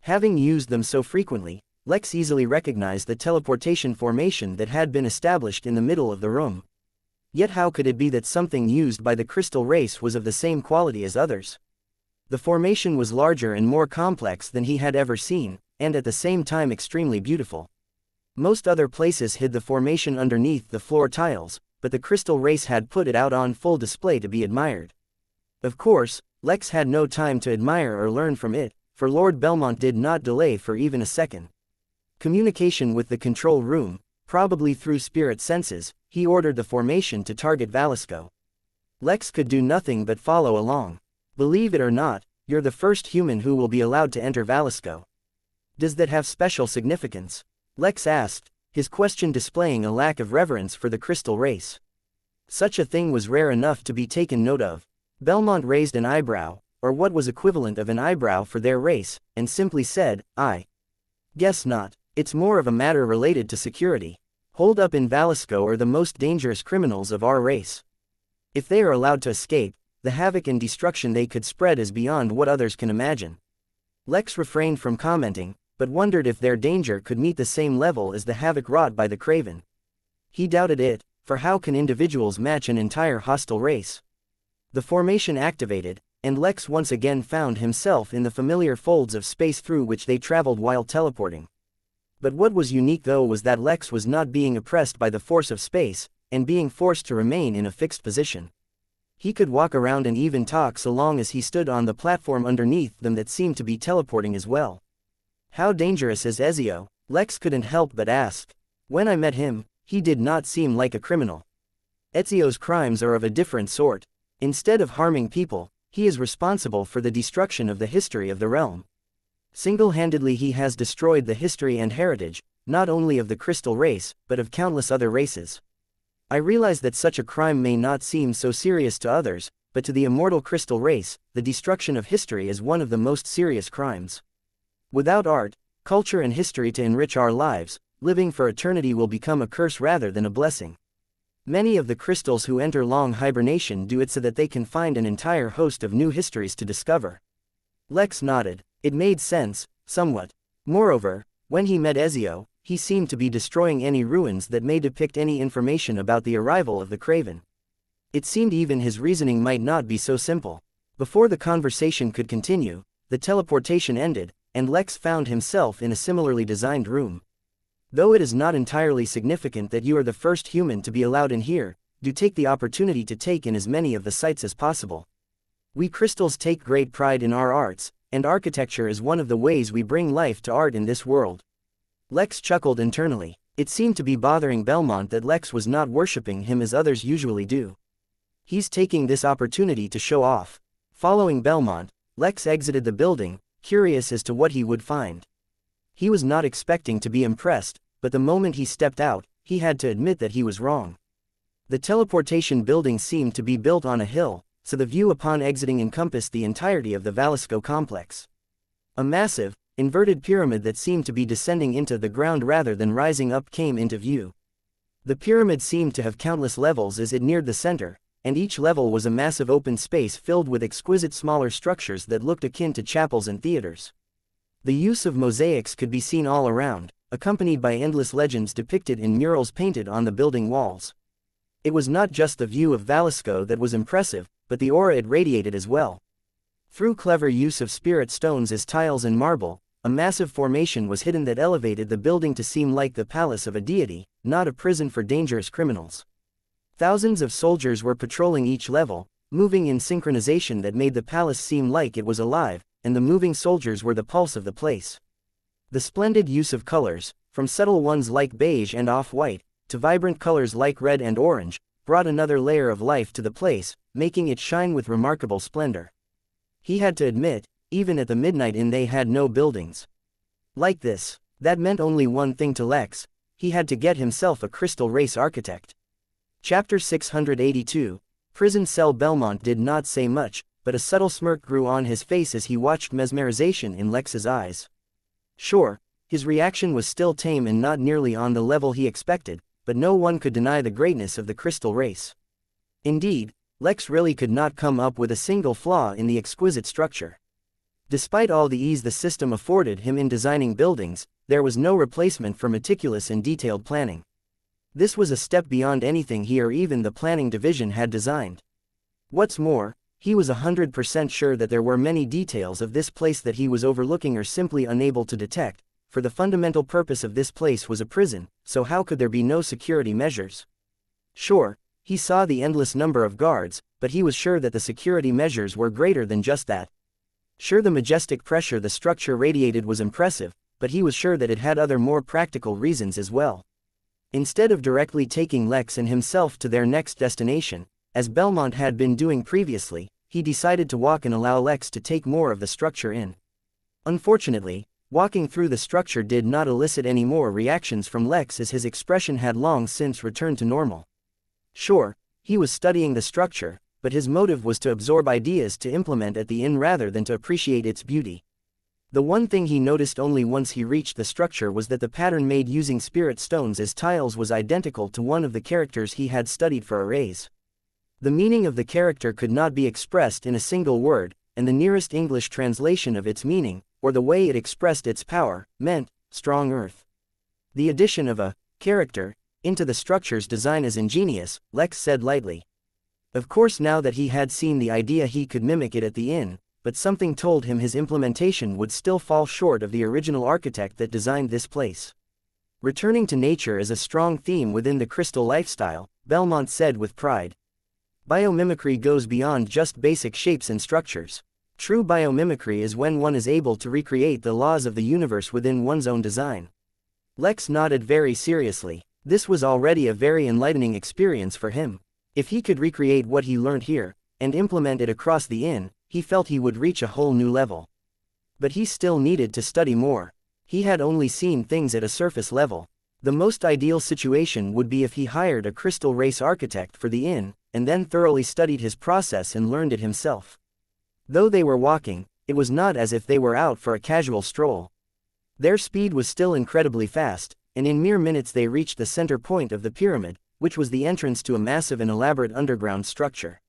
Having used them so frequently, Lex easily recognized the teleportation formation that had been established in the middle of the room. Yet how could it be that something used by the crystal race was of the same quality as others? The formation was larger and more complex than he had ever seen, and at the same time extremely beautiful. Most other places hid the formation underneath the floor tiles, but the crystal race had put it out on full display to be admired. Of course, Lex had no time to admire or learn from it, for Lord Belmont did not delay for even a second. Communication with the control room, probably through spirit senses, he ordered the formation to target Velasco. Lex could do nothing but follow along. Believe it or not, you're the first human who will be allowed to enter Velasco. Does that have special significance? Lex asked, his question displaying a lack of reverence for the crystal race. Such a thing was rare enough to be taken note of. Belmont raised an eyebrow, or what was equivalent of an eyebrow for their race, and simply said, "I guess not. It's more of a matter related to security. Hold up in Velasco are the most dangerous criminals of our race. If they are allowed to escape, the havoc and destruction they could spread is beyond what others can imagine." Lex refrained from commenting, but wondered if their danger could meet the same level as the havoc wrought by the Craven. He doubted it, for how can individuals match an entire hostile race? The formation activated, and Lex once again found himself in the familiar folds of space through which they traveled while teleporting. But what was unique though was that Lex was not being oppressed by the force of space, and being forced to remain in a fixed position. He could walk around and even talk so long as he stood on the platform underneath them that seemed to be teleporting as well. How dangerous is Ezio? Lex couldn't help but ask. When I met him, he did not seem like a criminal. Ezio's crimes are of a different sort. Instead of harming people, he is responsible for the destruction of the history of the realm. Single-handedly he has destroyed the history and heritage, not only of the crystal race, but of countless other races. I realize that such a crime may not seem so serious to others, but to the immortal crystal race, the destruction of history is one of the most serious crimes. Without art, culture and history to enrich our lives, living for eternity will become a curse rather than a blessing. Many of the crystals who enter long hibernation do it so that they can find an entire host of new histories to discover. Lex nodded. It made sense, somewhat. Moreover, when he met Ezio, he seemed to be destroying any ruins that may depict any information about the arrival of the Craven. It seemed even his reasoning might not be so simple. Before the conversation could continue, the teleportation ended, and Lex found himself in a similarly designed room. Though it is not entirely significant that you are the first human to be allowed in here, do take the opportunity to take in as many of the sights as possible. We crystals take great pride in our arts, and architecture is one of the ways we bring life to art in this world. Lex chuckled internally. It seemed to be bothering Belmont that Lex was not worshipping him as others usually do. He's taking this opportunity to show off. Following Belmont, Lex exited the building, curious as to what he would find. He was not expecting to be impressed, but the moment he stepped out, he had to admit that he was wrong. The teleportation building seemed to be built on a hill, so the view upon exiting encompassed the entirety of the Velasco complex. A massive, inverted pyramid that seemed to be descending into the ground rather than rising up came into view. The pyramid seemed to have countless levels as it neared the center, and each level was a massive open space filled with exquisite smaller structures that looked akin to chapels and theaters. The use of mosaics could be seen all around, accompanied by endless legends depicted in murals painted on the building walls. It was not just the view of Velasco that was impressive, but the aura it radiated as well. Through clever use of spirit stones as tiles and marble, a massive formation was hidden that elevated the building to seem like the palace of a deity, not a prison for dangerous criminals. Thousands of soldiers were patrolling each level, moving in synchronization that made the palace seem like it was alive, and the moving soldiers were the pulse of the place. The splendid use of colors, from subtle ones like beige and off-white, to vibrant colors like red and orange, brought another layer of life to the place, making it shine with remarkable splendor. He had to admit, even at the Midnight Inn they had no buildings like this. That meant only one thing to Lex: he had to get himself a crystal race architect. Chapter 682, Prison Cell. Belmont did not say much, but a subtle smirk grew on his face as he watched mesmerization in Lex's eyes. Sure, his reaction was still tame and not nearly on the level he expected, but no one could deny the greatness of the crystal race. Indeed, Lex really could not come up with a single flaw in the exquisite structure. Despite all the ease the system afforded him in designing buildings, there was no replacement for meticulous and detailed planning. This was a step beyond anything he or even the planning division had designed. What's more, he was 100% sure that there were many details of this place that he was overlooking or simply unable to detect, for the fundamental purpose of this place was a prison, so how could there be no security measures? Sure, he saw the endless number of guards, but he was sure that the security measures were greater than just that. Sure, the majestic pressure the structure radiated was impressive, but he was sure that it had other more practical reasons as well. Instead of directly taking Lex and himself to their next destination, as Belmont had been doing previously, he decided to walk and allow Lex to take more of the structure in. Unfortunately, walking through the structure did not elicit any more reactions from Lex as his expression had long since returned to normal. Sure, he was studying the structure, but his motive was to absorb ideas to implement at the inn rather than to appreciate its beauty. The one thing he noticed only once he reached the structure was that the pattern made using spirit stones as tiles was identical to one of the characters he had studied for arrays. The meaning of the character could not be expressed in a single word, and the nearest English translation of its meaning, or the way it expressed its power, meant strong earth. The addition of a character into the structure's design is ingenious, Lex said lightly. Of course, now that he had seen the idea, he could mimic it at the inn, but something told him his implementation would still fall short of the original architect that designed this place. Returning to nature is a strong theme within the crystal lifestyle, Belmont said with pride. Biomimicry goes beyond just basic shapes and structures. True biomimicry is when one is able to recreate the laws of the universe within one's own design. Lex nodded very seriously. This was already a very enlightening experience for him. If he could recreate what he learned here, and implement it across the inn, he felt he would reach a whole new level. But he still needed to study more. He had only seen things at a surface level. The most ideal situation would be if he hired a crystal race architect for the inn, and then thoroughly studied his process and learned it himself. Though they were walking, it was not as if they were out for a casual stroll. Their speed was still incredibly fast, and in mere minutes they reached the center point of the pyramid, which was the entrance to a massive and elaborate underground structure.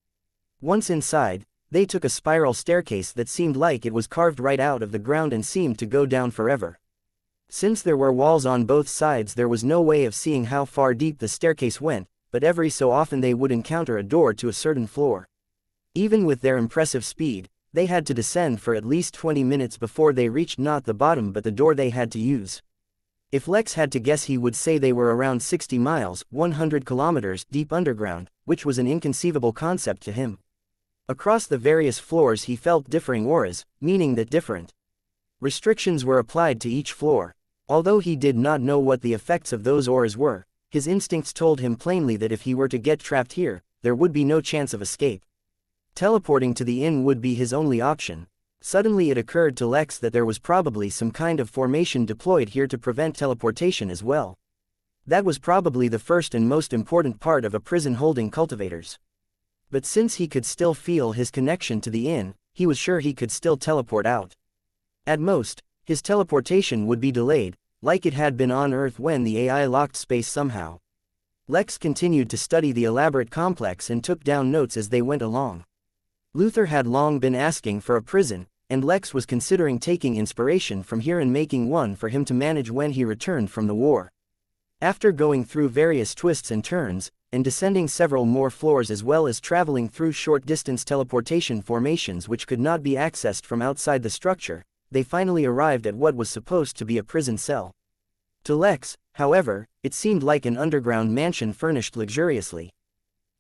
Once inside, they took a spiral staircase that seemed like it was carved right out of the ground and seemed to go down forever. Since there were walls on both sides, there was no way of seeing how far deep the staircase went, but every so often they would encounter a door to a certain floor. Even with their impressive speed, they had to descend for at least 20 minutes before they reached not the bottom but the door they had to use. If Lex had to guess, he would say they were around 60 miles, 100 kilometers, deep underground, which was an inconceivable concept to him. Across the various floors he felt differing auras, meaning that different restrictions were applied to each floor. Although he did not know what the effects of those auras were, his instincts told him plainly that if he were to get trapped here, there would be no chance of escape. Teleporting to the inn would be his only option. Suddenly it occurred to Lex that there was probably some kind of formation deployed here to prevent teleportation as well. That was probably the first and most important part of a prison holding cultivators. But since he could still feel his connection to the inn, he was sure he could still teleport out. At most, his teleportation would be delayed, like it had been on Earth when the AI locked space somehow. Lex continued to study the elaborate complex and took down notes as they went along. Luther had long been asking for a prison, and Lex was considering taking inspiration from here and making one for him to manage when he returned from the war. After going through various twists and turns, and descending several more floors as well as traveling through short-distance teleportation formations which could not be accessed from outside the structure, they finally arrived at what was supposed to be a prison cell. To Lex, however, it seemed like an underground mansion furnished luxuriously.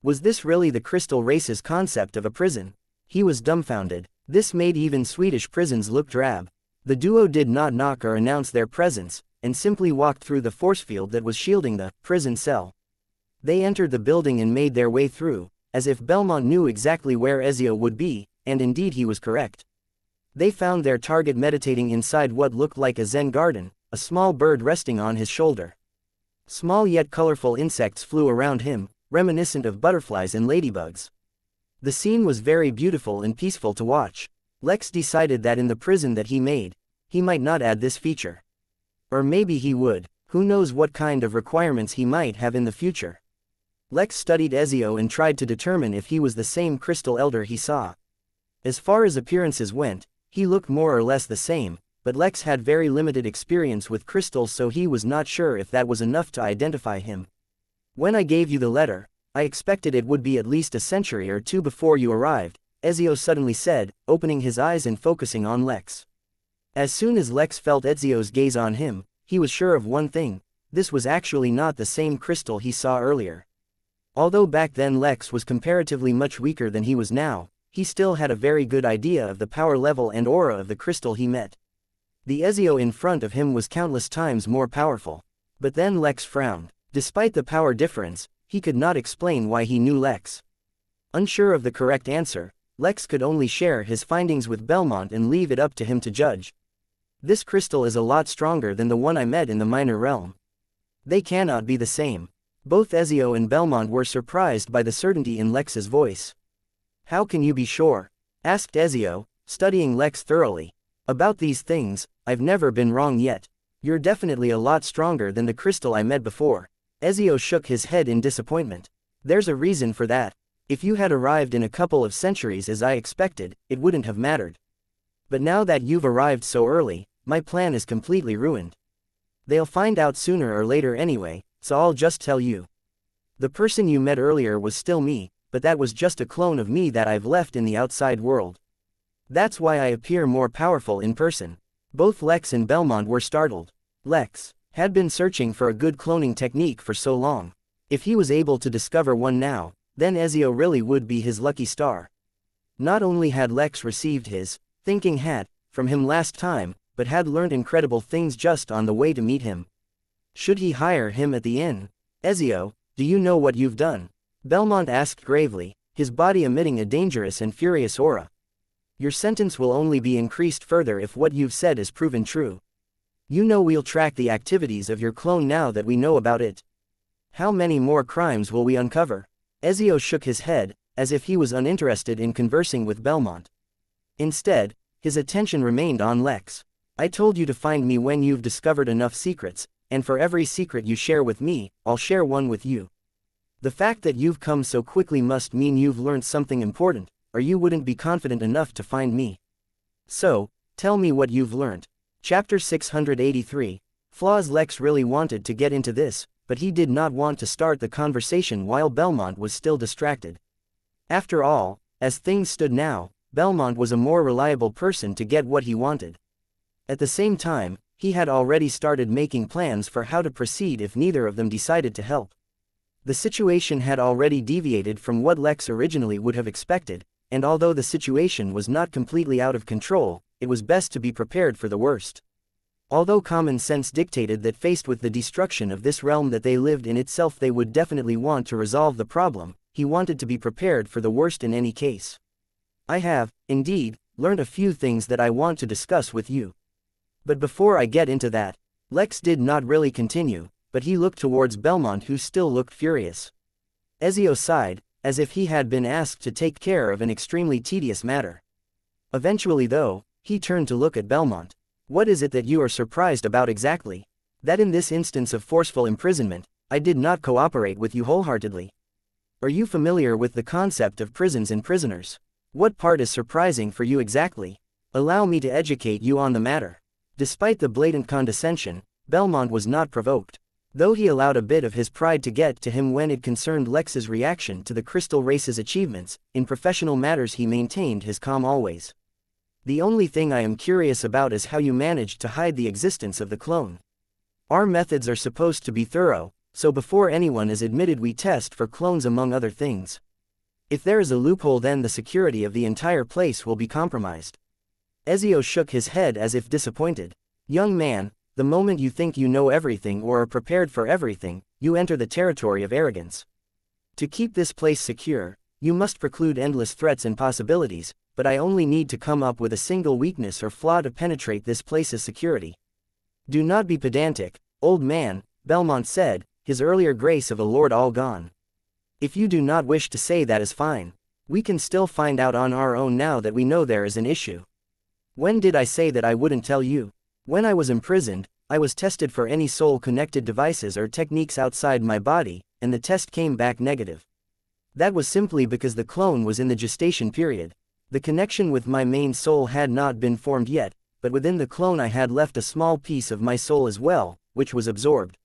Was this really the crystal race's concept of a prison? He was dumbfounded. This made even Swedish prisons look drab. The duo did not knock or announce their presence, and simply walked through the force field that was shielding the prison cell. They entered the building and made their way through, as if Belmont knew exactly where Ezio would be, and indeed he was correct. They found their target meditating inside what looked like a Zen garden, a small bird resting on his shoulder. Small yet colorful insects flew around him, reminiscent of butterflies and ladybugs. The scene was very beautiful and peaceful to watch. Lex decided that in the prison that he made, he might not add this feature. Or maybe he would. Who knows what kind of requirements he might have in the future. Lex studied Ezio and tried to determine if he was the same crystal elder he saw. As far as appearances went, he looked more or less the same, but Lex had very limited experience with crystals, so he was not sure if that was enough to identify him. When I gave you the letter, I expected it would be at least a century or two before you arrived, Ezio suddenly said, opening his eyes and focusing on Lex. As soon as Lex felt Ezio's gaze on him, he was sure of one thing: this was actually not the same crystal he saw earlier. Although back then Lex was comparatively much weaker than he was now, he still had a very good idea of the power level and aura of the crystal he met. The Ezio in front of him was countless times more powerful. But then Lex frowned. Despite the power difference, he could not explain why he knew Lex. Unsure of the correct answer, Lex could only share his findings with Belmont and leave it up to him to judge. This crystal is a lot stronger than the one I met in the minor realm. They cannot be the same. Both Ezio and Belmont were surprised by the certainty in Lex's voice. How can you be sure? Asked Ezio, studying Lex thoroughly. About these things, I've never been wrong yet. You're definitely a lot stronger than the crystal I met before. Ezio shook his head in disappointment. There's a reason for that. If you had arrived in a couple of centuries as I expected, it wouldn't have mattered. But now that you've arrived so early, my plan is completely ruined. They'll find out sooner or later anyway, so I'll just tell you. The person you met earlier was still me, but that was just a clone of me that I've left in the outside world. That's why I appear more powerful in person. Both Lex and Belmont were startled. Lex had been searching for a good cloning technique for so long. If he was able to discover one now, then Ezio really would be his lucky star. Not only had Lex received his thinking hat from him last time, but had learned incredible things just on the way to meet him. Should he hire him at the inn? Ezio, do you know what you've done? Belmont asked gravely, his body emitting a dangerous and furious aura. Your sentence will only be increased further if what you've said is proven true. You know we'll track the activities of your clone now that we know about it. How many more crimes will we uncover? Ezio shook his head, as if he was uninterested in conversing with Belmont. Instead, his attention remained on Lex. I told you to find me when you've discovered enough secrets, and for every secret you share with me, I'll share one with you. The fact that you've come so quickly must mean you've learned something important, or you wouldn't be confident enough to find me. So, tell me what you've learned. Chapter 683. Flaws. Lex really wanted to get into this, but he did not want to start the conversation while Belmont was still distracted. After all, as things stood now, Belmont was a more reliable person to get what he wanted. At the same time, he had already started making plans for how to proceed if neither of them decided to help. The situation had already deviated from what Lex originally would have expected, and although the situation was not completely out of control, it was best to be prepared for the worst. Although common sense dictated that faced with the destruction of this realm that they lived in itself they would definitely want to resolve the problem, he wanted to be prepared for the worst in any case. I have, indeed, learned a few things that I want to discuss with you. But before I get into that, Lex did not really continue, but he looked towards Belmont who still looked furious. Ezio sighed, as if he had been asked to take care of an extremely tedious matter. Eventually though, he turned to look at Belmont. What is it that you are surprised about exactly? That in this instance of forceful imprisonment, I did not cooperate with you wholeheartedly. Are you familiar with the concept of prisons and prisoners? What part is surprising for you exactly? Allow me to educate you on the matter. Despite the blatant condescension, Belmont was not provoked. Though he allowed a bit of his pride to get to him when it concerned Lex's reaction to the Crystal Race's achievements, in professional matters he maintained his calm always. The only thing I am curious about is how you managed to hide the existence of the clone. Our methods are supposed to be thorough, so before anyone is admitted we test for clones among other things. If there is a loophole then the security of the entire place will be compromised. Ezio shook his head as if disappointed. Young man, the moment you think you know everything or are prepared for everything, you enter the territory of arrogance. To keep this place secure, you must preclude endless threats and possibilities, but I only need to come up with a single weakness or flaw to penetrate this place's security. Do not be pedantic, old man, Belmont said, his earlier grace of a lord all gone. If you do not wish to say that is fine. We can still find out on our own now that we know there is an issue. When did I say that I wouldn't tell you? When I was imprisoned, I was tested for any soul-connected devices or techniques outside my body, and the test came back negative. That was simply because the clone was in the gestation period. The connection with my main soul had not been formed yet, but within the clone I had left a small piece of my soul as well, which was absorbed.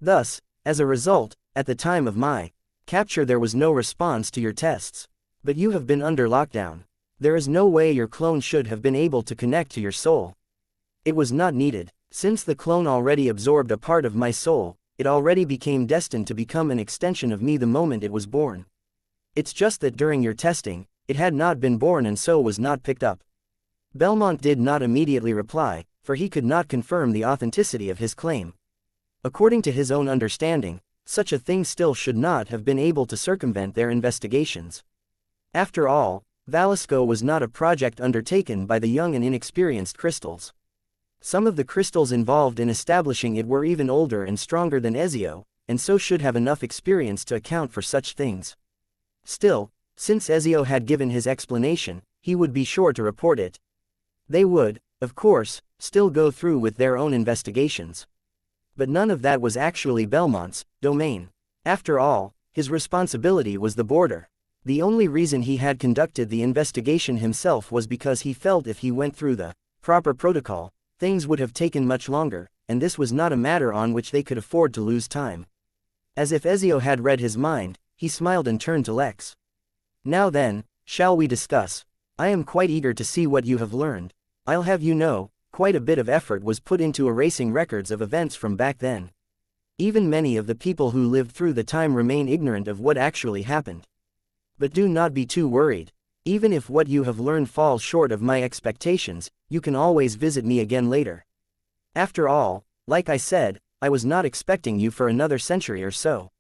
Thus, as a result, at the time of my capture there was no response to your tests. But you have been under lockdown. There is no way your clone should have been able to connect to your soul. It was not needed. Since the clone already absorbed a part of my soul, it already became destined to become an extension of me the moment it was born. It's just that during your testing, it had not been born and so was not picked up. Belmont did not immediately reply, for he could not confirm the authenticity of his claim. According to his own understanding, such a thing still should not have been able to circumvent their investigations. After all, Valisco was not a project undertaken by the young and inexperienced crystals. Some of the crystals involved in establishing it were even older and stronger than Ezio, and so should have enough experience to account for such things. Still, since Ezio had given his explanation, he would be sure to report it. They would, of course, still go through with their own investigations. But none of that was actually Belmont's domain. After all, his responsibility was the border. The only reason he had conducted the investigation himself was because he felt if he went through the proper protocol, things would have taken much longer, and this was not a matter on which they could afford to lose time. As if Ezio had read his mind, he smiled and turned to Lex. Now then, shall we discuss? I am quite eager to see what you have learned. I'll have you know, quite a bit of effort was put into erasing records of events from back then. Even many of the people who lived through the time remain ignorant of what actually happened. But do not be too worried. Even if what you have learned falls short of my expectations, you can always visit me again later. After all, like I said, I was not expecting you for another century or so.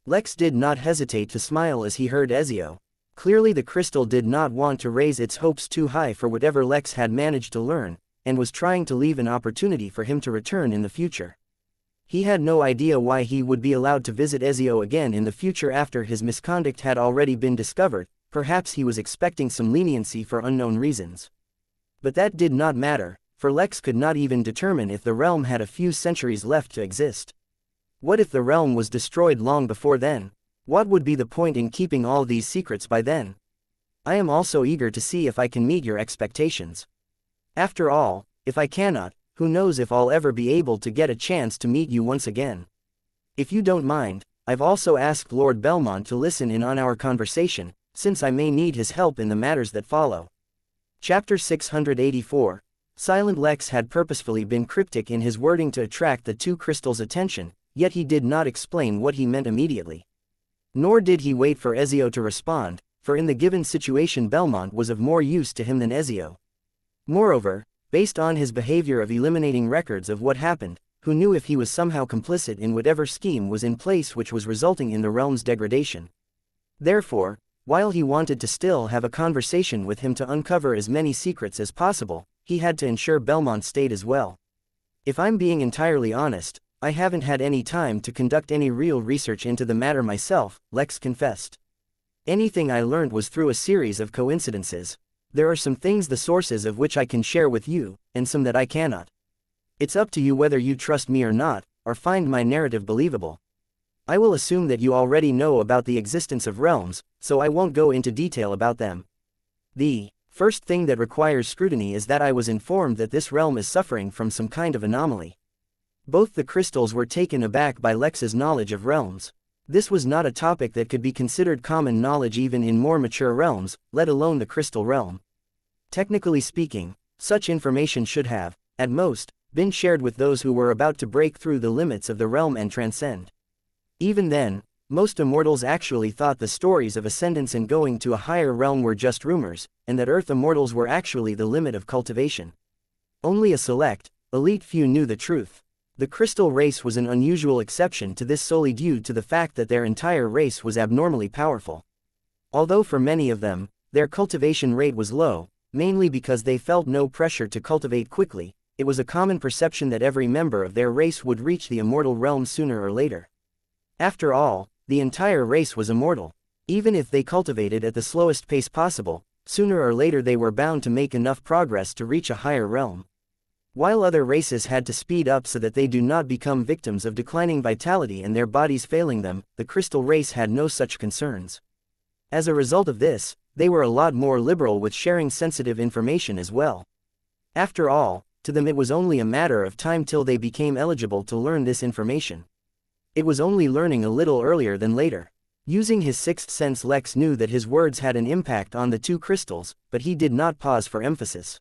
Lex did not hesitate to smile as he heard Ezio. Clearly the crystal did not want to raise its hopes too high for whatever Lex had managed to learn, and was trying to leave an opportunity for him to return in the future. He had no idea why he would be allowed to visit Ezio again in the future after his misconduct had already been discovered. Perhaps he was expecting some leniency for unknown reasons. But that did not matter, for Lex could not even determine if the realm had a few centuries left to exist. What if the realm was destroyed long before then? What would be the point in keeping all these secrets by then? I am also eager to see if I can meet your expectations. After all, if I cannot, who knows if I'll ever be able to get a chance to meet you once again. If you don't mind, I've also asked Lord Belmont to listen in on our conversation, since I may need his help in the matters that follow. Chapter 684. Silent Lex had purposefully been cryptic in his wording to attract the two crystals' attention, yet he did not explain what he meant immediately. Nor did he wait for Ezio to respond, for in the given situation Belmont was of more use to him than Ezio. Moreover, based on his behavior of eliminating records of what happened, who knew if he was somehow complicit in whatever scheme was in place which was resulting in the realm's degradation. Therefore, while he wanted to still have a conversation with him to uncover as many secrets as possible, he had to ensure Belmont stayed as well. If I'm being entirely honest, I haven't had any time to conduct any real research into the matter myself, Lex confessed. Anything I learned was through a series of coincidences. There are some things the sources of which I can share with you, and some that I cannot. It's up to you whether you trust me or not, or find my narrative believable. I will assume that you already know about the existence of realms, so I won't go into detail about them. The first thing that requires scrutiny is that I was informed that this realm is suffering from some kind of anomaly. Both the crystals were taken aback by Lex's knowledge of realms. This was not a topic that could be considered common knowledge even in more mature realms, let alone the crystal realm. Technically speaking, such information should have, at most, been shared with those who were about to break through the limits of the realm and transcend. Even then, most immortals actually thought the stories of ascendance and going to a higher realm were just rumors, and that Earth immortals were actually the limit of cultivation. Only a select, elite few knew the truth. The crystal race was an unusual exception to this solely due to the fact that their entire race was abnormally powerful. Although for many of them, their cultivation rate was low, mainly because they felt no pressure to cultivate quickly, it was a common perception that every member of their race would reach the immortal realm sooner or later. After all, the entire race was immortal. Even if they cultivated at the slowest pace possible, sooner or later they were bound to make enough progress to reach a higher realm. While other races had to speed up so that they do not become victims of declining vitality and their bodies failing them, the crystal race had no such concerns. As a result of this, they were a lot more liberal with sharing sensitive information as well. After all, to them it was only a matter of time till they became eligible to learn this information. It was only learning a little earlier than later. Using his sixth sense, Lex knew that his words had an impact on the two crystals, but he did not pause for emphasis.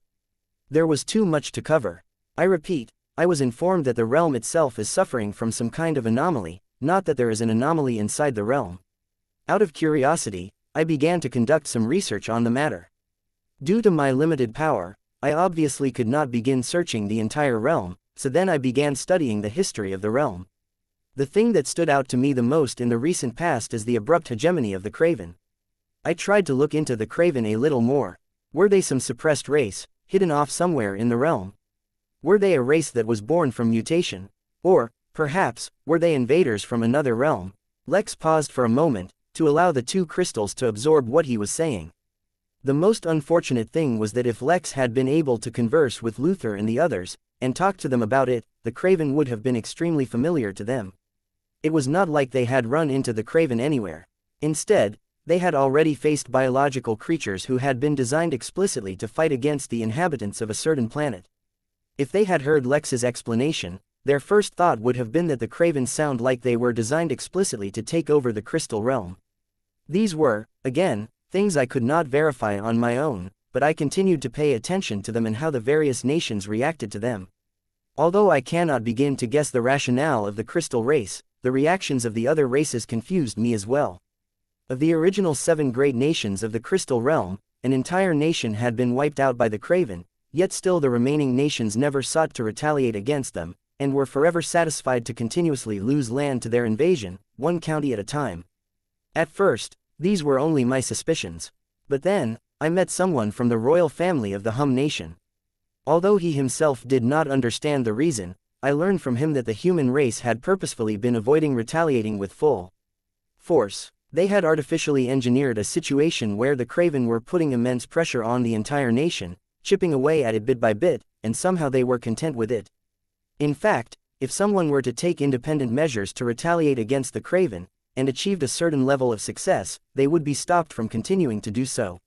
There was too much to cover. I repeat, I was informed that the realm itself is suffering from some kind of anomaly, not that there is an anomaly inside the realm. Out of curiosity, I began to conduct some research on the matter. Due to my limited power, I obviously could not begin searching the entire realm, so then I began studying the history of the realm. The thing that stood out to me the most in the recent past is the abrupt hegemony of the Craven. I tried to look into the Craven a little more. Were they some suppressed race, hidden off somewhere in the realm? Were they a race that was born from mutation? Or, perhaps, were they invaders from another realm? Lex paused for a moment, to allow the two crystals to absorb what he was saying. The most unfortunate thing was that if Lex had been able to converse with Luther and the others, and talk to them about it, the Craven would have been extremely familiar to them. It was not like they had run into the Craven anywhere. Instead, they had already faced biological creatures who had been designed explicitly to fight against the inhabitants of a certain planet. If they had heard Lex's explanation, their first thought would have been that the Craven sound like they were designed explicitly to take over the crystal realm. These were, again, things I could not verify on my own, but I continued to pay attention to them and how the various nations reacted to them. Although I cannot begin to guess the rationale of the crystal race, the reactions of the other races confused me as well. Of the original 7 great nations of the crystal realm, an entire nation had been wiped out by the Craven, yet still the remaining nations never sought to retaliate against them, and were forever satisfied to continuously lose land to their invasion, one county at a time. At first, these were only my suspicions. But then, I met someone from the royal family of the Hum nation. Although he himself did not understand the reason, I learned from him that the human race had purposefully been avoiding retaliating with full force. They had artificially engineered a situation where the Craven were putting immense pressure on the entire nation, chipping away at it bit by bit, and somehow they were content with it. In fact, if someone were to take independent measures to retaliate against the Craven, and achieved a certain level of success, they would be stopped from continuing to do so.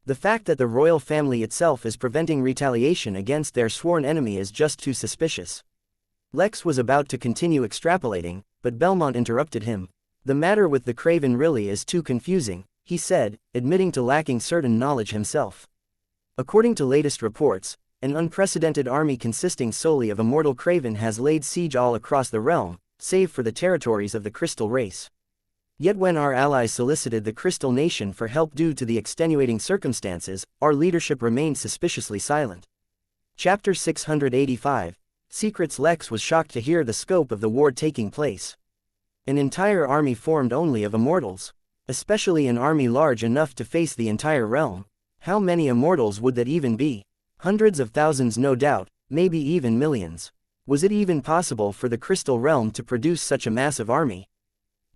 The fact that the royal family itself is preventing retaliation against their sworn enemy is just too suspicious. Lex was about to continue extrapolating, but Belmont interrupted him. The matter with the Craven really is too confusing, he said, admitting to lacking certain knowledge himself. According to latest reports, an unprecedented army consisting solely of immortal Craven has laid siege all across the realm, save for the territories of the Crystal race. Yet when our allies solicited the Crystal Nation for help due to the extenuating circumstances, our leadership remained suspiciously silent. Chapter 685. Secrets. Lex was shocked to hear the scope of the war taking place. An entire army formed only of immortals. Especially an army large enough to face the entire realm. How many immortals would that even be? Hundreds of thousands no doubt, maybe even millions. Was it even possible for the Crystal Realm to produce such a massive army?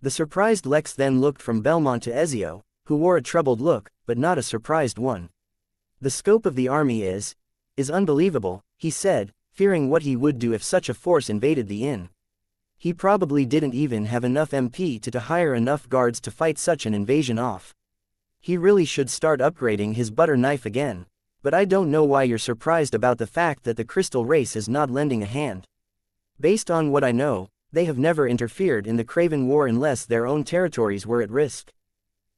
The surprised Lex then looked from Belmont to Ezio, who wore a troubled look, but not a surprised one. The scope of the army is unbelievable, he said, fearing what he would do if such a force invaded the inn. He probably didn't even have enough MP to hire enough guards to fight such an invasion off. He really should start upgrading his butter knife again. But I don't know why you're surprised about the fact that the Crystal race is not lending a hand. Based on what I know, they have never interfered in the Craven War unless their own territories were at risk.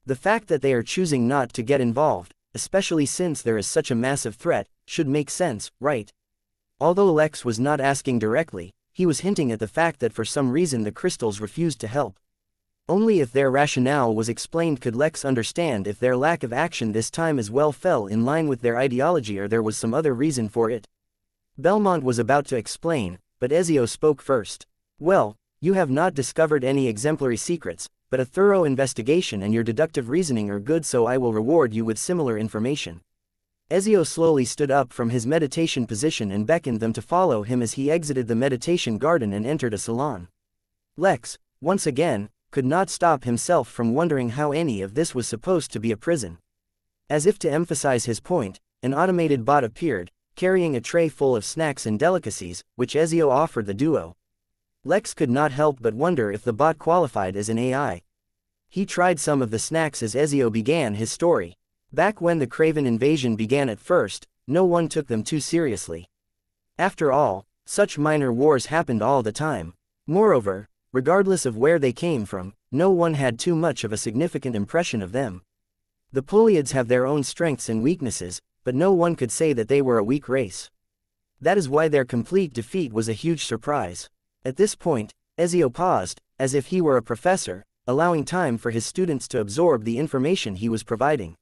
The fact that they are choosing not to get involved, especially since there is such a massive threat, should make sense, right? Although Lex was not asking directly, he was hinting at the fact that for some reason the Crystals refused to help. Only if their rationale was explained could Lex understand if their lack of action this time as well fell in line with their ideology or there was some other reason for it. Belmont was about to explain, but Ezio spoke first. Well, you have not discovered any exemplary secrets, but a thorough investigation and your deductive reasoning are good, so I will reward you with similar information. Ezio slowly stood up from his meditation position and beckoned them to follow him as he exited the meditation garden and entered a salon. Lex, once again, could not stop himself from wondering how any of this was supposed to be a prison. As if to emphasize his point, an automated bot appeared, carrying a tray full of snacks and delicacies, which Ezio offered the duo. Lex could not help but wonder if the bot qualified as an AI. He tried some of the snacks as Ezio began his story. Back when the Craven invasion began at first, no one took them too seriously. After all, such minor wars happened all the time. Moreover, regardless of where they came from, no one had too much of a significant impression of them. The Puleids have their own strengths and weaknesses, but no one could say that they were a weak race. That is why their complete defeat was a huge surprise. At this point, Ezio paused, as if he were a professor, allowing time for his students to absorb the information he was providing.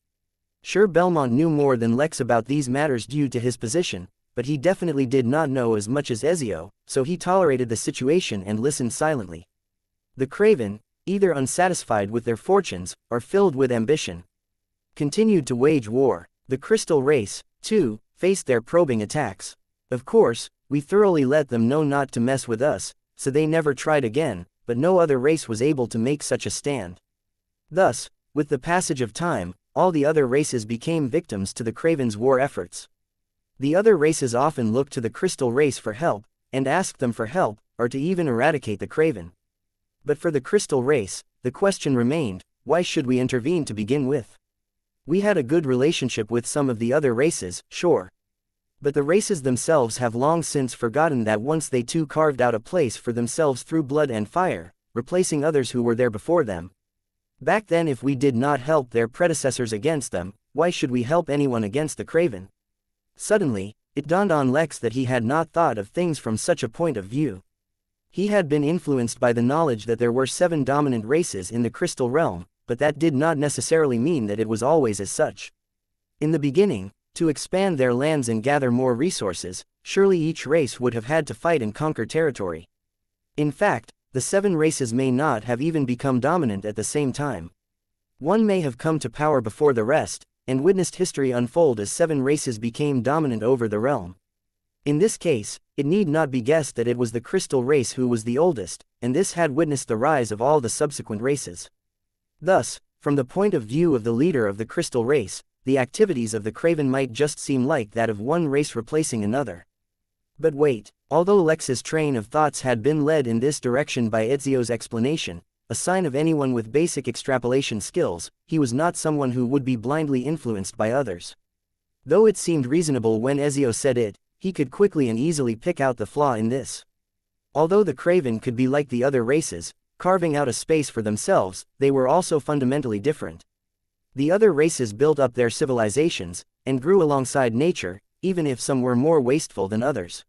Sure, Belmont knew more than Lex about these matters due to his position, but he definitely did not know as much as Ezio, so he tolerated the situation and listened silently. The Craven, either unsatisfied with their fortunes, or filled with ambition, continued to wage war. The Crystal race, too, faced their probing attacks. Of course, we thoroughly let them know not to mess with us, so they never tried again, but no other race was able to make such a stand. Thus, with the passage of time, all the other races became victims to the Craven's war efforts. The other races often looked to the Crystal race for help, and asked them for help, or to even eradicate the Craven. But for the Crystal race, the question remained, why should we intervene to begin with? We had a good relationship with some of the other races, sure. But the races themselves have long since forgotten that once they too carved out a place for themselves through blood and fire, replacing others who were there before them. Back then, if we did not help their predecessors against them, why should we help anyone against the Craven? Suddenly, it dawned on Lex that he had not thought of things from such a point of view. He had been influenced by the knowledge that there were 7 dominant races in the Crystal Realm, but that did not necessarily mean that it was always as such. In the beginning, to expand their lands and gather more resources, surely each race would have had to fight and conquer territory. In fact, the 7 races may not have even become dominant at the same time. One may have come to power before the rest, and witnessed history unfold as 7 races became dominant over the realm. In this case, it need not be guessed that it was the crystal race who was the oldest, and this had witnessed the rise of all the subsequent races. Thus, from the point of view of the leader of the crystal race, the activities of the Craven might just seem like that of one race replacing another. But wait, although Lex's train of thoughts had been led in this direction by Ezio's explanation, a sign of anyone with basic extrapolation skills, he was not someone who would be blindly influenced by others. Though it seemed reasonable when Ezio said it, he could quickly and easily pick out the flaw in this. Although the Craven could be like the other races, carving out a space for themselves, they were also fundamentally different. The other races built up their civilizations, and grew alongside nature, even if some were more wasteful than others.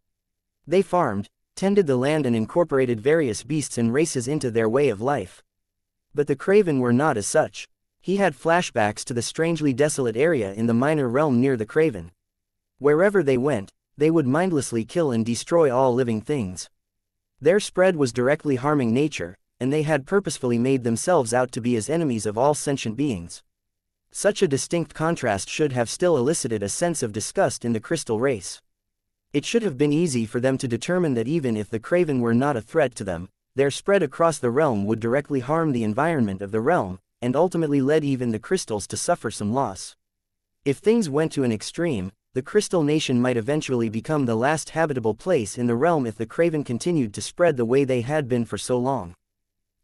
They farmed, tended the land and incorporated various beasts and races into their way of life. But the Craven were not as such. He had flashbacks to the strangely desolate area in the minor realm near the Craven. Wherever they went, they would mindlessly kill and destroy all living things. Their spread was directly harming nature, and they had purposefully made themselves out to be as enemies of all sentient beings. Such a distinct contrast should have still elicited a sense of disgust in the crystal race. It should have been easy for them to determine that even if the Craven were not a threat to them, their spread across the realm would directly harm the environment of the realm, and ultimately led even the crystals to suffer some loss. If things went to an extreme, the Crystal Nation might eventually become the last habitable place in the realm if the Craven continued to spread the way they had been for so long.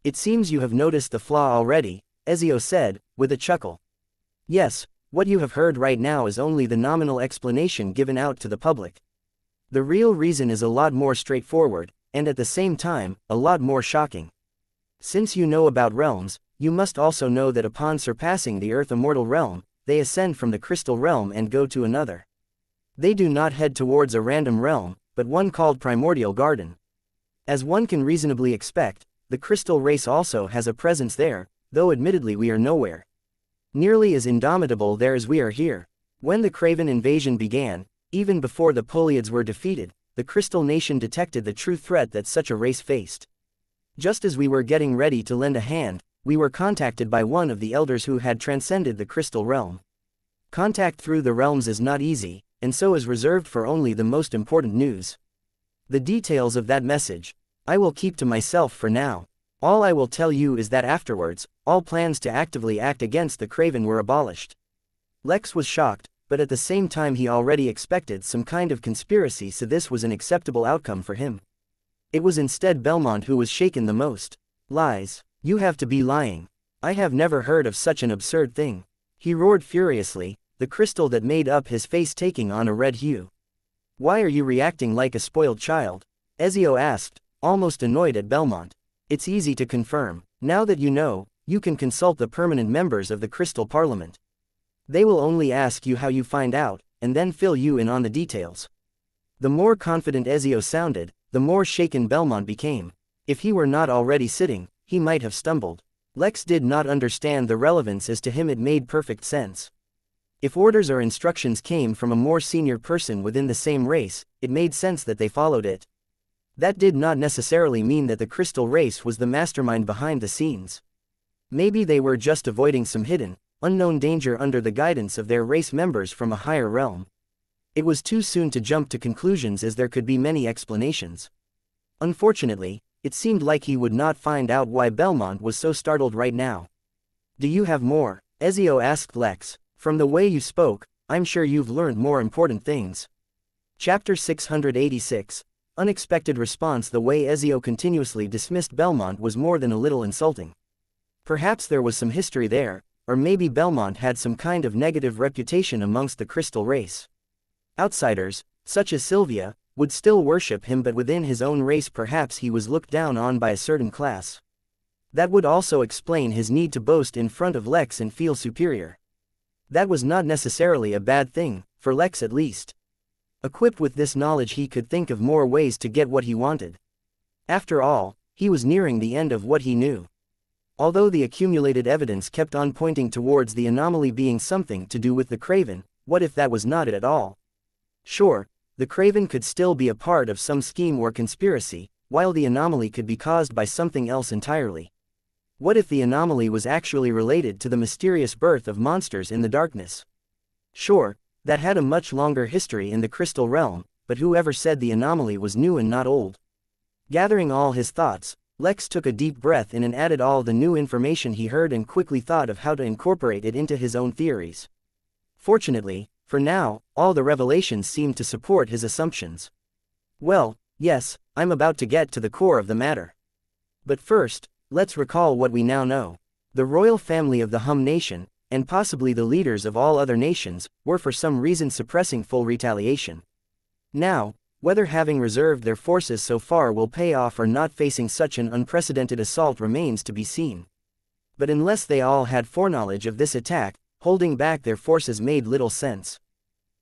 It seems you have noticed the flaw already, Ezio said, with a chuckle. Yes, what you have heard right now is only the nominal explanation given out to the public. The real reason is a lot more straightforward, and at the same time, a lot more shocking. Since you know about realms, you must also know that upon surpassing the Earth Immortal Realm, they ascend from the Crystal Realm and go to another. They do not head towards a random realm, but one called Primordial Garden. As one can reasonably expect, the crystal race also has a presence there, though admittedly we are nowhere nearly as indomitable there as we are here. When the Craven invasion began, even before the Poliads were defeated, the Crystal Nation detected the true threat that such a race faced. Just as we were getting ready to lend a hand, we were contacted by one of the elders who had transcended the Crystal Realm. Contact through the realms is not easy, and so is reserved for only the most important news. The details of that message, I will keep to myself for now. All I will tell you is that afterwards, all plans to actively act against the Craven were abolished. Lex was shocked, but at the same time he already expected some kind of conspiracy, so this was an acceptable outcome for him. It was instead Belmont who was shaken the most. Lies. You have to be lying. I have never heard of such an absurd thing. He roared furiously, the crystal that made up his face taking on a red hue. Why are you reacting like a spoiled child? Ezio asked, almost annoyed at Belmont. It's easy to confirm. Now that you know, you can consult the permanent members of the Crystal Parliament. They will only ask you how you find out, and then fill you in on the details. The more confident Ezio sounded, the more shaken Belmont became. If he were not already sitting, he might have stumbled. Lex did not understand the relevance, as to him it made perfect sense. If orders or instructions came from a more senior person within the same race, it made sense that they followed it. That did not necessarily mean that the crystal race was the mastermind behind the scenes. Maybe they were just avoiding some hidden, unknown danger under the guidance of their race members from a higher realm. It was too soon to jump to conclusions, as there could be many explanations. Unfortunately, it seemed like he would not find out why Belmont was so startled right now. Do you have more? Ezio asked Lex. From the way you spoke, I'm sure you've learned more important things. Chapter 686. Unexpected response. The way Ezio continuously dismissed Belmont was more than a little insulting. Perhaps there was some history there, or maybe Belmont had some kind of negative reputation amongst the crystal race. Outsiders, such as Sylvia, would still worship him, but within his own race perhaps he was looked down on by a certain class. That would also explain his need to boast in front of Lex and feel superior. That was not necessarily a bad thing, for Lex at least. Equipped with this knowledge, he could think of more ways to get what he wanted. After all, he was nearing the end of what he knew. Although the accumulated evidence kept on pointing towards the anomaly being something to do with the Craven, what if that was not it at all? Sure, the Craven could still be a part of some scheme or conspiracy, while the anomaly could be caused by something else entirely. What if the anomaly was actually related to the mysterious birth of monsters in the darkness? Sure, that had a much longer history in the crystal realm, but whoever said the anomaly was new and not old? Gathering all his thoughts, Lex took a deep breath in and added all the new information he heard and quickly thought of how to incorporate it into his own theories. Fortunately, for now, all the revelations seemed to support his assumptions. Well, yes, I'm about to get to the core of the matter. But first, let's recall what we now know. The royal family of the Hum nation, and possibly the leaders of all other nations, were for some reason suppressing full retaliation. Now, whether having reserved their forces so far will pay off or not, facing such an unprecedented assault remains to be seen. But unless they all had foreknowledge of this attack, holding back their forces made little sense.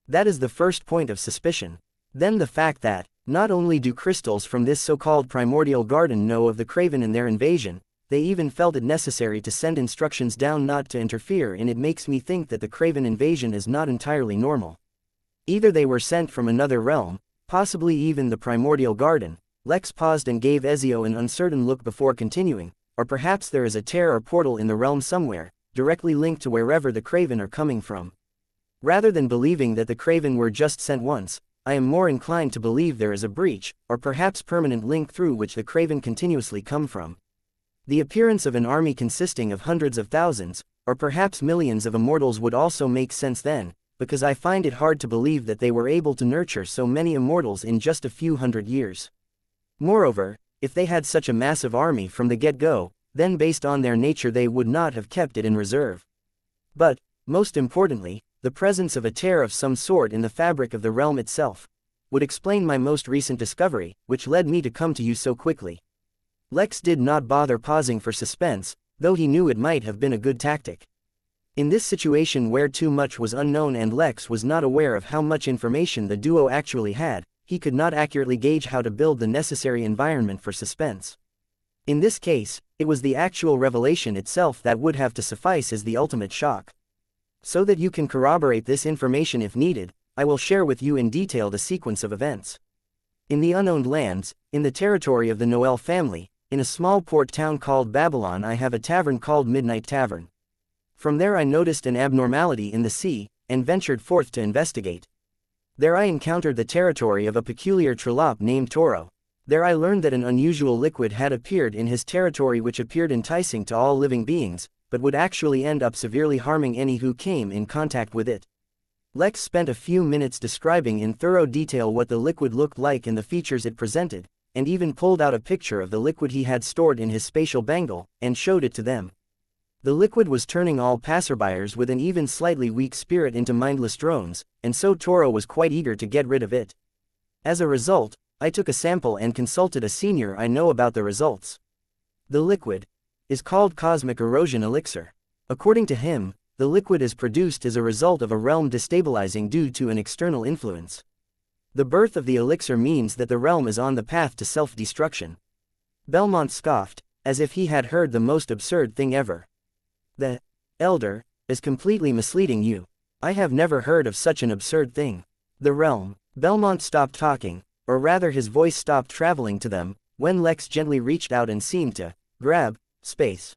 That is the first point of suspicion. Then the fact that, not only do crystals from this so-called primordial garden know of the Craven and their invasion, they even felt it necessary to send instructions down not to interfere in it, makes me think that the Craven invasion is not entirely normal. Either they were sent from another realm, possibly even the primordial garden. Lex paused and gave Ezio an uncertain look before continuing, or perhaps there is a tear or portal in the realm somewhere, directly linked to wherever the Craven are coming from. Rather than believing that the Craven were just sent once, I am more inclined to believe there is a breach, or perhaps permanent link through which the Craven continuously come from. The appearance of an army consisting of hundreds of thousands, or perhaps millions of immortals would also make sense then, because I find it hard to believe that they were able to nurture so many immortals in just a few hundred years. Moreover, if they had such a massive army from the get-go, then based on their nature they would not have kept it in reserve. But, most importantly, the presence of a tear of some sort in the fabric of the realm itself would explain my most recent discovery, which led me to come to you so quickly. Lex did not bother pausing for suspense, though he knew it might have been a good tactic. In this situation where too much was unknown and Lex was not aware of how much information the duo actually had, he could not accurately gauge how to build the necessary environment for suspense. In this case, it was the actual revelation itself that would have to suffice as the ultimate shock. So that you can corroborate this information if needed, I will share with you in detail the sequence of events. In the unowned lands, in the territory of the Noel family, in a small port town called Babylon, I have a tavern called Midnight Tavern. From there I noticed an abnormality in the sea, and ventured forth to investigate. There I encountered the territory of a peculiar Trollope named Toro. There I learned that an unusual liquid had appeared in his territory which appeared enticing to all living beings, but would actually end up severely harming any who came in contact with it. Lex spent a few minutes describing in thorough detail what the liquid looked like and the features it presented, and even pulled out a picture of the liquid he had stored in his spatial bangle, and showed it to them. The liquid was turning all passerbyers with an even slightly weak spirit into mindless drones, and so Toro was quite eager to get rid of it. As a result, I took a sample and consulted a senior I know about the results. The liquid is called Cosmic Erosion Elixir. According to him, the liquid is produced as a result of a realm destabilizing due to an external influence. The birth of the elixir means that the realm is on the path to self-destruction. Belmont scoffed, as if he had heard the most absurd thing ever. The elder is completely misleading you. I have never heard of such an absurd thing. The realm. Belmont stopped talking, or rather his voice stopped traveling to them, when Lex gently reached out and seemed to grab space.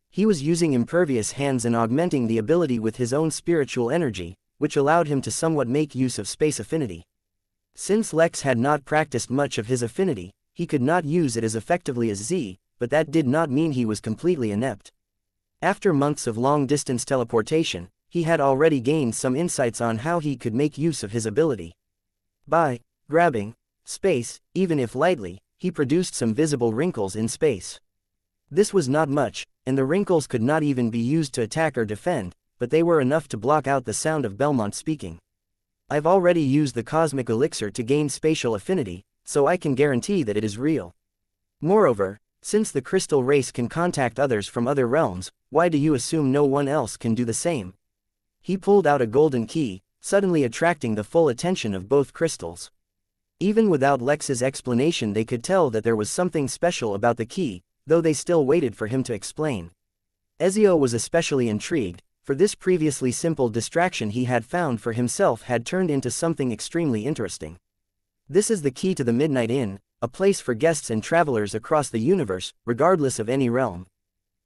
He was using impervious hands and augmenting the ability with his own spiritual energy, which allowed him to somewhat make use of space affinity. Since Lex had not practiced much of his affinity, he could not use it as effectively as Z, but that did not mean he was completely inept. After months of long-distance teleportation, he had already gained some insights on how he could make use of his ability. By grabbing space, even if lightly, he produced some visible wrinkles in space. This was not much, and the wrinkles could not even be used to attack or defend, but they were enough to block out the sound of Belmont speaking. I've already used the cosmic elixir to gain spatial affinity, so I can guarantee that it is real. Moreover, since the crystal race can contact others from other realms, why do you assume no one else can do the same? He pulled out a golden key, suddenly attracting the full attention of both crystals. Even without Lex's explanation they could tell that there was something special about the key, though they still waited for him to explain. Ezio was especially intrigued, for this previously simple distraction he had found for himself had turned into something extremely interesting. This is the key to the Midnight Inn, a place for guests and travelers across the universe, regardless of any realm.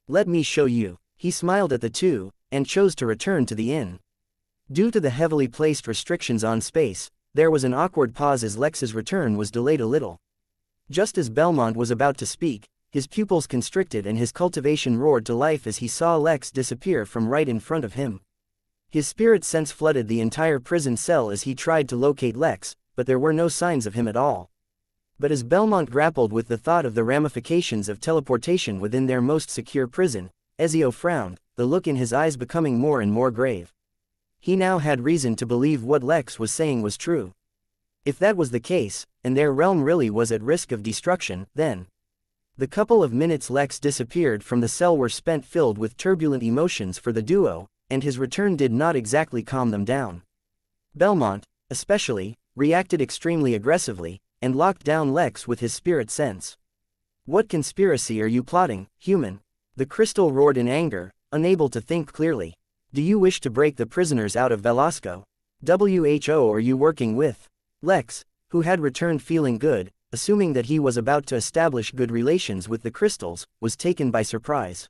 Let me show you. He smiled at the two, and chose to return to the inn. Due to the heavily placed restrictions on space, there was an awkward pause as Lex's return was delayed a little. Just as Belmont was about to speak, his pupils constricted and his cultivation roared to life as he saw Lex disappear from right in front of him. His spirit sense flooded the entire prison cell as he tried to locate Lex, but there were no signs of him at all. But as Belmont grappled with the thought of the ramifications of teleportation within their most secure prison, Ezio frowned, the look in his eyes becoming more and more grave. He now had reason to believe what Lex was saying was true. If that was the case, and their realm really was at risk of destruction, then the couple of minutes Lex disappeared from the cell were spent filled with turbulent emotions for the duo, and his return did not exactly calm them down. Belmont, especially, reacted extremely aggressively, and locked down Lex with his spirit sense. "What conspiracy are you plotting, human?" The crystal roared in anger, unable to think clearly. "Do you wish to break the prisoners out of Velasco? Who are you working with?" Lex, who had returned feeling good, assuming that he was about to establish good relations with the crystals, was taken by surprise.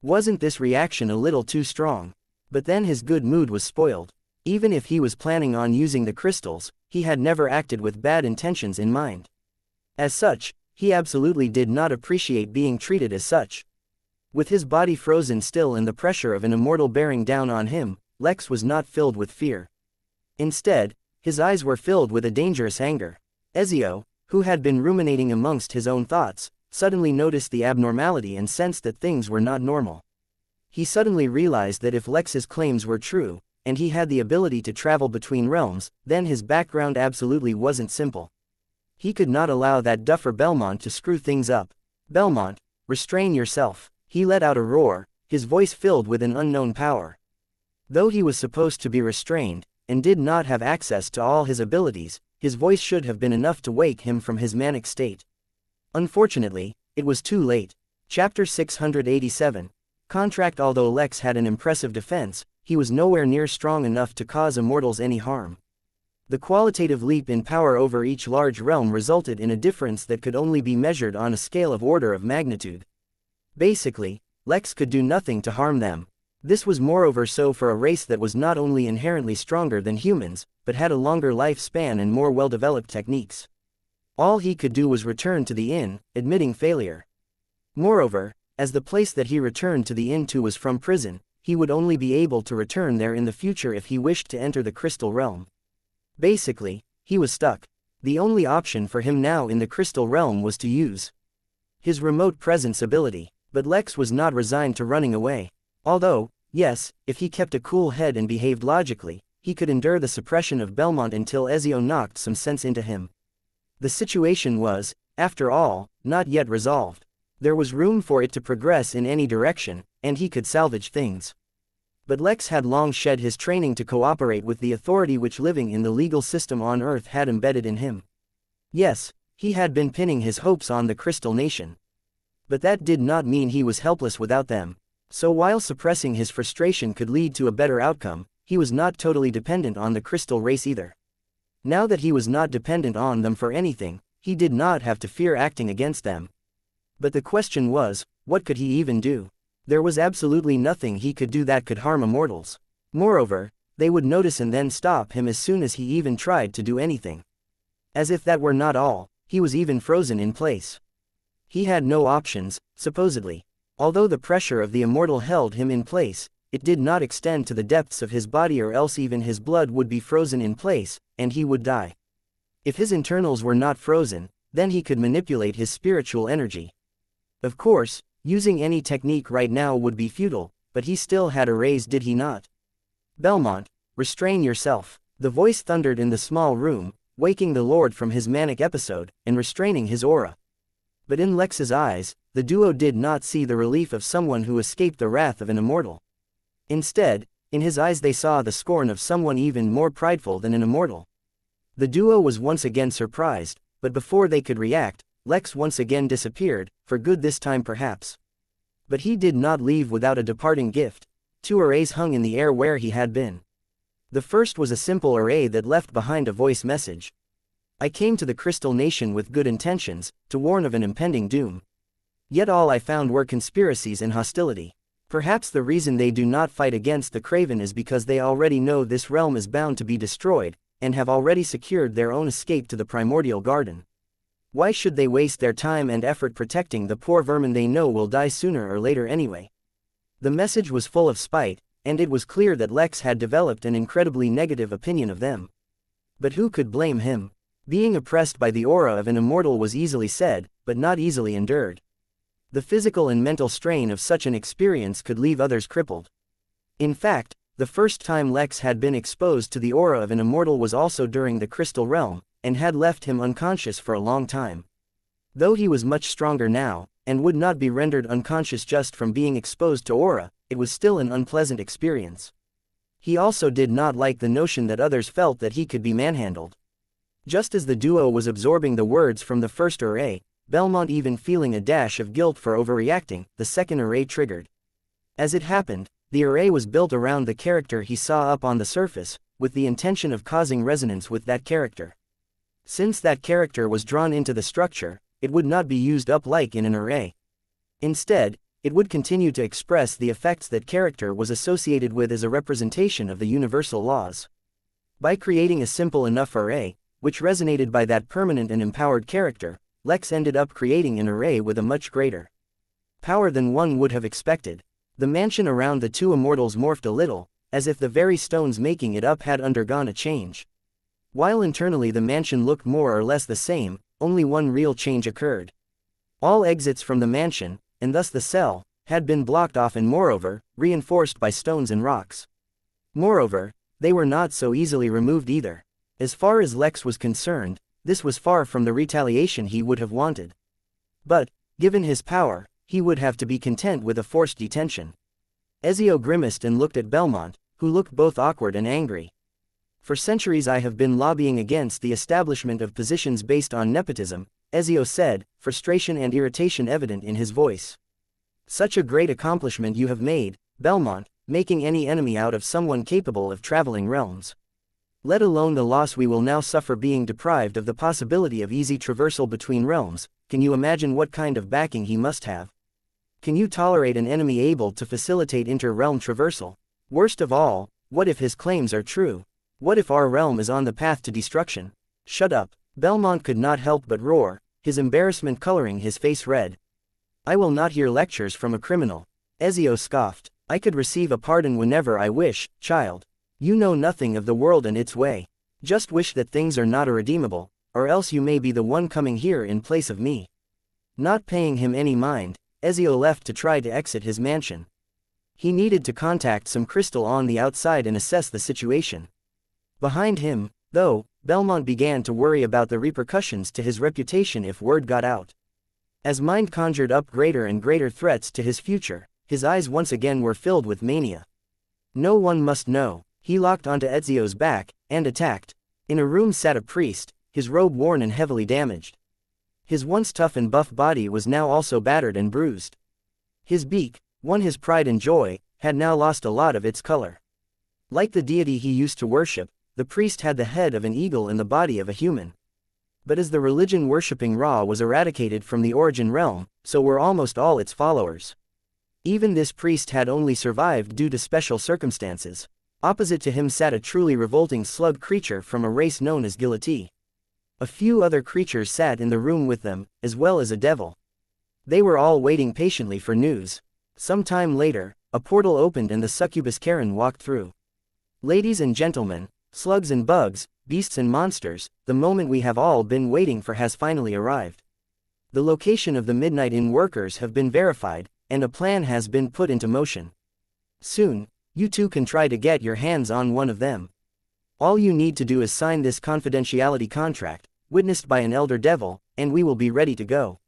Wasn't this reaction a little too strong? But then his good mood was spoiled. Even if he was planning on using the crystals, he had never acted with bad intentions in mind. As such, he absolutely did not appreciate being treated as such. With his body frozen still and the pressure of an immortal bearing down on him, Lex was not filled with fear. Instead, his eyes were filled with a dangerous anger. Ezio, who had been ruminating amongst his own thoughts, suddenly noticed the abnormality and sensed that things were not normal. He suddenly realized that if Lex's claims were true, and he had the ability to travel between realms, then his background absolutely wasn't simple. He could not allow that duffer Belmont to screw things up. "Belmont, restrain yourself." He let out a roar, his voice filled with an unknown power. Though he was supposed to be restrained, and did not have access to all his abilities, his voice should have been enough to wake him from his manic state. Unfortunately, it was too late. Chapter 687. Contract. Although Lex had an impressive defense, he was nowhere near strong enough to cause immortals any harm. The qualitative leap in power over each large realm resulted in a difference that could only be measured on a scale of order of magnitude. Basically, Lex could do nothing to harm them. This was moreover so for a race that was not only inherently stronger than humans, but had a longer lifespan and more well-developed techniques. All he could do was return to the inn, admitting failure. Moreover, as the place that he returned to the inn to was from prison, he would only be able to return there in the future if he wished to enter the crystal realm. Basically, he was stuck. The only option for him now in the crystal realm was to use his remote presence ability. But Lex was not resigned to running away. Although, yes, if he kept a cool head and behaved logically, he could endure the suppression of Belmont until Ezio knocked some sense into him. The situation was, after all, not yet resolved. There was room for it to progress in any direction, and he could salvage things. But Lex had long shed his training to cooperate with the authority which living in the legal system on Earth had embedded in him. Yes, he had been pinning his hopes on the Crystal Nation. But that did not mean he was helpless without them. So while suppressing his frustration could lead to a better outcome, he was not totally dependent on the crystal race either. Now that he was not dependent on them for anything, he did not have to fear acting against them. But the question was, what could he even do? There was absolutely nothing he could do that could harm immortals. Moreover, they would notice and then stop him as soon as he even tried to do anything. As if that were not all, he was even frozen in place. He had no options, supposedly. Although the pressure of the immortal held him in place, it did not extend to the depths of his body, or else even his blood would be frozen in place, and he would die. If his internals were not frozen, then he could manipulate his spiritual energy. Of course, using any technique right now would be futile, but he still had a raise, did he not? "Belmont, restrain yourself." The voice thundered in the small room, waking the Lord from his manic episode, and restraining his aura. But in Lex's eyes, the duo did not see the relief of someone who escaped the wrath of an immortal. Instead, in his eyes they saw the scorn of someone even more prideful than an immortal. The duo was once again surprised, but before they could react, Lex once again disappeared, for good this time perhaps. But he did not leave without a departing gift. 2 arrays hung in the air where he had been. The first was a simple array that left behind a voice message. I came to the Crystal Nation with good intentions, to warn of an impending doom. Yet all I found were conspiracies and hostility. Perhaps the reason they do not fight against the Craven is because they already know this realm is bound to be destroyed, and have already secured their own escape to the Primordial Garden. Why should they waste their time and effort protecting the poor vermin they know will die sooner or later anyway? The message was full of spite, and it was clear that Lex had developed an incredibly negative opinion of them. But who could blame him? Being oppressed by the aura of an immortal was easily said, but not easily endured. The physical and mental strain of such an experience could leave others crippled. In fact, the first time Lex had been exposed to the aura of an immortal was also during the Crystal Realm, and had left him unconscious for a long time. Though he was much stronger now, and would not be rendered unconscious just from being exposed to aura, it was still an unpleasant experience. He also did not like the notion that others felt that he could be manhandled. Just as the duo was absorbing the words from the first array, Belmont even feeling a dash of guilt for overreacting, the second array triggered. As it happened, the array was built around the character he saw up on the surface, with the intention of causing resonance with that character. Since that character was drawn into the structure, it would not be used up like in an array. Instead, it would continue to express the effects that character was associated with as a representation of the universal laws. By creating a simple enough array, which resonated by that permanent and empowered character, Lex ended up creating an array with a much greater power than one would have expected. The mansion around the two immortals morphed a little, as if the very stones making it up had undergone a change. While internally the mansion looked more or less the same, only one real change occurred. All exits from the mansion, and thus the cell, had been blocked off and moreover, reinforced by stones and rocks. Moreover, they were not so easily removed either. As far as Lex was concerned, this was far from the retaliation he would have wanted. But, given his power, he would have to be content with a forced detention. Ezio grimaced and looked at Belmont, who looked both awkward and angry. For centuries I have been lobbying against the establishment of positions based on nepotism, Ezio said, frustration and irritation evident in his voice. Such a great accomplishment you have made, Belmont, making any enemy out of someone capable of traveling realms. Let alone the loss we will now suffer being deprived of the possibility of easy traversal between realms. Can you imagine what kind of backing he must have? Can you tolerate an enemy able to facilitate inter-realm traversal? Worst of all, what if his claims are true? What if our realm is on the path to destruction? Shut up. Belmont could not help but roar, his embarrassment coloring his face red. I will not hear lectures from a criminal. Ezio scoffed. I could receive a pardon whenever I wish, child. You know nothing of the world and its way. Just wish that things are not irredeemable, or else you may be the one coming here in place of me. Not paying him any mind, Ezio left to try to exit his mansion. He needed to contact some crystal on the outside and assess the situation. Behind him, though, Belmont began to worry about the repercussions to his reputation if word got out. As mind conjured up greater and greater threats to his future, his eyes once again were filled with mania. No one must know. He locked onto Ezio's back, and attacked. In a room sat a priest, his robe worn and heavily damaged. His once tough and buff body was now also battered and bruised. His beak, once his pride and joy, had now lost a lot of its color. Like the deity he used to worship, the priest had the head of an eagle and the body of a human. But as the religion-worshipping Ra was eradicated from the origin realm, so were almost all its followers. Even this priest had only survived due to special circumstances. Opposite to him sat a truly revolting slug creature from a race known as Guillotine. A few other creatures sat in the room with them, as well as a devil. They were all waiting patiently for news. Some time later, a portal opened and the succubus Karen walked through. Ladies and gentlemen, slugs and bugs, beasts and monsters, the moment we have all been waiting for has finally arrived. The location of the Midnight Inn workers have been verified, and a plan has been put into motion. Soon, you too can try to get your hands on one of them. All you need to do is sign this confidentiality contract, witnessed by an elder devil, and we will be ready to go.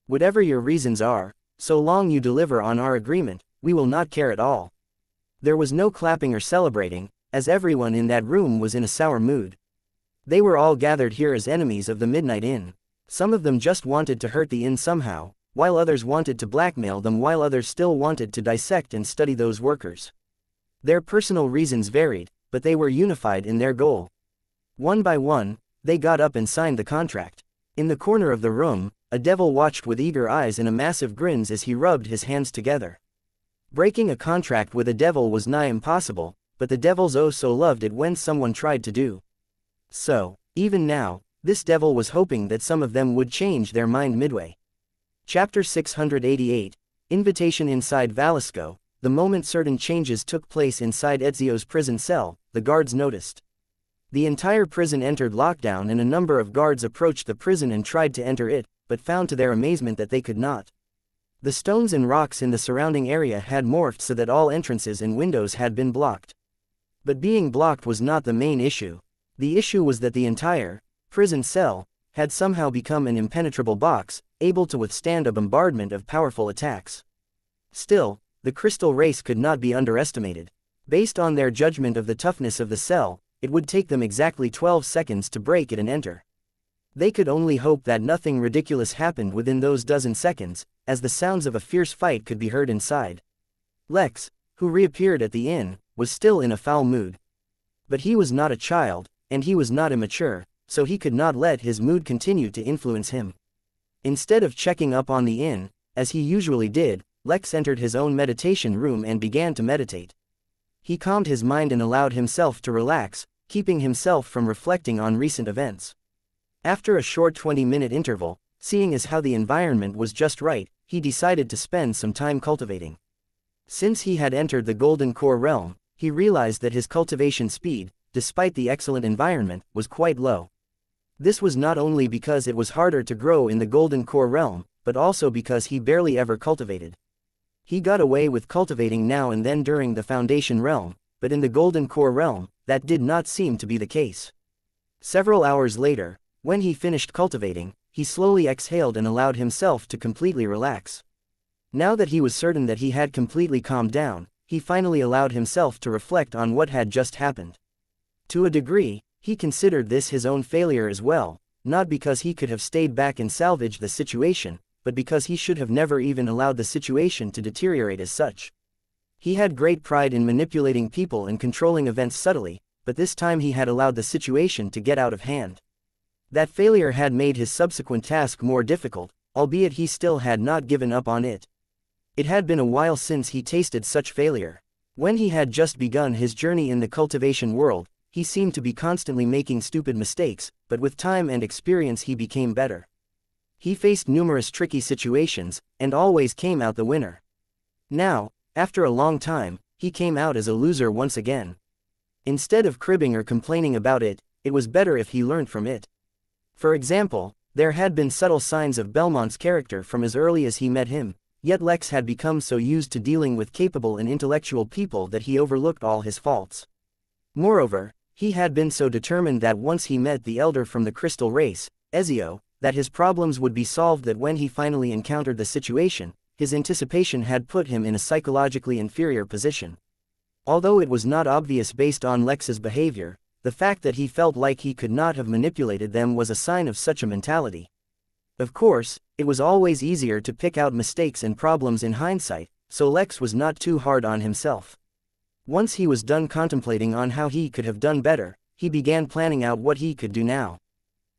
Whatever your reasons are, so long you deliver on our agreement, we will not care at all. There was no clapping or celebrating, as everyone in that room was in a sour mood. They were all gathered here as enemies of the Midnight Inn. Some of them just wanted to hurt the inn somehow, while others wanted to blackmail them, while others still wanted to dissect and study those workers. Their personal reasons varied, but they were unified in their goal. One by one, They got up and signed the contract. In the corner of the room, a devil watched with eager eyes and a massive grins as he rubbed his hands together. Breaking a contract with a devil was nigh impossible, but the devils oh so loved it when someone tried to do so. Even now, this devil was hoping that some of them would change their mind midway. Chapter 688, Invitation. Inside Valisco, the moment certain changes took place inside Ezio's prison cell, the guards noticed. The entire prison entered lockdown and a number of guards approached the prison and tried to enter it, but found to their amazement that they could not. The stones and rocks in the surrounding area had morphed so that all entrances and windows had been blocked. But being blocked was not the main issue. The issue was that the entire prison cell had somehow become an impenetrable box, able to withstand a bombardment of powerful attacks. Still, the crystal race could not be underestimated. Based on their judgment of the toughness of the cell, it would take them exactly 12 seconds to break it and enter. They could only hope that nothing ridiculous happened within those dozen seconds, as the sounds of a fierce fight could be heard inside. Lex, who reappeared at the inn, was still in a foul mood. But he was not a child, and he was not immature, so he could not let his mood continue to influence him. Instead of checking up on the inn, as he usually did, Lex entered his own meditation room and began to meditate. He calmed his mind and allowed himself to relax, keeping himself from reflecting on recent events. After a short 20-minute interval, seeing as how the environment was just right, he decided to spend some time cultivating. Since he had entered the Golden Core realm, he realized that his cultivation speed, despite the excellent environment, was quite low. This was not only because it was harder to grow in the Golden Core realm, but also because he barely ever cultivated. He got away with cultivating now and then during the Foundation realm, but in the Golden Core realm, that did not seem to be the case. Several hours later, when he finished cultivating, he slowly exhaled and allowed himself to completely relax. Now that he was certain that he had completely calmed down, he finally allowed himself to reflect on what had just happened. To a degree, he considered this his own failure as well, not because he could have stayed back and salvaged the situation, but because he should have never even allowed the situation to deteriorate as such. He had great pride in manipulating people and controlling events subtly, but this time he had allowed the situation to get out of hand. That failure had made his subsequent task more difficult, albeit he still had not given up on it. It had been a while since he tasted such failure. When he had just begun his journey in the cultivation world, he seemed to be constantly making stupid mistakes, but with time and experience he became better. He faced numerous tricky situations, and always came out the winner. Now, after a long time, he came out as a loser once again. Instead of cribbing or complaining about it, it was better if he learned from it. For example, there had been subtle signs of Belmont's character from as early as he met him, yet Lex had become so used to dealing with capable and intellectual people that he overlooked all his faults. Moreover, he had been so determined that once he met the elder from the crystal race, Ezio, that his problems would be solved, that when he finally encountered the situation, his anticipation had put him in a psychologically inferior position. Although it was not obvious based on Lex's behavior, the fact that he felt like he could not have manipulated them was a sign of such a mentality. Of course, it was always easier to pick out mistakes and problems in hindsight, so Lex was not too hard on himself. Once he was done contemplating on how he could have done better, he began planning out what he could do now.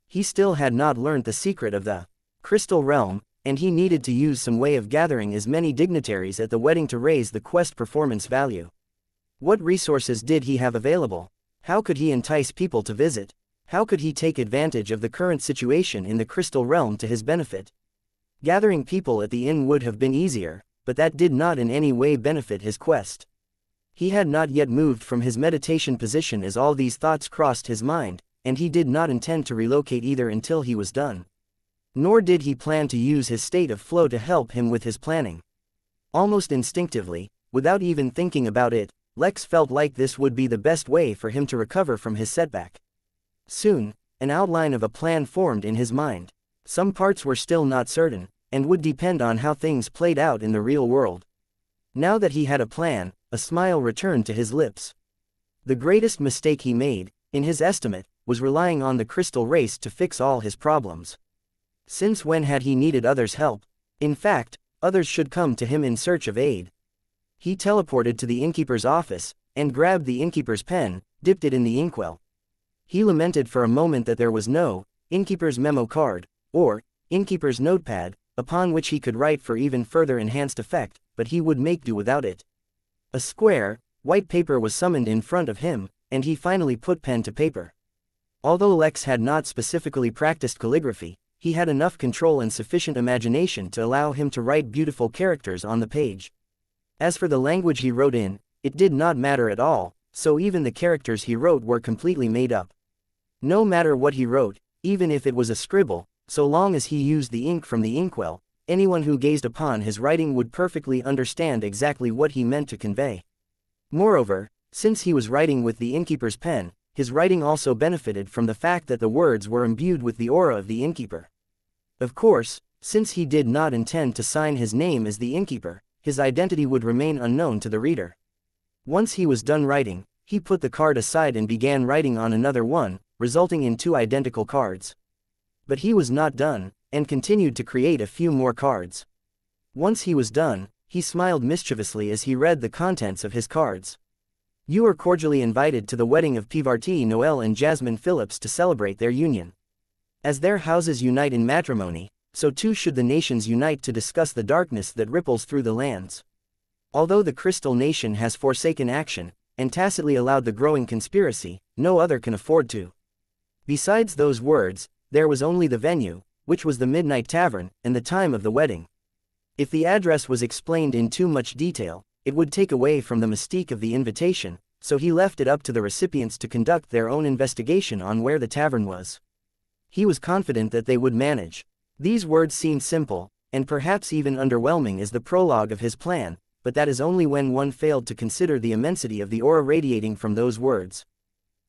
He still had not learned the secret of the Crystal Realm, and he needed to use some way of gathering as many dignitaries at the wedding to raise the quest performance value. What resources did he have available? How could he entice people to visit? How could he take advantage of the current situation in the Crystal Realm to his benefit? Gathering people at the inn would have been easier, but that did not in any way benefit his quest. He had not yet moved from his meditation position as all these thoughts crossed his mind, and he did not intend to relocate either until he was done. Nor did he plan to use his state of flow to help him with his planning. Almost instinctively, without even thinking about it, Lex felt like this would be the best way for him to recover from his setback. Soon, an outline of a plan formed in his mind. Some parts were still not certain, and would depend on how things played out in the real world. Now that he had a plan, a smile returned to his lips. The greatest mistake he made, in his estimate, was relying on the crystal race to fix all his problems. Since when had he needed others' help? In fact, others should come to him in search of aid. He teleported to the innkeeper's office, and grabbed the innkeeper's pen, dipped it in the inkwell. He lamented for a moment that there was no Innkeeper's memo card, or Innkeeper's notepad, upon which he could write for even further enhanced effect, but he would make do without it. A square, white paper was summoned in front of him, and he finally put pen to paper. Although Lex had not specifically practiced calligraphy, he had enough control and sufficient imagination to allow him to write beautiful characters on the page. As for the language he wrote in, it did not matter at all, so even the characters he wrote were completely made up. No matter what he wrote, even if it was a scribble, so long as he used the ink from the inkwell, anyone who gazed upon his writing would perfectly understand exactly what he meant to convey. Moreover, since he was writing with the Innkeeper's pen, his writing also benefited from the fact that the words were imbued with the aura of the Innkeeper. Of course, since he did not intend to sign his name as the Innkeeper, his identity would remain unknown to the reader. Once he was done writing, he put the card aside and began writing on another one, resulting in 2 identical cards. But he was not done, and continued to create a few more cards. Once he was done, he smiled mischievously as he read the contents of his cards. You are cordially invited to the wedding of Pivarti Noel and Jasmine Phillips to celebrate their union. As their houses unite in matrimony, so too should the nations unite to discuss the darkness that ripples through the lands. Although the Crystal Nation has forsaken action, and tacitly allowed the growing conspiracy, no other can afford to. Besides those words, there was only the venue, which was the Midnight Tavern, and the time of the wedding. If the address was explained in too much detail, it would take away from the mystique of the invitation, so he left it up to the recipients to conduct their own investigation on where the tavern was. He was confident that they would manage. These words seemed simple, and perhaps even underwhelming as the prologue of his plan, but that is only when one failed to consider the immensity of the aura radiating from those words.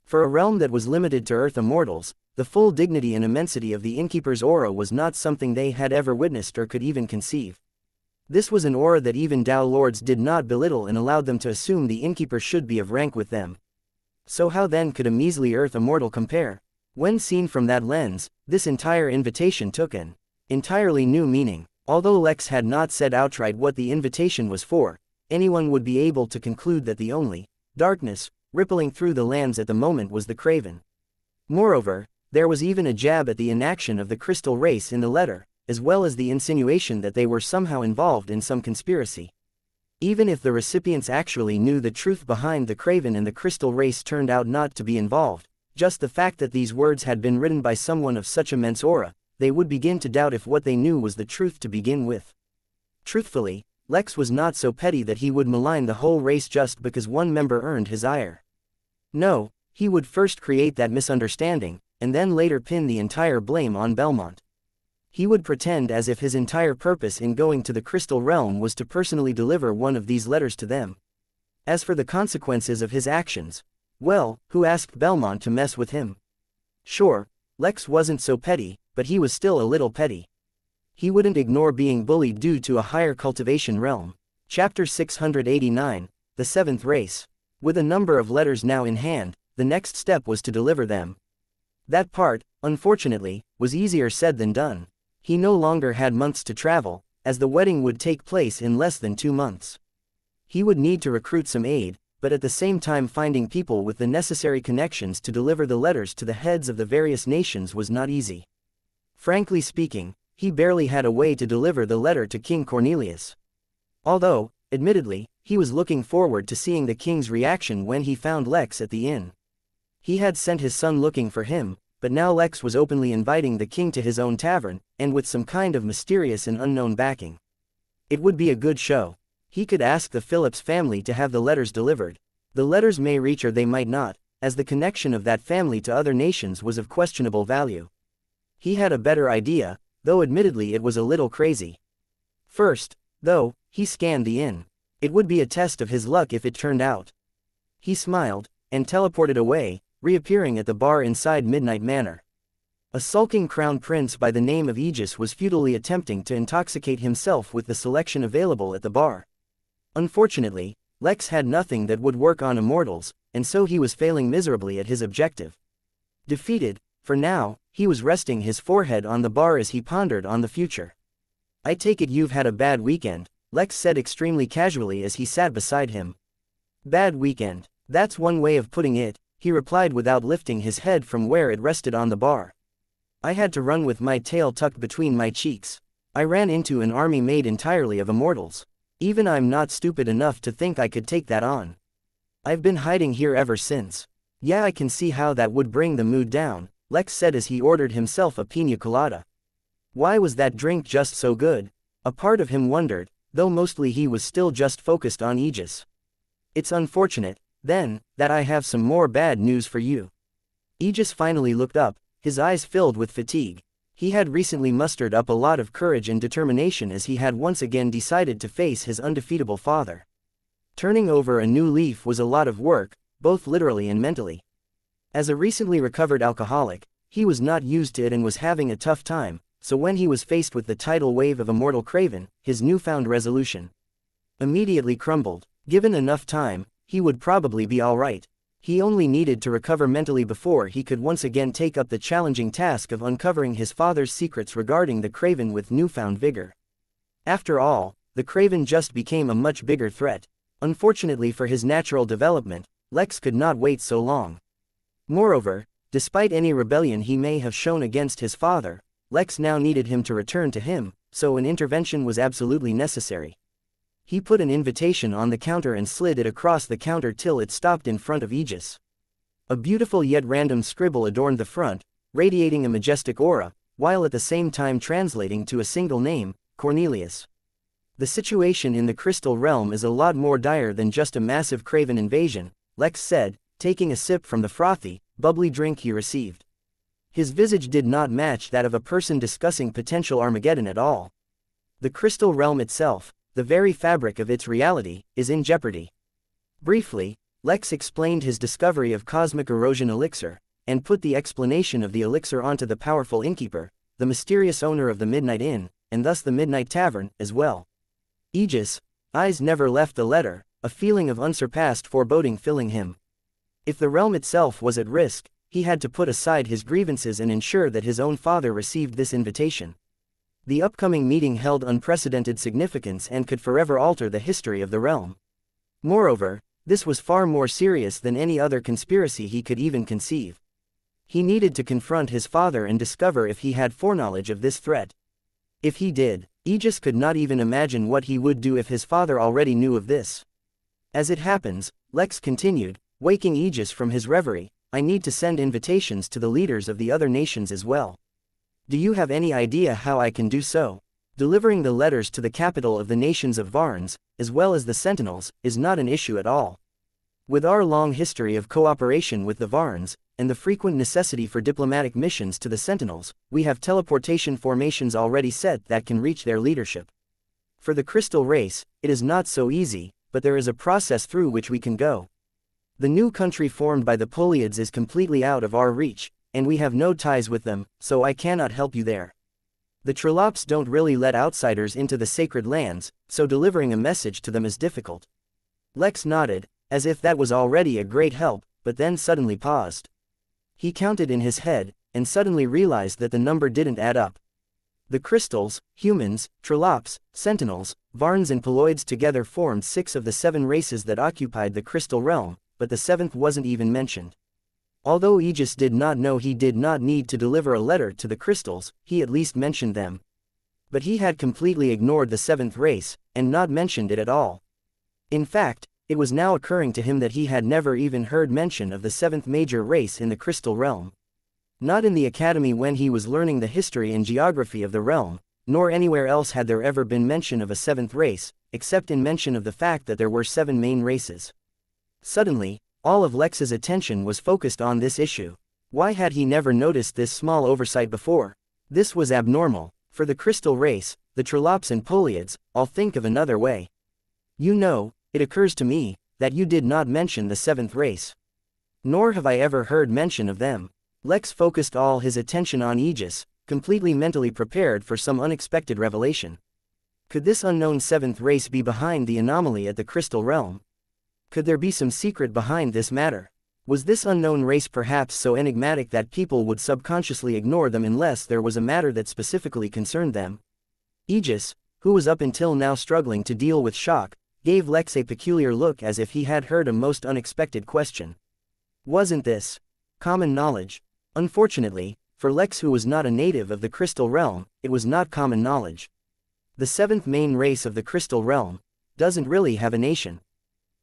For a realm that was limited to Earth immortals, the full dignity and immensity of the Innkeeper's aura was not something they had ever witnessed or could even conceive. This was an aura that even Tao Lords did not belittle and allowed them to assume the Innkeeper should be of rank with them. So how then could a measly Earth immortal compare? When seen from that lens, this entire invitation took an entirely new meaning. Although Lex had not said outright what the invitation was for, anyone would be able to conclude that the only darkness rippling through the lands at the moment was the Craven. Moreover, there was even a jab at the inaction of the Crystal race in the letter, as well as the insinuation that they were somehow involved in some conspiracy. Even if the recipients actually knew the truth behind the Craven and the Crystal race turned out not to be involved, just the fact that these words had been written by someone of such immense aura, they would begin to doubt if what they knew was the truth to begin with. Truthfully, Lex was not so petty that he would malign the whole race just because one member earned his ire. No, he would first create that misunderstanding, and then later pin the entire blame on Belmont. He would pretend as if his entire purpose in going to the Crystal Realm was to personally deliver one of these letters to them. As for the consequences of his actions, well, who asked Belmont to mess with him? Sure, Lex wasn't so petty, but he was still a little petty. He wouldn't ignore being bullied due to a higher cultivation realm. Chapter 689, The 7th Race. With a number of letters now in hand, the next step was to deliver them. That part, unfortunately, was easier said than done. He no longer had months to travel, as the wedding would take place in less than 2 months. He would need to recruit some aid, but at the same time finding people with the necessary connections to deliver the letters to the heads of the various nations was not easy. Frankly speaking, he barely had a way to deliver the letter to King Cornelius. Although, admittedly, he was looking forward to seeing the king's reaction when he found Lex at the inn. He had sent his son looking for him, but now Lex was openly inviting the king to his own tavern, and with some kind of mysterious and unknown backing. It would be a good show. He could ask the Phillips family to have the letters delivered. The letters may reach or they might not, as the connection of that family to other nations was of questionable value. He had a better idea, though admittedly it was a little crazy. First, though, he scanned the inn. It would be a test of his luck if it turned out. He smiled, and teleported away, reappearing at the bar inside Midnight Manor. A sulking crown prince by the name of Aegis was futilely attempting to intoxicate himself with the selection available at the bar. Unfortunately, Lex had nothing that would work on immortals, and so he was failing miserably at his objective. Defeated, for now, he was resting his forehead on the bar as he pondered on the future. I take it you've had a bad weekend, Lex said extremely casually as he sat beside him. Bad weekend, that's one way of putting it, he replied without lifting his head from where it rested on the bar. I had to run with my tail tucked between my cheeks. I ran into an army made entirely of immortals. Even I'm not stupid enough to think I could take that on. I've been hiding here ever since. Yeah, I can see how that would bring the mood down, Lex said as he ordered himself a piña colada. Why was that drink just so good? A part of him wondered, though mostly he was still just focused on Aegis. It's unfortunate, then, that I have some more bad news for you. Aegis finally looked up, his eyes filled with fatigue. He had recently mustered up a lot of courage and determination as he had once again decided to face his undefeatable father. Turning over a new leaf was a lot of work, both literally and mentally. As a recently recovered alcoholic, he was not used to it and was having a tough time, so when he was faced with the tidal wave of immortal craven, his newfound resolution immediately crumbled. Given enough time, he would probably be alright. He only needed to recover mentally before he could once again take up the challenging task of uncovering his father's secrets regarding the craven with newfound vigor. After all, the craven just became a much bigger threat. Unfortunately for his natural development, Lex could not wait so long. Moreover, despite any rebellion he may have shown against his father, Lex now needed him to return to him, so an intervention was absolutely necessary. He put an invitation on the counter and slid it across the counter till it stopped in front of Aegis. A beautiful yet random scribble adorned the front, radiating a majestic aura, while at the same time translating to a single name, Cornelius. The situation in the Crystal Realm is a lot more dire than just a massive craven invasion, Lex said, taking a sip from the frothy, bubbly drink he received. His visage did not match that of a person discussing potential Armageddon at all. The Crystal Realm itself, the very fabric of its reality, is in jeopardy. Briefly, Lex explained his discovery of cosmic erosion elixir, and put the explanation of the elixir onto the powerful Innkeeper, the mysterious owner of the Midnight Inn, and thus the Midnight Tavern, as well. Aegis' eyes never left the letter, a feeling of unsurpassed foreboding filling him. If the realm itself was at risk, he had to put aside his grievances and ensure that his own father received this invitation. The upcoming meeting held unprecedented significance and could forever alter the history of the realm. Moreover, this was far more serious than any other conspiracy he could even conceive. He needed to confront his father and discover if he had foreknowledge of this threat. If he did, Aegis could not even imagine what he would do if his father already knew of this. As it happens, Lex continued, waking Aegis from his reverie, I need to send invitations to the leaders of the other nations as well. Do you have any idea how I can do so? Delivering the letters to the capital of the nations of Varns, as well as the Sentinels, is not an issue at all. With our long history of cooperation with the Varns, and the frequent necessity for diplomatic missions to the Sentinels, we have teleportation formations already set that can reach their leadership. For the Crystal race, it is not so easy, but there is a process through which we can go. The new country formed by the Poliids is completely out of our reach, and we have no ties with them, so I cannot help you there. The Trollops don't really let outsiders into the sacred lands, so delivering a message to them is difficult. Lex nodded, as if that was already a great help, but then suddenly paused. He counted in his head, and suddenly realized that the number didn't add up. The crystals, humans, Trollops, Sentinels, Varns and Poliids together formed 6 of the 7 races that occupied the Crystal Realm, but the 7th wasn't even mentioned. Although Aegis did not know he did not need to deliver a letter to the crystals, he at least mentioned them. But he had completely ignored the 7th race, and not mentioned it at all. In fact, it was now occurring to him that he had never even heard mention of the 7th major race in the Crystal Realm. Not in the academy when he was learning the history and geography of the realm, nor anywhere else had there ever been mention of a 7th race, except in mention of the fact that there were 7 main races. Suddenly, all of Lex's attention was focused on this issue. Why had he never noticed this small oversight before? This was abnormal. For the Crystal race, the Trollops and Poliids, I'll think of another way. You know, it occurs to me, that you did not mention the 7th race. Nor have I ever heard mention of them. Lex focused all his attention on Aegis, completely mentally prepared for some unexpected revelation. Could this unknown 7th race be behind the anomaly at the Crystal Realm? Could there be some secret behind this matter? Was this unknown race perhaps so enigmatic that people would subconsciously ignore them unless there was a matter that specifically concerned them? Aegis, who was up until now struggling to deal with shock, gave Lex a peculiar look as if he had heard a most unexpected question. Wasn't this common knowledge? Unfortunately, for Lex, who was not a native of the Crystal Realm, it was not common knowledge. The seventh main race of the Crystal Realm doesn't really have a nation.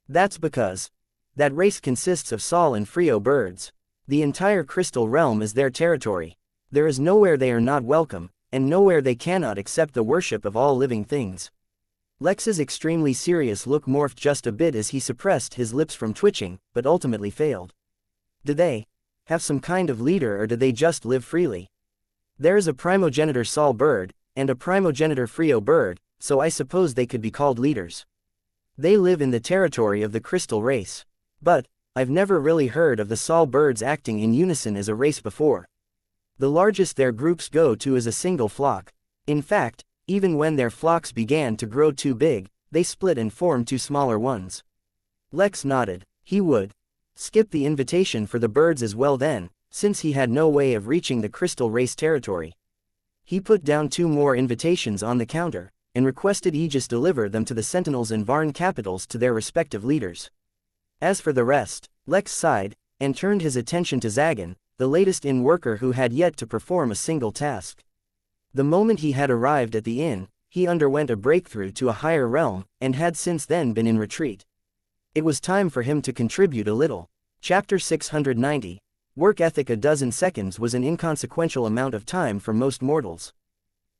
That's because that race consists of Sol and Frio birds. The entire Crystal Realm is their territory. There is nowhere they are not welcome, and nowhere they cannot accept the worship of all living things. Lex's extremely serious look morphed just a bit as he suppressed his lips from twitching, but ultimately failed. Do they have some kind of leader, or do they just live freely? There is a primogenitor Sol bird, and a primogenitor Frio bird, so I suppose they could be called leaders. They live in the territory of the Crystal race. But I've never really heard of the Sol birds acting in unison as a race before. The largest their groups go to is a single flock. In fact, even when their flocks began to grow too big, they split and formed two smaller ones. Lex nodded. He would skip the invitation for the birds as well then, since he had no way of reaching the Crystal race territory. He put down two more invitations on the counter, and requested Aegis deliver them to the Sentinels and Varn capitals to their respective leaders. As for the rest, Lex sighed, and turned his attention to Zagan, the latest inn worker who had yet to perform a single task. The moment he had arrived at the inn, he underwent a breakthrough to a higher realm, and had since then been in retreat. It was time for him to contribute a little. Chapter 690. Work ethic. A dozen seconds was an inconsequential amount of time for most mortals.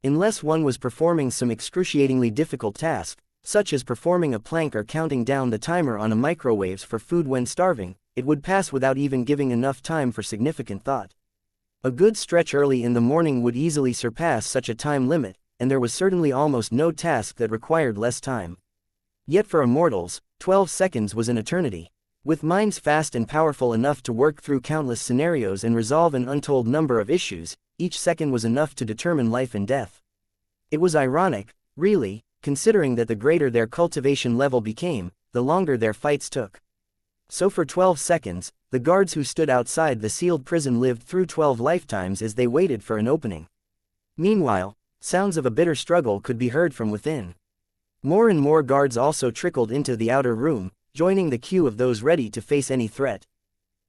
Unless one was performing some excruciatingly difficult task, such as performing a plank or counting down the timer on a microwaves for food when starving, it would pass without even giving enough time for significant thought. A good stretch early in the morning would easily surpass such a time limit, and there was certainly almost no task that required less time. Yet for immortals, 12 seconds was an eternity. With minds fast and powerful enough to work through countless scenarios and resolve an untold number of issues, each second was enough to determine life and death. It was ironic, really, considering that the greater their cultivation level became, the longer their fights took. So for 12 seconds, the guards who stood outside the sealed prison lived through 12 lifetimes as they waited for an opening. Meanwhile, sounds of a bitter struggle could be heard from within. More and more guards also trickled into the outer room, joining the queue of those ready to face any threat.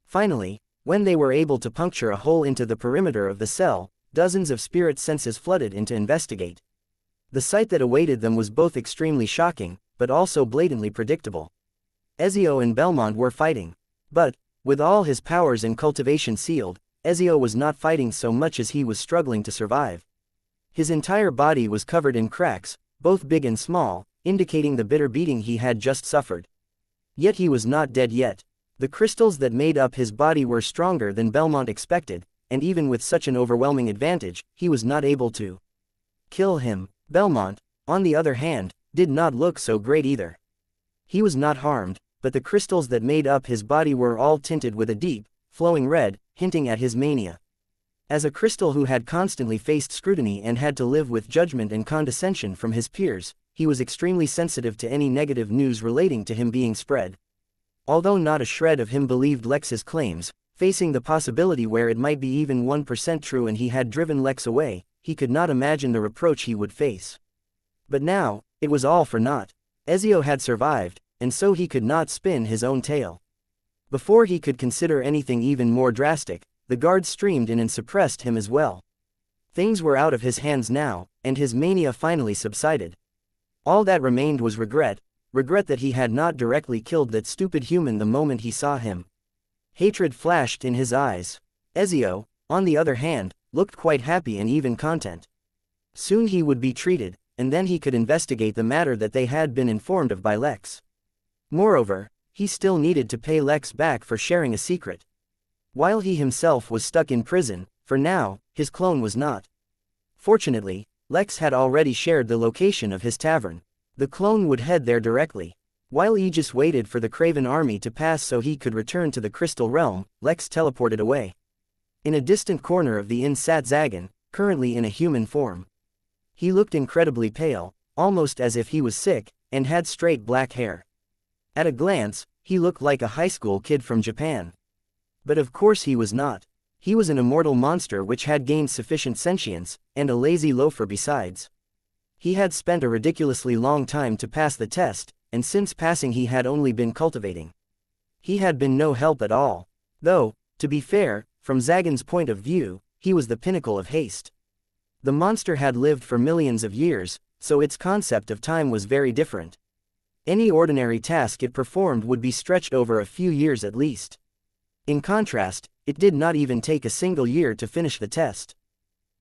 Finally, when they were able to puncture a hole into the perimeter of the cell, dozens of spirit senses flooded in to investigate. The sight that awaited them was both extremely shocking, but also blatantly predictable. Ezio and Belmont were fighting. But, with all his powers and cultivation sealed, Ezio was not fighting so much as he was struggling to survive. His entire body was covered in cracks, both big and small, indicating the bitter beating he had just suffered. Yet he was not dead yet. The crystals that made up his body were stronger than Belmont expected, and even with such an overwhelming advantage, he was not able to kill him. Belmont, on the other hand, did not look so great either. He was not harmed, but the crystals that made up his body were all tinted with a deep, flowing red, hinting at his mania. As a crystal who had constantly faced scrutiny and had to live with judgment and condescension from his peers, he was extremely sensitive to any negative news relating to him being spread. Although not a shred of him believed Lex's claims, facing the possibility where it might be even 1% true and he had driven Lex away, he could not imagine the reproach he would face. But now, it was all for naught. Ezio had survived, and so he could not spin his own tale. Before he could consider anything even more drastic, the guards streamed in and suppressed him as well. Things were out of his hands now, and his mania finally subsided. All that remained was regret that he had not directly killed that stupid human the moment he saw him. Hatred flashed in his eyes. Ezio, on the other hand, looked quite happy and even content. Soon he would be treated, and then he could investigate the matter that they had been informed of by Lex. Moreover, he still needed to pay Lex back for sharing a secret. While he himself was stuck in prison, for now, his clone was not. Fortunately, Lex had already shared the location of his tavern. The clone would head there directly. While Aegis waited for the Craven army to pass so he could return to the Crystal Realm, Lex teleported away. In a distant corner of the inn sat Zagan, currently in a human form. He looked incredibly pale, almost as if he was sick, and had straight black hair. At a glance, he looked like a high school kid from Japan. But of course he was not. He was an immortal monster which had gained sufficient sentience, and a lazy loafer besides. He had spent a ridiculously long time to pass the test, and since passing he had only been cultivating. He had been no help at all. Though, to be fair, from Zagan's point of view, he was the pinnacle of haste. The monster had lived for millions of years, so its concept of time was very different. Any ordinary task it performed would be stretched over a few years at least. In contrast, it did not even take a single year to finish the test.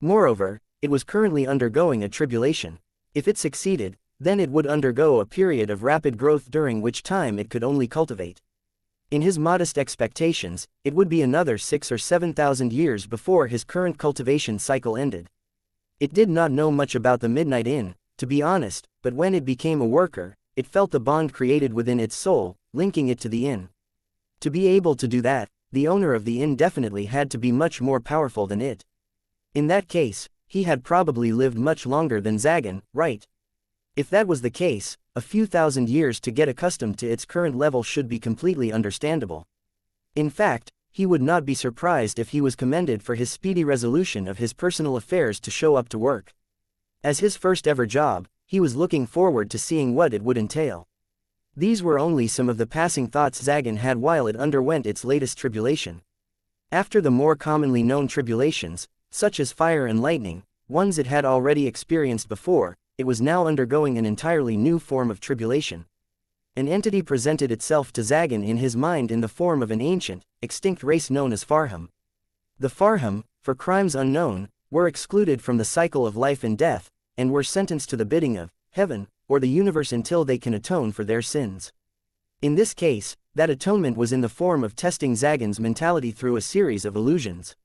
Moreover, it was currently undergoing a tribulation. If it succeeded, then it would undergo a period of rapid growth during which time it could only cultivate. In his modest expectations, it would be another 6,000 or 7,000 years before his current cultivation cycle ended. It did not know much about the Midnight Inn, to be honest, but when it became a worker, it felt the bond created within its soul, linking it to the inn. To be able to do that, the owner of the inn definitely had to be much more powerful than it. In that case, he had probably lived much longer than Zagan, right? If that was the case, a few thousand years to get accustomed to its current level should be completely understandable. In fact, he would not be surprised if he was commended for his speedy resolution of his personal affairs to show up to work. As his first ever job, he was looking forward to seeing what it would entail. These were only some of the passing thoughts Zagan had while it underwent its latest tribulation. After the more commonly known tribulations, such as fire and lightning, ones it had already experienced before, it was now undergoing an entirely new form of tribulation. An entity presented itself to Zagan in his mind in the form of an ancient, extinct race known as Farham. The Farham, for crimes unknown, were excluded from the cycle of life and death, and were sentenced to the bidding of heaven, or the universe until they can atone for their sins. In this case, that atonement was in the form of testing Zagan's mentality through a series of illusions.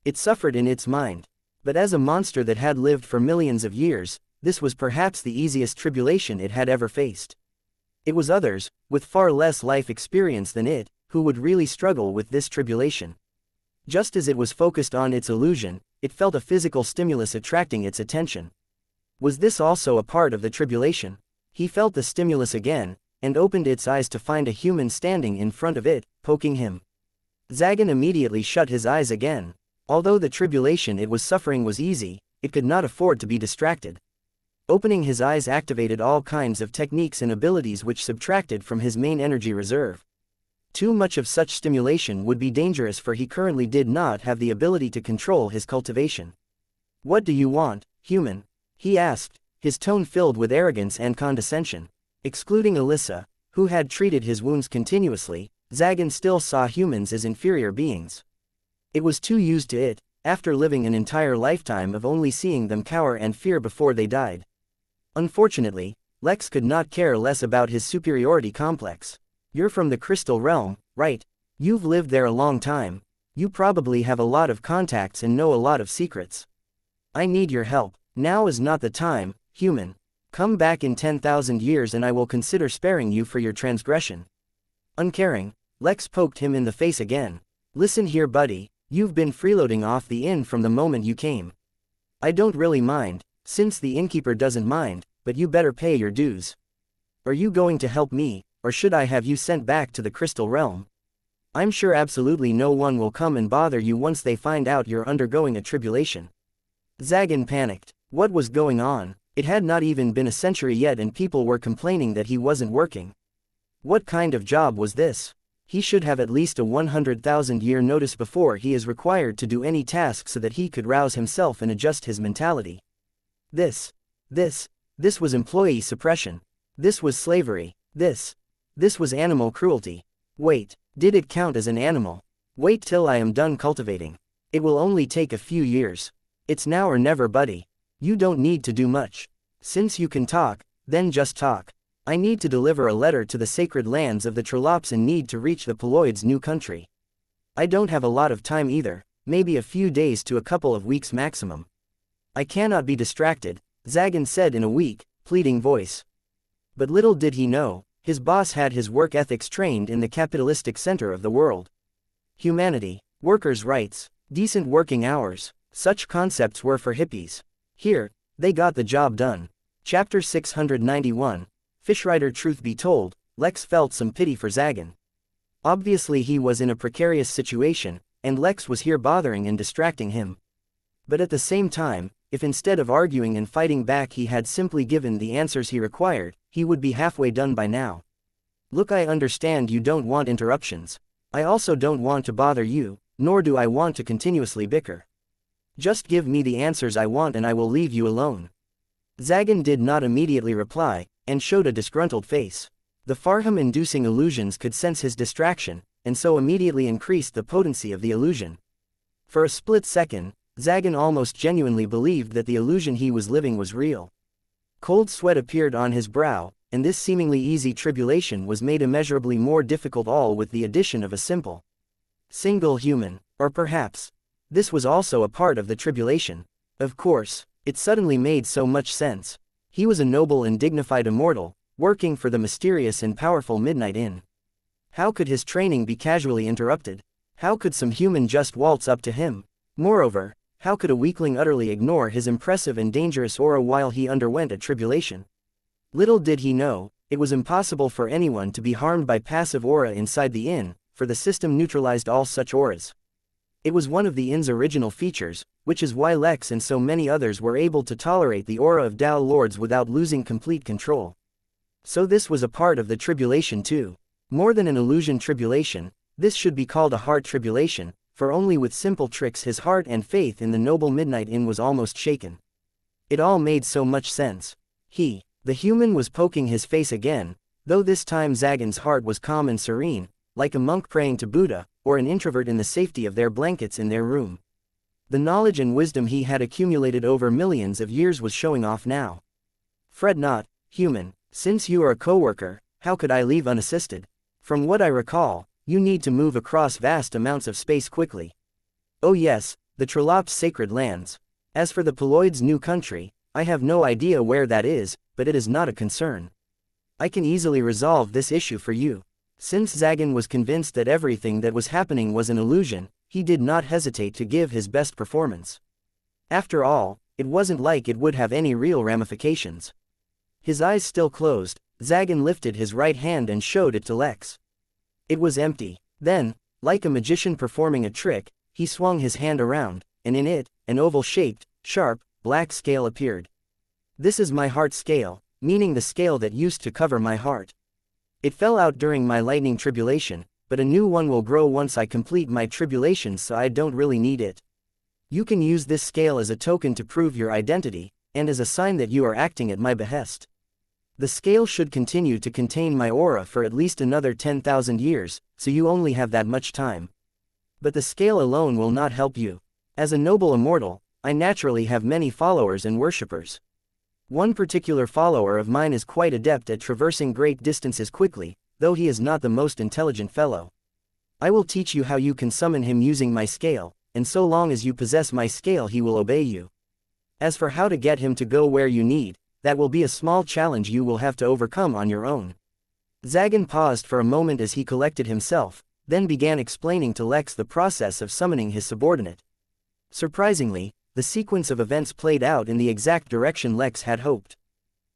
It suffered in its mind. But as a monster that had lived for millions of years, this was perhaps the easiest tribulation it had ever faced. It was others, with far less life experience than it, who would really struggle with this tribulation. Just as it was focused on its illusion, it felt a physical stimulus attracting its attention. Was this also a part of the tribulation? He felt the stimulus again, and opened its eyes to find a human standing in front of it, poking him. Zagan immediately shut his eyes again. Although the tribulation it was suffering was easy, it could not afford to be distracted. Opening his eyes activated all kinds of techniques and abilities which subtracted from his main energy reserve. Too much of such stimulation would be dangerous, for he currently did not have the ability to control his cultivation. "What do you want, human?" he asked, his tone filled with arrogance and condescension. Excluding Alyssa, who had treated his wounds continuously, Zagan still saw humans as inferior beings. It was too used to it, after living an entire lifetime of only seeing them cower and fear before they died. Unfortunately, Lex could not care less about his superiority complex. "You're from the Crystal Realm, right? You've lived there a long time. You probably have a lot of contacts and know a lot of secrets. I need your help. Now is not the time, human. Come back in 10,000 years and I will consider sparing you for your transgression." Uncaring, Lex poked him in the face again. "Listen here, buddy, you've been freeloading off the inn from the moment you came. I don't really mind, since the innkeeper doesn't mind, but you better pay your dues. Are you going to help me, or should I have you sent back to the Crystal Realm? I'm sure absolutely no one will come and bother you once they find out you're undergoing a tribulation." Zagan panicked. What was going on? It had not even been a century yet and people were complaining that he wasn't working. What kind of job was this? He should have at least a 100,000-year notice before he is required to do any task so that he could rouse himself and adjust his mentality. This was employee suppression. This was slavery. This was animal cruelty. Wait, did it count as an animal? Wait till I am done cultivating. It will only take a few years. It's now or never, buddy. You don't need to do much. Since you can talk, then just talk. I need to deliver a letter to the sacred lands of the Trollops and need to reach the Poloid's new country. I don't have a lot of time either, maybe a few days to a couple of weeks maximum. I cannot be distracted, Zagan said in a weak, pleading voice. But little did he know, his boss had his work ethics trained in the capitalistic center of the world. Humanity, workers' rights, decent working hours, such concepts were for hippies. Here, they got the job done. Chapter 691, Fishrider. Truth be told, Lex felt some pity for Zagan. Obviously he was in a precarious situation, and Lex was here bothering and distracting him. But at the same time, if instead of arguing and fighting back he had simply given the answers he required, he would be halfway done by now. Look, I understand you don't want interruptions. I also don't want to bother you, nor do I want to continuously bicker. Just give me the answers I want and I will leave you alone. Zagan did not immediately reply, and showed a disgruntled face. The Farham-inducing illusions could sense his distraction, and so immediately increased the potency of the illusion. For a split second, Zagan almost genuinely believed that the illusion he was living was real. Cold sweat appeared on his brow, and this seemingly easy tribulation was made immeasurably more difficult, all with the addition of a simple single human, or perhaps this was also a part of the tribulation. Of course, it suddenly made so much sense. He was a noble and dignified immortal, working for the mysterious and powerful Midnight Inn. How could his training be casually interrupted? How could some human just waltz up to him? Moreover, how could a weakling utterly ignore his impressive and dangerous aura while he underwent a tribulation? Little did he know, it was impossible for anyone to be harmed by passive aura inside the inn, for the system neutralized all such auras. It was one of the inn's original features, which is why Lex and so many others were able to tolerate the aura of Dao Lords without losing complete control. So this was a part of the tribulation too. More than an illusion tribulation, this should be called a heart tribulation, for only with simple tricks his heart and faith in the noble Midnight Inn was almost shaken. It all made so much sense. The human was poking his face again, though this time Zagan's heart was calm and serene, like a monk praying to Buddha, or an introvert in the safety of their blankets in their room. The knowledge and wisdom he had accumulated over millions of years was showing off now. Fret not, human, since you are a co-worker, how could I leave unassisted? From what I recall, you need to move across vast amounts of space quickly. Oh yes, the Trollops' sacred lands. As for the Peloid's new country, I have no idea where that is, but it is not a concern. I can easily resolve this issue for you. Since Zagan was convinced that everything that was happening was an illusion, he did not hesitate to give his best performance. After all, it wasn't like it would have any real ramifications. His eyes still closed, Zagan lifted his right hand and showed it to Lex. It was empty. Then, like a magician performing a trick, he swung his hand around, and in it, an oval-shaped, sharp, black scale appeared. This is my heart scale, meaning the scale that used to cover my heart. It fell out during my lightning tribulation, but a new one will grow once I complete my tribulation, so I don't really need it. You can use this scale as a token to prove your identity, and as a sign that you are acting at my behest. The scale should continue to contain my aura for at least another 10,000 years, so you only have that much time. But the scale alone will not help you. As a noble immortal, I naturally have many followers and worshippers. One particular follower of mine is quite adept at traversing great distances quickly, though he is not the most intelligent fellow. I will teach you how you can summon him using my scale, and so long as you possess my scale he will obey you. As for how to get him to go where you need, that will be a small challenge you will have to overcome on your own. Zagan paused for a moment as he collected himself, then began explaining to Lex the process of summoning his subordinate. Surprisingly, the sequence of events played out in the exact direction Lex had hoped.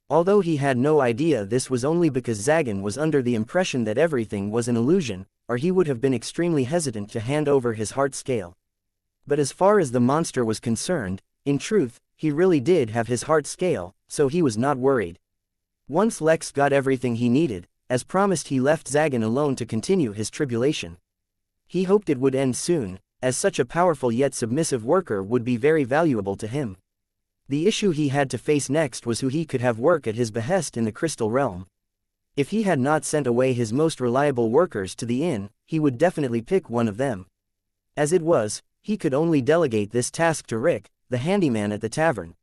Although he had no idea this was only because Zagan was under the impression that everything was an illusion, or he would have been extremely hesitant to hand over his heart scale. But as far as the monster was concerned, in truth, he really did have his heart scale, so he was not worried. Once Lex got everything he needed, as promised, he left Zagan alone to continue his tribulation. He hoped it would end soon, as such a powerful yet submissive worker would be very valuable to him. The issue he had to face next was who he could have work at his behest in the Crystal Realm. If he had not sent away his most reliable workers to the inn, he would definitely pick one of them. As it was, he could only delegate this task to Rick, the handyman at the tavern.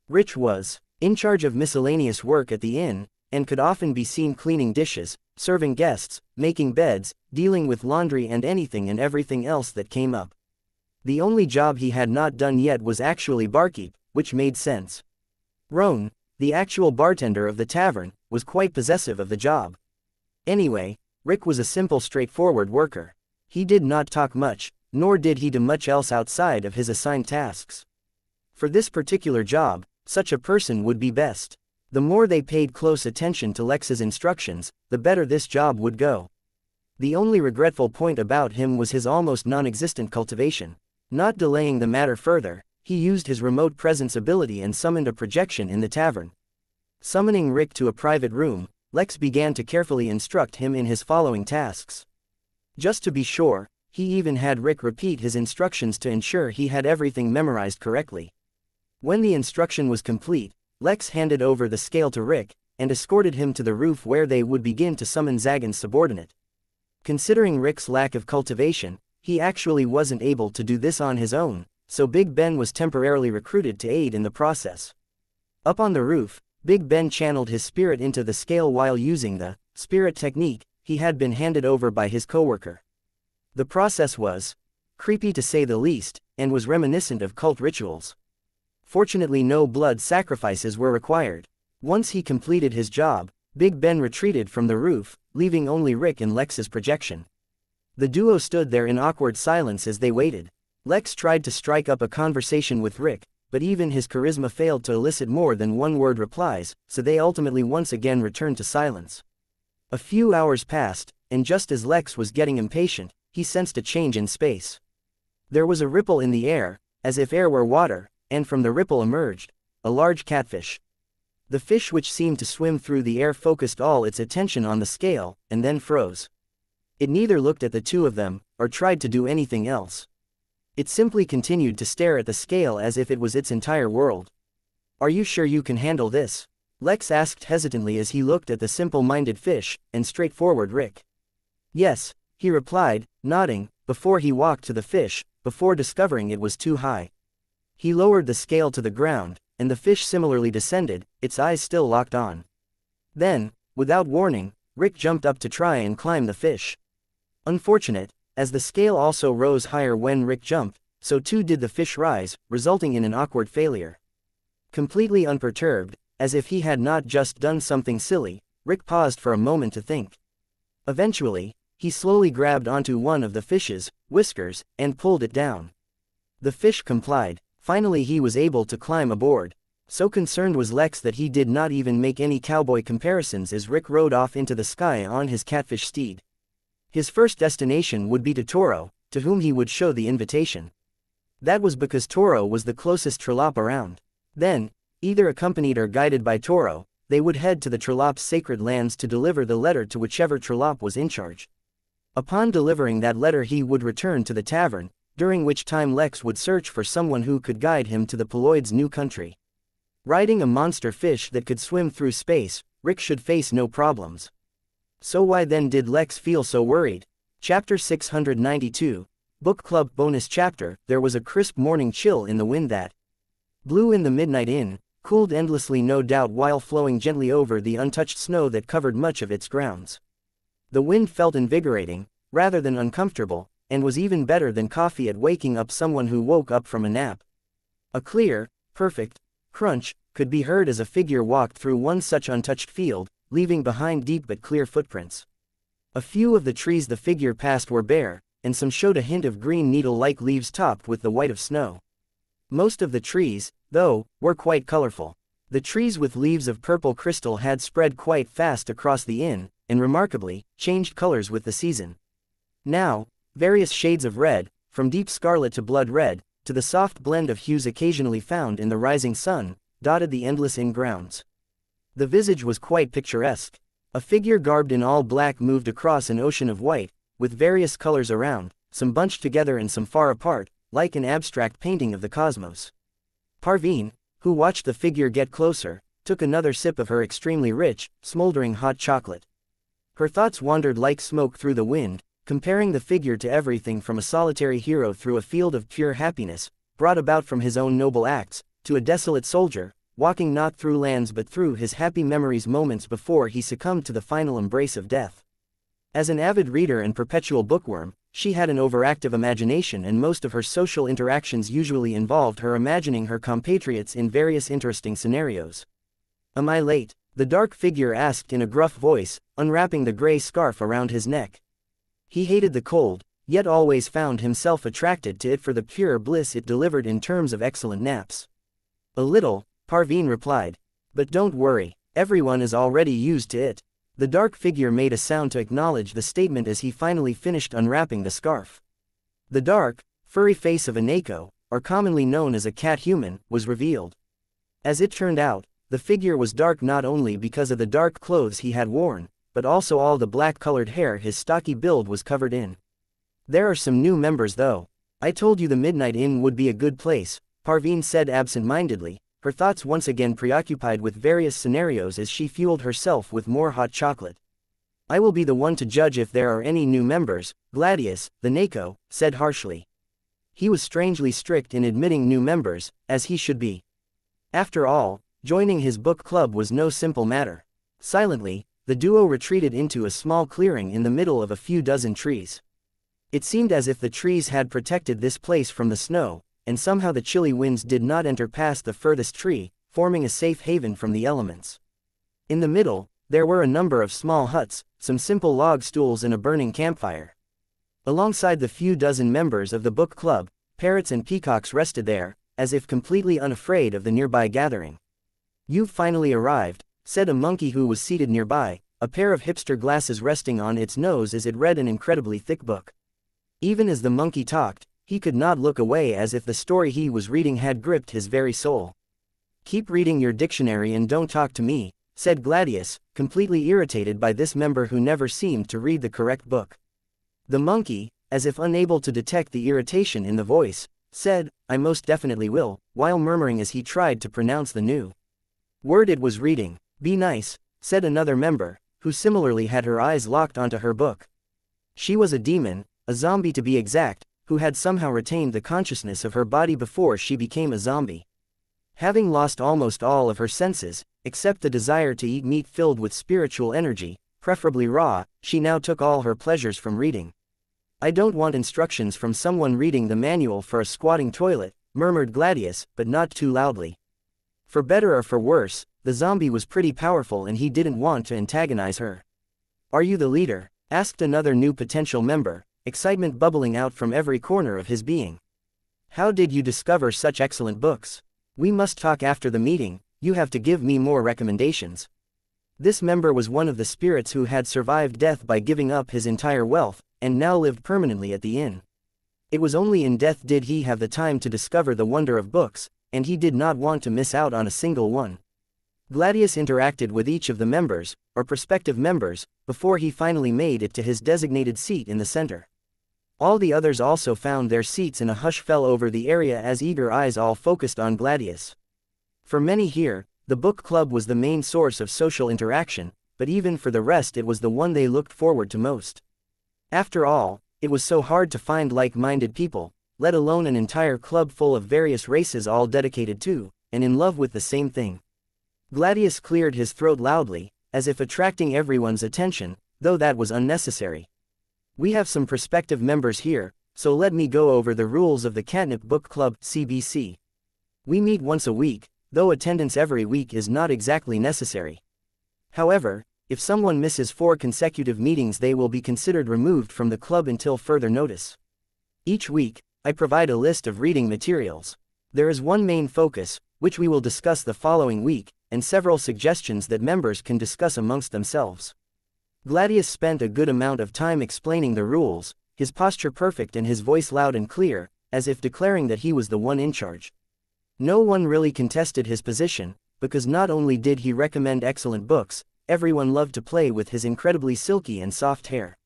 Rich was in charge of miscellaneous work at the inn, and could often be seen cleaning dishes, serving guests, making beds, dealing with laundry and anything and everything else that came up. The only job he had not done yet was actually barkeep, which made sense. Roan, the actual bartender of the tavern, was quite possessive of the job. Anyway, Rick was a simple, straightforward worker. He did not talk much, nor did he do much else outside of his assigned tasks. For this particular job, such a person would be best. The more they paid close attention to Lex's instructions, the better this job would go. The only regretful point about him was his almost non-existent cultivation. Not delaying the matter further, he used his remote presence ability and summoned a projection in the tavern. Summoning Rick to a private room, Lex began to carefully instruct him in his following tasks. Just to be sure, he even had Rick repeat his instructions to ensure he had everything memorized correctly. When the instruction was complete, Lex handed over the scale to Rick, and escorted him to the roof where they would begin to summon Zagan's subordinate. Considering Rick's lack of cultivation, he actually wasn't able to do this on his own, so Big Ben was temporarily recruited to aid in the process. Up on the roof, Big Ben channeled his spirit into the scale while using the spirit technique he had been handed over by his coworker. The process was creepy to say the least, and was reminiscent of cult rituals. Fortunately, no blood sacrifices were required. Once he completed his job, Big Ben retreated from the roof, leaving only Rick and Lex's projection. The duo stood there in awkward silence as they waited. Lex tried to strike up a conversation with Rick, but even his charisma failed to elicit more than one-word replies, so they ultimately once again returned to silence. A few hours passed, and just as Lex was getting impatient, he sensed a change in space. There was a ripple in the air, as if air were water, and from the ripple emerged a large catfish. The fish, which seemed to swim through the air, focused all its attention on the scale, and then froze. It neither looked at the two of them, or tried to do anything else. It simply continued to stare at the scale as if it was its entire world. "Are you sure you can handle this?" Lex asked hesitantly as he looked at the simple-minded fish, and straightforward Rick. "Yes," he replied, nodding, before he walked to the fish, before discovering it was too high. He lowered the scale to the ground, and the fish similarly descended, its eyes still locked on. Then, without warning, Rick jumped up to try and climb the fish. Unfortunate, as the scale also rose higher when Rick jumped, so too did the fish rise, resulting in an awkward failure. Completely unperturbed, as if he had not just done something silly, Rick paused for a moment to think. Eventually, he slowly grabbed onto one of the fish's whiskers and pulled it down. The fish complied. Finally, he was able to climb aboard. So concerned was Lex that he did not even make any cowboy comparisons as Rick rode off into the sky on his catfish steed. His first destination would be to Toro, to whom he would show the invitation. That was because Toro was the closest Trolop around. Then, either accompanied or guided by Toro, they would head to the Trolop's sacred lands to deliver the letter to whichever Trolop was in charge. Upon delivering that letter, he would return to the tavern, during which time Lex would search for someone who could guide him to the Poloid's new country. Riding a monster fish that could swim through space, Rick should face no problems. So why then did Lex feel so worried? Chapter 692, Book Club Bonus Chapter. There was a crisp morning chill in the wind that blew in the midnight inn, cooled endlessly no doubt while flowing gently over the untouched snow that covered much of its grounds. The wind felt invigorating, rather than uncomfortable, and was even better than coffee at waking up someone who woke up from a nap. A clear, perfect crunch could be heard as a figure walked through one such untouched field, leaving behind deep but clear footprints. A few of the trees the figure passed were bare, and some showed a hint of green needle-like leaves topped with the white of snow. Most of the trees, though, were quite colorful. The trees with leaves of purple crystal had spread quite fast across the inn, and remarkably, changed colors with the season. Now, various shades of red, from deep scarlet to blood red, to the soft blend of hues occasionally found in the rising sun, dotted the endless inn grounds. The visage was quite picturesque. A figure garbed in all black moved across an ocean of white, with various colors around, some bunched together and some far apart, like an abstract painting of the cosmos. Parveen, who watched the figure get closer, took another sip of her extremely rich, smoldering hot chocolate. Her thoughts wandered like smoke through the wind, comparing the figure to everything from a solitary hero through a field of pure happiness, brought about from his own noble acts, to a desolate soldier, walking not through lands but through his happy memories moments before he succumbed to the final embrace of death. As an avid reader and perpetual bookworm, she had an overactive imagination, and most of her social interactions usually involved her imagining her compatriots in various interesting scenarios. "Am I late?" the dark figure asked in a gruff voice, unwrapping the gray scarf around his neck. He hated the cold, yet always found himself attracted to it for the pure bliss it delivered in terms of excellent naps. "A little," Parveen replied. "But don't worry, everyone is already used to it." The dark figure made a sound to acknowledge the statement as he finally finished unwrapping the scarf. The dark, furry face of a Neko, or commonly known as a cat-human, was revealed. As it turned out, the figure was dark not only because of the dark clothes he had worn, but also all the black-colored hair his stocky build was covered in. There are some new members though. I told you the Midnight Inn would be a good place, Parveen said absent-mindedly, her thoughts once again preoccupied with various scenarios as she fueled herself with more hot chocolate. I will be the one to judge if there are any new members, Gladius, the Nako, said harshly. He was strangely strict in admitting new members, as he should be. After all, joining his book club was no simple matter. Silently, the duo retreated into a small clearing in the middle of a few dozen trees. It seemed as if the trees had protected this place from the snow, and somehow the chilly winds did not enter past the furthest tree, forming a safe haven from the elements. In the middle, there were a number of small huts, some simple log stools and a burning campfire. Alongside the few dozen members of the book club, parrots and peacocks rested there, as if completely unafraid of the nearby gathering. "You've finally arrived," said a monkey who was seated nearby, a pair of hipster glasses resting on its nose as it read an incredibly thick book. Even as the monkey talked, he could not look away, as if the story he was reading had gripped his very soul. "Keep reading your dictionary and don't talk to me," said Gladius, completely irritated by this member who never seemed to read the correct book. The monkey, as if unable to detect the irritation in the voice, said, "I most definitely will," while murmuring as he tried to pronounce the new word it was reading. "Be nice," said another member, who similarly had her eyes locked onto her book. She was a demon, a zombie to be exact, who had somehow retained the consciousness of her body before she became a zombie. Having lost almost all of her senses, except the desire to eat meat filled with spiritual energy, preferably raw, she now took all her pleasures from reading. "I don't want instructions from someone reading the manual for a squatting toilet," murmured Gladius, but not too loudly. For better or for worse, the zombie was pretty powerful and he didn't want to antagonize her. "Are you the leader?" asked another new potential member, excitement bubbling out from every corner of his being. "How did you discover such excellent books? We must talk after the meeting, you have to give me more recommendations." This member was one of the spirits who had survived death by giving up his entire wealth, and now lived permanently at the inn. It was only in death did he have the time to discover the wonder of books, and he did not want to miss out on a single one. Gladius interacted with each of the members, or prospective members, before he finally made it to his designated seat in the center. All the others also found their seats, and a hush fell over the area as eager eyes all focused on Gladius. For many here, the book club was the main source of social interaction, but even for the rest it was the one they looked forward to most. After all, it was so hard to find like-minded people, let alone an entire club full of various races all dedicated to, and in love with the same thing. Gladius cleared his throat loudly, as if attracting everyone's attention, though that was unnecessary. "We have some prospective members here, so let me go over the rules of the Catnip Book Club (CBC). We meet once a week, though attendance every week is not exactly necessary. However, if someone misses 4 consecutive meetings, they will be considered removed from the club until further notice. Each week, I provide a list of reading materials. There is one main focus, which we will discuss the following week, and several suggestions that members can discuss amongst themselves." Gladius spent a good amount of time explaining the rules, his posture perfect and his voice loud and clear, as if declaring that he was the one in charge. No one really contested his position, because not only did he recommend excellent books, everyone loved to play with his incredibly silky and soft hair.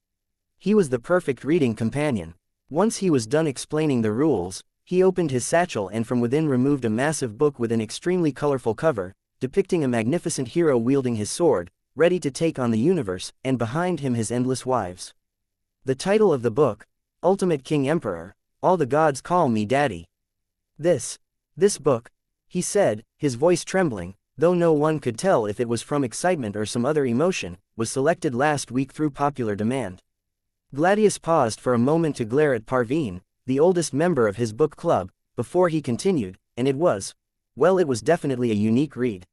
He was the perfect reading companion. Once he was done explaining the rules, he opened his satchel and from within removed a massive book with an extremely colorful cover, depicting a magnificent hero wielding his sword, ready to take on the universe, and behind him his endless wives. The title of the book, Ultimate King Emperor, All the Gods Call Me Daddy. This book, he said, his voice trembling, though no one could tell if it was from excitement or some other emotion, was selected last week through popular demand. Gladius paused for a moment to glare at Parveen, the oldest member of his book club, before he continued, and it was definitely a unique read.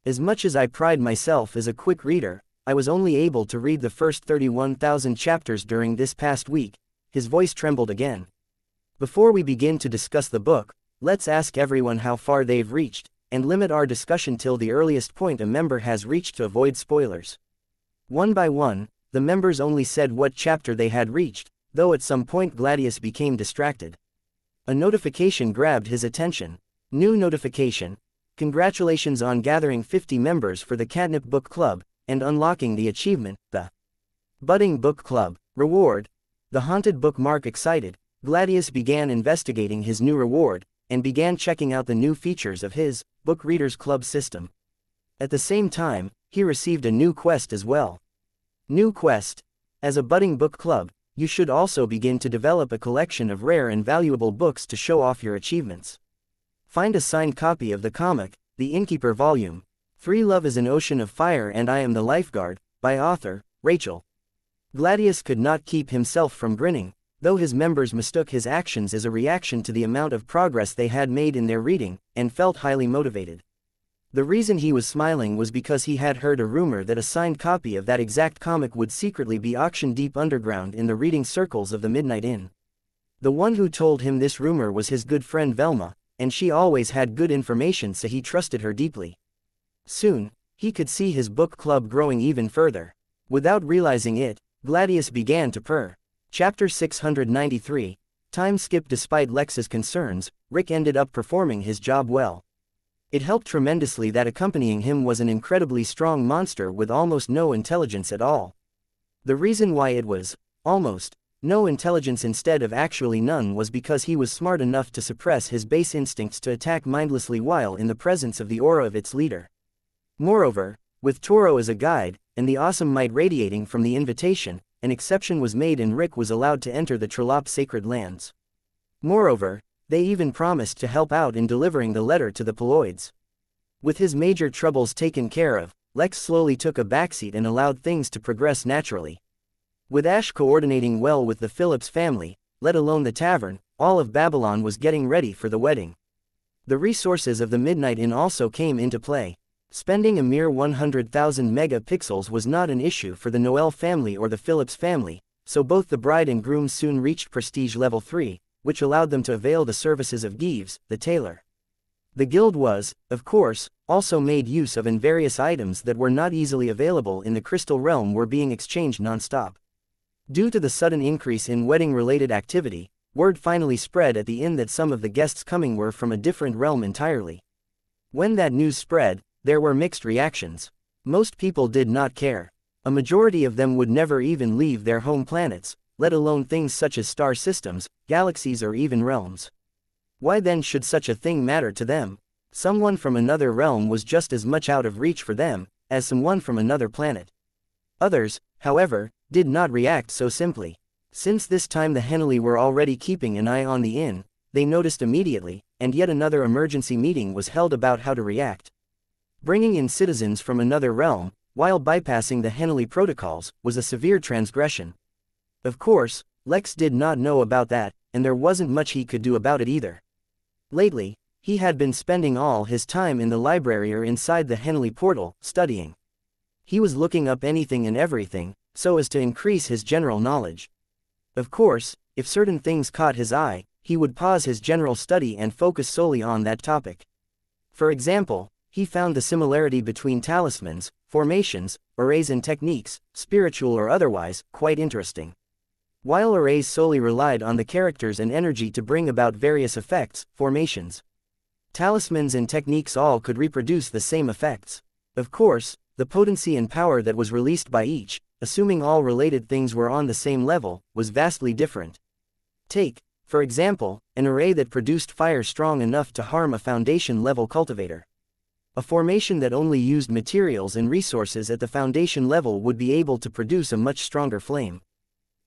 As much as I pride myself as a quick reader, I was only able to read the first 31,000 chapters during this past week. His voice trembled again. Before we begin to discuss the book, let's ask everyone how far they've reached, and limit our discussion till the earliest point a member has reached to avoid spoilers. One by one, the members only said what chapter they had reached, though at some point Gladius became distracted. A notification grabbed his attention. New notification. Congratulations on gathering 50 members for the Catnip Book Club, and unlocking the achievement, the Budding Book Club. Reward. The haunted bookmark excited, Gladius began investigating his new reward, and began checking out the new features of his Book Readers Club system. At the same time, he received a new quest as well. New quest. As a budding book club, you should also begin to develop a collection of rare and valuable books to show off your achievements. Find a signed copy of the comic, The Innkeeper Volume 3 Love is an Ocean of Fire and I Am the Lifeguard, by author, Rachel. Gladius could not keep himself from grinning, though his members mistook his actions as a reaction to the amount of progress they had made in their reading, and felt highly motivated. The reason he was smiling was because he had heard a rumor that a signed copy of that exact comic would secretly be auctioned deep underground in the reading circles of the Midnight Inn. The one who told him this rumor was his good friend Velma, and she always had good information, so he trusted her deeply. Soon, he could see his book club growing even further. Without realizing it, Gladius began to purr. Chapter 693, Time skip. Despite Lex's concerns, Rick ended up performing his job well. It helped tremendously that accompanying him was an incredibly strong monster with almost no intelligence at all. The reason why it was almost no intelligence instead of actually none was because he was smart enough to suppress his base instincts to attack mindlessly while in the presence of the aura of its leader. Moreover, with Toro as a guide, and the awesome might radiating from the invitation, an exception was made and Rick was allowed to enter the Trolop sacred lands. Moreover, they even promised to help out in delivering the letter to the Poloids. With his major troubles taken care of, Lex slowly took a backseat and allowed things to progress naturally. With Ash coordinating well with the Phillips family, let alone the tavern, all of Babylon was getting ready for the wedding. The resources of the Midnight Inn also came into play. Spending a mere 100,000 megapixels was not an issue for the Noel family or the Phillips family, so both the bride and groom soon reached prestige level 3, which allowed them to avail the services of Gives, the tailor. The guild was, of course, also made use of, and various items that were not easily available in the Crystal Realm were being exchanged non-stop. Due to the sudden increase in wedding-related activity, word finally spread at the inn that some of the guests coming were from a different realm entirely. When that news spread, there were mixed reactions. Most people did not care. A majority of them would never even leave their home planets, let alone things such as star systems, galaxies or even realms. Why then should such a thing matter to them? Someone from another realm was just as much out of reach for them, as someone from another planet. Others, however, did not react so simply. Since this time the Henley were already keeping an eye on the inn, they noticed immediately, and yet another emergency meeting was held about how to react. Bringing in citizens from another realm, while bypassing the Henley protocols, was a severe transgression. Of course, Lex did not know about that, and there wasn't much he could do about it either. Lately, he had been spending all his time in the library or inside the Henley portal, studying. He was looking up anything and everything, so as to increase his general knowledge. Of course, if certain things caught his eye, he would pause his general study and focus solely on that topic. For example, he found the similarity between talismans, formations, arrays and techniques, spiritual or otherwise, quite interesting. While arrays solely relied on the characters and energy to bring about various effects, formations, talismans and techniques all could reproduce the same effects. Of course, the potency and power that was released by each, assuming all related things were on the same level, was vastly different. Take, for example, an array that produced fire strong enough to harm a foundation-level cultivator. A formation that only used materials and resources at the foundation level would be able to produce a much stronger flame.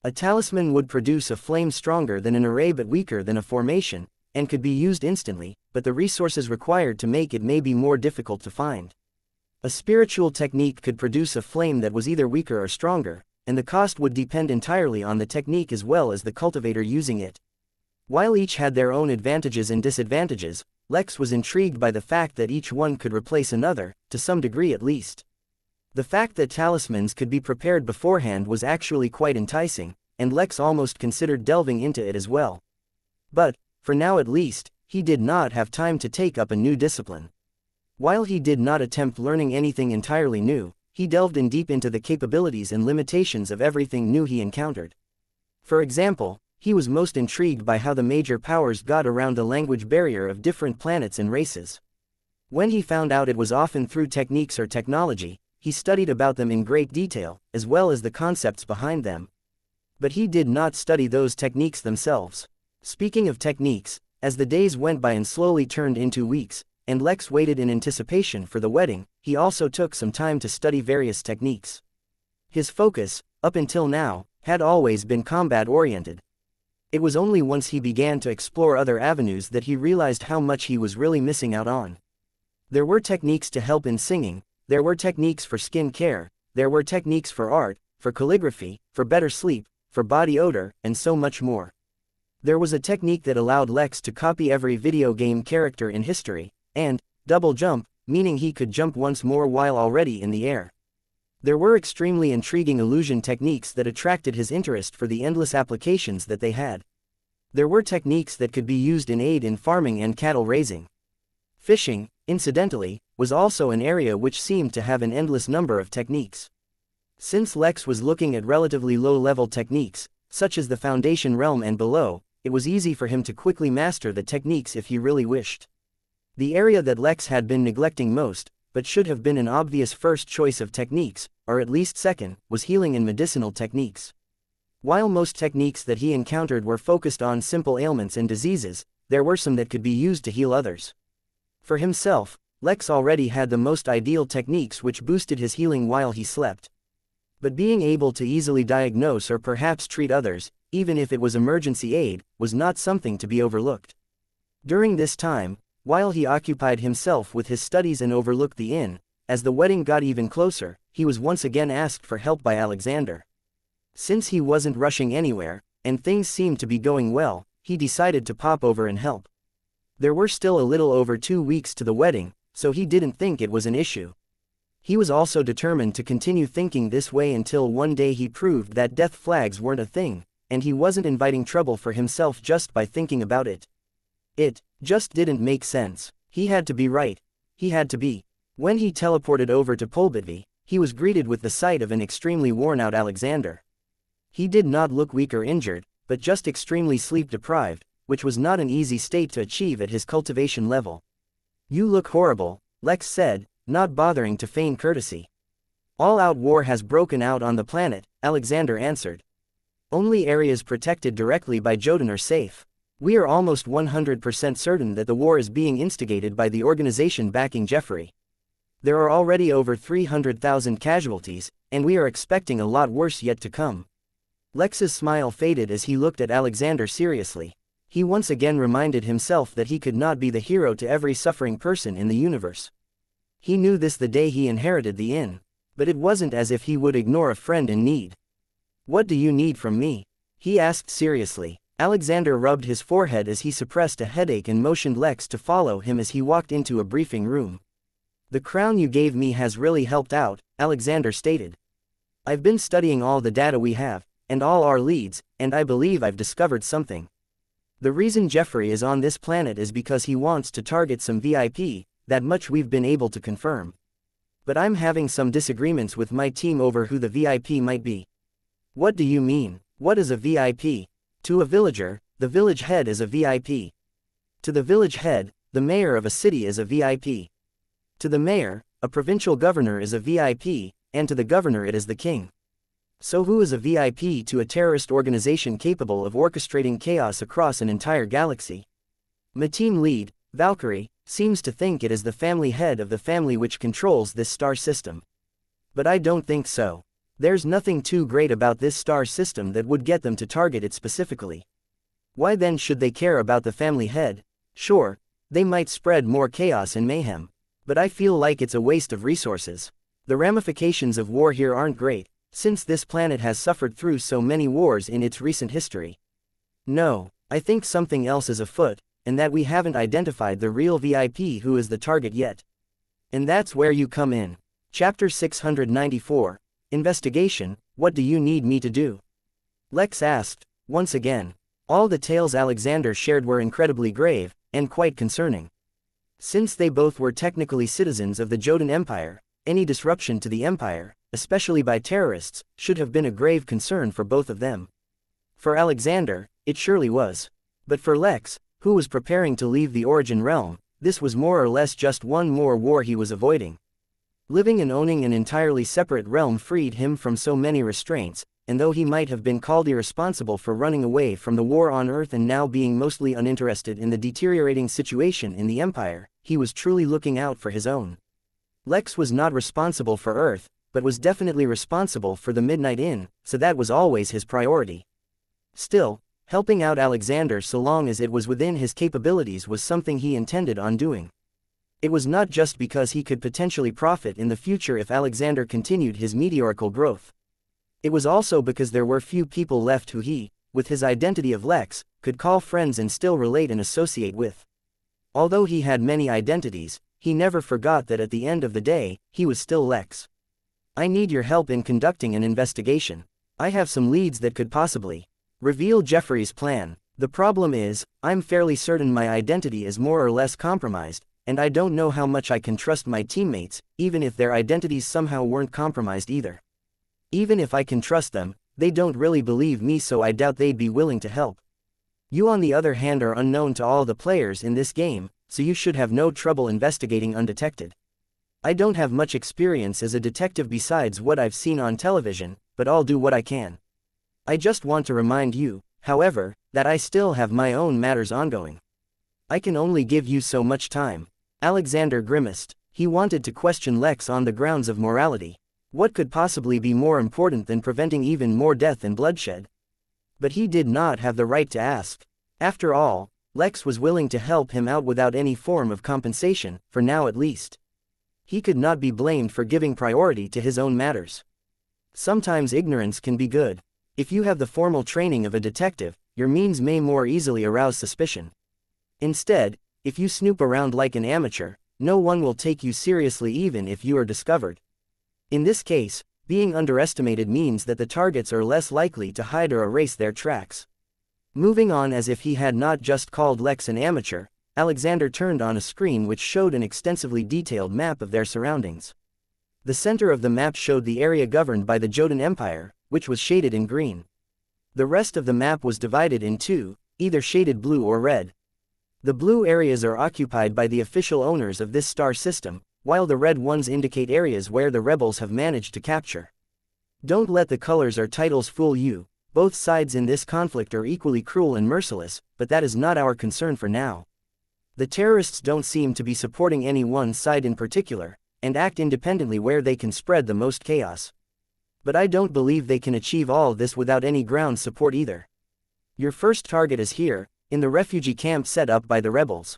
A talisman would produce a flame stronger than an array but weaker than a formation, and could be used instantly, but the resources required to make it may be more difficult to find. A spiritual technique could produce a flame that was either weaker or stronger, and the cost would depend entirely on the technique as well as the cultivator using it. While each had their own advantages and disadvantages, Lex was intrigued by the fact that each one could replace another, to some degree at least. The fact that talismans could be prepared beforehand was actually quite enticing, and Lex almost considered delving into it as well. But, for now at least, he did not have time to take up a new discipline. While he did not attempt learning anything entirely new, he delved in deep into the capabilities and limitations of everything new he encountered. For example, he was most intrigued by how the major powers got around the language barrier of different planets and races. When he found out it was often through techniques or technology, he studied about them in great detail, as well as the concepts behind them. But he did not study those techniques themselves. Speaking of techniques, as the days went by and slowly turned into weeks, and Lex waited in anticipation for the wedding, he also took some time to study various techniques. His focus, up until now, had always been combat-oriented. It was only once he began to explore other avenues that he realized how much he was really missing out on. There were techniques to help in singing, there were techniques for skin care, there were techniques for art, for calligraphy, for better sleep, for body odor, and so much more. There was a technique that allowed Lex to copy every video game character in history, and double jump, meaning he could jump once more while already in the air. There were extremely intriguing illusion techniques that attracted his interest for the endless applications that they had. There were techniques that could be used in aid in farming and cattle raising. Fishing, incidentally, was also an area which seemed to have an endless number of techniques. Since Lex was looking at relatively low-level techniques, such as the Foundation realm and below, it was easy for him to quickly master the techniques if he really wished. The area that Lex had been neglecting most, but should have been an obvious first choice of techniques, or at least second, was healing and medicinal techniques. While most techniques that he encountered were focused on simple ailments and diseases, there were some that could be used to heal others. For himself, Lex already had the most ideal techniques which boosted his healing while he slept. But being able to easily diagnose or perhaps treat others, even if it was emergency aid, was not something to be overlooked. During this time, while he occupied himself with his studies and overlooked the inn, as the wedding got even closer, he was once again asked for help by Alexander. Since he wasn't rushing anywhere, and things seemed to be going well, he decided to pop over and help. There were still a little over 2 weeks to the wedding, so he didn't think it was an issue. He was also determined to continue thinking this way until one day he proved that death flags weren't a thing, and he wasn't inviting trouble for himself just by thinking about it. It just didn't make sense. He had to be right. He had to be. When he teleported over to Polbitvi, he was greeted with the sight of an extremely worn-out Alexander. He did not look weak or injured, but just extremely sleep-deprived, which was not an easy state to achieve at his cultivation level. "You look horrible," Lex said, not bothering to feign courtesy. "All-out war has broken out on the planet," Alexander answered. "Only areas protected directly by Jotun are safe. We are almost 100% certain that the war is being instigated by the organization backing Jeffrey. There are already over 300,000 casualties, and we are expecting a lot worse yet to come." Lex's smile faded as he looked at Alexander seriously. He once again reminded himself that he could not be the hero to every suffering person in the universe. He knew this the day he inherited the inn. But it wasn't as if he would ignore a friend in need. "What do you need from me?" he asked seriously. Alexander rubbed his forehead as he suppressed a headache and motioned Lex to follow him as he walked into a briefing room. "The crown you gave me has really helped out," Alexander stated. "I've been studying all the data we have, and all our leads, and I believe I've discovered something. The reason Jeffrey is on this planet is because he wants to target some VIP, that much we've been able to confirm. But I'm having some disagreements with my team over who the VIP might be." "What do you mean? What is a VIP?" "To a villager, the village head is a VIP. To the village head, the mayor of a city is a VIP. To the mayor, a provincial governor is a VIP, and to the governor it is the king. So who is a VIP to a terrorist organization capable of orchestrating chaos across an entire galaxy? My team lead, Valkyrie, seems to think it is the family head of the family which controls this star system. But I don't think so. There's nothing too great about this star system that would get them to target it specifically. Why then should they care about the family head? Sure, they might spread more chaos and mayhem. But I feel like it's a waste of resources. The ramifications of war here aren't great, since this planet has suffered through so many wars in its recent history. No, I think something else is afoot, and that we haven't identified the real VIP who is the target yet. And that's where you come in." Chapter 694. Investigation. What do you need me to do? Lex asked, once again. All the tales Alexander shared were incredibly grave, and quite concerning. Since they both were technically citizens of the Jotun Empire, any disruption to the empire, especially by terrorists, should have been a grave concern for both of them. For Alexander, it surely was. But for Lex, who was preparing to leave the Origin realm, this was more or less just one more war he was avoiding. Living and owning an entirely separate realm freed him from so many restraints, and though he might have been called irresponsible for running away from the war on Earth and now being mostly uninterested in the deteriorating situation in the Empire, he was truly looking out for his own. Lex was not responsible for Earth, but was definitely responsible for the Midnight Inn, so that was always his priority. Still, helping out Alexander so long as it was within his capabilities was something he intended on doing. It was not just because he could potentially profit in the future if Alexander continued his meteorical growth. It was also because there were few people left who he, with his identity of Lex, could call friends and still relate and associate with. Although he had many identities, he never forgot that at the end of the day, he was still Lex. I need your help in conducting an investigation. I have some leads that could possibly reveal Jeffrey's plan. The problem is, I'm fairly certain my identity is more or less compromised, and I don't know how much I can trust my teammates, even if their identities somehow weren't compromised either. Even if I can trust them, they don't really believe me, so I doubt they'd be willing to help. You on the other hand are unknown to all the players in this game, so you should have no trouble investigating undetected. I don't have much experience as a detective besides what I've seen on television, but I'll do what I can. I just want to remind you, however, that I still have my own matters ongoing. I can only give you so much time. Alexander grimaced. He wanted to question Lex on the grounds of morality. What could possibly be more important than preventing even more death and bloodshed? But he did not have the right to ask. After all, Lex was willing to help him out without any form of compensation, for now at least. He could not be blamed for giving priority to his own matters. Sometimes ignorance can be good. If you have the formal training of a detective, your means may more easily arouse suspicion. Instead, if you snoop around like an amateur, no one will take you seriously even if you are discovered. In this case, being underestimated means that the targets are less likely to hide or erase their tracks. Moving on as if he had not just called Lex an amateur, Alexander turned on a screen which showed an extensively detailed map of their surroundings. The center of the map showed the area governed by the Jotun Empire, which was shaded in green. The rest of the map was divided in two, either shaded blue or red. The blue areas are occupied by the official owners of this star system, while the red ones indicate areas where the rebels have managed to capture. Don't let the colors or titles fool you. Both sides in this conflict are equally cruel and merciless, but that is not our concern for now. The terrorists don't seem to be supporting any one side in particular, and act independently where they can spread the most chaos. But I don't believe they can achieve all this without any ground support either. Your first target is here, in the refugee camp set up by the rebels.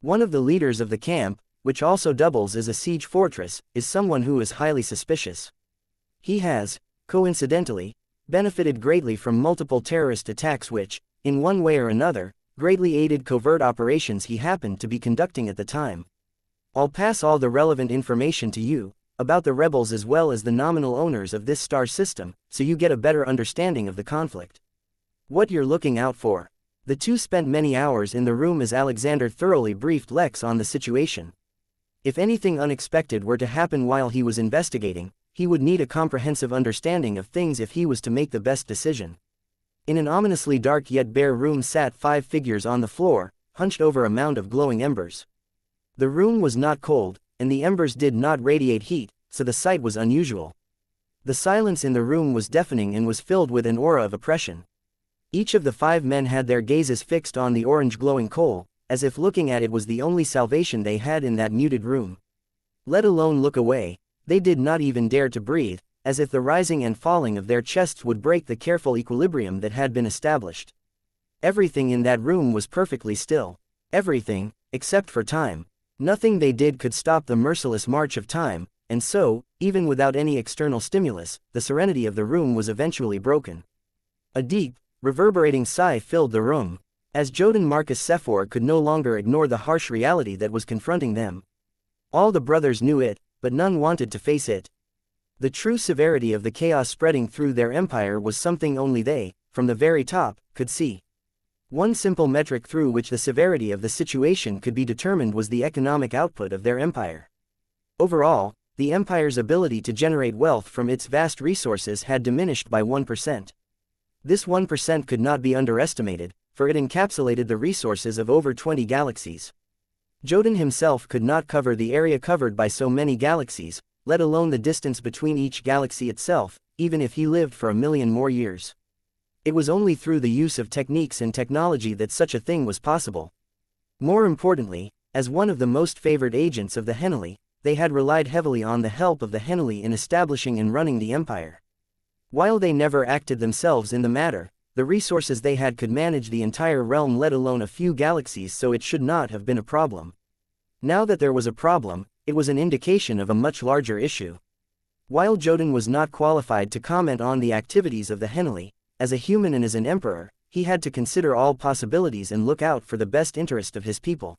One of the leaders of the camp, which also doubles as a siege fortress, is someone who is highly suspicious. He has, coincidentally, benefited greatly from multiple terrorist attacks which, in one way or another, greatly aided covert operations he happened to be conducting at the time. I'll pass all the relevant information to you, about the rebels as well as the nominal owners of this star system, so you get a better understanding of the conflict. What you're looking out for. The two spent many hours in the room as Alexander thoroughly briefed Lex on the situation. If anything unexpected were to happen while he was investigating, he would need a comprehensive understanding of things if he was to make the best decision. In an ominously dark yet bare room sat 5 figures on the floor, hunched over a mound of glowing embers. The room was not cold, and the embers did not radiate heat, so the sight was unusual. The silence in the room was deafening and was filled with an aura of oppression. Each of the 5 men had their gazes fixed on the orange glowing coal, as if looking at it was the only salvation they had in that muted room. Let alone look away, they did not even dare to breathe, as if the rising and falling of their chests would break the careful equilibrium that had been established. Everything in that room was perfectly still. Everything, except for time. Nothing they did could stop the merciless march of time, and so, even without any external stimulus, the serenity of the room was eventually broken. A deep, reverberating sigh filled the room, as Jotun Marcus Sephor could no longer ignore the harsh reality that was confronting them. All the brothers knew it, but none wanted to face it. The true severity of the chaos spreading through their empire was something only they, from the very top, could see. One simple metric through which the severity of the situation could be determined was the economic output of their empire. Overall, the empire's ability to generate wealth from its vast resources had diminished by 1%. This 1% could not be underestimated, for it encapsulated the resources of over 20 galaxies. Jotun himself could not cover the area covered by so many galaxies, let alone the distance between each galaxy itself, even if he lived for 1,000,000 more years. It was only through the use of techniques and technology that such a thing was possible. More importantly, as one of the most favored agents of the Henley, they had relied heavily on the help of the Henley in establishing and running the empire. While they never acted themselves in the matter, the resources they had could manage the entire realm, let alone a few galaxies, so it should not have been a problem. Now that there was a problem, it was an indication of a much larger issue. While Jotun was not qualified to comment on the activities of the Henley, as a human and as an emperor, he had to consider all possibilities and look out for the best interest of his people.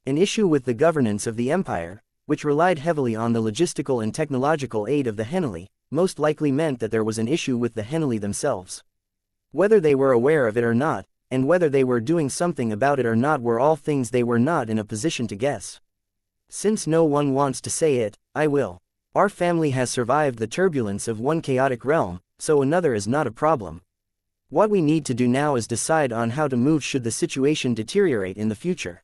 An issue with the governance of the empire, which relied heavily on the logistical and technological aid of the Henley, most likely meant that there was an issue with the Henley themselves. Whether they were aware of it or not, and whether they were doing something about it or not, were all things they were not in a position to guess. Since no one wants to say it, I will. Our family has survived the turbulence of one chaotic realm, so another is not a problem. What we need to do now is decide on how to move should the situation deteriorate in the future.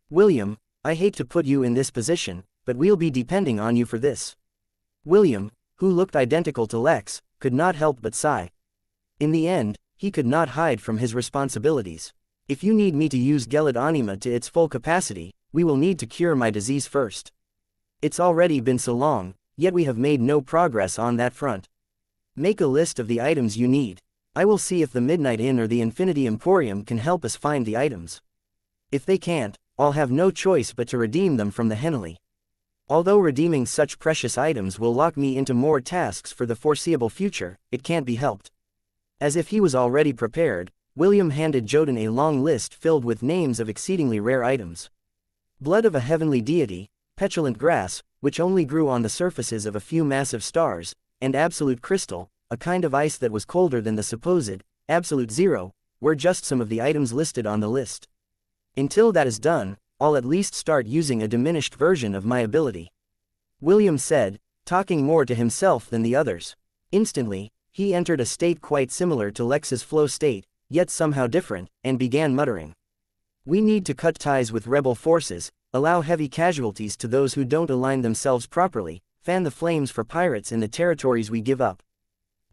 William, I hate to put you in this position, but we'll be depending on you for this. William, who looked identical to Lex, could not help but sigh. In the end, he could not hide from his responsibilities. If you need me to use Gelid Anima to its full capacity, we will need to cure my disease first. It's already been so long, yet we have made no progress on that front. Make a list of the items you need. I will see if the Midnight Inn or the Infinity Emporium can help us find the items. If they can't, I'll have no choice but to redeem them from the Henley. Although redeeming such precious items will lock me into more tasks for the foreseeable future, it can't be helped. As if he was already prepared, William handed Jotun a long list filled with names of exceedingly rare items. Blood of a heavenly deity, petulant grass, which only grew on the surfaces of a few massive stars, and absolute crystal, a kind of ice that was colder than the supposed absolute zero, were just some of the items listed on the list. Until that is done, I'll at least start using a diminished version of my ability. William said, talking more to himself than the others. Instantly, he entered a state quite similar to Lex's flow state, yet somehow different, and began muttering. We need to cut ties with rebel forces, allow heavy casualties to those who don't align themselves properly, fan the flames for pirates in the territories we give up.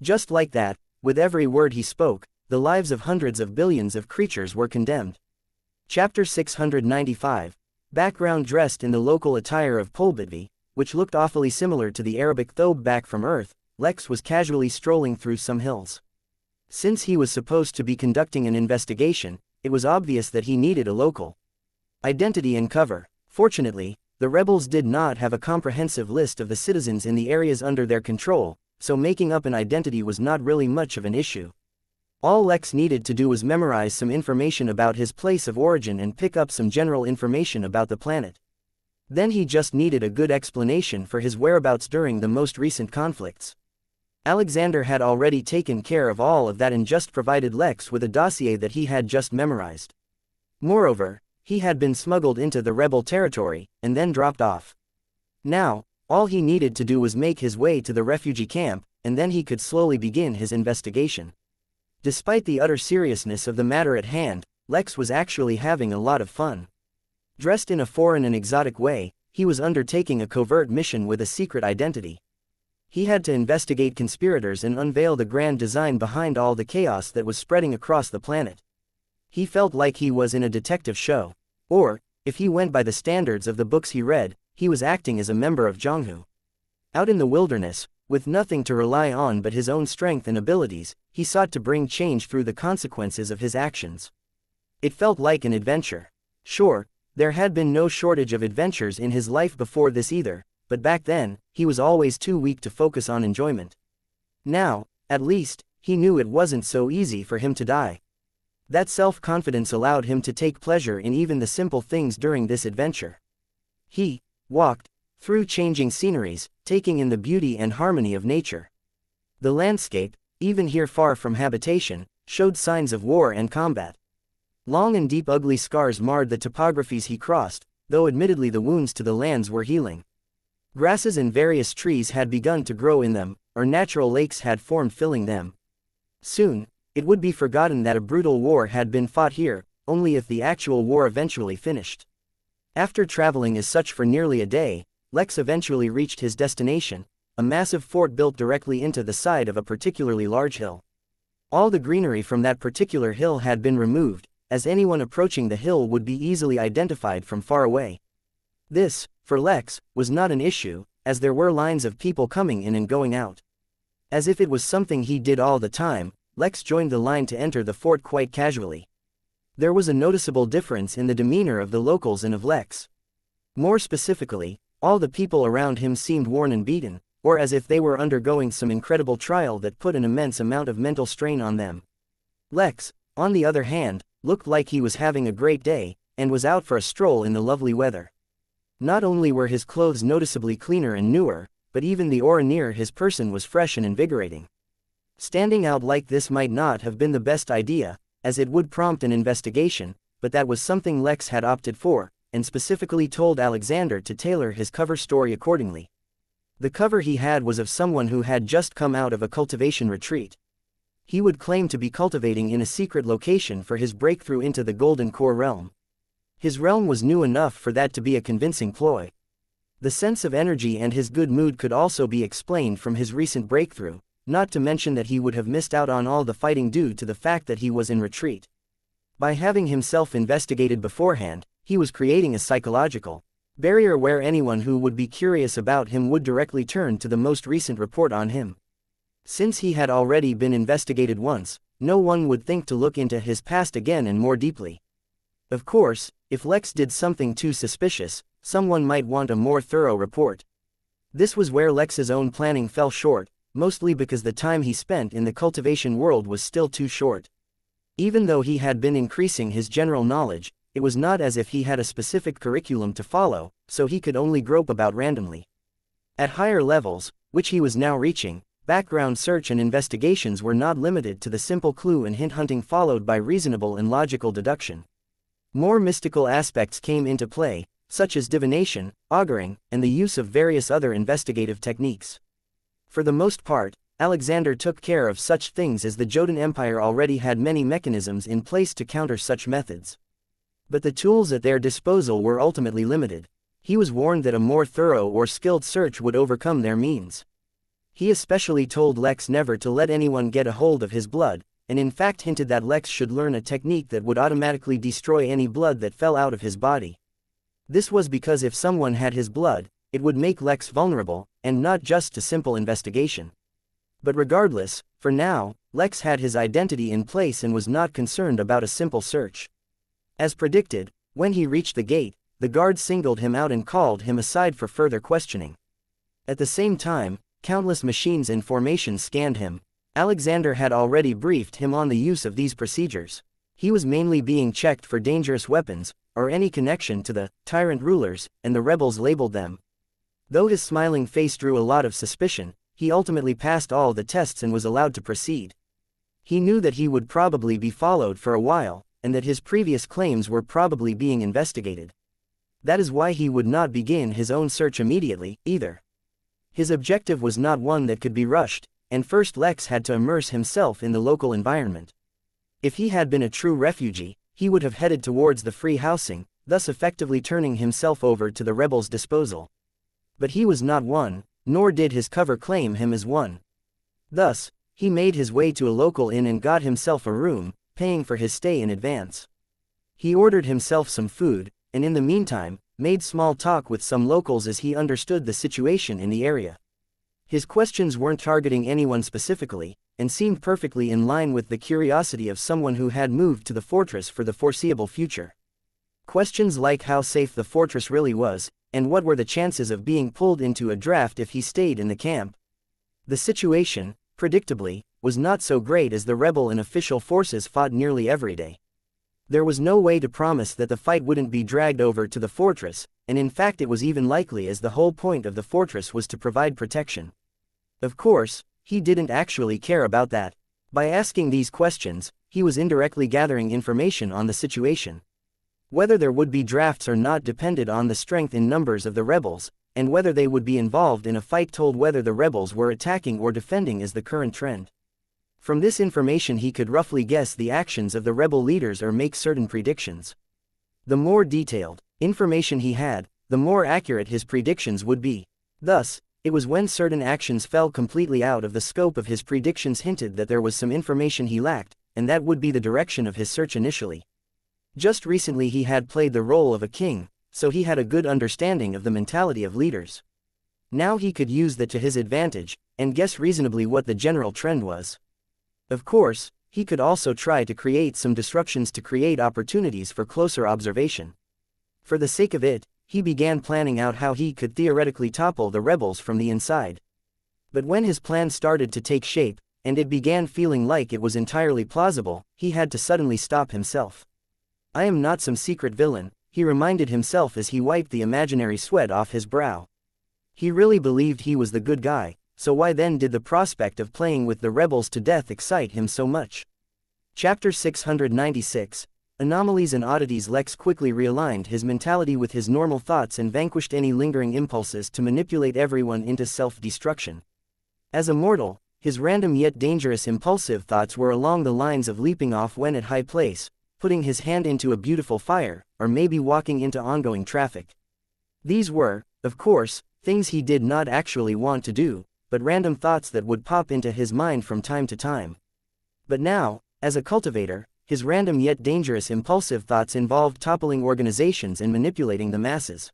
Just like that, with every word he spoke, the lives of hundreds of billions of creatures were condemned. Chapter 695. Background. Dressed in the local attire of Polbitvi, which looked awfully similar to the Arabic thobe back from Earth, Lex was casually strolling through some hills. Since he was supposed to be conducting an investigation, it was obvious that he needed a local identity and cover. Fortunately, the rebels did not have a comprehensive list of the citizens in the areas under their control, so making up an identity was not really much of an issue. All Lex needed to do was memorize some information about his place of origin and pick up some general information about the planet. Then he just needed a good explanation for his whereabouts during the most recent conflicts. Alexander had already taken care of all of that and just provided Lex with a dossier that he had just memorized. Moreover, he had been smuggled into the rebel territory, and then dropped off. Now, all he needed to do was make his way to the refugee camp, and then he could slowly begin his investigation. Despite the utter seriousness of the matter at hand, Lex was actually having a lot of fun. Dressed in a foreign and exotic way, he was undertaking a covert mission with a secret identity. He had to investigate conspirators and unveil the grand design behind all the chaos that was spreading across the planet. He felt like he was in a detective show. Or, if he went by the standards of the books he read, he was acting as a member of Zhonghu. Out in the wilderness, with nothing to rely on but his own strength and abilities, he sought to bring change through the consequences of his actions. It felt like an adventure. Sure, there had been no shortage of adventures in his life before this either, but back then, he was always too weak to focus on enjoyment. Now, at least, he knew it wasn't so easy for him to die. That self-confidence allowed him to take pleasure in even the simple things during this adventure. He walked through changing sceneries, taking in the beauty and harmony of nature. The landscape, even here far from habitation, showed signs of war and combat. Long and deep ugly scars marred the topographies he crossed, though admittedly the wounds to the lands were healing. Grasses and various trees had begun to grow in them, or natural lakes had formed filling them. Soon, it would be forgotten that a brutal war had been fought here, only if the actual war eventually finished. After traveling as such for nearly a day, Lex eventually reached his destination, a massive fort built directly into the side of a particularly large hill. All the greenery from that particular hill had been removed, as anyone approaching the hill would be easily identified from far away. This, for Lex, was not an issue, as there were lines of people coming in and going out. As if it was something he did all the time, Lex joined the line to enter the fort quite casually. There was a noticeable difference in the demeanor of the locals and of Lex. More specifically, all the people around him seemed worn and beaten, or as if they were undergoing some incredible trial that put an immense amount of mental strain on them. Lex, on the other hand, looked like he was having a great day, and was out for a stroll in the lovely weather. Not only were his clothes noticeably cleaner and newer, but even the aura near his person was fresh and invigorating. Standing out like this might not have been the best idea, as it would prompt an investigation, but that was something Lex had opted for, and specifically told Alexander to tailor his cover story accordingly. The cover he had was of someone who had just come out of a cultivation retreat. He would claim to be cultivating in a secret location for his breakthrough into the Golden Core realm. His realm was new enough for that to be a convincing ploy. The sense of energy and his good mood could also be explained from his recent breakthrough, not to mention that he would have missed out on all the fighting due to the fact that he was in retreat. By having himself investigated beforehand, he was creating a psychological barrier where anyone who would be curious about him would directly turn to the most recent report on him. Since he had already been investigated once, no one would think to look into his past again and more deeply. Of course, if Lex did something too suspicious, someone might want a more thorough report. This was where Lex's own planning fell short, mostly because the time he spent in the cultivation world was still too short. Even though he had been increasing his general knowledge, it was not as if he had a specific curriculum to follow, so he could only grope about randomly. At higher levels, which he was now reaching, background search and investigations were not limited to the simple clue and hint hunting followed by reasonable and logical deduction. More mystical aspects came into play, such as divination, auguring, and the use of various other investigative techniques. For the most part, Alexander took care of such things as the Jotun Empire already had many mechanisms in place to counter such methods. But the tools at their disposal were ultimately limited. He was warned that a more thorough or skilled search would overcome their means. He especially told Lex never to let anyone get a hold of his blood, and in fact hinted that Lex should learn a technique that would automatically destroy any blood that fell out of his body. This was because if someone had his blood, it would make Lex vulnerable, and not just to simple investigation. But regardless, for now, Lex had his identity in place and was not concerned about a simple search. As predicted, when he reached the gate, the guard singled him out and called him aside for further questioning. At the same time, countless machines and formations scanned him. Alexander had already briefed him on the use of these procedures. He was mainly being checked for dangerous weapons, or any connection to the tyrant rulers, and the rebels labeled them. Though his smiling face drew a lot of suspicion, he ultimately passed all the tests and was allowed to proceed. He knew that he would probably be followed for a while, and that his previous claims were probably being investigated. That is why he would not begin his own search immediately, either. His objective was not one that could be rushed, and first Lex had to immerse himself in the local environment. If he had been a true refugee, he would have headed towards the free housing, thus effectively turning himself over to the rebels' disposal. But he was not one, nor did his cover claim him as one. Thus, he made his way to a local inn and got himself a room, paying for his stay in advance. He ordered himself some food, and in the meantime, made small talk with some locals as he understood the situation in the area. His questions weren't targeting anyone specifically, and seemed perfectly in line with the curiosity of someone who had moved to the fortress for the foreseeable future. Questions like how safe the fortress really was, and what were the chances of being pulled into a draft if he stayed in the camp. The situation, predictably, was not so great as the rebel and official forces fought nearly every day. There was no way to promise that the fight wouldn't be dragged over to the fortress, and in fact it was even likely as the whole point of the fortress was to provide protection. Of course, he didn't actually care about that. By asking these questions, he was indirectly gathering information on the situation. Whether there would be drafts or not depended on the strength in numbers of the rebels, and whether they would be involved in a fight told whether the rebels were attacking or defending is the current trend. From this information he could roughly guess the actions of the rebel leaders or make certain predictions. The more detailed information he had, the more accurate his predictions would be. Thus, it was when certain actions fell completely out of the scope of his predictions hinted that there was some information he lacked, and that would be the direction of his search initially. Just recently he had played the role of a king, so he had a good understanding of the mentality of leaders. Now he could use that to his advantage, and guess reasonably what the general trend was. Of course, he could also try to create some disruptions to create opportunities for closer observation. For the sake of it, he began planning out how he could theoretically topple the rebels from the inside. But when his plan started to take shape, and it began feeling like it was entirely plausible, he had to suddenly stop himself. I am not some secret villain, he reminded himself as he wiped the imaginary sweat off his brow. He really believed he was the good guy, so why then did the prospect of playing with the rebels to death excite him so much? Chapter 696, Anomalies and Oddities. Lex quickly realigned his mentality with his normal thoughts and vanquished any lingering impulses to manipulate everyone into self-destruction. As a mortal, his random yet dangerous impulsive thoughts were along the lines of leaping off when at high place, putting his hand into a beautiful fire, or maybe walking into ongoing traffic. These were, of course, things he did not actually want to do, but random thoughts that would pop into his mind from time to time. But now, as a cultivator, his random yet dangerous impulsive thoughts involved toppling organizations and manipulating the masses.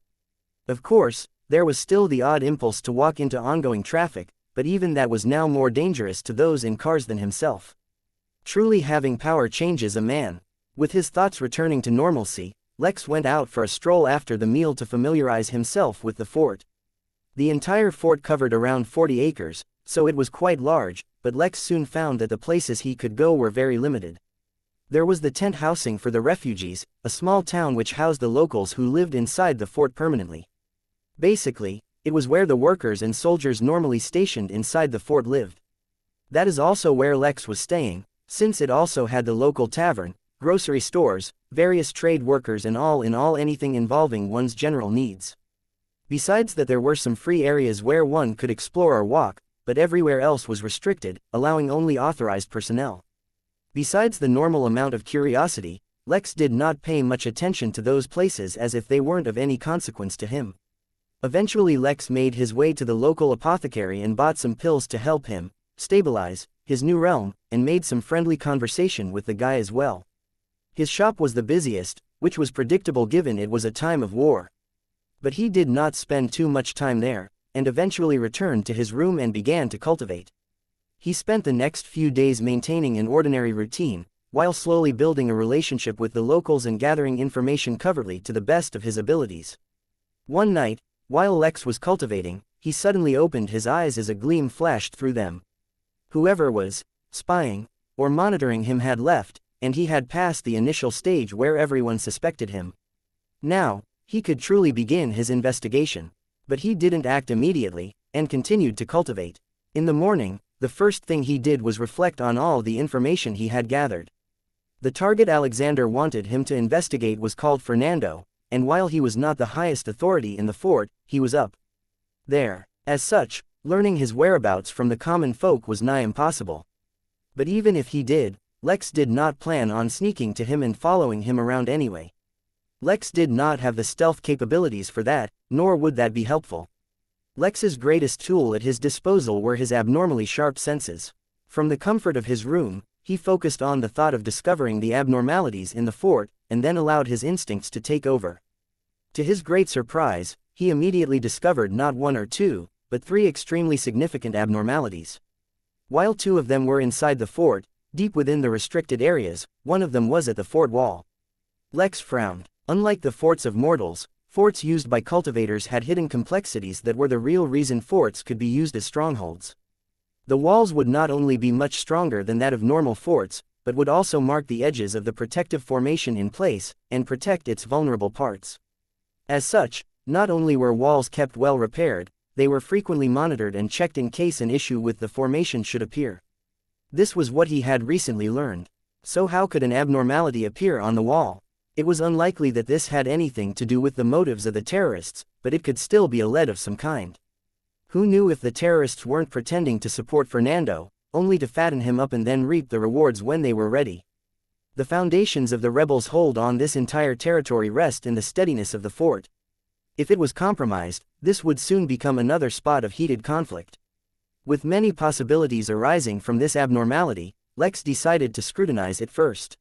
Of course, there was still the odd impulse to walk into ongoing traffic, but even that was now more dangerous to those in cars than himself. Truly having power changes a man. With his thoughts returning to normalcy, Lex went out for a stroll after the meal to familiarize himself with the fort. The entire fort covered around 40 acres, so it was quite large, but Lex soon found that the places he could go were very limited. There was the tent housing for the refugees, a small town which housed the locals who lived inside the fort permanently. Basically, it was where the workers and soldiers normally stationed inside the fort lived. That is also where Lex was staying, since it also had the local tavern, grocery stores, various trade workers and all in all anything involving one's general needs. Besides that, there were some free areas where one could explore or walk, but everywhere else was restricted, allowing only authorized personnel. Besides the normal amount of curiosity, Lex did not pay much attention to those places as if they weren't of any consequence to him. Eventually Lex made his way to the local apothecary and bought some pills to help him stabilize his new realm, and made some friendly conversation with the guy as well. His shop was the busiest, which was predictable given it was a time of war. But he did not spend too much time there, and eventually returned to his room and began to cultivate. He spent the next few days maintaining an ordinary routine, while slowly building a relationship with the locals and gathering information covertly to the best of his abilities. One night, while Lex was cultivating, he suddenly opened his eyes as a gleam flashed through them. Whoever was spying or monitoring him had left, and he had passed the initial stage where everyone suspected him. Now, he could truly begin his investigation. But he didn't act immediately, and continued to cultivate. In the morning, the first thing he did was reflect on all the information he had gathered. The target Alexander wanted him to investigate was called Fernando, and while he was not the highest authority in the fort, he was up there. As such, learning his whereabouts from the common folk was nigh impossible. But even if he did, Lex did not plan on sneaking to him and following him around anyway. Lex did not have the stealth capabilities for that, nor would that be helpful. Lex's greatest tool at his disposal were his abnormally sharp senses. From the comfort of his room, he focused on the thought of discovering the abnormalities in the fort, and then allowed his instincts to take over. To his great surprise, he immediately discovered not one or two, but three extremely significant abnormalities. While two of them were inside the fort, deep within the restricted areas, one of them was at the fort wall. Lex frowned. Unlike the forts of mortals, forts used by cultivators had hidden complexities that were the real reason forts could be used as strongholds. The walls would not only be much stronger than that of normal forts, but would also mark the edges of the protective formation in place, and protect its vulnerable parts. As such, not only were walls kept well repaired, they were frequently monitored and checked in case an issue with the formation should appear. This was what he had recently learned. So how could an abnormality appear on the wall? It was unlikely that this had anything to do with the motives of the terrorists, but it could still be a lead of some kind. Who knew if the terrorists weren't pretending to support Fernando, only to fatten him up and then reap the rewards when they were ready? The foundations of the rebels' hold on this entire territory rest in the steadiness of the fort. If it was compromised, this would soon become another spot of heated conflict. With many possibilities arising from this abnormality, Lex decided to scrutinize it first.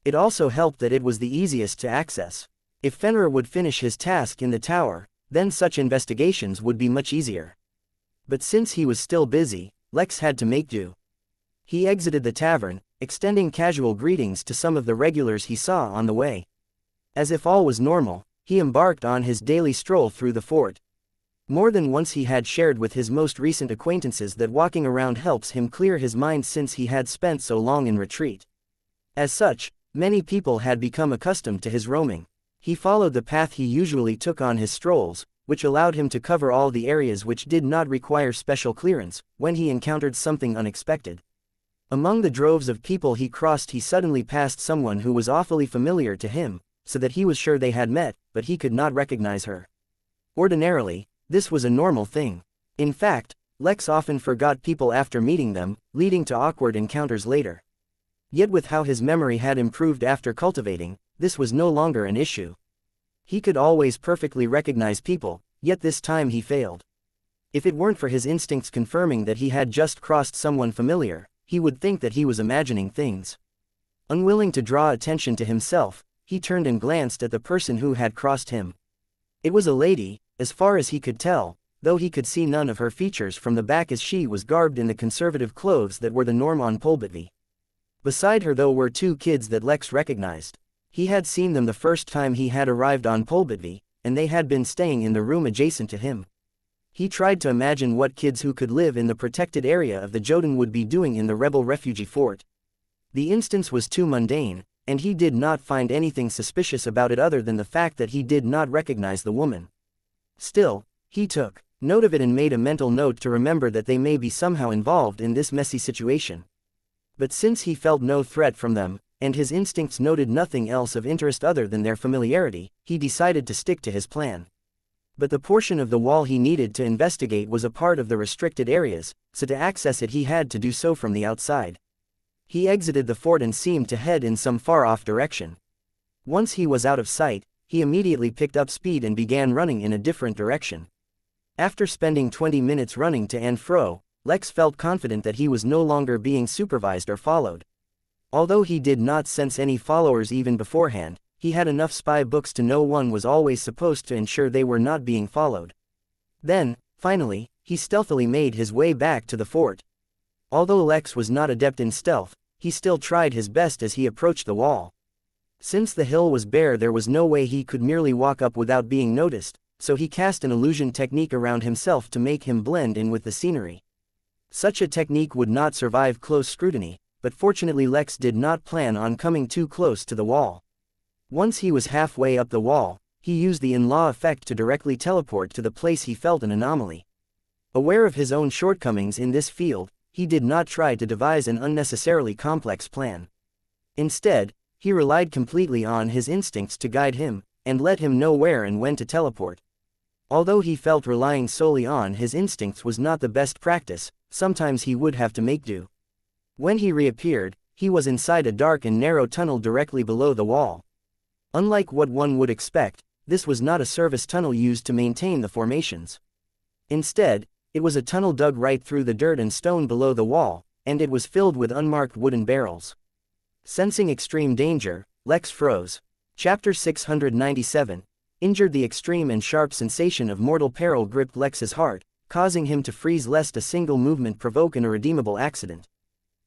It also helped that it was the easiest to access. If Fenrir would finish his task in the tower, then such investigations would be much easier. But since he was still busy, Lex had to make do. He exited the tavern, extending casual greetings to some of the regulars he saw on the way. As if all was normal, he embarked on his daily stroll through the fort. More than once he had shared with his most recent acquaintances that walking around helps him clear his mind since he had spent so long in retreat. As such, many people had become accustomed to his roaming. He followed the path he usually took on his strolls, which allowed him to cover all the areas which did not require special clearance, when he encountered something unexpected. Among the droves of people he crossed, he suddenly passed someone who was awfully familiar to him, so that he was sure they had met, but he could not recognize her. Ordinarily, this was a normal thing. In fact, Lex often forgot people after meeting them, leading to awkward encounters later. Yet with how his memory had improved after cultivating, this was no longer an issue. He could always perfectly recognize people, yet this time he failed. If it weren't for his instincts confirming that he had just crossed someone familiar, he would think that he was imagining things. Unwilling to draw attention to himself, he turned and glanced at the person who had crossed him. It was a lady, as far as he could tell, though he could see none of her features from the back as she was garbed in the conservative clothes that were the norm on Polbitvi. Beside her though were two kids that Lex recognized. He had seen them the first time he had arrived on Polbitvi, and they had been staying in the room adjacent to him. He tried to imagine what kids who could live in the protected area of the Jotun would be doing in the rebel refugee fort. The instance was too mundane, and he did not find anything suspicious about it other than the fact that he did not recognize the woman. Still, he took note of it and made a mental note to remember that they may be somehow involved in this messy situation. But since he felt no threat from them, and his instincts noted nothing else of interest other than their familiarity, he decided to stick to his plan. But the portion of the wall he needed to investigate was a part of the restricted areas, so to access it he had to do so from the outside. He exited the fort and seemed to head in some far-off direction. Once he was out of sight, he immediately picked up speed and began running in a different direction. After spending 20 minutes running to and fro, Lex felt confident that he was no longer being supervised or followed. Although he did not sense any followers even beforehand, he had enough spy books to know one was always supposed to ensure they were not being followed. Then, finally, he stealthily made his way back to the fort. Although Lex was not adept in stealth, he still tried his best as he approached the wall. Since the hill was bare there was no way he could merely walk up without being noticed, so he cast an illusion technique around himself to make him blend in with the scenery. Such a technique would not survive close scrutiny, but fortunately Lex did not plan on coming too close to the wall. Once he was halfway up the wall, he used the in-law effect to directly teleport to the place he felt an anomaly. Aware of his own shortcomings in this field, he did not try to devise an unnecessarily complex plan. Instead, he relied completely on his instincts to guide him, and let him know where and when to teleport. Although he felt relying solely on his instincts was not the best practice, sometimes he would have to make do. When he reappeared, he was inside a dark and narrow tunnel directly below the wall. Unlike what one would expect, this was not a service tunnel used to maintain the formations. Instead, it was a tunnel dug right through the dirt and stone below the wall, and it was filled with unmarked wooden barrels. Sensing extreme danger, Lex froze. Chapter 697. Injured. The extreme and sharp sensation of mortal peril gripped Lex's heart, causing him to freeze lest a single movement provoke an irredeemable accident.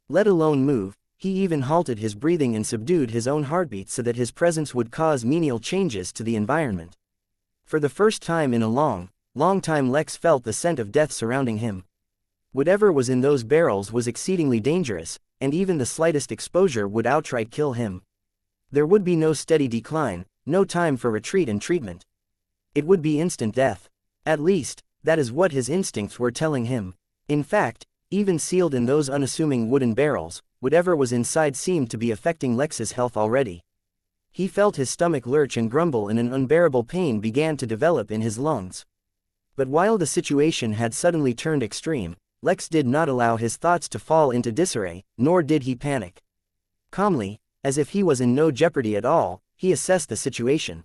Let alone move, he even halted his breathing and subdued his own heartbeat so that his presence would cause menial changes to the environment. For the first time in a long time Lex felt the scent of death surrounding him. Whatever was in those barrels was exceedingly dangerous, and even the slightest exposure would outright kill him. There would be no steady decline, no time for retreat and treatment. It would be instant death. At least, that is what his instincts were telling him. In fact, even sealed in those unassuming wooden barrels, whatever was inside seemed to be affecting Lex's health already. He felt his stomach lurch and grumble and an unbearable pain began to develop in his lungs. But while the situation had suddenly turned extreme, Lex did not allow his thoughts to fall into disarray, nor did he panic. Calmly, as if he was in no jeopardy at all, he assessed the situation.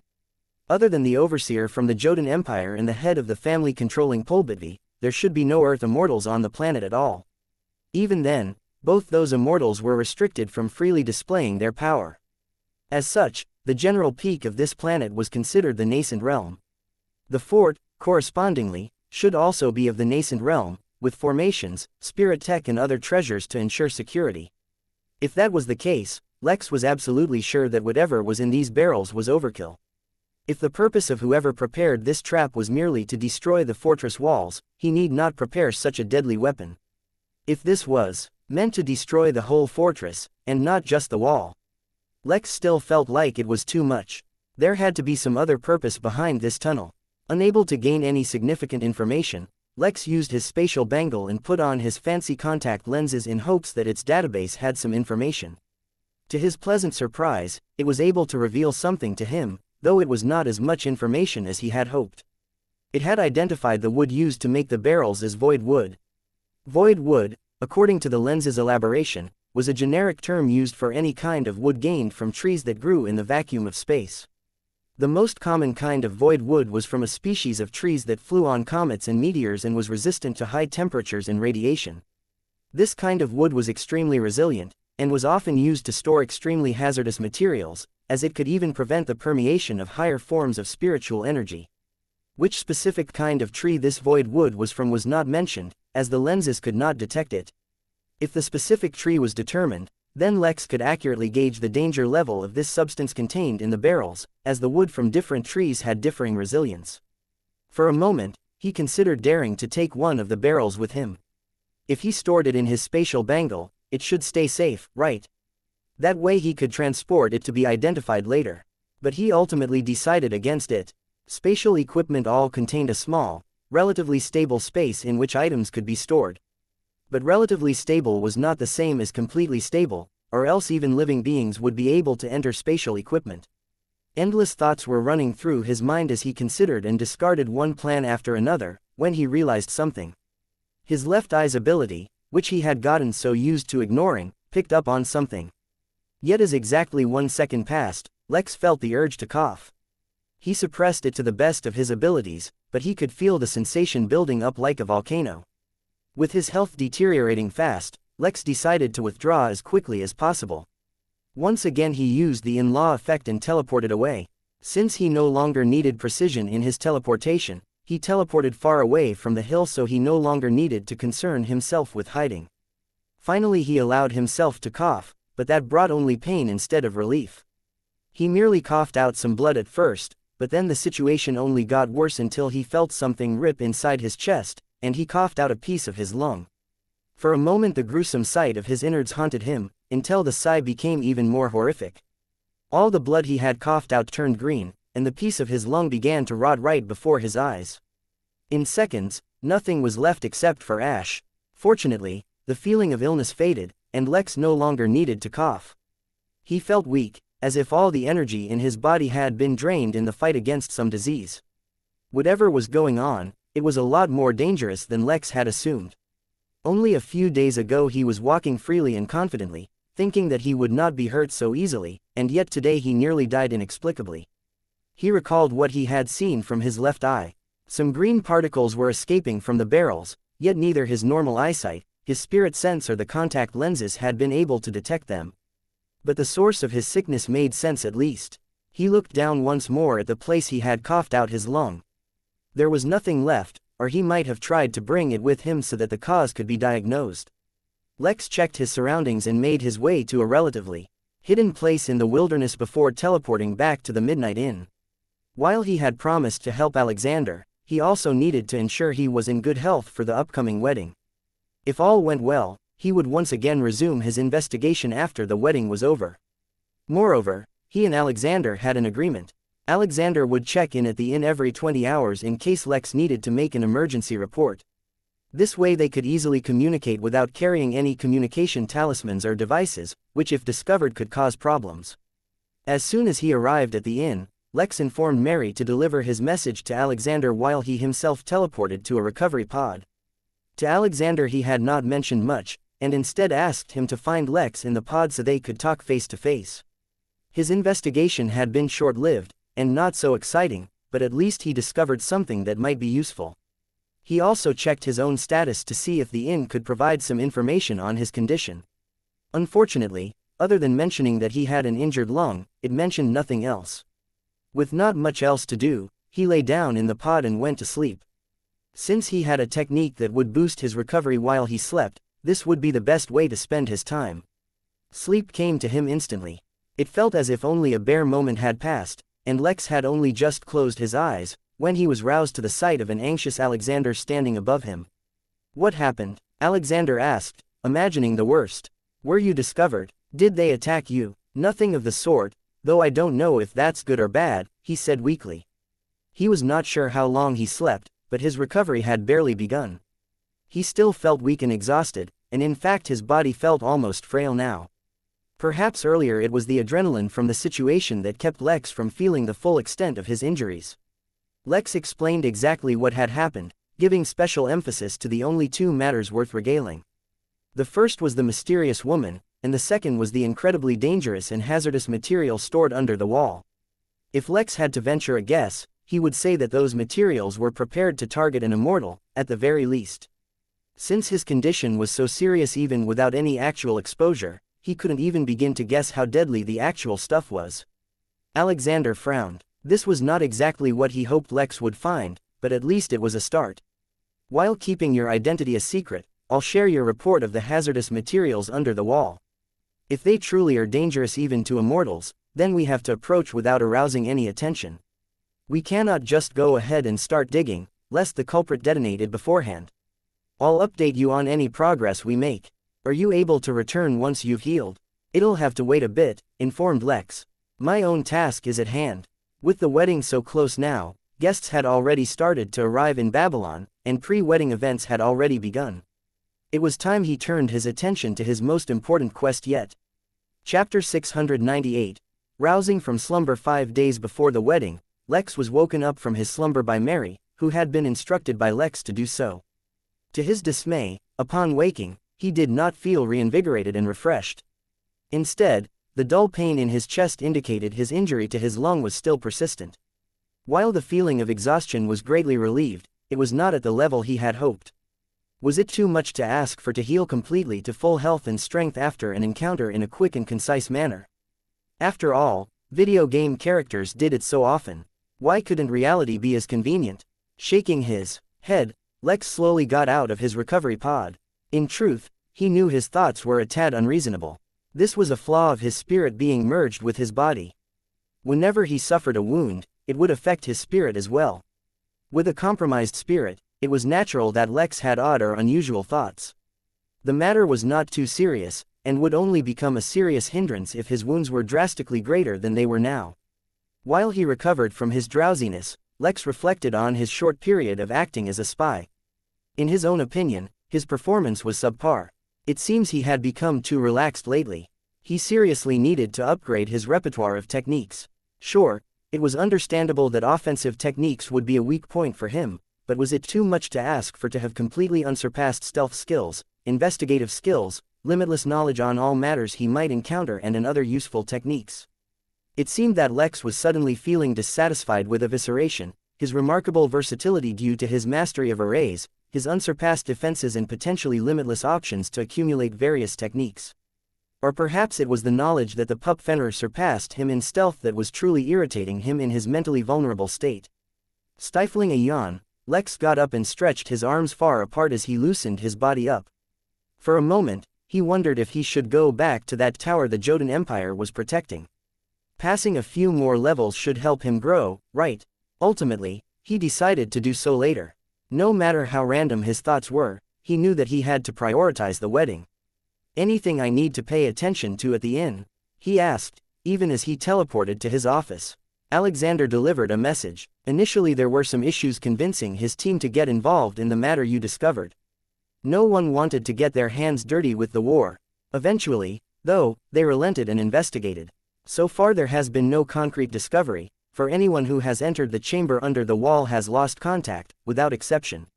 Other than the overseer from the Jotun Empire and the head of the family controlling Polbitvi, there should be no Earth immortals on the planet at all. Even then, both those immortals were restricted from freely displaying their power. As such, the general peak of this planet was considered the nascent realm. The fort, correspondingly, should also be of the nascent realm, with formations, spirit tech and other treasures to ensure security. If that was the case, Lex was absolutely sure that whatever was in these barrels was overkill. If the purpose of whoever prepared this trap was merely to destroy the fortress walls, he need not prepare such a deadly weapon. If this was meant to destroy the whole fortress, and not just the wall, Lex still felt like it was too much. There had to be some other purpose behind this tunnel. Unable to gain any significant information, Lex used his spatial bangle and put on his fancy contact lenses in hopes that its database had some information. To his pleasant surprise, it was able to reveal something to him, though it was not as much information as he had hoped. It had identified the wood used to make the barrels as void wood. Void wood, according to the lens's elaboration, was a generic term used for any kind of wood gained from trees that grew in the vacuum of space. The most common kind of void wood was from a species of trees that flew on comets and meteors and was resistant to high temperatures and radiation. This kind of wood was extremely resilient, and was often used to store extremely hazardous materials, as it could even prevent the permeation of higher forms of spiritual energy. Which specific kind of tree this void wood was from was not mentioned, as the lenses could not detect it. If the specific tree was determined, then Lex could accurately gauge the danger level of this substance contained in the barrels, as the wood from different trees had differing resilience. For a moment, he considered daring to take one of the barrels with him. If he stored it in his spatial bangle, it should stay safe, right? That way he could transport it to be identified later. But he ultimately decided against it. Spatial equipment all contained a small, relatively stable space in which items could be stored. But relatively stable was not the same as completely stable, or else even living beings would be able to enter spatial equipment. Endless thoughts were running through his mind as he considered and discarded one plan after another, when he realized something. His left eye's ability, which he had gotten so used to ignoring, picked up on something. Yet as exactly 1 second passed, Lex felt the urge to cough. He suppressed it to the best of his abilities, but he could feel the sensation building up like a volcano. With his health deteriorating fast, Lex decided to withdraw as quickly as possible. Once again he used the in-law effect and teleported away. Since he no longer needed precision in his teleportation, he teleported far away from the hill so he no longer needed to concern himself with hiding. Finally he allowed himself to cough, but that brought only pain instead of relief. He merely coughed out some blood at first, but then the situation only got worse until he felt something rip inside his chest, and he coughed out a piece of his lung. For a moment the gruesome sight of his innards haunted him, until the sigh became even more horrific. All the blood he had coughed out turned green, and the piece of his lung began to rot right before his eyes. In seconds, nothing was left except for ash. Fortunately, the feeling of illness faded, and Lex no longer needed to cough. He felt weak, as if all the energy in his body had been drained in the fight against some disease. Whatever was going on, it was a lot more dangerous than Lex had assumed. Only a few days ago he was walking freely and confidently, thinking that he would not be hurt so easily, and yet today he nearly died inexplicably. He recalled what he had seen from his left eye. Some green particles were escaping from the barrels, yet neither his normal eyesight, his spirit sense or the contact lenses had been able to detect them. But the source of his sickness made sense at least. He looked down once more at the place he had coughed out his lung. There was nothing left, or he might have tried to bring it with him so that the cause could be diagnosed. Lex checked his surroundings and made his way to a relatively hidden place in the wilderness before teleporting back to the Midnight Inn. While he had promised to help Alexander, he also needed to ensure he was in good health for the upcoming wedding. If all went well, he would once again resume his investigation after the wedding was over. Moreover, he and Alexander had an agreement. Alexander would check in at the inn every 20 hours in case Lex needed to make an emergency report. This way they could easily communicate without carrying any communication talismans or devices, which if discovered could cause problems. As soon as he arrived at the inn, Lex informed Mary to deliver his message to Alexander while he himself teleported to a recovery pod. To Alexander he had not mentioned much, and instead asked him to find Lex in the pod so they could talk face to face. His investigation had been short-lived, and not so exciting, but at least he discovered something that might be useful. He also checked his own status to see if the inn could provide some information on his condition. Unfortunately, other than mentioning that he had an injured lung, it mentioned nothing else. With not much else to do, he lay down in the pod and went to sleep. Since he had a technique that would boost his recovery while he slept, this would be the best way to spend his time. Sleep came to him instantly. It felt as if only a bare moment had passed, and Lex had only just closed his eyes, when he was roused to the sight of an anxious Alexander standing above him. "What happened?" Alexander asked, imagining the worst. "Were you discovered? Did they attack you?" "Nothing of the sort, though I don't know if that's good or bad," he said weakly. He was not sure how long he slept, but his recovery had barely begun. He still felt weak and exhausted, and in fact his body felt almost frail now. Perhaps earlier it was the adrenaline from the situation that kept Lex from feeling the full extent of his injuries. Lex explained exactly what had happened, giving special emphasis to the only two matters worth regaling. The first was the mysterious woman, and the second was the incredibly dangerous and hazardous material stored under the wall. If Lex had to venture a guess, he would say that those materials were prepared to target an immortal, at the very least. Since his condition was so serious even without any actual exposure, he couldn't even begin to guess how deadly the actual stuff was. Alexander frowned. This was not exactly what he hoped Lex would find, but at least it was a start. "While keeping your identity a secret, I'll share your report of the hazardous materials under the wall. If they truly are dangerous even to immortals, then we have to approach without arousing any attention. We cannot just go ahead and start digging, lest the culprit detonated beforehand. I'll update you on any progress we make. Are you able to return once you've healed?" "It'll have to wait a bit," informed Lex. "My own task is at hand." With the wedding so close now, guests had already started to arrive in Babylon, and pre-wedding events had already begun. It was time he turned his attention to his most important quest yet. Chapter 698. Rousing from slumber 5 days before the wedding, Lex was woken up from his slumber by Mary, who had been instructed by Lex to do so. To his dismay, upon waking, he did not feel reinvigorated and refreshed. Instead, the dull pain in his chest indicated his injury to his lung was still persistent. While the feeling of exhaustion was greatly relieved, it was not at the level he had hoped. Was it too much to ask for to heal completely to full health and strength after an encounter in a quick and concise manner? After all, video game characters did it so often. Why couldn't reality be as convenient? Shaking his head, Lex slowly got out of his recovery pod. In truth, he knew his thoughts were a tad unreasonable. This was a flaw of his spirit being merged with his body. Whenever he suffered a wound, it would affect his spirit as well. With a compromised spirit, it was natural that Lex had odd or unusual thoughts. The matter was not too serious, and would only become a serious hindrance if his wounds were drastically greater than they were now. While he recovered from his drowsiness, Lex reflected on his short period of acting as a spy. In his own opinion, his performance was subpar. It seems he had become too relaxed lately. He seriously needed to upgrade his repertoire of techniques. Sure, it was understandable that offensive techniques would be a weak point for him, but was it too much to ask for to have completely unsurpassed stealth skills, investigative skills, limitless knowledge on all matters he might encounter and other useful techniques? It seemed that Lex was suddenly feeling dissatisfied with evisceration, his remarkable versatility due to his mastery of arrays, his unsurpassed defenses and potentially limitless options to accumulate various techniques. Or perhaps it was the knowledge that the pup Fenrir surpassed him in stealth that was truly irritating him in his mentally vulnerable state. Stifling a yawn, Lex got up and stretched his arms far apart as he loosened his body up. For a moment, he wondered if he should go back to that tower the Jotun Empire was protecting. Passing a few more levels should help him grow, right? Ultimately, he decided to do so later. No matter how random his thoughts were, he knew that he had to prioritize the wedding. "Anything I need to pay attention to at the inn?" he asked, even as he teleported to his office. Alexander delivered a message. "Initially there were some issues convincing his team to get involved in the matter you discovered. No one wanted to get their hands dirty with the war. Eventually, though, they relented and investigated. So far there has been no concrete discovery, for anyone who has entered the chamber under the wall has lost contact, without exception.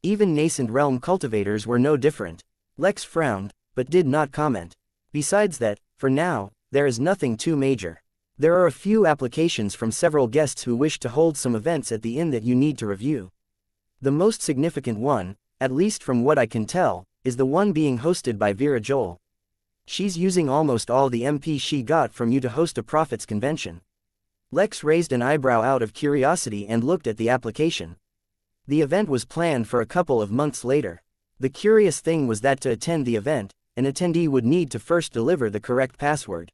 Even nascent realm cultivators were no different." Lex frowned, but did not comment. "Besides that, for now, there is nothing too major. There are a few applications from several guests who wish to hold some events at the inn that you need to review. The most significant one, at least from what I can tell, is the one being hosted by Vera Joel. She's using almost all the MP she got from you to host a profits convention. Lex raised an eyebrow out of curiosity and looked at the application. The event was planned for a couple of months later. The curious thing was that to attend the event, an attendee would need to first deliver the correct password.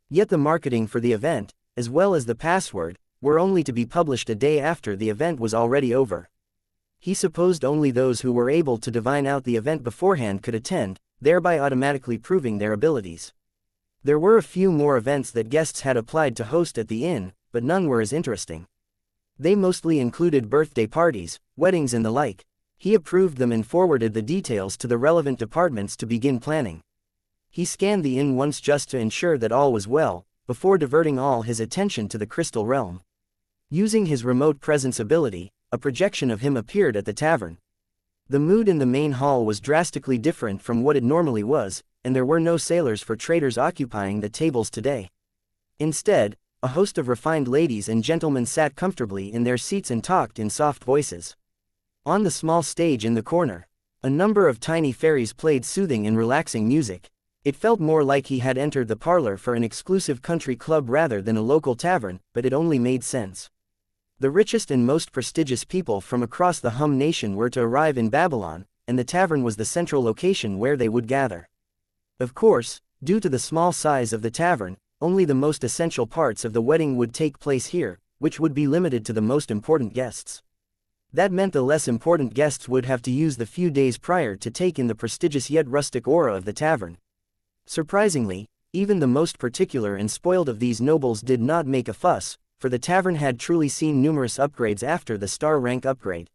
Yet the marketing for the event, as well as the password, were only to be published a day after the event was already over. He supposed only those who were able to divine out the event beforehand could attend, thereby automatically proving their abilities. There were a few more events that guests had applied to host at the inn, but none were as interesting. They mostly included birthday parties, weddings and the like. He approved them and forwarded the details to the relevant departments to begin planning. He scanned the inn once just to ensure that all was well, before diverting all his attention to the crystal realm. Using his remote presence ability, a projection of him appeared at the tavern. The mood in the main hall was drastically different from what it normally was, and there were no sailors for traders occupying the tables today. Instead, a host of refined ladies and gentlemen sat comfortably in their seats and talked in soft voices. On the small stage in the corner, a number of tiny fairies played soothing and relaxing music. It felt more like he had entered the parlor for an exclusive country club rather than a local tavern, but it only made sense. The richest and most prestigious people from across the Hum nation were to arrive in Babylon, and the tavern was the central location where they would gather. Of course, due to the small size of the tavern, only the most essential parts of the wedding would take place here, which would be limited to the most important guests. That meant the less important guests would have to use the few days prior to take in the prestigious yet rustic aura of the tavern. Surprisingly, even the most particular and spoiled of these nobles did not make a fuss, for the tavern had truly seen numerous upgrades after the star rank upgrade.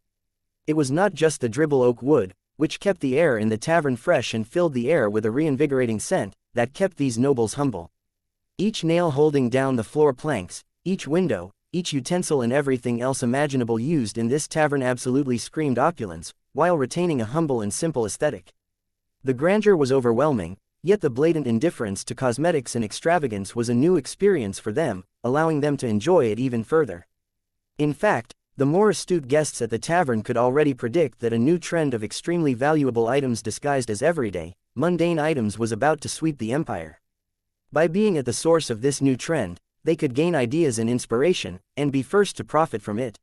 It was not just the dribble oak wood, which kept the air in the tavern fresh and filled the air with a reinvigorating scent, that kept these nobles humble. Each nail holding down the floor planks, each window, each utensil and everything else imaginable used in this tavern absolutely screamed opulence, while retaining a humble and simple aesthetic. The grandeur was overwhelming, yet the blatant indifference to cosmetics and extravagance was a new experience for them, allowing them to enjoy it even further. In fact, the more astute guests at the tavern could already predict that a new trend of extremely valuable items disguised as everyday, mundane items was about to sweep the empire. By being at the source of this new trend, they could gain ideas and inspiration, and be first to profit from it.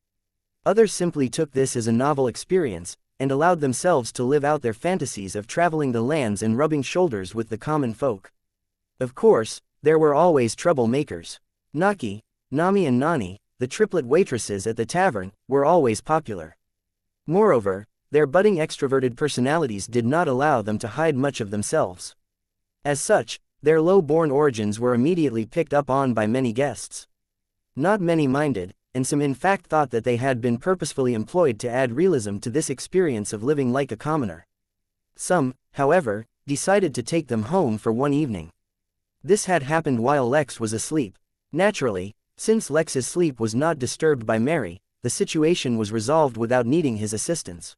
Others simply took this as a novel experience, and allowed themselves to live out their fantasies of traveling the lands and rubbing shoulders with the common folk. Of course, there were always troublemakers. Naki, Nami and Nani, the triplet waitresses at the tavern, were always popular. Moreover, their budding extroverted personalities did not allow them to hide much of themselves. As such, their low-born origins were immediately picked up on by many guests. Not many minded, and some in fact thought that they had been purposefully employed to add realism to this experience of living like a commoner. Some, however, decided to take them home for one evening. This had happened while Lex was asleep. Naturally, since Lex's sleep was not disturbed by Mary, the situation was resolved without needing his assistance.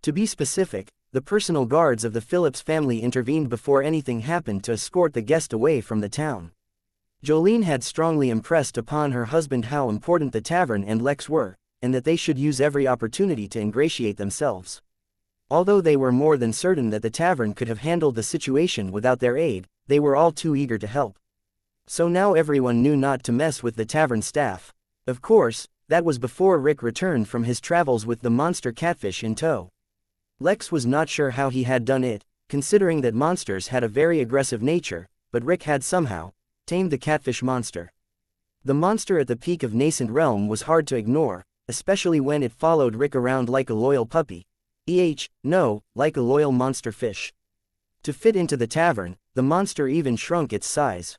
To be specific, the personal guards of the Phillips family intervened before anything happened to escort the guest away from the town. Jolene had strongly impressed upon her husband how important the tavern and Lex were, and that they should use every opportunity to ingratiate themselves. Although they were more than certain that the tavern could have handled the situation without their aid, they were all too eager to help. So now everyone knew not to mess with the tavern staff. Of course, that was before Rick returned from his travels with the monster catfish in tow. Lex was not sure how he had done it, considering that monsters had a very aggressive nature, but Rick had somehow tamed the catfish monster. The monster at the peak of nascent realm was hard to ignore, especially when it followed Rick around like a loyal puppy. No, like a loyal monster fish. To fit into the tavern, the monster even shrunk its size.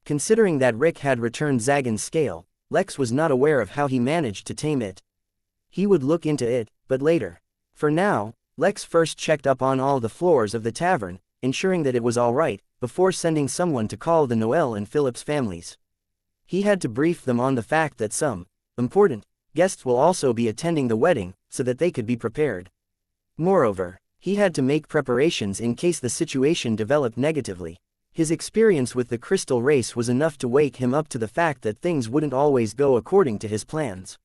Considering that Rick had returned Zagan's scale, Lex was not aware of how he managed to tame it. He would look into it, but later. For now, Lex first checked up on all the floors of the tavern, ensuring that it was all right, before sending someone to call the Noel and Phillips families. He had to brief them on the fact that some important guests will also be attending the wedding, so that they could be prepared. Moreover, he had to make preparations in case the situation developed negatively. His experience with the crystal race was enough to wake him up to the fact that things wouldn't always go according to his plans.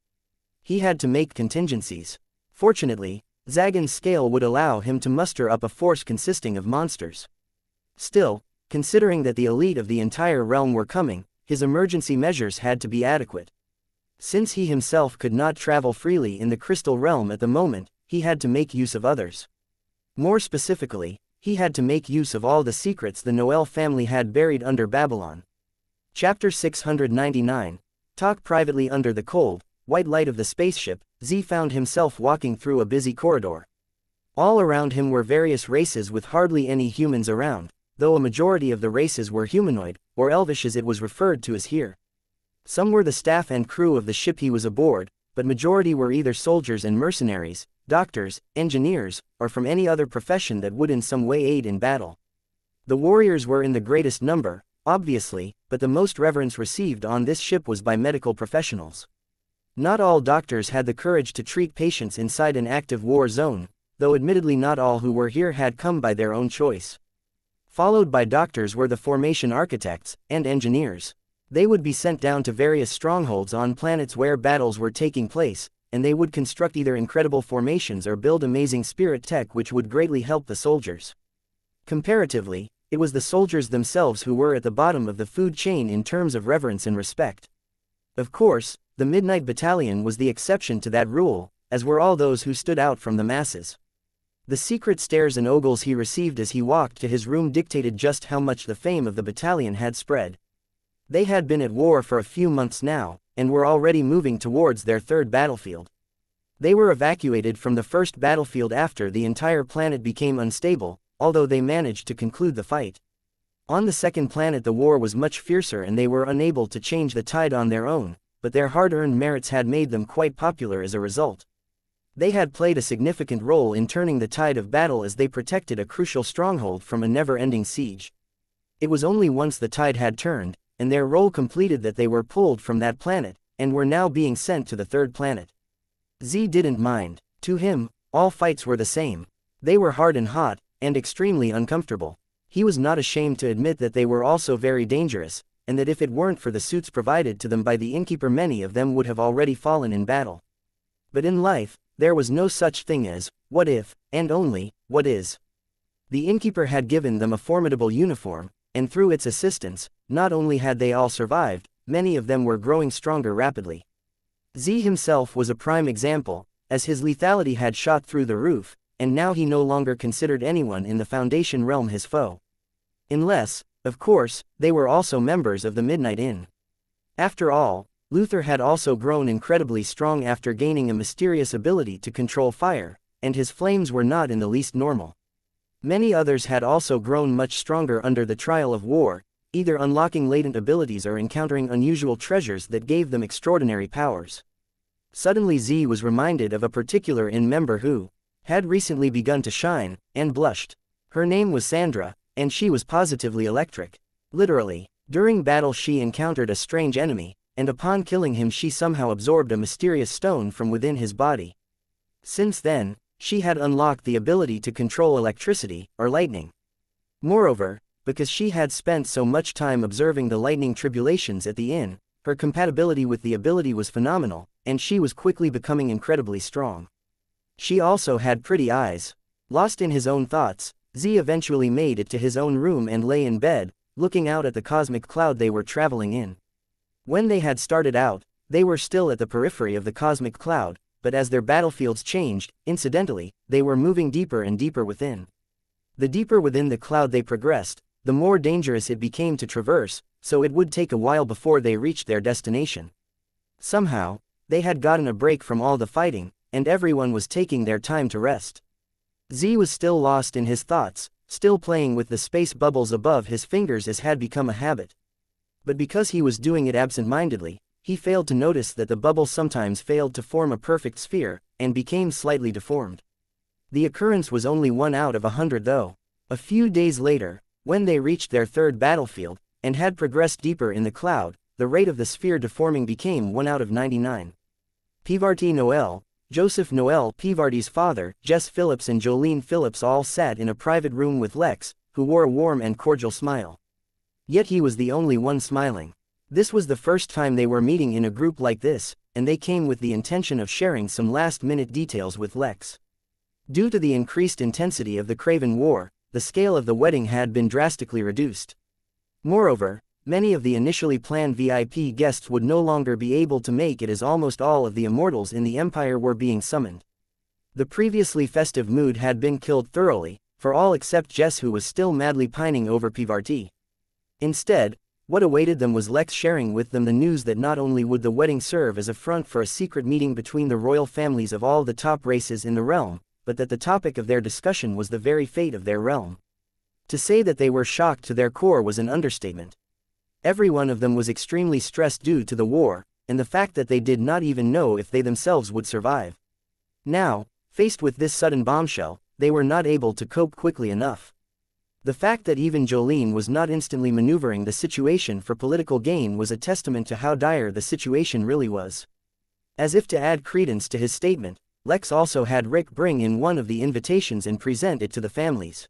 He had to make contingencies. Fortunately, Zagan's scale would allow him to muster up a force consisting of monsters. Still, considering that the elite of the entire realm were coming, his emergency measures had to be adequate. Since he himself could not travel freely in the crystal realm at the moment, he had to make use of others. More specifically, he had to make use of all the secrets the Noel family had buried under Babylon. Chapter 699. Talk privately under the cold, white light of the spaceship. Z found himself walking through a busy corridor. All around him were various races with hardly any humans around, though a majority of the races were humanoid, or elvish as it was referred to as here. Some were the staff and crew of the ship he was aboard, but majority were either soldiers and mercenaries, doctors, engineers, or from any other profession that would in some way aid in battle. The warriors were in the greatest number, obviously, but the most reverence received on this ship was by medical professionals. Not all doctors had the courage to treat patients inside an active war zone, though admittedly not all who were here had come by their own choice. Followed by doctors were the formation architects and engineers. They would be sent down to various strongholds on planets where battles were taking place, and they would construct either incredible formations or build amazing spirit tech which would greatly help the soldiers. Comparatively, it was the soldiers themselves who were at the bottom of the food chain in terms of reverence and respect. Of course, the Midnight Battalion was the exception to that rule, as were all those who stood out from the masses. The secret stares and ogles he received as he walked to his room dictated just how much the fame of the battalion had spread. They had been at war for a few months now, and were already moving towards their third battlefield. They were evacuated from the first battlefield after the entire planet became unstable, although they managed to conclude the fight. On the second planet the war was much fiercer and they were unable to change the tide on their own, but their hard-earned merits had made them quite popular as a result. They had played a significant role in turning the tide of battle as they protected a crucial stronghold from a never-ending siege. It was only once the tide had turned, and their role completed that they were pulled from that planet, and were now being sent to the third planet. Z didn't mind. To him, all fights were the same. They were hard and hot, and extremely uncomfortable. He was not ashamed to admit that they were also very dangerous, and that if it weren't for the suits provided to them by the Innkeeper many of them would have already fallen in battle. But in life, there was no such thing as, what if, and only, what is. The Innkeeper had given them a formidable uniform, and through its assistance, not only had they all survived, many of them were growing stronger rapidly. Z himself was a prime example, as his lethality had shot through the roof, and now he no longer considered anyone in the Foundation realm his foe. Unless, of course, they were also members of the Midnight Inn. After all, Luther had also grown incredibly strong after gaining a mysterious ability to control fire, and his flames were not in the least normal. Many others had also grown much stronger under the trial of war, either unlocking latent abilities or encountering unusual treasures that gave them extraordinary powers. Suddenly Z was reminded of a particular Inn member who had recently begun to shine, and blushed. Her name was Sandra, and she was positively electric. Literally, during battle she encountered a strange enemy, and upon killing him she somehow absorbed a mysterious stone from within his body. Since then, she had unlocked the ability to control electricity, or lightning. Moreover, because she had spent so much time observing the lightning tribulations at the inn, her compatibility with the ability was phenomenal, and she was quickly becoming incredibly strong. She also had pretty eyes. Lost in his own thoughts, Z eventually made it to his own room and lay in bed, looking out at the cosmic cloud they were traveling in. When they had started out, they were still at the periphery of the cosmic cloud, but as their battlefields changed, incidentally, they were moving deeper and deeper within. The deeper within the cloud they progressed, the more dangerous it became to traverse, so it would take a while before they reached their destination. Somehow, they had gotten a break from all the fighting, and everyone was taking their time to rest. Z was still lost in his thoughts, still playing with the space bubbles above his fingers as had become a habit. But because he was doing it absent-mindedly, he failed to notice that the bubble sometimes failed to form a perfect sphere, and became slightly deformed. The occurrence was only 1 out of 100 though. A few days later, when they reached their third battlefield, and had progressed deeper in the cloud, the rate of the sphere deforming became 1 out of 99. Pivarti Noel, Joseph Noel Pivarti's father, Jess Phillips and Jolene Phillips all sat in a private room with Lex, who wore a warm and cordial smile. Yet he was the only one smiling. This was the first time they were meeting in a group like this, and they came with the intention of sharing some last-minute details with Lex. Due to the increased intensity of the Craven War, the scale of the wedding had been drastically reduced. Moreover, many of the initially planned VIP guests would no longer be able to make it, as almost all of the immortals in the Empire were being summoned. The previously festive mood had been killed thoroughly, for all except Jess, who was still madly pining over Pivarti. Instead, what awaited them was Lex sharing with them the news that not only would the wedding serve as a front for a secret meeting between the royal families of all the top races in the realm, but that the topic of their discussion was the very fate of their realm. To say that they were shocked to their core was an understatement. Every one of them was extremely stressed due to the war, and the fact that they did not even know if they themselves would survive. Now, faced with this sudden bombshell, they were not able to cope quickly enough. The fact that even Jolene was not instantly maneuvering the situation for political gain was a testament to how dire the situation really was. As if to add credence to his statement, Lex also had Rick bring in one of the invitations and present it to the families.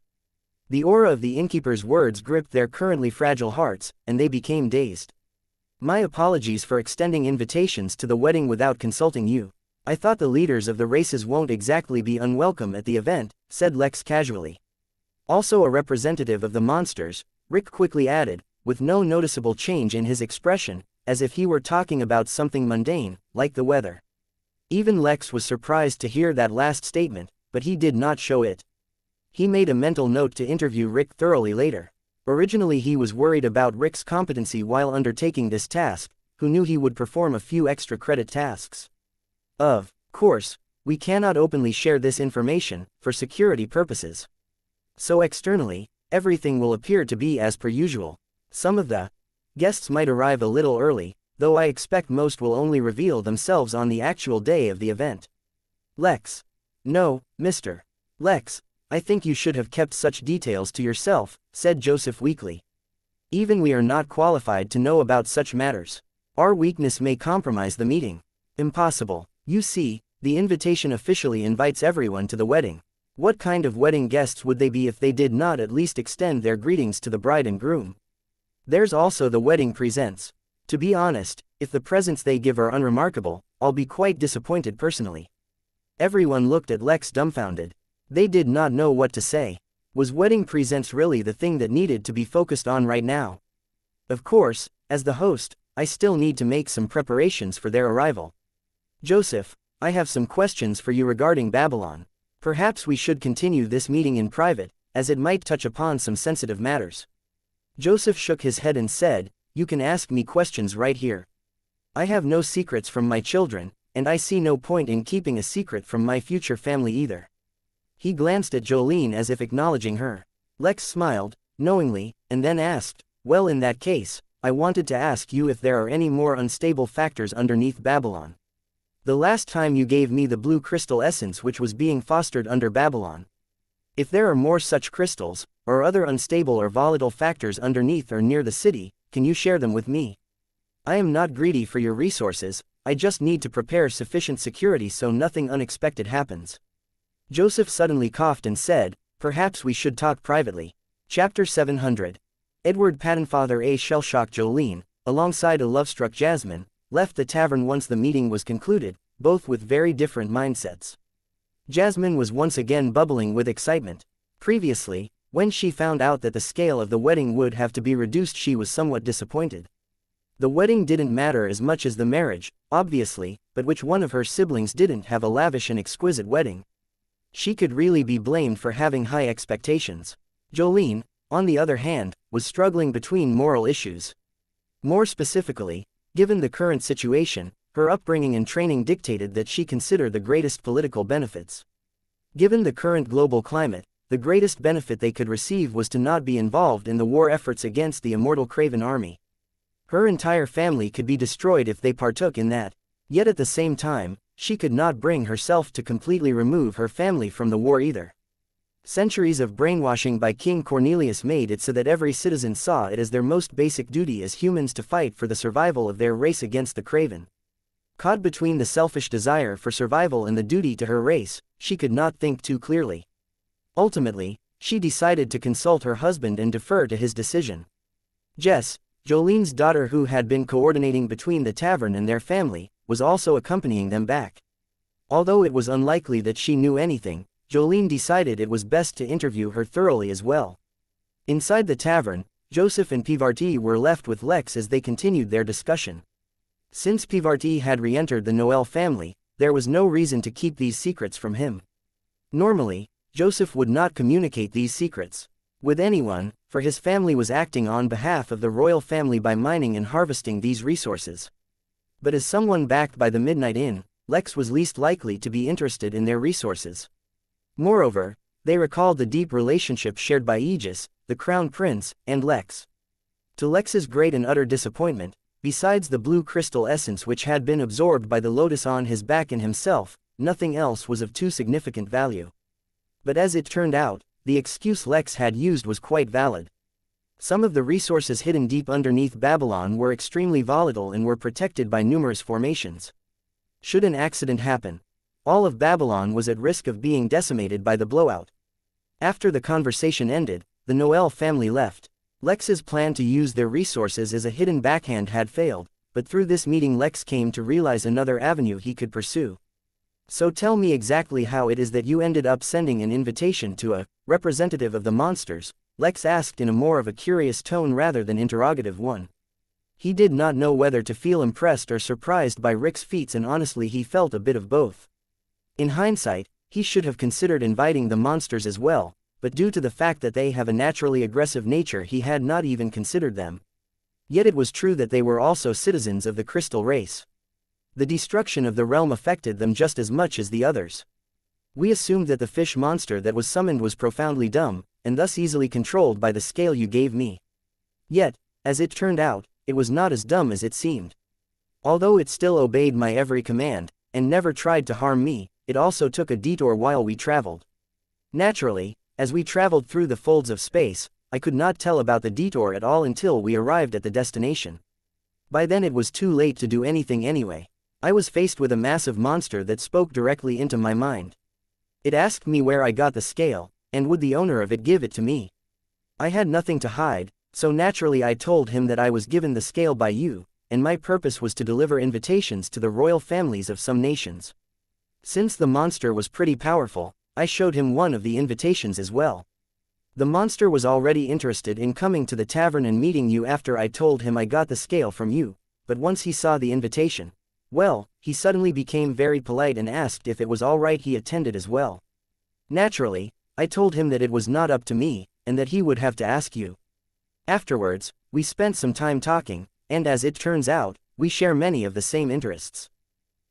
The aura of the innkeeper's words gripped their currently fragile hearts, and they became dazed. "My apologies for extending invitations to the wedding without consulting you. I thought the leaders of the races won't exactly be unwelcome at the event," said Lex casually. "Also a representative of the monsters," Rick quickly added, with no noticeable change in his expression, as if he were talking about something mundane, like the weather. Even Lex was surprised to hear that last statement, but he did not show it. He made a mental note to interview Rick thoroughly later. Originally he was worried about Rick's competency while undertaking this task, who knew he would perform a few extra credit tasks. Of course, we cannot openly share this information, for security purposes. So externally, everything will appear to be as per usual. Some of the guests might arrive a little early, though I expect most will only reveal themselves on the actual day of the event. Lex. No, Mr. Lex, I think you should have kept such details to yourself, said Joseph weakly. Even we are not qualified to know about such matters. Our weakness may compromise the meeting. Impossible. You see, the invitation officially invites everyone to the wedding. What kind of wedding guests would they be if they did not at least extend their greetings to the bride and groom? There's also the wedding presents. To be honest, if the presents they give are unremarkable, I'll be quite disappointed personally. Everyone looked at Lex dumbfounded. They did not know what to say. Was wedding presents really the thing that needed to be focused on right now? Of course, as the host, I still need to make some preparations for their arrival. Joseph, I have some questions for you regarding Babylon. Perhaps we should continue this meeting in private, as it might touch upon some sensitive matters. Joseph shook his head and said, "You can ask me questions right here. I have no secrets from my children, and I see no point in keeping a secret from my future family either." He glanced at Jolene as if acknowledging her. Lex smiled, knowingly, and then asked, "Well, in that case, I wanted to ask you if there are any more unstable factors underneath Babylon. The last time you gave me the blue crystal essence which was being fostered under Babylon. If there are more such crystals, or other unstable or volatile factors underneath or near the city, can you share them with me? I am not greedy for your resources, I just need to prepare sufficient security so nothing unexpected happens." Joseph suddenly coughed and said, "Perhaps we should talk privately." Chapter 700. Edward Pattonfather A. shell-shocked Jolene, alongside a love-struck Jasmine, left the tavern once the meeting was concluded, both with very different mindsets. Jasmine was once again bubbling with excitement. Previously, when she found out that the scale of the wedding would have to be reduced, she was somewhat disappointed. The wedding didn't matter as much as the marriage, obviously, but which one of her siblings didn't have a lavish and exquisite wedding? She could really be blamed for having high expectations. Jolene, on the other hand, was struggling between moral issues. More specifically, given the current situation, her upbringing and training dictated that she consider the greatest political benefits. Given the current global climate, the greatest benefit they could receive was to not be involved in the war efforts against the immortal Craven army. Her entire family could be destroyed if they partook in that, yet at the same time, she could not bring herself to completely remove her family from the war either. Centuries of brainwashing by King Cornelius made it so that every citizen saw it as their most basic duty as humans to fight for the survival of their race against the Craven. Caught between the selfish desire for survival and the duty to her race, she could not think too clearly. Ultimately, she decided to consult her husband and defer to his decision. Jess, Jolene's daughter who had been coordinating between the tavern and their family, was also accompanying them back. Although it was unlikely that she knew anything, Jolene decided it was best to interview her thoroughly as well. Inside the tavern, Joseph and Pivarti were left with Lex as they continued their discussion. Since Pivarti had re-entered the Noel family, there was no reason to keep these secrets from him. Normally, Joseph would not communicate these secrets with anyone, for his family was acting on behalf of the royal family by mining and harvesting these resources. But as someone backed by the Midnight Inn, Lex was least likely to be interested in their resources. Moreover, they recalled the deep relationship shared by Aegis, the Crown Prince, and Lex. To Lex's great and utter disappointment, besides the blue crystal essence which had been absorbed by the lotus on his back and himself, nothing else was of too significant value. But as it turned out, the excuse Lex had used was quite valid. Some of the resources hidden deep underneath Babylon were extremely volatile and were protected by numerous formations. Should an accident happen, all of Babylon was at risk of being decimated by the blowout. After the conversation ended, the Noel family left. Lex's plan to use their resources as a hidden backhand had failed, but through this meeting Lex came to realize another avenue he could pursue. So tell me exactly how it is that you ended up sending an invitation to a representative of the monsters, Lex asked in a more of a curious tone rather than interrogative one. He did not know whether to feel impressed or surprised by Rick's feats, and honestly he felt a bit of both. In hindsight, he should have considered inviting the monsters as well, but due to the fact that they have a naturally aggressive nature he had not even considered them. Yet it was true that they were also citizens of the crystal race. The destruction of the realm affected them just as much as the others. We assumed that the fish monster that was summoned was profoundly dumb, and thus easily controlled by the scale you gave me. Yet, as it turned out, it was not as dumb as it seemed. Although it still obeyed my every command, and never tried to harm me, it also took a detour while we traveled. Naturally, as we traveled through the folds of space, I could not tell about the detour at all until we arrived at the destination. By then it was too late to do anything anyway. I was faced with a massive monster that spoke directly into my mind. It asked me where I got the scale, and would the owner of it give it to me. I had nothing to hide, so naturally I told him that I was given the scale by you, and my purpose was to deliver invitations to the royal families of some nations. Since the monster was pretty powerful, I showed him one of the invitations as well. The monster was already interested in coming to the tavern and meeting you after I told him I got the scale from you, but once he saw the invitation, well, he suddenly became very polite and asked if it was alright he attended as well. Naturally, I told him that it was not up to me, and that he would have to ask you. Afterwards, we spent some time talking, and as it turns out, we share many of the same interests.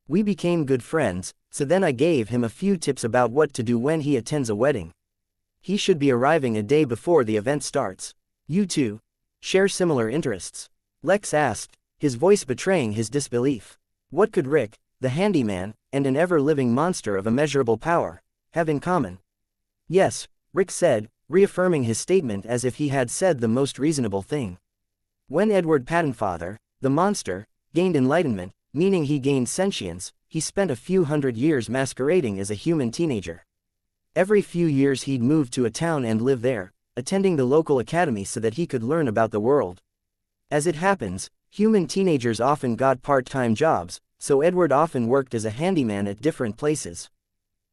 We became good friends, so then I gave him a few tips about what to do when he attends a wedding. He should be arriving a day before the event starts. You two share similar interests? Lex asked, his voice betraying his disbelief. What could Rick, the handyman, and an ever-living monster of immeasurable power, have in common? Yes, Rick said, reaffirming his statement as if he had said the most reasonable thing. When Edward Pattenfather, the monster, gained enlightenment, meaning he gained sentience, he spent a few hundred years masquerading as a human teenager. Every few years he'd move to a town and live there, attending the local academy so that he could learn about the world. As it happens, human teenagers often got part-time jobs, so Edward often worked as a handyman at different places.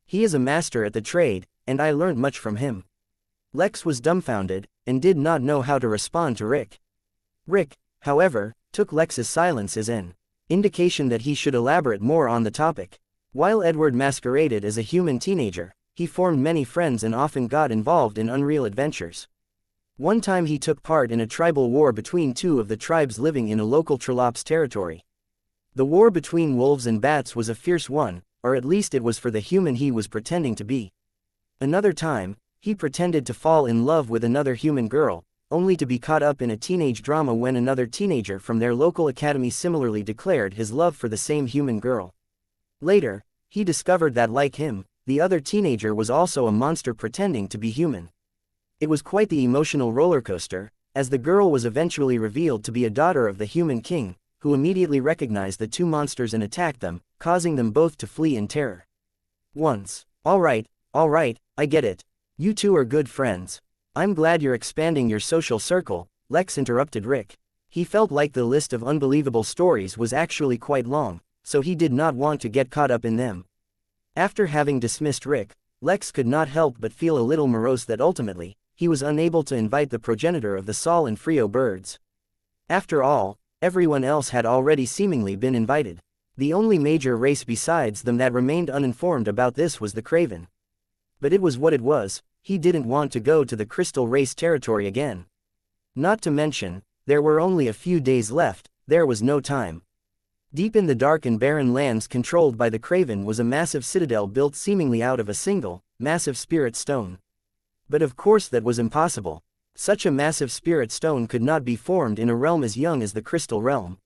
He is a master at the trade, and I learned much from him. Lex was dumbfounded, and did not know how to respond to Rick. Rick, however, took Lex's silence as an indication that he should elaborate more on the topic. While Edward masqueraded as a human teenager, he formed many friends and often got involved in unreal adventures. One time he took part in a tribal war between two of the tribes living in a local Trollops territory. The war between wolves and bats was a fierce one, or at least it was for the human he was pretending to be. Another time, he pretended to fall in love with another human girl, only to be caught up in a teenage drama when another teenager from their local academy similarly declared his love for the same human girl. Later, he discovered that like him, the other teenager was also a monster pretending to be human. It was quite the emotional roller coaster, as the girl was eventually revealed to be a daughter of the human king, who immediately recognized the two monsters and attacked them, causing them both to flee in terror. Once, all right, I get it. You two are good friends. I'm glad you're expanding your social circle, Lex interrupted Rick. He felt like the list of unbelievable stories was actually quite long, so he did not want to get caught up in them. After having dismissed Rick, Lex could not help but feel a little morose that ultimately, he was unable to invite the progenitor of the Sol and Frio birds. After all, everyone else had already seemingly been invited. The only major race besides them that remained uninformed about this was the Craven. But it was what it was, he didn't want to go to the Crystal Race territory again. Not to mention, there were only a few days left, there was no time. Deep in the dark and barren lands controlled by the Craven was a massive citadel built seemingly out of a single, massive spirit stone. But of course that was impossible. Such a massive spirit stone could not be formed in a realm as young as the Crystal Realm.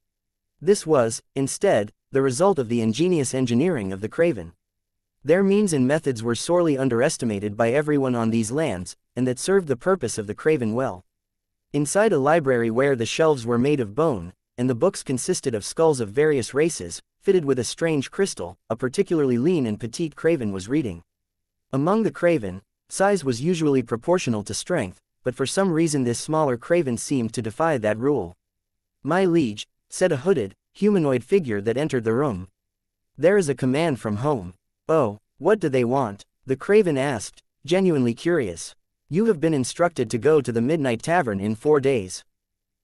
This was, instead, the result of the ingenious engineering of the Craven. Their means and methods were sorely underestimated by everyone on these lands, and that served the purpose of the Craven well. Inside a library where the shelves were made of bone, and the books consisted of skulls of various races, fitted with a strange crystal, a particularly lean and petite Craven was reading. Among the Craven, size was usually proportional to strength, but for some reason this smaller Craven seemed to defy that rule. "My liege," said a hooded, humanoid figure that entered the room. "There is a command from home." "Oh, what do they want?" the Craven asked, genuinely curious. "You have been instructed to go to the Midnight Tavern in 4 days.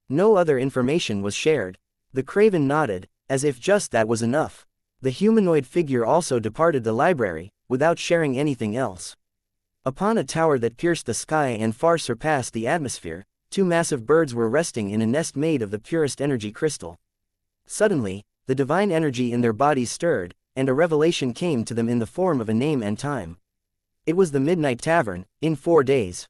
No other information was shared." The Craven nodded, as if just that was enough. The humanoid figure also departed the library, without sharing anything else. Upon a tower that pierced the sky and far surpassed the atmosphere, 2 massive birds were resting in a nest made of the purest energy crystal. Suddenly, the divine energy in their bodies stirred, and a revelation came to them in the form of a name and time. It was the Midnight Tavern, in 4 days.